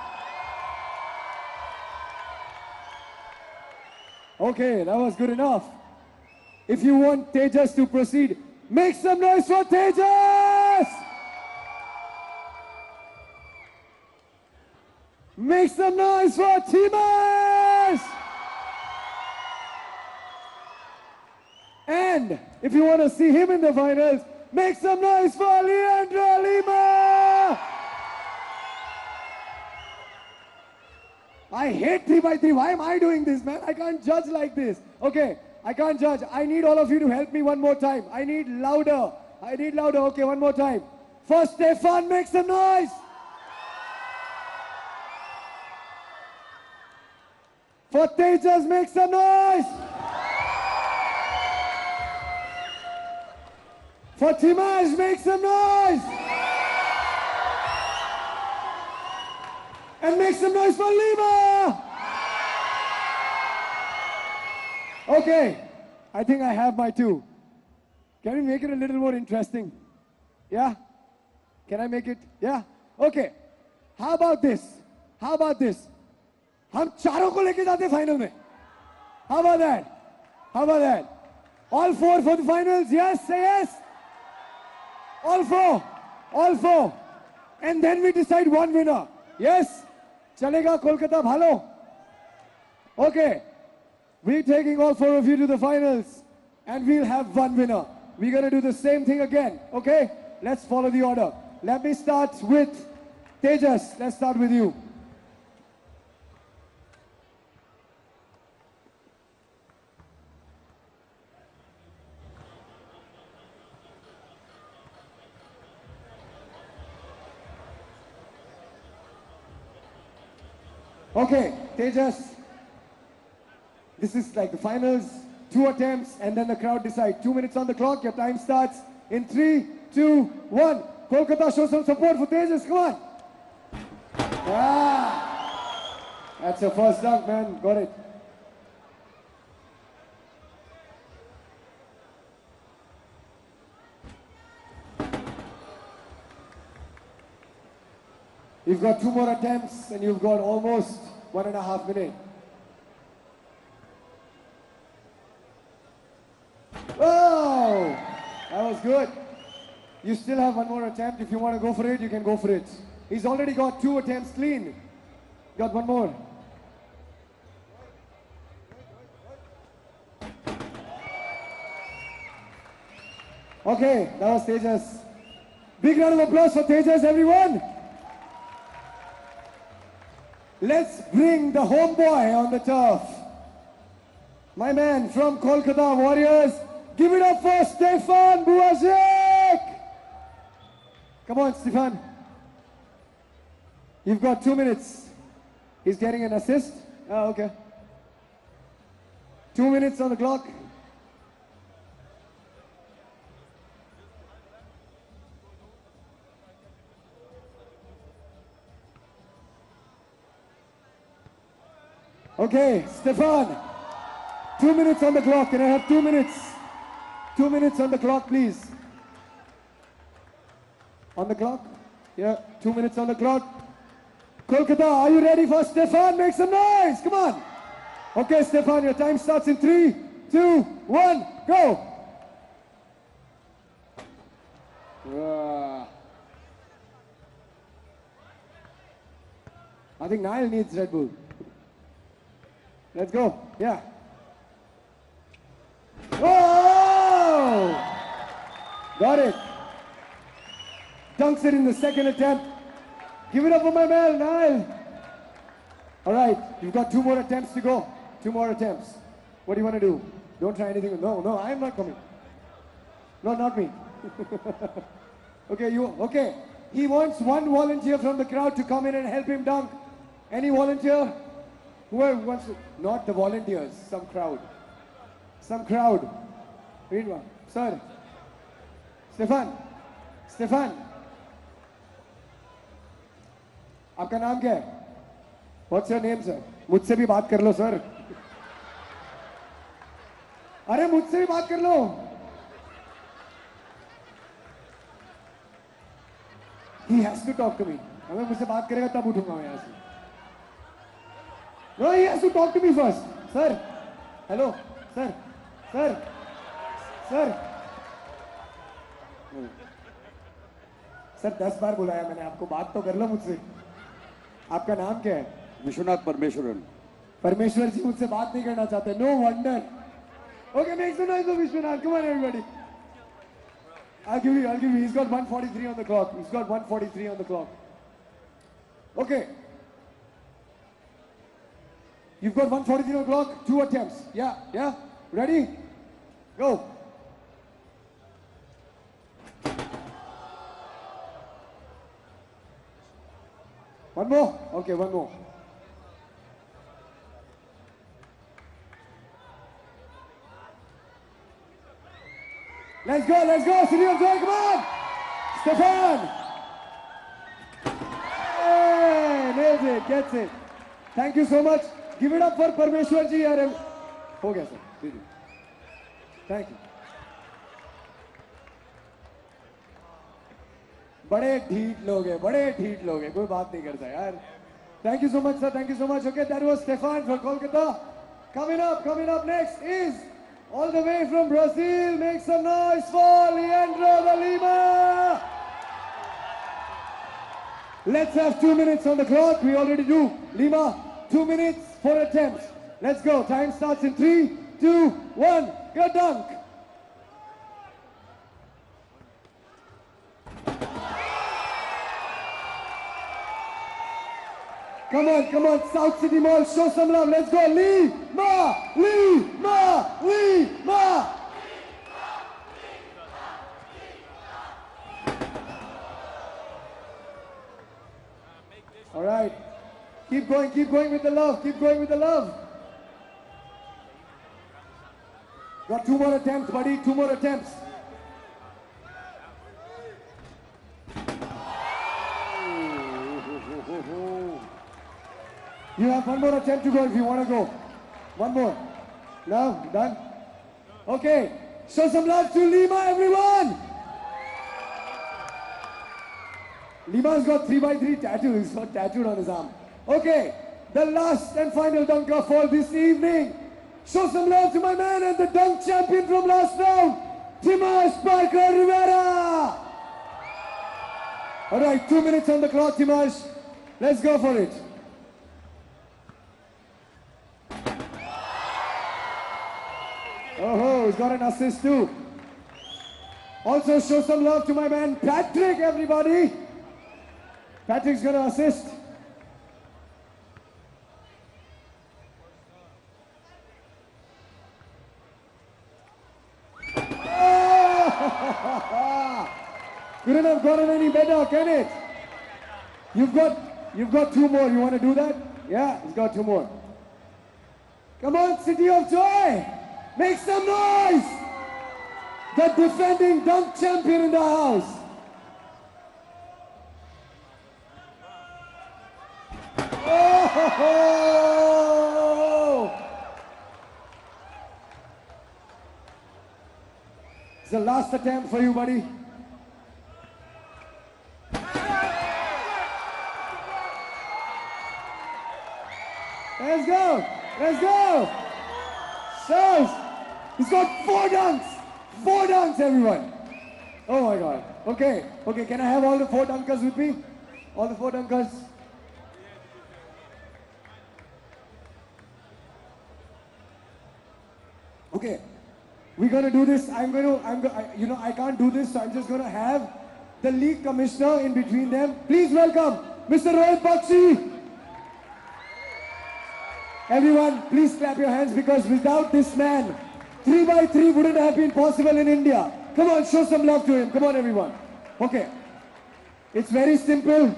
Okay, that was good enough. If you want Tejas to proceed, make some noise for Tejas! Make some noise for Timas! And if you want to see him in the finals, make some noise for Leandro Lima! I hate 3x3. Why am I doing this, man? I can't judge like this. Okay, I can't judge. I need all of you to help me one more time. I need louder. Okay, one more time. for Stefan. Make some noise. For Tejas, make some noise. For Timaj, make some noise. And make some noise for Lima. Okay, I think I have my two. Can we make it a little more interesting? Yeah? Can I make it? Yeah? Okay. How about this? How about this? हम चारों को लेके जाते final में. How about that? How about that? All four for the finals? Yes, say yes. All four. All four. And then we decide one winner. Yes? चलेगा कोलकाता भालो? Okay. We're taking all four of you to the finals. And we'll have one winner. We're going to do the same thing again. Okay? Let's follow the order. Let me start with Tejas. Let's start with you. Okay, Tejas, this is like the finals, 2 attempts, and then the crowd decide. 2 minutes on the clock, your time starts in 3, 2, 1. Kolkata, show some support for Tejas, come on. Ah, that's your first dunk, man, got it. You've got 2 more attempts and you've got almost 1.5 minutes. Oh, that was good. You still have 1 more attempt. If you want to go for it, you can go for it. He's already got 2 attempts clean. Got 1 more. Okay, that was Tejas. Big round of applause for Tejas, everyone. Let's bring the homeboy on the turf. My man from Kolkata Warriors. Give it up for Stefan Buazic. Come on, Stefan. You've got 2 minutes. He's getting an assist. Oh, okay. 2 minutes on the clock. Okay, Stefan, 2 minutes on the clock. Can I have 2 minutes? 2 minutes on the clock, please. On the clock? Yeah, 2 minutes on the clock. Kolkata, are you ready for Stefan? Make some noise, come on. Okay, Stefan, your time starts in 3, 2, 1, go. I think Niall needs Red Bull. Let's go. Yeah. Oh! Got it. Dunks it in the second attempt. Give it up for my man, Niall. All right. You've got 2 more attempts to go. 2 more attempts. What do you want to do? Don't try anything. No, I am not coming. No, not me. Okay. He wants 1 volunteer from the crowd to come in and help him dunk. Any volunteer? Whoever wants to, not the volunteers, some crowd. Some crowd. Read one. Sir. Stefan. आपका नाम क्या है? What's your name, sir? मुझसे भी बात कर लो, sir. अरे मुझसे भी बात कर लो. He has to talk to me. अगर मुझसे बात करेगा तब उठूंगा मैं यहाँ से. No, he has to talk to me first. Sir. Hello. Sir. Sir 10 बार बुलाया मैंने आपको, बात तो कर लो मुझसे. आपका नाम क्या है? विश्वनाथ परमेश्वरन. परमेश्वर जी मुझसे बात नहीं करना चाहते. No wonder. Okay, make some noise for Vishwanath. Come on, everybody. I'll give you. He's got 1:43 on the clock. Okay. You've got 1:43 on the clock. 2 attempts. Yeah. Ready? Go. One more? Okay, one more. Let's go, City of Joy, come on! Stefan! Hey, nails it, gets it. Thank you so much. Give it up for Parmeshwar ji. हो गया sir. Thank you. बड़े ढीठ लोग हैं, कोई बात नहीं करता यार. Thank you so much, sir. Thank you so much. Okay, that was Stefan from Kolkata. Coming up next is all the way from Brazil. Make some noise for Leandro de Lima. Let's have 2 minutes on the clock. We already do. Lima, 2 minutes, 4 attempts. Let's go. Time starts in 3, 2, 1. Go dunk. Come on, South City Mall, show some love. Let's go, Lima. All right, keep going with the love. Got 2 more attempts, buddy, 2 more attempts. You have 1 more attempt to go if you want to go. 1 more. No? Done? Okay. Show some love to Lima, everyone. Lima's got 3x3 tattoos. He's got tattooed on his arm. Okay. The last and final dunker for this evening. Show some love to my man and the dunk champion from last round, Timash Parker Rivera. All right, 2 minutes on the clock, Timash. Let's go for it. Oh, he's got an assist too. Also show some love to my man Patrick, everybody. Patrick's gonna assist. Couldn't have gotten any better, can it? You've got 2 more. You want to do that? Yeah, he's got 2 more. Come on, City of Joy! Make some noise! The defending dunk champion in the house. Oh! It's the last attempt for you, buddy. Let's go! Shows! He's got 4 dunks! 4 dunks, everyone! Oh my God. Okay, can I have all the 4 dunkers with me? All the 4 dunkers? Okay, we're gonna do this. I can't do this, so I'm just gonna have the league commissioner in between them. Please welcome Mr. Rohit Bakshi. Everyone, please clap your hands because without this man, 3x3 wouldn't have been possible in India. Come on, show some love to him. Come on, everyone. Okay. It's very simple.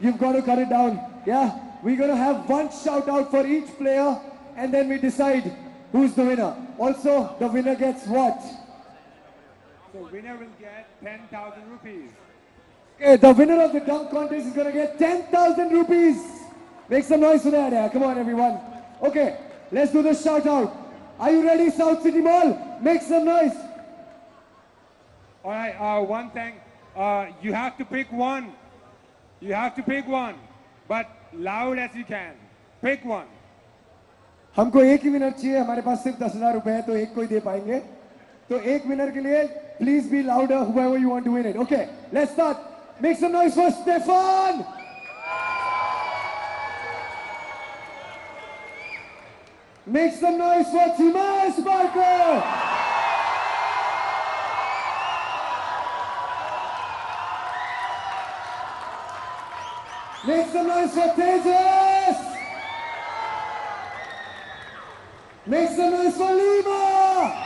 You've got to cut it down. Yeah? We're going to have 1 shout out for each player and then we decide who's the winner. Also, the winner gets what? The winner will get 10,000 rupees. Okay, the winner of the dunk contest is going to get 10,000 rupees. Make some noise for that. Yeah? Come on, everyone. Okay, let's do the shout out. Are you ready, South City Mall? Make some noise. All right, one thing. You have to pick one. You have to pick one, but loud as you can. Pick one. हमको एक ही winner चाहिए. हमारे पास सिर्फ 10,000 रुपए है, तो एक को ही दे पाएंगे. तो एक विनर के लिए please be louder, whoever you want to win it. Okay, let's start. Make some noise for Stefan. Make some noise for Timash Parker. Make some noise for Tejas. Make some noise for Lima.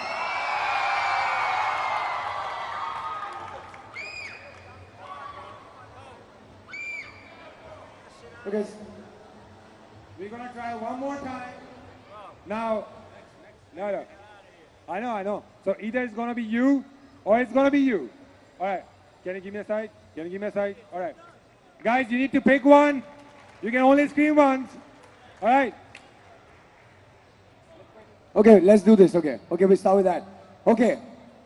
Okay, Now, no. I know. So either it's gonna be you or it's gonna be you. All right. Can you give me a side? All right. Guys, you need to pick one. You can only scream once. All right. Okay, let's do this. Okay, we start with that. Okay,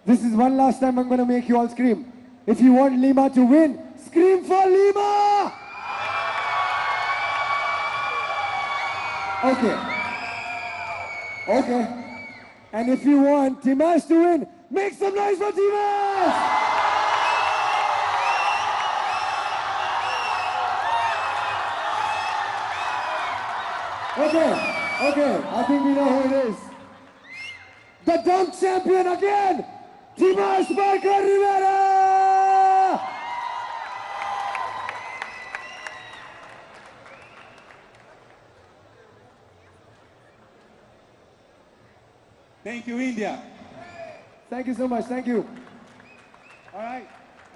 this is one last time I'm gonna make you all scream. If you want Lima to win, scream for Lima! Okay. And if you want Timash to win, make some noise for Timash! Okay, I think we know who it is. The dunk champion again, Timash Barker Rivera! Thank you, India. Thank you so much, thank you. All right.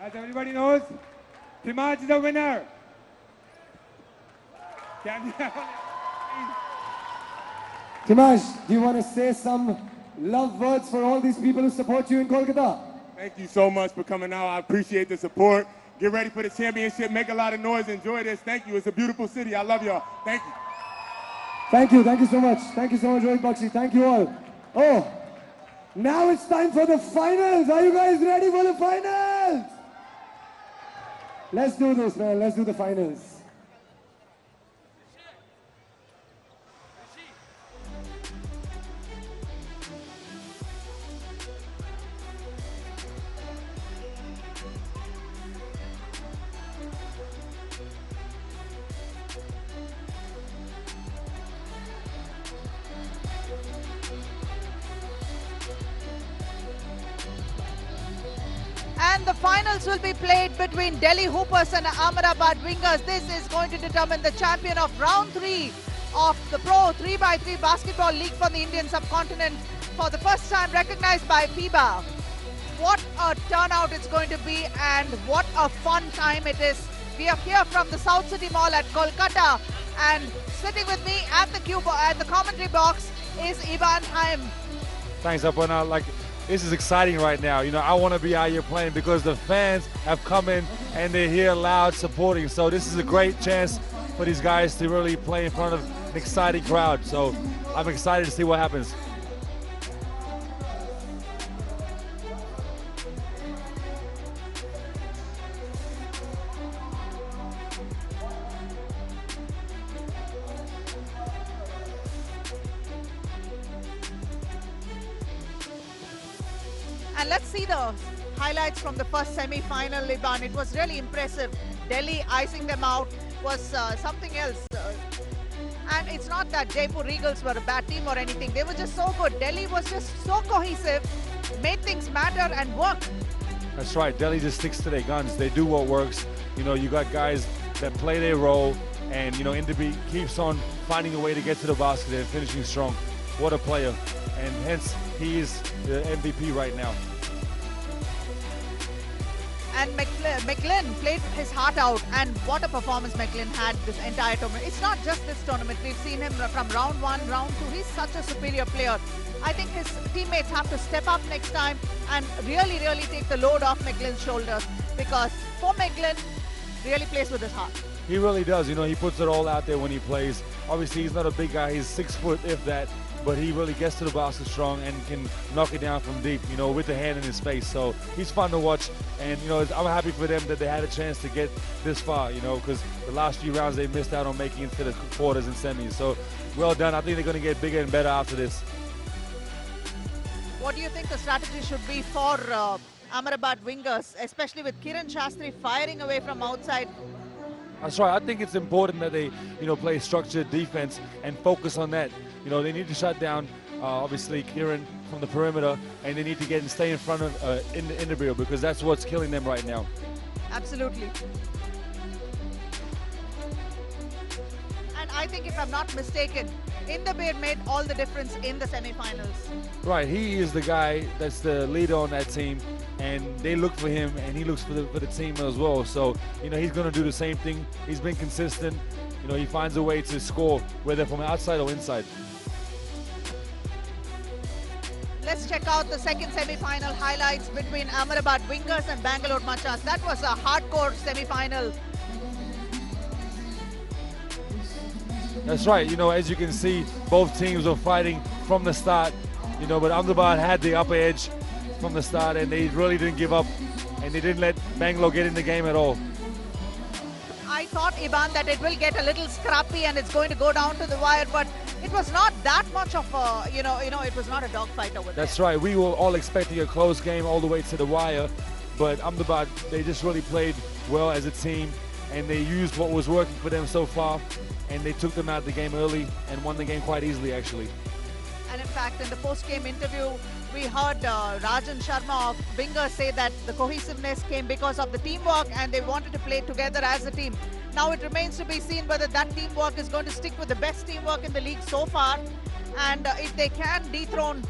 As everybody knows, Timash is the winner. Timash, do you want to say some love words for all these people who support you in Kolkata? Thank you so much for coming out. I appreciate the support. Get ready for the championship. Make a lot of noise. Enjoy this. Thank you. It's a beautiful city. I love y'all. Thank you. Thank you so much. Thank you so much, Rohit Bakshi. Thank you all. Oh, now it's time for the finals. Are you guys ready for the finals? Let's do this, man. Let's do the finals. And the finals will be played between Delhi Hoopers and Ahmedabad Wingers. This is going to determine the champion of round 3 of the Pro 3x3 Basketball League for the Indian subcontinent, for the first time recognized by FIBA. What a turnout it's going to be, and what a fun time it is. We are here from the South City Mall at Kolkata, and sitting with me at the commentary box is Ivan Haim. Thanks, Aparna. This is exciting right now. I want to be out here playing because the fans have come in and they're here loud supporting. So this is a great chance for these guys to really play in front of an exciting crowd. So I'm excited to see what happens. And let's see the highlights from the first semi-final, Liban. It was really impressive. Delhi icing them out was something else. And it's not that Jaipur Regals were a bad team or anything. They were just so good. Delhi was just so cohesive, made things matter and work. That's right. Delhi just sticks to their guns. They do what works. You got guys that play their role, and Inderby keeps on finding a way to get to the basket and finishing strong. What a player. And hence, he is the MVP right now. And McGlynn played his heart out, and what a performance McGlynn had this entire tournament. It's not just this tournament. We've seen him from round 1, round 2. He's such a superior player. I think his teammates have to step up next time and really, really take the load off McGlynn's shoulders, because for McGlynn, really plays with his heart. He really does. He puts it all out there when he plays. Obviously, he's not a big guy. He's 6 foot, if that. But he really gets to the basket strong and can knock it down from deep, with the hand in his face. So he's fun to watch. And, I'm happy for them that they had a chance to get this far, because the last few rounds they missed out on making it to the quarters and semis. So well done. I think they're going to get bigger and better after this. What do you think the strategy should be for Ahmedabad Wingers, especially with Kiran Shastri firing away from outside? That's right. I think it's important that they, play structured defense and focus on that. They need to shut down, obviously, Kiran from the perimeter, and they need to get and stay in front of Inderby, because that's what's killing them right now. Absolutely. And I think, if I'm not mistaken, Inderby made all the difference in the semi-finals. Right. He is the guy that's the leader on that team, and they look for him, and he looks for the team as well. So, he's going to do the same thing. He's been consistent. He finds a way to score, whether from outside or inside. Let's check out the second semi-final highlights between Ahmedabad Wingers and Bangalore Machas. That was a hardcore semi-final. That's right. You know, as you can see, both teams were fighting from the start. You know, but Ahmedabad had the upper edge from the start, and they really didn't give up, and they didn't let Bangalore get in the game at all. I thought, Iban, that it will get a little scrappy and it's going to go down to the wire, but it was not that much of a, it was not a dogfight over there. That's right. We were all expecting a close game all the way to the wire, but Ahmedabad, they just really played well as a team, and they used what was working for them so far, and they took them out of the game early and won the game quite easily, actually. And in fact, in the post-game interview, we heard Rajan Sharma of Wingers say that the cohesiveness came because of the teamwork and they wanted to play together as a team. Now it remains to be seen whether that teamwork is going to stick with the best teamwork in the league so far. And if they can dethrone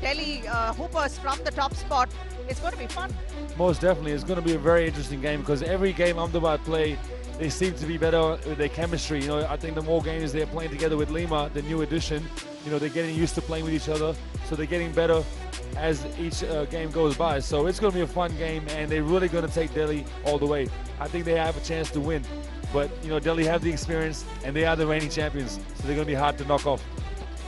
Delhi Hoopers from the top spot, it's going to be fun. Most definitely. It's going to be a very interesting game because every game Ahmedabad play, they seem to be better with their chemistry. You know, I think the more games they're playing together with Lima, the new addition, you know, they're getting used to playing with each other. So they're getting better as each game goes by. So it's going to be a fun game, and they're really going to take Delhi all the way. I think they have a chance to win. But, you know, Delhi have the experience, and they are the reigning champions. So they're going to be hard to knock off.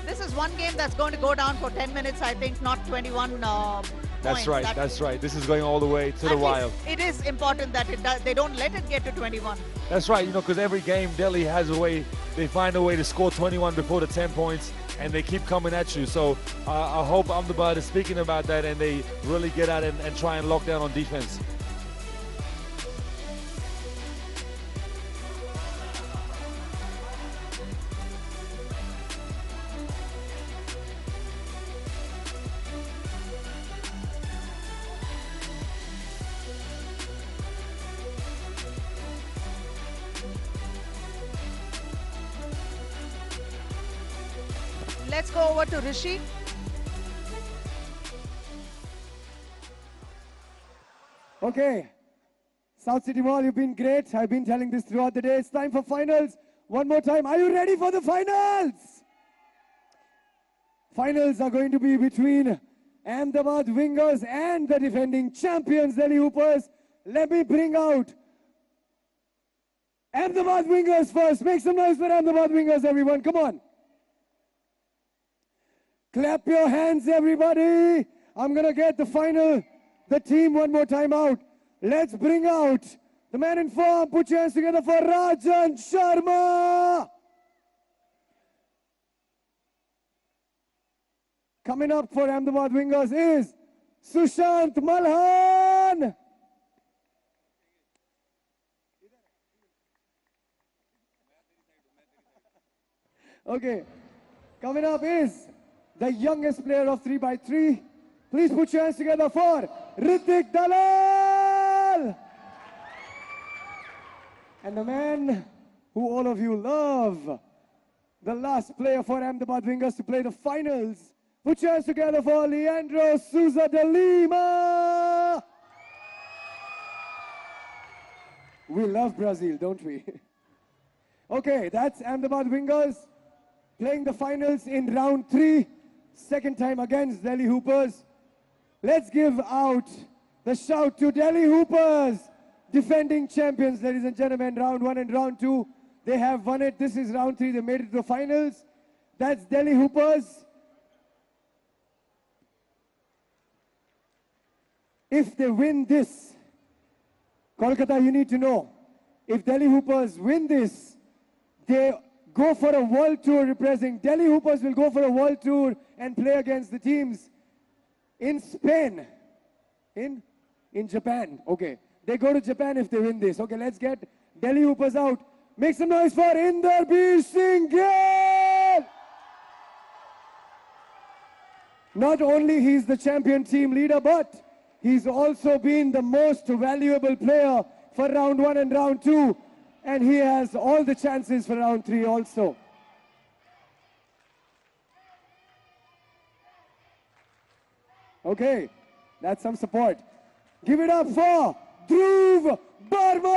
This is one game that's going to go down for 10 minutes, I think, not 21 That's points. right, that's right. This is going all the way to the wire. It is important that they don't let it get to 21. That's right, you know, because every game Delhi has a way, they find a way to score 21 before the 10 points, and they keep coming at you. So I hope Ahmedabad is speaking about that, and they really get out and try and lock down on defense. Let's go over to Rishi. Okay, South City Mall, you've been great. I've been telling this throughout the day. It's time for finals. One more time. Are you ready for the finals? Finals are going to be between Ahmedabad Wingers and the defending champions, Delhi Hoopers. Let me bring out Ahmedabad Wingers first. Make some noise for Ahmedabad Wingers, everyone. Come on. Clap your hands, everybody. I'm going to get the team one more time out. Let's bring out the man in form. Put your hands together for Rajan Sharma. Coming up for Ahmedabad Wingers is Sushant Malhan. Okay, coming up is the youngest player of 3x3. Please put your hands together for Ritik Dalal. And the man who all of you love, the last player for Ahmedabad Wingers to play the finals. Put your hands together for Leandro Souza de Lima. We love Brazil, don't we? Okay, that's Ahmedabad Wingers playing the finals in round 3. Second time against Delhi Hoopers. Let's give out the shout to Delhi Hoopers, defending champions, ladies and gentlemen. Round 1 and round 2, they have won it. This is round 3, they made it to the finals. That's Delhi Hoopers. If they win this, Kolkata, you need to know, if Delhi Hoopers win this, they go for a world tour representing. Delhi Hoopers will go for a world tour and play against the teams in Spain, in Japan. Okay, they go to Japan if they win this. Okay, let's get Delhi Hoopers out. Make some noise for Inderbeer Singh Gill. Not only he's the champion team leader, but he's also been the most valuable player for round 1 and round 2. And he has all the chances for round 3 also. Okay, that's some support. Give it up for Dhruv Barman!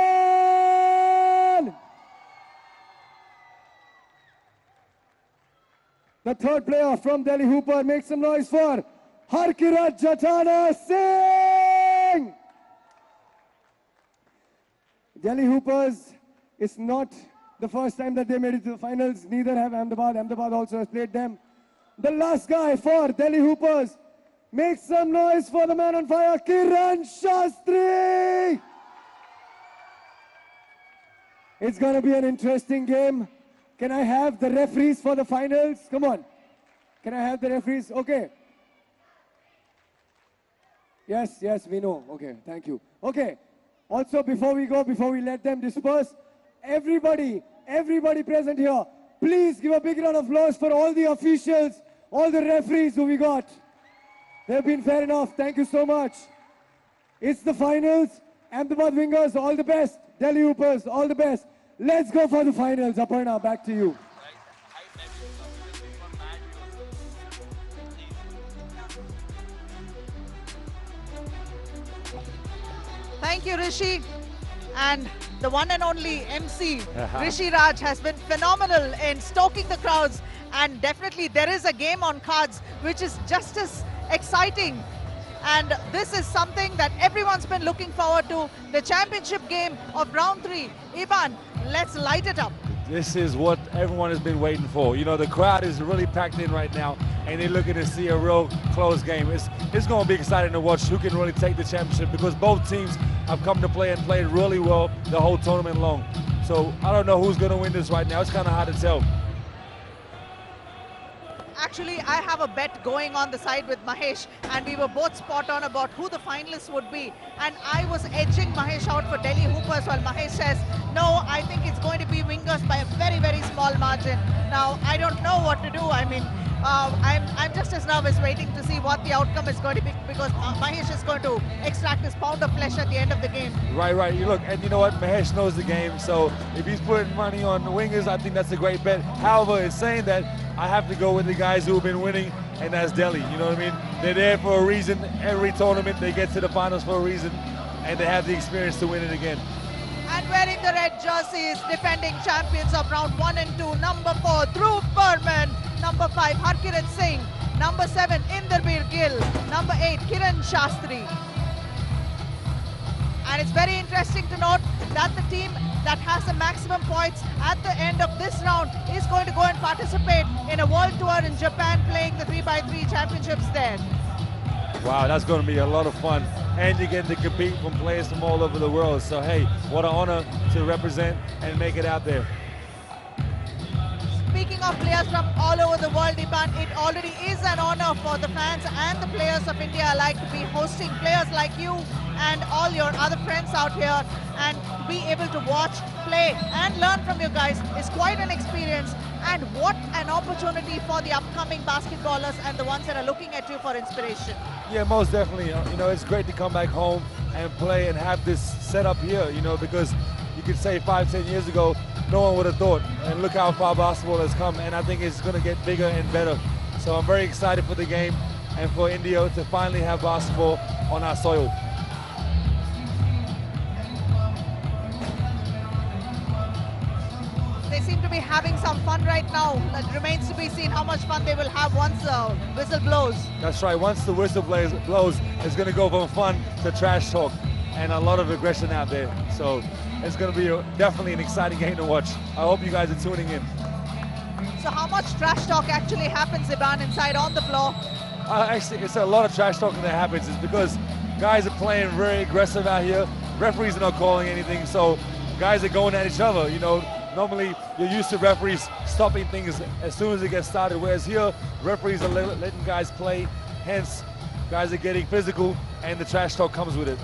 The third player from Delhi Hooper, make some noise for Harkirat Jatana Singh. Delhi Hoopers, it's not the first time that they made it to the finals. Neither have Ahmedabad. Ahmedabad also has played them. The last guy for Delhi Hoopers. Make some noise for the man on fire, Kiran Shastri. It's going to be an interesting game. Can I have the referees for the finals? Come on. Can I have the referees? Okay. Yes, we know. Okay, thank you. Okay. Also, before we let them disperse, everybody present here, please give a big round of applause for all the officials, all the referees who we got. They've been fair enough. Thank you so much. It's the finals. Ahmedabad Wingers, all the best. Delhi Hoopers, all the best. Let's go for the finals. Aparna, back to you. Thank you, Rishi. And the one and only MC, Rishi Raj, has been phenomenal in stoking the crowds. And definitely there is a game on cards which is just as exciting. And this is something that everyone's been looking forward to. The championship game of round 3. Ivan, let's light it up. This is what everyone has been waiting for. You know, the crowd is really packed in right now, and they're looking to see a real close game. It's going to be exciting to watch who can really take the championship, because both teams have come to play and played really well the whole tournament long. So I don't know who's going to win this right now. It's kind of hard to tell. Actually, I have a bet going on the side with Mahesh, and we were both spot on about who the finalists would be. And I was edging Mahesh out for Delhi Hoopers, while Mahesh says, no, I think it's going to be Wingers by a very, very small margin. Now, I don't know what to do. I mean, I'm just as nervous waiting to see what the outcome is going to be, because Mahesh is going to extract his pound of flesh at the end of the game. Right. You look, and you know what? Mahesh knows the game, so if he's putting money on the Wingers, I think that's a great bet. However, it's saying that I have to go with the guys who have been winning, and that's Delhi. You know what I mean? They're there for a reason. Every tournament, they get to the finals for a reason, and they have the experience to win it again. And wearing the red jerseys, defending champions of round 1 and 2, number 4, Dhruv Burman, number 5, Harkirat Singh, number 7, Inderbir Gill, number 8, Kiran Shastri. And it's very interesting to note that the team that has the maximum points at the end of this round is going to go and participate in a world tour in Japan, playing the 3x3 championships there. Wow, that's going to be a lot of fun. And you get to compete from players from all over the world. So, hey, what an honor to represent and make it out there. Speaking of players from all over the world, Iban, it already is an honor for the fans and the players of India alike to be hosting players like you and all your other friends out here, and to be able to watch, play and learn from you guys is quite an experience. And what an opportunity for the upcoming basketballers and the ones that are looking at you for inspiration. Yeah, most definitely. You know, it's great to come back home and play and have this set up here, you know, because you could say 5-10 years ago, no one would have thought. And look how far basketball has come, and I think it's going to get bigger and better. So I'm very excited for the game and for India to finally have basketball on our soil. They seem to be having some fun right now. It remains to be seen how much fun they will have once the whistle blows. That's right. Once the whistle blows, it's going to go from fun to trash talk and a lot of aggression out there. So it's going to be definitely an exciting game to watch. I hope you guys are tuning in. So how much trash talk actually happens, Iban, inside on the floor? Actually, it's a lot of trash talking that happens. It's because guys are playing very aggressive out here. Referees are not calling anything, so guys are going at each other. You know, normally you're used to referees stopping things as soon as it gets started, whereas here, referees are letting guys play. Hence, guys are getting physical, and the trash talk comes with it.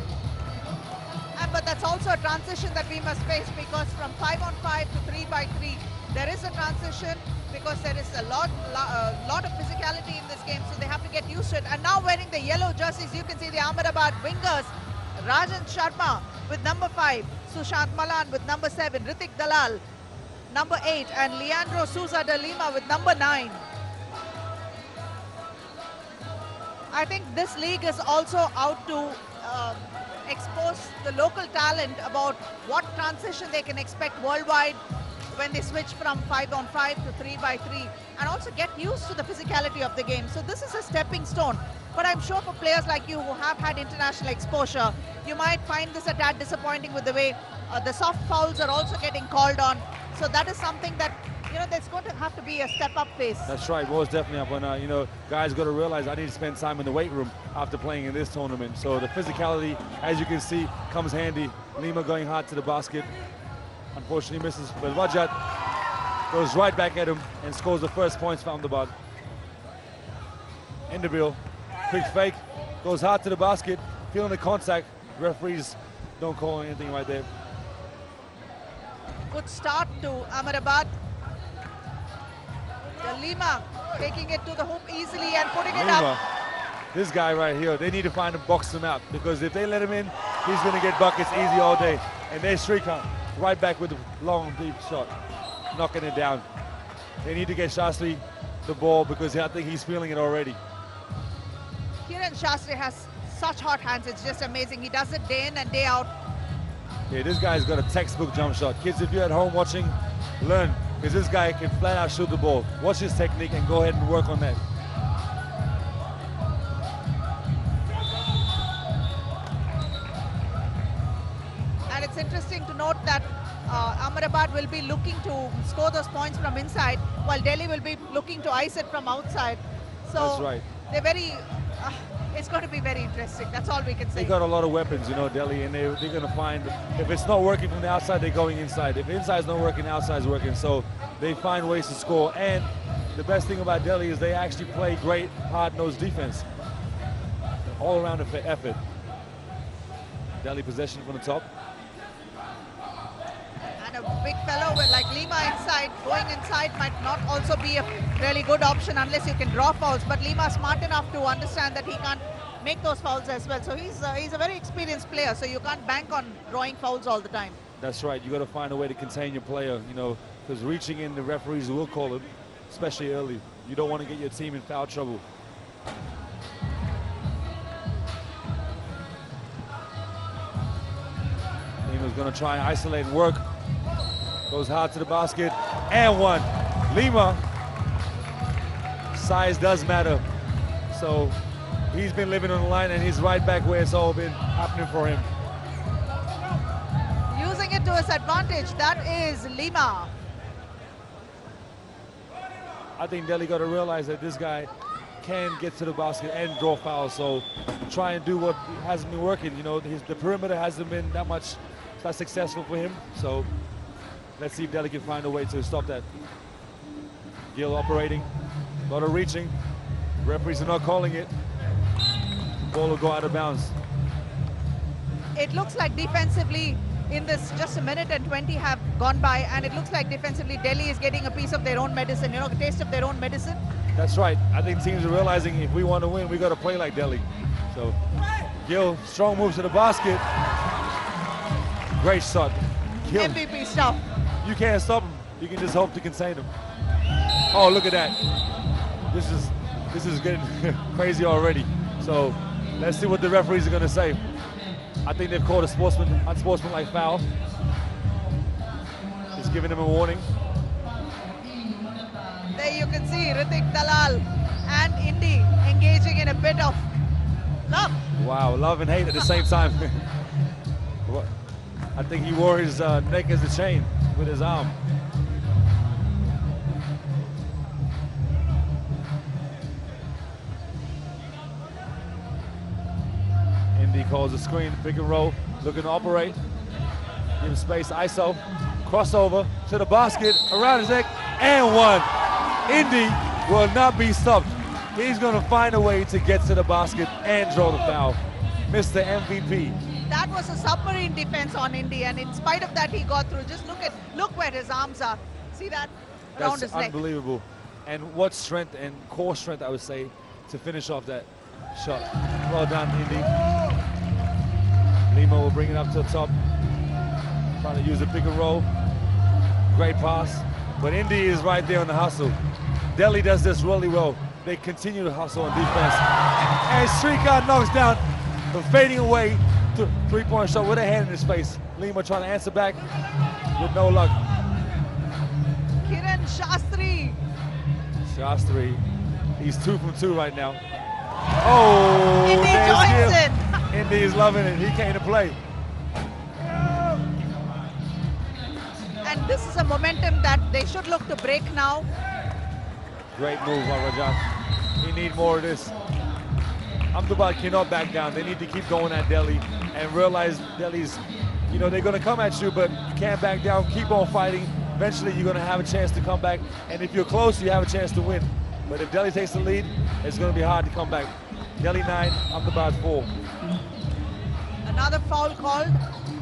But that's also a transition that we must face, because from 5-on-5 to 3x3, there is a transition because there is a lot of physicality in this game, so they have to get used to it. And now wearing the yellow jerseys, you can see the Ahmedabad Wingers, Rajan Sharma with number 5, Sushant Malan with number 7, Ritik Dalal, number 8, and Leandro Souza de Lima with number 9. I think this league is also out to expose the local talent about what transition they can expect worldwide when they switch from 5-on-5 to 3x3, and also get used to the physicality of the game. So this is a stepping stone. But I'm sure for players like you who have had international exposure, you might find this a tad disappointing with the way the soft fouls are also getting called on. So that is something that, you know, there's going to have to be a step-up phase. That's right, most definitely up. When, you know, guys got to realize I need to spend time in the weight room after playing in this tournament. So the physicality, as you can see, comes handy. Lima going hard to the basket. Unfortunately misses, but Rajat goes right back at him and scores the first points from the ball. Enderbill, quick fake, goes hard to the basket, feeling the contact. Referees don't call anything right there. Good start to Ahmedabad. De Lima taking it to the hoop easily and putting it up. This guy right here, they need to find him, box him out, because if they let him in, he's going to get buckets easy all day. And there's Srikanth right back with the long, deep shot, knocking it down. They need to get Shastri the ball because I think he's feeling it already. Kiran Shastri has such hot hands, it's just amazing. He does it day in and day out. Yeah, this guy's got a textbook jump shot. Kids, if you're at home watching, learn, because this guy can flat out shoot the ball. Watch his technique and go ahead and work on that. And it's interesting to note that Ahmedabad will be looking to score those points from inside, while Delhi will be looking to ice it from outside. So that's right. They're very, it's going to be very interesting. That's all we can say. They got a lot of weapons, you know, Delhi, and they're going to find, if it's not working from the outside, they're going inside. If inside's not working, outside's working. So they find ways to score. And the best thing about Delhi is they actually play great, hard-nosed defense. All-around effort. Delhi possession from the top. And a big fellow like Lima inside, going inside might not also be a really good option unless you can draw fouls. But Lima is smart enough to understand that he can't make those fouls as well. So he's a very experienced player, so you can't bank on drawing fouls all the time. That's right. You got to find a way to contain your player, you know, because reaching in, the referees will call him, especially early. You don't want to get your team in foul trouble. Lima's going to try and isolate and work. Goes hard to the basket, and one. Lima, size does matter. So he's been living on the line, and he's right back where it's all been happening for him. Using it to his advantage, that is Lima. I think Delhi got to realize that this guy can get to the basket and draw fouls, so try and do what hasn't been working. You know, the perimeter hasn't been that successful for him, so let's see if Delhi can find a way to stop that. Gill operating, a lot of reaching. Referees are not calling it. The ball will go out of bounds. It looks like defensively in this just a minute and 20 have gone by, and it looks like defensively Delhi is getting a piece of their own medicine, you know, a taste of their own medicine. That's right. I think teams are realizing if we want to win, we got to play like Delhi. So Gill, strong moves to the basket. Great shot. Gill. MVP stuff. You can't stop him. You can just hope to contain him. Oh, look at that. This is getting crazy already. So let's see what the referees are going to say. I think they've called a unsportsmanlike foul. Just giving him a warning. There you can see Ritik Dalal and Indy engaging in a bit of love. Wow, love and hate at the same time. I think he wore his neck as a chain with his arm. Indy calls a screen, pick and roll, looking to operate. Give him space, ISO, crossover to the basket, around his neck, and one. Indy will not be stopped. He's going to find a way to get to the basket and draw the foul. Mr. MVP. That was a submarine defense on Indy, and in spite of that, he got through. Just look where his arms are. See that? Around his neck. That's unbelievable. And what strength and core strength, I would say, to finish off that shot. Well done, Indy. Lima will bring it up to the top. Trying to use a pick and roll. Great pass. But Indy is right there on the hustle. Delhi does this really well. They continue to hustle on defense. And Srikanth knocks down the fading away to three-point shot with a hand in his face. Lima trying to answer back with no luck. Kiran Shastri. Shastri, he's 2 from 2 right now. Oh, Indy there's joins Gil. in. Indy is loving it. He came to play. And this is a momentum that they should look to break now. Great move by Rajat. We need more of this. Ahmedabad cannot back down. They need to keep going at Delhi and realize Delhi's, you know, they're going to come at you, but you can't back down. Keep on fighting. Eventually, you're going to have a chance to come back. And if you're close, you have a chance to win. But if Delhi takes the lead, it's going to be hard to come back. Delhi 9, Ahmedabad 4. Another foul called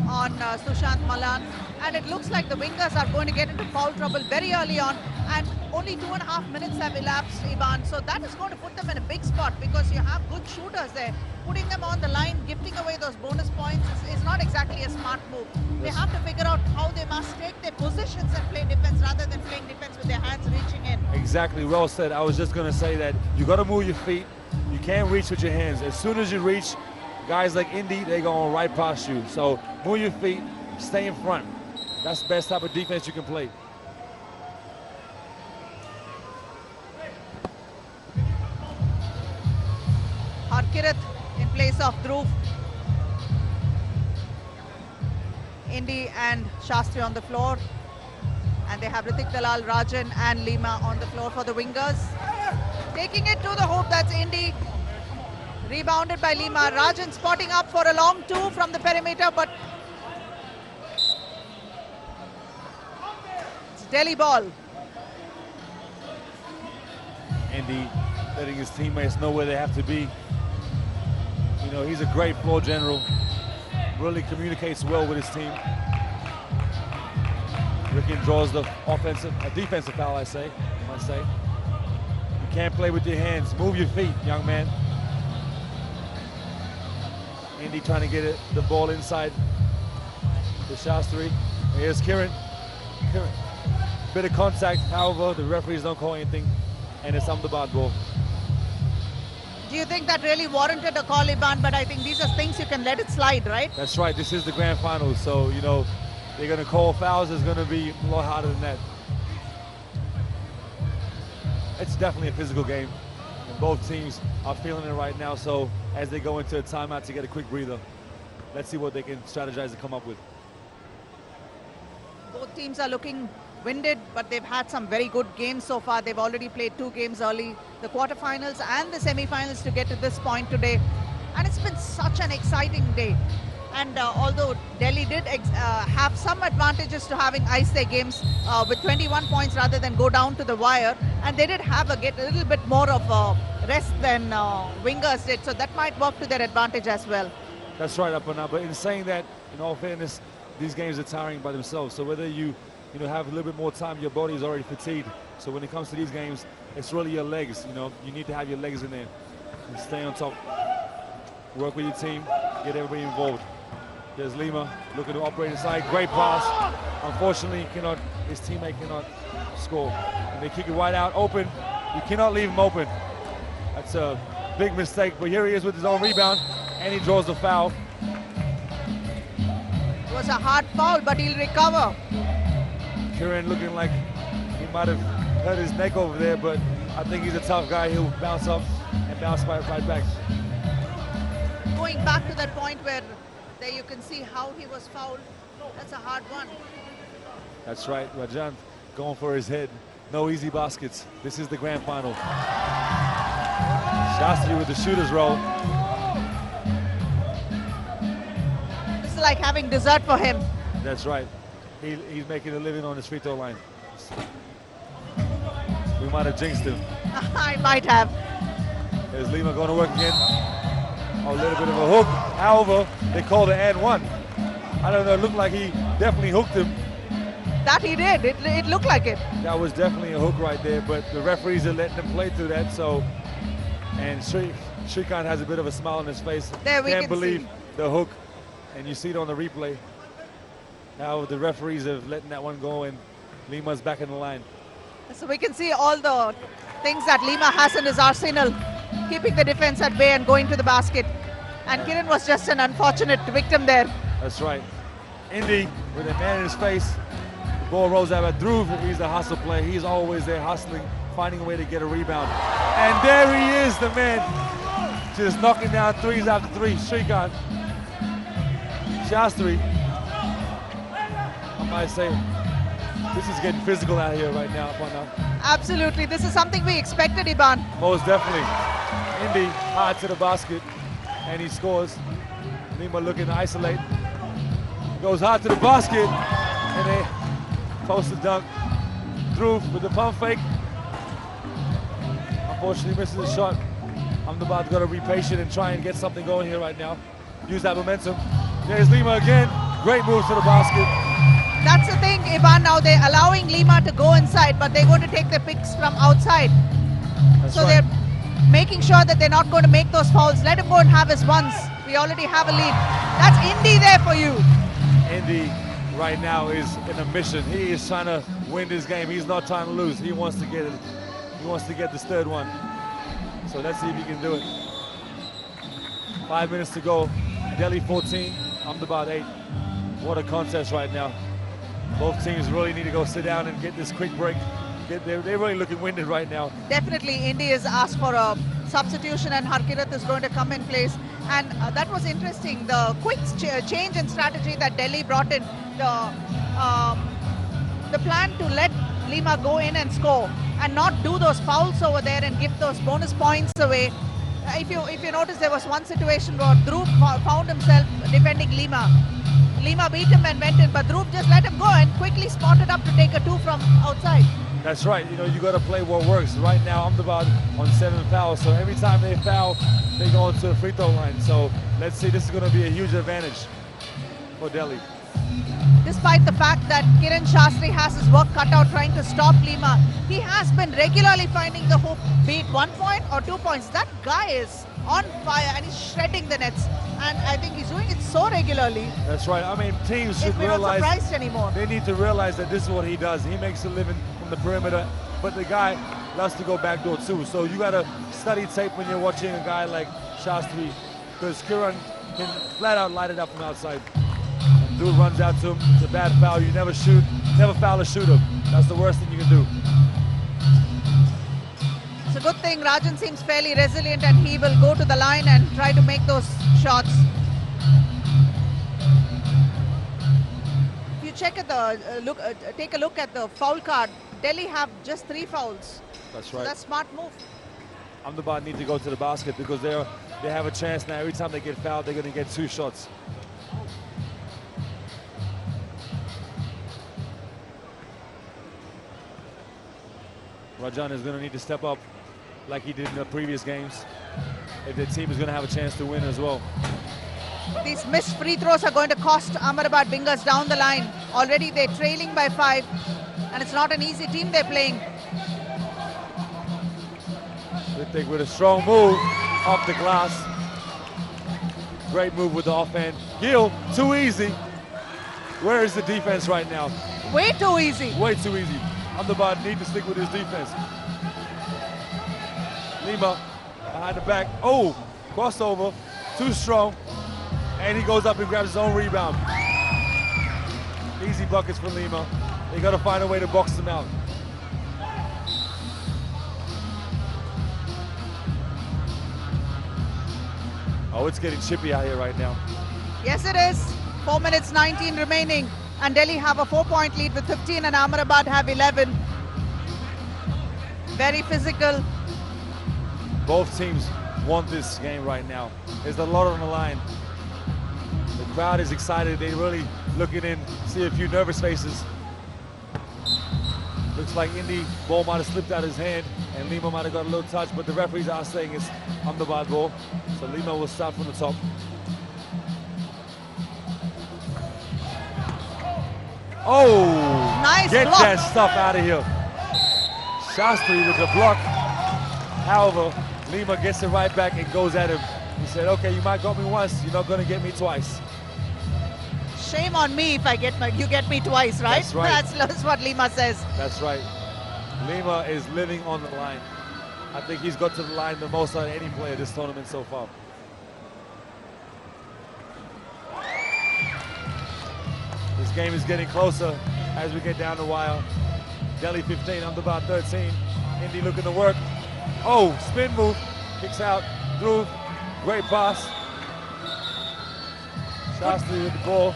on Sushant Malan. And it looks like the wingers are going to get into foul trouble very early on. And only 2.5 minutes have elapsed, Ivan. So that is going to put them in a big spot because you have good shooters there. Putting them on the line, gifting away those bonus points is not exactly a smart move. They have to figure out how they must take their positions and play defense rather than playing defense with their hands reaching in. Exactly, well said. I was just going to say that you got to move your feet. You can't reach with your hands. As soon as you reach, guys like Indy, they're going right past you. So move your feet, stay in front. That's the best type of defense you can play. Harkirat in place of Dhruv. Indy and Shastri on the floor. And they have Ritik Dalal, Rajan and Lima on the floor for the wingers. Taking it to the hoop, that's Indy. Rebounded by Lima. Rajan spotting up for a long two from the perimeter, but it's Delhi ball. Indy letting his teammates know where they have to be. You know, he's a great floor general. Really communicates well with his team. Ricken draws the defensive foul, I must say. You can't play with your hands. Move your feet, young man. Indy trying to get the ball inside to Shastri. Here's Kiran. Bit of contact, however, the referees don't call anything, and it's Ahmedabad ball. Do you think that really warranted a call, Ivan? But I think these are things you can let it slide, right? That's right, this is the grand final, so, you know, they're going to call fouls. It's going to be a lot harder than that. It's definitely a physical game, and both teams are feeling it right now, so as they go into a timeout to get a quick breather, let's see what they can strategize to come up with. Both teams are looking winded, but they've had some very good games so far. They've already played 2 games early, the quarterfinals and the semi-finals, to get to this point today. And it's been such an exciting day. And although Delhi did have some advantages to having iced their games with 21 points rather than go down to the wire, and they did get a little bit more of rest than wingers did, so that might work to their advantage as well. That's right, Aparna, but in saying that, in all fairness, these games are tiring by themselves, so whether you have a little bit more time, your body is already fatigued. So when it comes to these games, it's really your legs. You need to have your legs in there and stay on top. Work with your team, get everybody involved. There's Lima looking to operate inside. Great pass. Unfortunately, his teammate cannot score. And they kick it wide out, open. You cannot leave him open. That's a big mistake. But here he is with his own rebound, and he draws the foul. It was a hard foul, but he'll recover. Kiran looking like he might have hurt his neck over there, but I think he's a tough guy. He'll bounce up and bounce right back. Going back to that point where there you can see how he was fouled. That's a hard one. That's right, Rajan going for his head. No easy baskets. This is the grand final. Shastri with the shooter's roll. This is like having dessert for him. That's right. He's making a living on his free throw line. We might have jinxed him. I might have. There's Lima going to work again. A little bit of a hook. However, they called it and one. I don't know, it looked like he definitely hooked him. That he did. It looked like it. That was definitely a hook right there, but the referees are letting them play through that, so. And Shrikant has a bit of a smile on his face. There we Can't can believe see. the hook, and you see it on the replay. Now the referees have letting that one go, and Lima's back in the line. So we can see all the things that Lima has in his arsenal, keeping the defense at bay and going to the basket. And Kiran was just an unfortunate victim there. That's right. Indy with a man in his face. The ball rolls out at Dhruv. He's the hustle player. He's always there hustling, finding a way to get a rebound. And there he is, the man. Just knocking down threes after three. Shrikant. Shastri. I might say this is getting physical out here right now, Aparna. Absolutely. This is something we expected, Iban. Most definitely. Indy hard to the basket, and he scores. Lima looking to isolate. Goes hard to the basket, and they post the dunk. Dhruv with the pump fake. Unfortunately misses the shot. Ahmedabad got to be patient and try and get something going here right now. Use that momentum. There's Lima again. Great moves to the basket. That's the thing, Iban. Now they're allowing Lima to go inside, but they're going to take the picks from outside. That's so right. they're making sure that they're not going to make those fouls. Let him go and have his ones. We already have a lead. That's Indy there for you. Indy right now is in a mission. He is trying to win this game. He's not trying to lose. He wants to get it. He wants to get this third one. So let's see if he can do it. 5 minutes to go. Delhi 14, Ahmedabad 8. What a contest right now. Both teams really need to go sit down and get this quick break. They're really looking winded right now. Definitely, Indy has asked for a substitution and Harkirat is going to come in place. And that was interesting, the quick change in strategy that Delhi brought in. The plan to let Lima go in and score and not do those fouls over there and give those bonus points away. If you notice, there was one situation where Dhruv found himself defending Lima. Lima beat him and went in, but Dhruv just let him go and quickly spotted up to take a two from outside. That's right. You know, you got to play what works. Right now, Ahmedabad on 7 fouls, so every time they foul, they go into the free throw line. So let's see, this is going to be a huge advantage for Delhi. Despite the fact that Kiran Shastri has his work cut out trying to stop Lima, he has been regularly finding the hoop, be it 1 point or 2 points. That guy is on fire and he's shredding the nets. And I think he's doing it so regularly. That's right. I mean, teams should We're not realize surprised anymore. They need to realize that this is what he does. He makes a living from the perimeter, but the guy loves to go backdoor too. So you got to study tape when you're watching a guy like Shastri, because Kiran can flat out light it up from outside. And dude runs out to him. It's a bad foul. You never foul a shooter. That's the worst thing you can do. It's a good thing Rajan seems fairly resilient and he will go to the line and try to make those shots. If you check at the take a look at the foul card, Delhi have just 3 fouls. That's So right. that's smart move. Ahmedabad need to go to the basket because they have a chance now. Every time they get fouled, they're going to get 2 shots. Rajan is going to need to step up like he did in the previous games if their team is going to have a chance to win as well. These missed free throws are going to cost Ahmedabad Bingers down the line. Already they're trailing by 5 and it's not an easy team they're playing. Ritik with a strong move off the glass. Great move with the offhand. Gill, too easy. Where is the defense right now? Way too easy. Way too easy. Ahmedabad need to stick with his defense. Lima behind the back. Oh, crossover, too strong. And he goes up and grabs his own rebound. Easy buckets for Lima. They got to find a way to box him out. Oh, it's getting chippy out here right now. Yes, it is. 4 minutes 19 remaining. And Delhi have a 4-point lead with 15 and Ahmedabad have 11. Very physical. Both teams want this game right now. There's a lot on the line. The crowd is excited. They're really looking in, see a few nervous faces. Looks like Indy ball might have slipped out of his hand and Lima might have got a little touch, but the referees are saying it's Ahmedabad ball. So Lima will start from the top. Oh, nice get block. that stuff out of here. Shastri with the block. However, Lima gets it right back and goes at him. He said, okay, you might got me once, you're not gonna get me twice. Shame on me if you get me twice, right? That's right. That's what Lima says. That's right. Lima is living on the line. I think he's got to the line the most out of any player this tournament so far. This game is getting closer as we get down the wire. Delhi 15, Ahmedabad 13. Indy looking to work. Oh, spin move, kicks out. Dhruv Great pass. Shastri with the ball.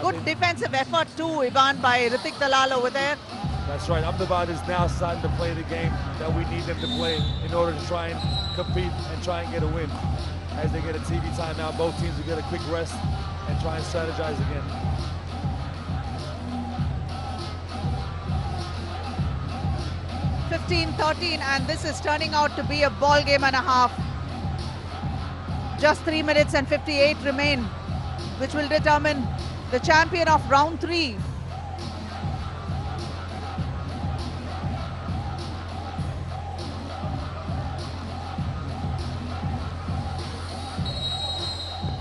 Good defensive effort too, Ivan, by Ritik Dalal over there. That's right. Ahmedabad is now starting to play the game that we need them to play in order to try and compete and try and get a win. As they get a TV timeout, both teams will get a quick rest and try and strategize again. (15-13), and this is turning out to be a ball game and a half. Just 3 minutes and 58 remain, which will determine the champion of round 3.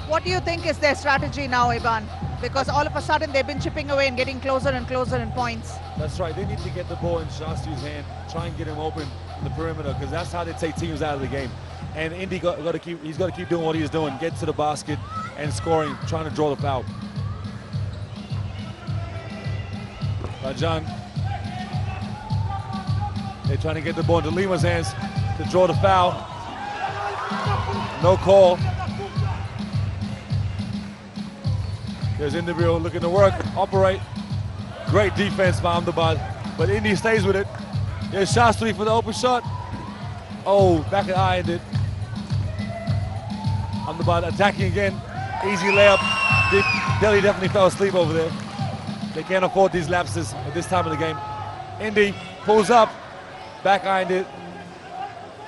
What do you think is their strategy now, Ivan? Because all of a sudden they've been chipping away and getting closer and closer in points. That's right. They need to get the ball in Shastri's hand, try and get him open in the perimeter, because that's how they take teams out of the game. And Indy he's got to keep doing what he's doing, get to the basket and scoring, trying to draw the foul. Rajan, they're trying to get the ball into Lima's hands to draw the foul. No call. There's Indrabir looking to work, operate. Great defense by Ahmedabad, but Indy stays with it. There's Shastri for the open shot. Oh, back and eye ended. Ahmedabad attacking again. Easy layup. Delhi definitely fell asleep over there. They can't afford these lapses at this time of the game. Indy pulls up, back ironed it.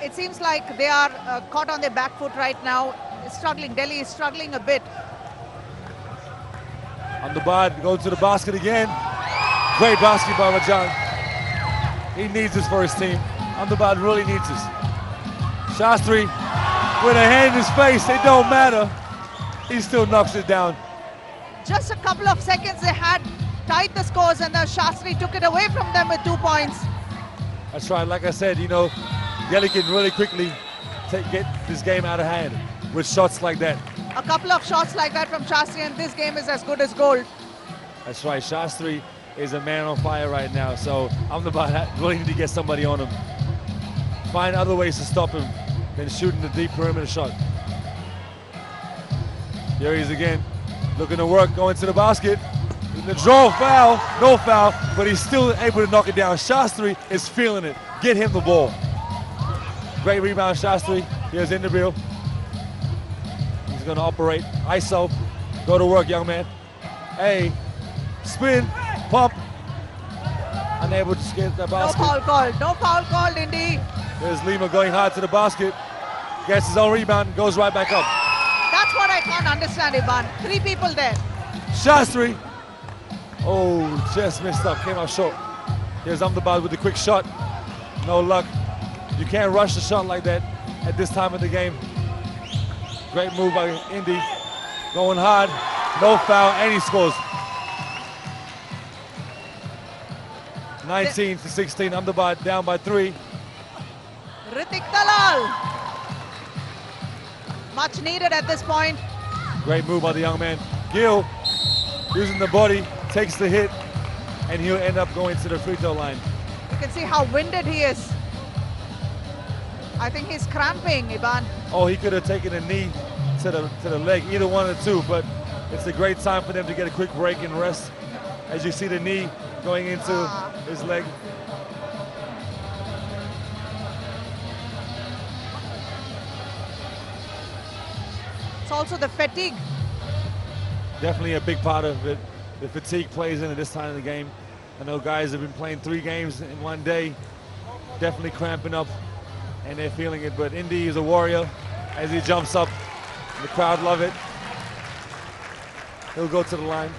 It seems like they are caught on their back foot right now, struggling. Delhi is struggling a bit. Ahmedabad going to the basket again. Great basket by Rajan. He needs this for his team. Ahmedabad really needs this. Shastri with a hand in his face, it don't matter. He still knocks it down. Just a couple of seconds they had tied the scores, and then Shastri took it away from them with 2 points. That's right, like I said, you know, Delhi can really quickly get this game out of hand with shots like that. A couple of shots like that from Shastri, and this game is as good as gold. That's right, Shastri is a man on fire right now, so Ahmedabad really need to get somebody on him. Find other ways to stop him than shooting the deep perimeter shot. Here he is again, looking to work, going to the basket. The draw foul, no foul, but he's still able to knock it down. Shastri is feeling it. Get him the ball. Great rebound, Shastri. Here's Indrabir. He's going to operate. ISO. Go to work, young man. Hey, spin, pump. Unable to get the basket. No foul called. No foul called, Indy. There's Lima going hard to the basket. Gets his own rebound, goes right back up. That's what I can't understand, Ivan. 3 people there. Shastri. Oh, just missed up, came out short. Here's Ahmedabad with the quick shot. No luck. You can't rush the shot like that at this time of the game. Great move by Indy. Going hard, no foul, and he scores. 19-16, Ahmedabad down by 3. Ritik Dalal. Much needed at this point. Great move by the young man. Gill using the body, takes the hit, and he'll end up going to the free throw line. You can see how winded he is. I think he's cramping, Ivan. Oh, he could have taken a knee to the leg, either one of the two, but it's a great time for them to get a quick break and rest. As you see the knee going into his leg. It's also the fatigue. Definitely a big part of it. The fatigue plays in at this time of the game. I know guys have been playing 3 games in one day, definitely cramping up, and they're feeling it. But Indy is a warrior as he jumps up. The crowd love it. He'll go to the line.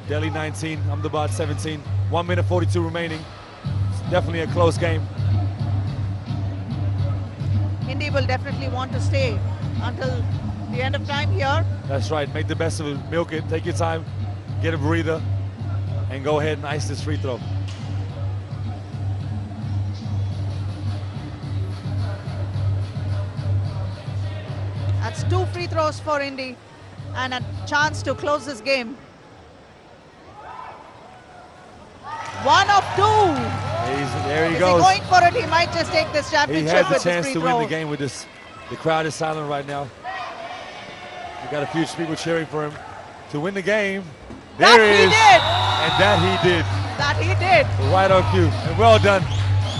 Delhi 19, Ahmedabad 17. 1 minute 42 remaining. It's definitely a close game. Indy will definitely want to stay until the end of time here. That's right, make the best of it, milk it, take your time, get a breather, and go ahead and ice this free throw. That's 2 free throws for Indy and a chance to close this game. 1 of 2. There he Is goes. he going for it? He might just take this He championship has the with this chance free to throw. win the game with this. The crowd is silent right now. We got a few people cheering for him to win the game. There That he he is. did. And that he did. That he did. Right on cue. And well done.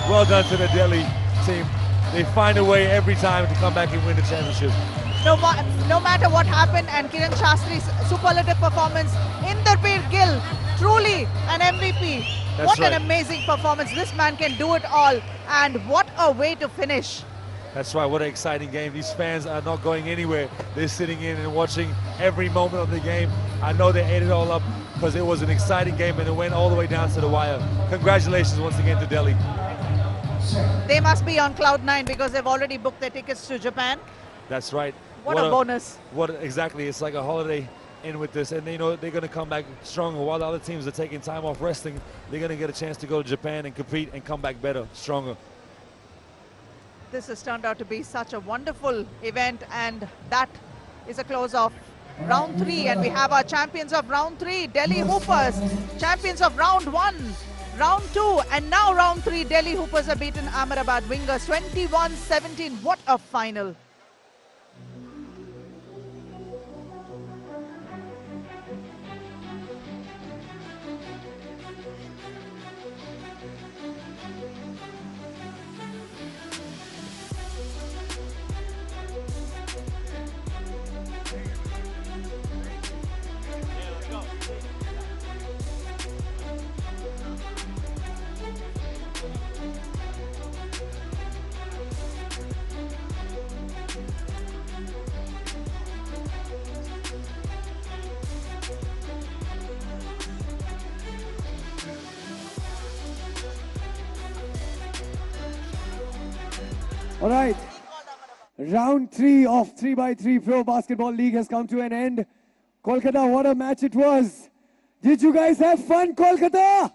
Well done to the Delhi team. They find a way every time to come back and win the championship. No matter what happened, and Kiran Shastri's superlative performance, Inderveer Gill, truly an MVP. That's What right. an amazing performance. This man can do it all. And what a way to finish. That's right, what an exciting game. These fans are not going anywhere. They're sitting in and watching every moment of the game. I know they ate it all up because it was an exciting game and it went all the way down to the wire. Congratulations once again to Delhi. They must be on cloud 9 because they've already booked their tickets to Japan. That's right. What a bonus. Exactly, it's like a holiday in with this, and they know they're going to come back stronger. While the other teams are taking time off resting, they're going to get a chance to go to Japan and compete and come back better, stronger. This has turned out to be such a wonderful event, and that is a close of round 3, and we have our champions of round 3, Delhi Hoopers, champions of round 1, round 2, and now round 3. Delhi Hoopers have beaten Ahmedabad Wingers 21-17. What a final. All right. Round 3 of 3x3 Pro Basketball League has come to an end. Kolkata, what a match it was. Did you guys have fun, Kolkata?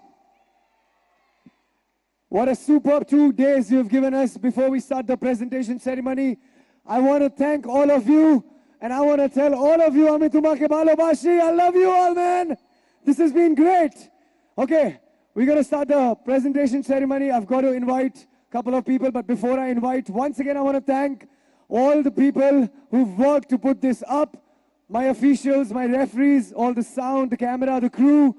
What a superb 2 days you've given us. Before we start the presentation ceremony, I want to thank all of you, and I want to tell all of you, Ami tumake balobashi, I love you all, man. This has been great. Okay, we're going to start the presentation ceremony. I've got to invite a couple of people, but before I invite, once again, I want to thank all the people who've worked to put this up. My officials, my referees, all the sound, the camera, the crew,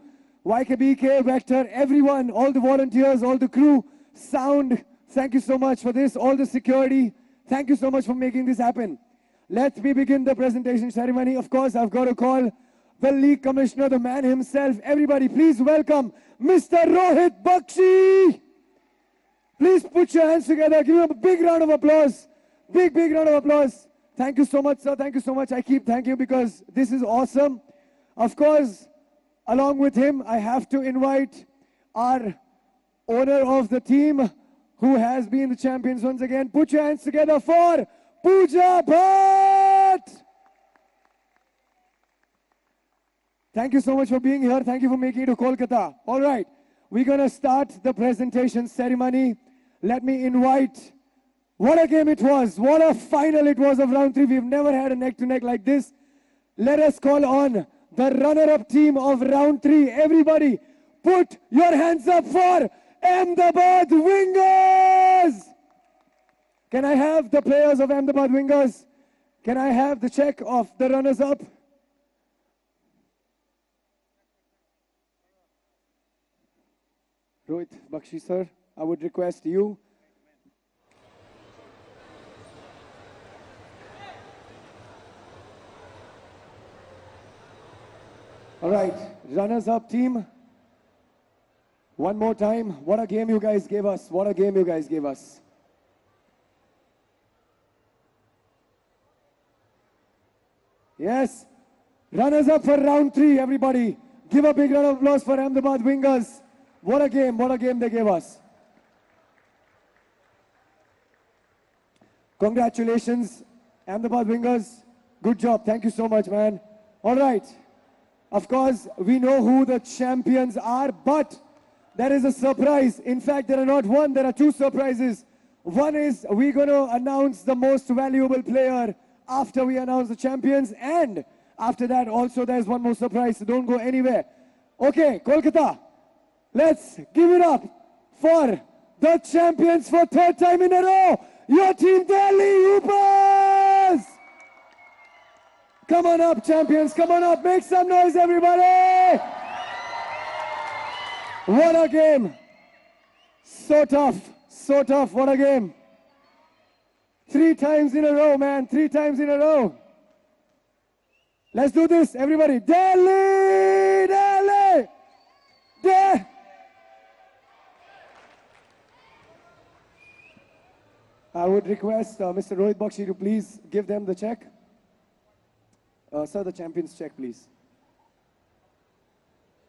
YKBK, Vector, everyone, all the volunteers, all the crew, sound, thank you so much for this, all the security, thank you so much for making this happen. Let me begin the presentation ceremony. Of course, I've got to call the league commissioner, the man himself. Everybody, please welcome Mr. Rohit Bakshi. Please put your hands together, give him a big round of applause. Big round of applause. Thank you so much, sir. Thank you so much. I keep thanking you because this is awesome. Of course, along with him, I have to invite our owner of the team who has been the champions once again. Put your hands together for Pooja Bhatt. Thank you so much for being here. Thank you for making it to Kolkata. All right, we're going to start the presentation ceremony. Let me invite. What a game it was. What a final it was of round 3. We've never had a neck-to-neck like this. Let us call on the runner-up team of round 3. Everybody, put your hands up for Ahmedabad Wingers. Can I have the players of Ahmedabad Wingers? Can I have the check of the runners-up? Rohit Bakshi, sir, I would request you. All right, runners-up team. One more time. What a game you guys gave us. What a game you guys gave us. Yes. Runners-up for round 3, everybody. Give a big round of applause for Ahmedabad Wingers. What a game they gave us. Congratulations, Ahmedabad Wingers. Good job. Thank you so much, man. All right. Of course, we know who the champions are, but there is a surprise. In fact, there are not one, there are 2 surprises. One is we're going to announce the most valuable player after we announce the champions, and after that also there's one more surprise, so don't go anywhere. Okay, Kolkata, let's give it up for the champions for third time in a row, your team Delhi Hoopers! Come on up, champions, come on up, make some noise, everybody! What a game! So tough, what a game. 3 times in a row, man, 3 times in a row. Let's do this, everybody. Delhi! Delhi! Delhi! I would request Mr. Rohit Bakshi to please give them the check. Sir, the champions check, please.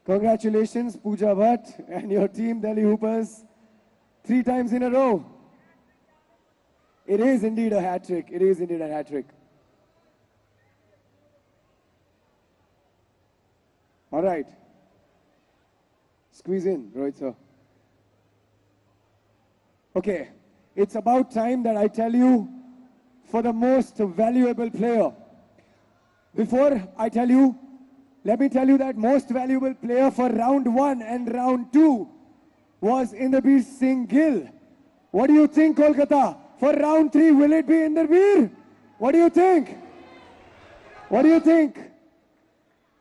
Congratulations, Pooja Bhatt and your team, Delhi Hoopers. 3 times in a row. It is indeed a hat trick. It is indeed a hat trick. All right. Squeeze in, Rohit sir. Okay. It's about time that I tell you for the most valuable player. Before I tell you, let me tell you that most valuable player for round 1 and round 2 was Inderveer Singh Gill. What do you think, Kolkata? For round 3, will it be Inderveer? What do you think? What do you think?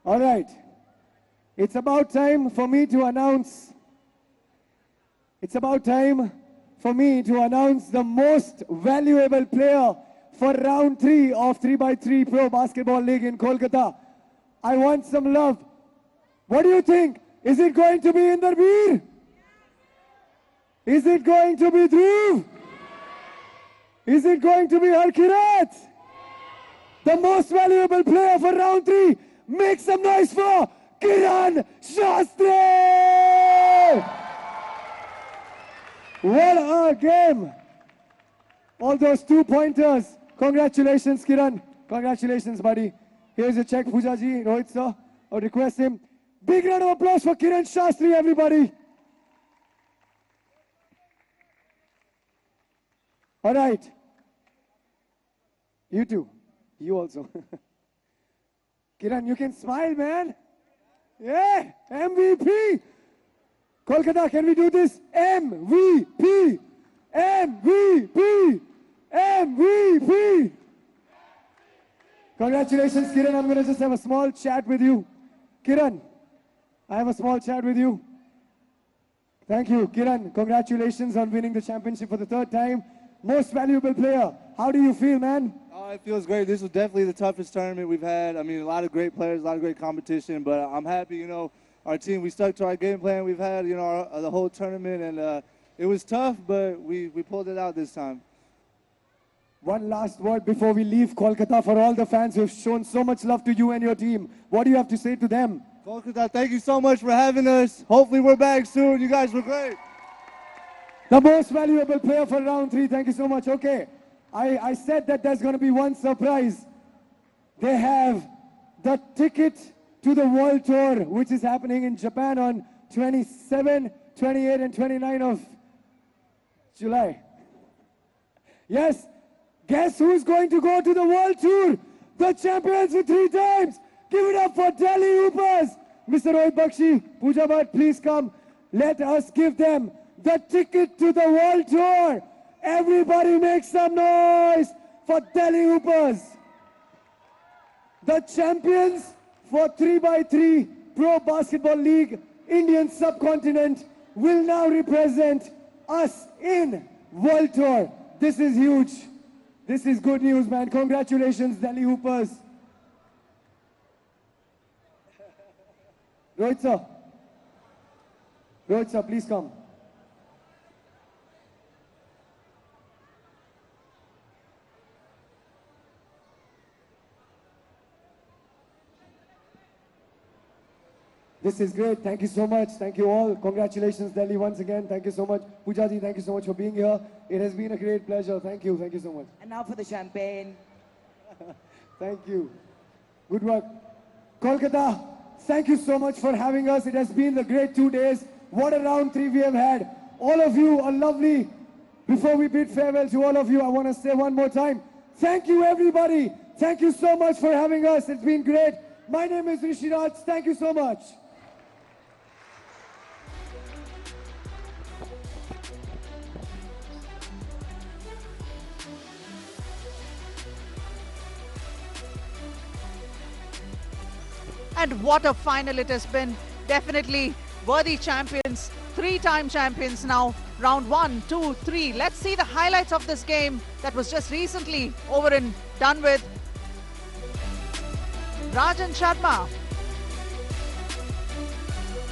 All right. It's about time for me to announce. It's about time for me to announce the most valuable player for round 3 of 3x3 Pro Basketball League in Kolkata. I want some love. What do you think? Is it going to be Inderveer? Is it going to be Dhruv? Is it going to be Harkirat? The most valuable player for round 3. Make some noise for Kiran Shastri! What a game! All those 2-pointers. Congratulations, Kiran. Congratulations, buddy. Here's a check, Pooja ji, Rohit sir. I would request him. Big round of applause for Kiran Shastri, everybody. All right. You too. You also. Kiran, you can smile, man. Yeah, MVP. Kolkata, can we do this? MVP. MVP. MVP. Congratulations, Kiran. I'm going to just have a small chat with you. Kiran, I have a small chat with you. Thank you, Kiran. Congratulations on winning the championship for the 3rd time. Most valuable player. How do you feel, man? Oh, it feels great. This was definitely the toughest tournament we've had. I mean, a lot of great players, a lot of great competition, but I'm happy, you know, our team, we stuck to our game plan we've had, you know, the whole tournament, and it was tough, but we pulled it out this time. One last word before we leave Kolkata for all the fans who have shown so much love to you and your team. What do you have to say to them? Kolkata, thank you so much for having us. Hopefully we're back soon. You guys were great. The most valuable player for round 3. Thank you so much. Okay. I said that there's going to be one surprise. They have the ticket to the World Tour, which is happening in Japan on 27, 28, and 29 of July. Yes. Guess who's going to go to the World Tour? The champions for 3 times. Give it up for Delhi Hoopers. Mr. Rohit Bakshi, Pooja Bhatt, please come. Let us give them the ticket to the World Tour. Everybody make some noise for Delhi Hoopers. The champions for 3x3 Pro Basketball League Indian subcontinent will now represent us in World Tour. This is huge. This is good news, man. Congratulations, Delhi Hoopers. Rohit sir. Rohit sir, please come. This is great. Thank you so much. Thank you all. Congratulations, Delhi, once again. Thank you so much. Pooja ji, thank you so much for being here. It has been a great pleasure. Thank you. Thank you so much. And now for the champagne. Thank you. Good work. Kolkata, thank you so much for having us. It has been a great 2 days. What a round 3 we have had. All of you are lovely. Before we bid farewell to all of you, I want to say one more time, thank you, everybody. Thank you so much for having us. It's been great. My name is Rishi Raj. Thank you so much. And what a final it has been. Definitely worthy champions, 3-time champions now. Round 1, 2, 3. Let's see the highlights of this game that was just recently over and done with. Rajan Sharma,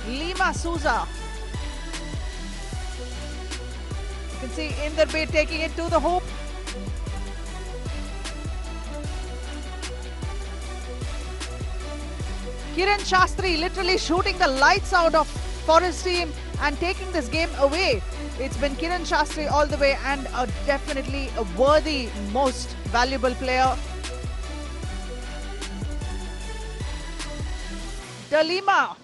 Lima Souza. You can see Inderbir taking it to the hoop. Kiran Shastri literally shooting the lights out of for his team and taking this game away. It's been Kiran Shastri all the way, and definitely a worthy, most valuable player. De Lima,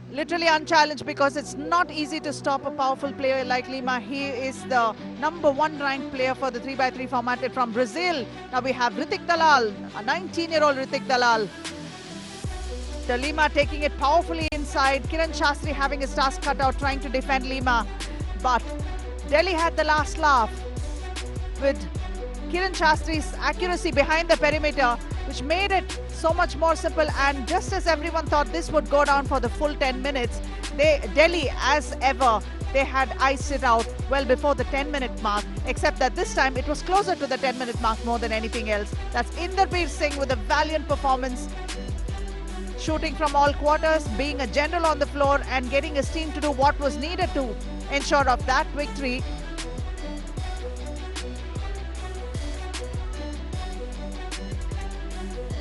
literally unchallenged, because it's not easy to stop a powerful player like Lima. He is the #1 ranked player for the 3x3 format from Brazil. Now we have Ritik Dalal, a 19-year-old Ritik Dalal. De Lima taking it powerfully inside. Kiran Shastri having his task cut out, trying to defend Lima. But Delhi had the last laugh with Kiran Shastri's accuracy behind the perimeter, which made it so much more simple. And just as everyone thought this would go down for the full 10 minutes, Delhi, as ever, they had iced it out well before the 10-minute mark, except that this time it was closer to the 10-minute mark more than anything else. That's Inderbir Singh with a valiant performance, shooting from all quarters, being a general on the floor and getting his team to do what was needed to ensure of that victory.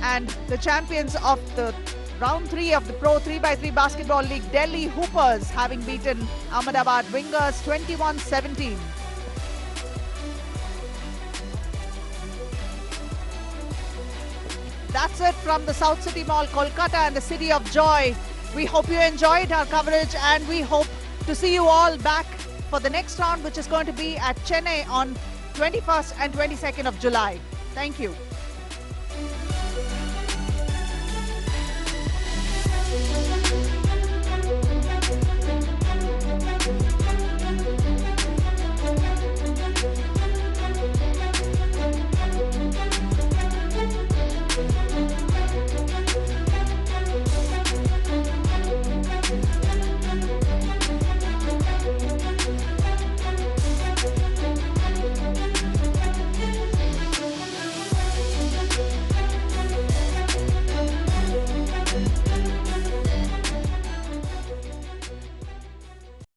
And the champions of the round 3 of the Pro 3x3 Basketball League, Delhi Hoopers, having beaten Ahmedabad Wingers 21-17. That's it from the South City Mall, Kolkata, and the City of Joy. We hope you enjoyed our coverage, and we hope to see you all back for the next round, which is going to be at Chennai on 21st and 22nd of July. Thank you.